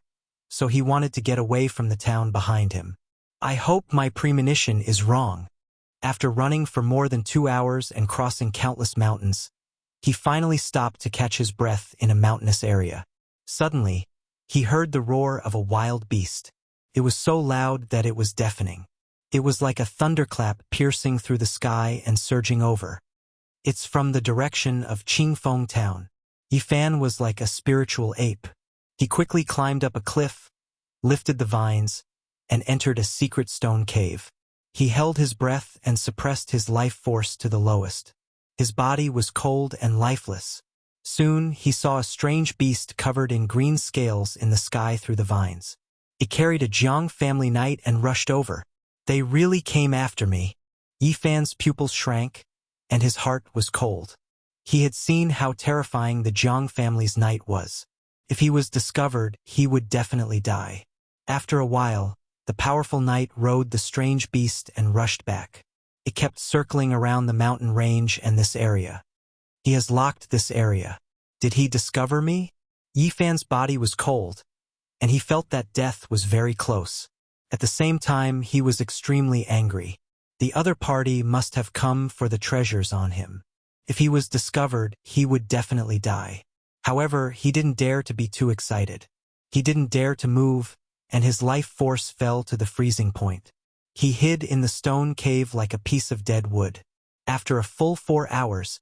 so he wanted to get away from the town behind him. I hope my premonition is wrong. After running for more than 2 hours and crossing countless mountains, he finally stopped to catch his breath in a mountainous area. Suddenly, he heard the roar of a wild beast. It was so loud that it was deafening. It was like a thunderclap piercing through the sky and surging over. It's from the direction of Qingfeng Town. Yifan was like a spiritual ape. He quickly climbed up a cliff, lifted the vines, and entered a secret stone cave. He held his breath and suppressed his life force to the lowest. His body was cold and lifeless. Soon, he saw a strange beast covered in green scales in the sky through the vines. It carried a Jiang family knight and rushed over. They really came after me. Yifan's pupils shrank, and his heart was cold. He had seen how terrifying the Jiang family's knight was. If he was discovered, he would definitely die. After a while, the powerful knight rode the strange beast and rushed back. It kept circling around the mountain range and this area. He has locked this area. Did he discover me? Yifan's body was cold, and he felt that death was very close. At the same time, he was extremely angry. The other party must have come for the treasures on him. If he was discovered, he would definitely die. However, he didn't dare to be too excited. He didn't dare to move, and his life force fell to the freezing point. He hid in the stone cave like a piece of dead wood. After a full 4 hours,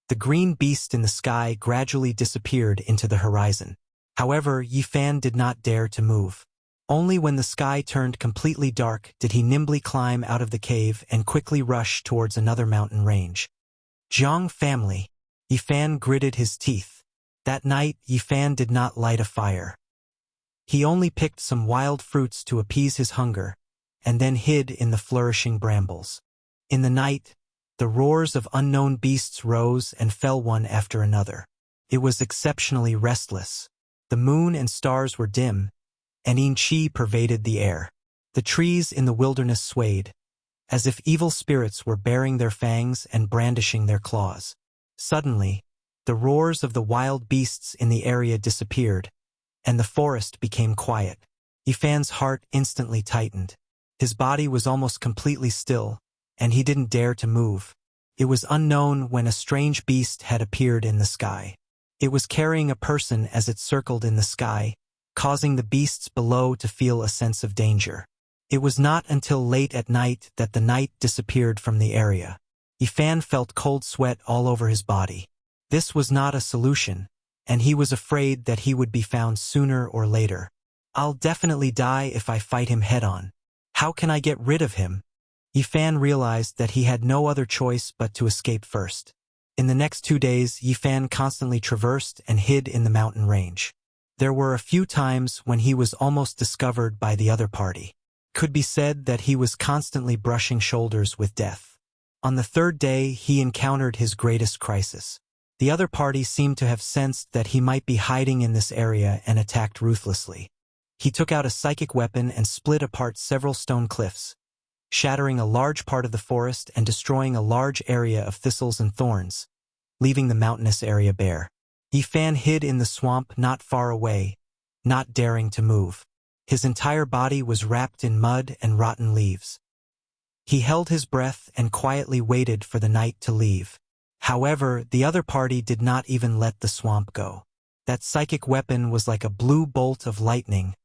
the green beast in the sky gradually disappeared into the horizon. However, Yifan did not dare to move. Only when the sky turned completely dark did he nimbly climb out of the cave and quickly rush towards another mountain range. Jiang family. Yifan gritted his teeth. That night, Yifan did not light a fire. He only picked some wild fruits to appease his hunger, and then hid in the flourishing brambles. In the night, the roars of unknown beasts rose and fell one after another. It was exceptionally restless. The moon and stars were dim, and qi pervaded the air. The trees in the wilderness swayed, as if evil spirits were baring their fangs and brandishing their claws. Suddenly, the roars of the wild beasts in the area disappeared, and the forest became quiet. Yifan's heart instantly tightened. His body was almost completely still, and he didn't dare to move. It was unknown when a strange beast had appeared in the sky. It was carrying a person as it circled in the sky, causing the beasts below to feel a sense of danger. It was not until late at night that the knight disappeared from the area. Yifan felt cold sweat all over his body. This was not a solution, and he was afraid that he would be found sooner or later. I'll definitely die if I fight him head-on. How can I get rid of him? Yifan realized that he had no other choice but to escape first. In the next 2 days, Yifan constantly traversed and hid in the mountain range. There were a few times when he was almost discovered by the other party. Could be said that he was constantly brushing shoulders with death. On the 3rd day, he encountered his greatest crisis. The other party seemed to have sensed that he might be hiding in this area and attacked ruthlessly. He took out a psychic weapon and split apart several stone cliffs, shattering a large part of the forest and destroying a large area of thistles and thorns, leaving the mountainous area bare. Yifan hid in the swamp not far away, not daring to move. His entire body was wrapped in mud and rotten leaves. He held his breath and quietly waited for the night to leave. However, the other party did not even let the swamp go. That psychic weapon was like a blue bolt of lightning,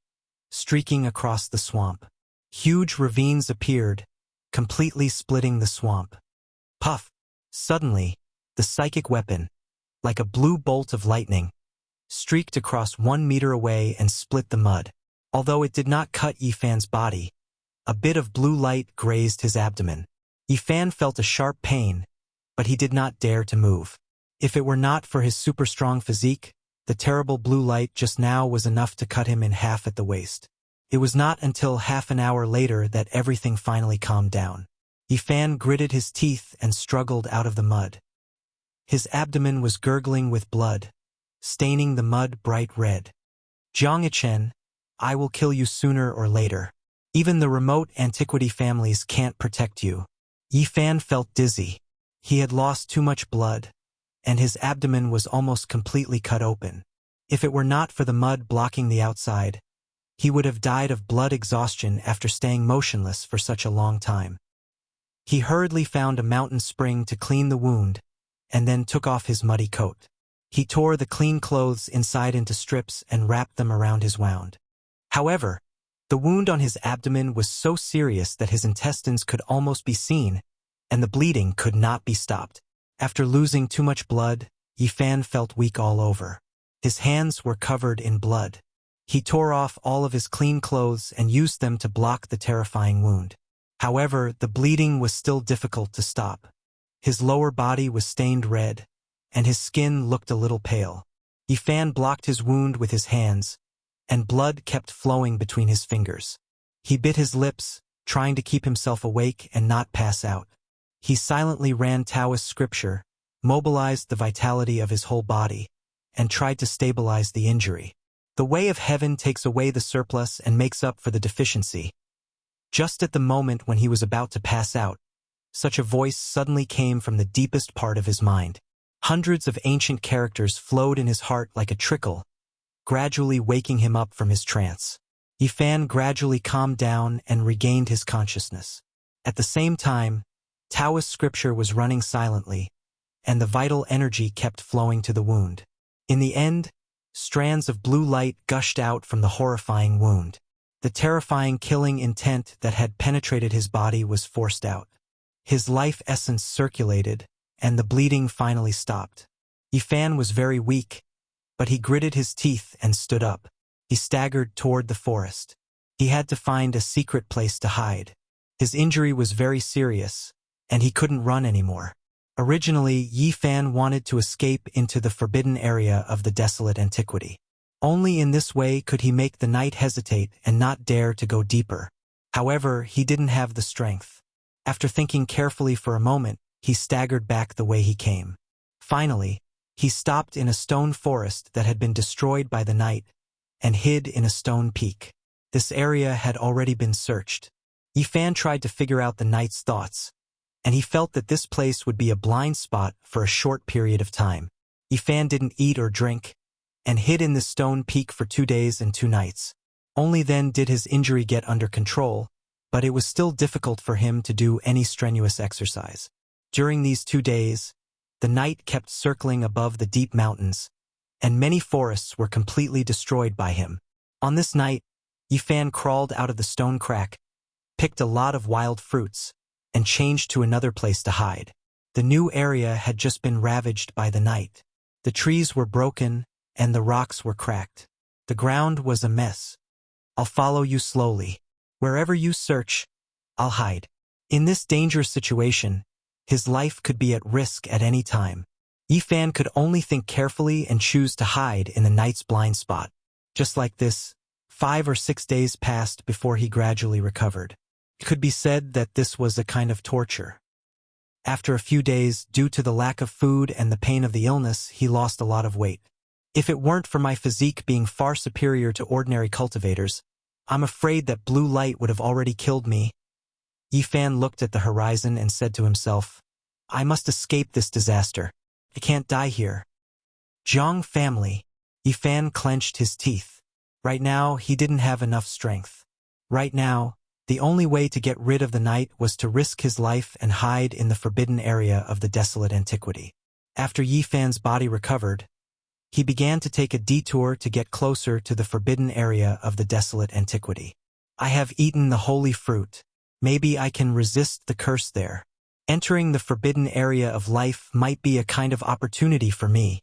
streaking across the swamp. Huge ravines appeared, completely splitting the swamp. Puff! Suddenly, the psychic weapon, like a blue bolt of lightning, streaked across 1 meter away and split the mud. Although it did not cut Yifan's body, a bit of blue light grazed his abdomen. Yifan felt a sharp pain, but he did not dare to move. If it were not for his super strong physique, the terrible blue light just now was enough to cut him in half at the waist. It was not until half an hour later that everything finally calmed down. Yifan gritted his teeth and struggled out of the mud. His abdomen was gurgling with blood, staining the mud bright red. Jiangyichen, I will kill you sooner or later. Even the remote antiquity families can't protect you. Yifan felt dizzy. He had lost too much blood, and his abdomen was almost completely cut open. If it were not for the mud blocking the outside, he would have died of blood exhaustion after staying motionless for such a long time. He hurriedly found a mountain spring to clean the wound, and then took off his muddy coat. He tore the clean clothes inside into strips and wrapped them around his wound. However, the wound on his abdomen was so serious that his intestines could almost be seen, and the bleeding could not be stopped. After losing too much blood, Yifan felt weak all over. His hands were covered in blood. He tore off all of his clean clothes and used them to block the terrifying wound. However, the bleeding was still difficult to stop. His lower body was stained red, and his skin looked a little pale. Yifan blocked his wound with his hands, and blood kept flowing between his fingers. He bit his lips, trying to keep himself awake and not pass out. He silently ran Taoist scripture, mobilized the vitality of his whole body, and tried to stabilize the injury. The way of heaven takes away the surplus and makes up for the deficiency. Just at the moment when he was about to pass out, such a voice suddenly came from the deepest part of his mind. Hundreds of ancient characters flowed in his heart like a trickle, gradually waking him up from his trance. Yifan gradually calmed down and regained his consciousness. At the same time, Taoist scripture was running silently, and the vital energy kept flowing to the wound. In the end, strands of blue light gushed out from the horrifying wound. The terrifying killing intent that had penetrated his body was forced out. His life essence circulated, and the bleeding finally stopped. Yifan was very weak, but he gritted his teeth and stood up. He staggered toward the forest. He had to find a secret place to hide. His injury was very serious, and he couldn't run anymore. Originally, Yifan wanted to escape into the forbidden area of the desolate antiquity. Only in this way could he make the knight hesitate and not dare to go deeper. However, he didn't have the strength. After thinking carefully for a moment, he staggered back the way he came. Finally, he stopped in a stone forest that had been destroyed by the knight and hid in a stone peak. This area had already been searched. Yifan tried to figure out the knight's thoughts, and he felt that this place would be a blind spot for a short period of time. Yifan didn't eat or drink, and hid in the stone peak for 2 days and 2 nights. Only then did his injury get under control, but it was still difficult for him to do any strenuous exercise. During these 2 days, the knight kept circling above the deep mountains, and many forests were completely destroyed by him. On this night, Yifan crawled out of the stone crack, picked a lot of wild fruits, and changed to another place to hide. The new area had just been ravaged by the knight. The trees were broken, and the rocks were cracked. The ground was a mess. I'll follow you slowly. Wherever you search, I'll hide. In this dangerous situation, his life could be at risk at any time. Yifan could only think carefully and choose to hide in the knight's blind spot. Just like this, 5 or 6 days passed before he gradually recovered. It could be said that this was a kind of torture. After a few days, due to the lack of food and the pain of the illness, he lost a lot of weight. If it weren't for my physique being far superior to ordinary cultivators, I'm afraid that blue light would have already killed me. Yifan looked at the horizon and said to himself, I must escape this disaster. I can't die here. Zhang family. Yifan clenched his teeth. Right now, he didn't have enough strength. Right now, The only way to get rid of the knight was to risk his life and hide in the forbidden area of the desolate antiquity. After Yi Fan's body recovered, he began to take a detour to get closer to the forbidden area of the desolate antiquity. I have eaten the holy fruit. Maybe I can resist the curse there. Entering the forbidden area of life might be a kind of opportunity for me.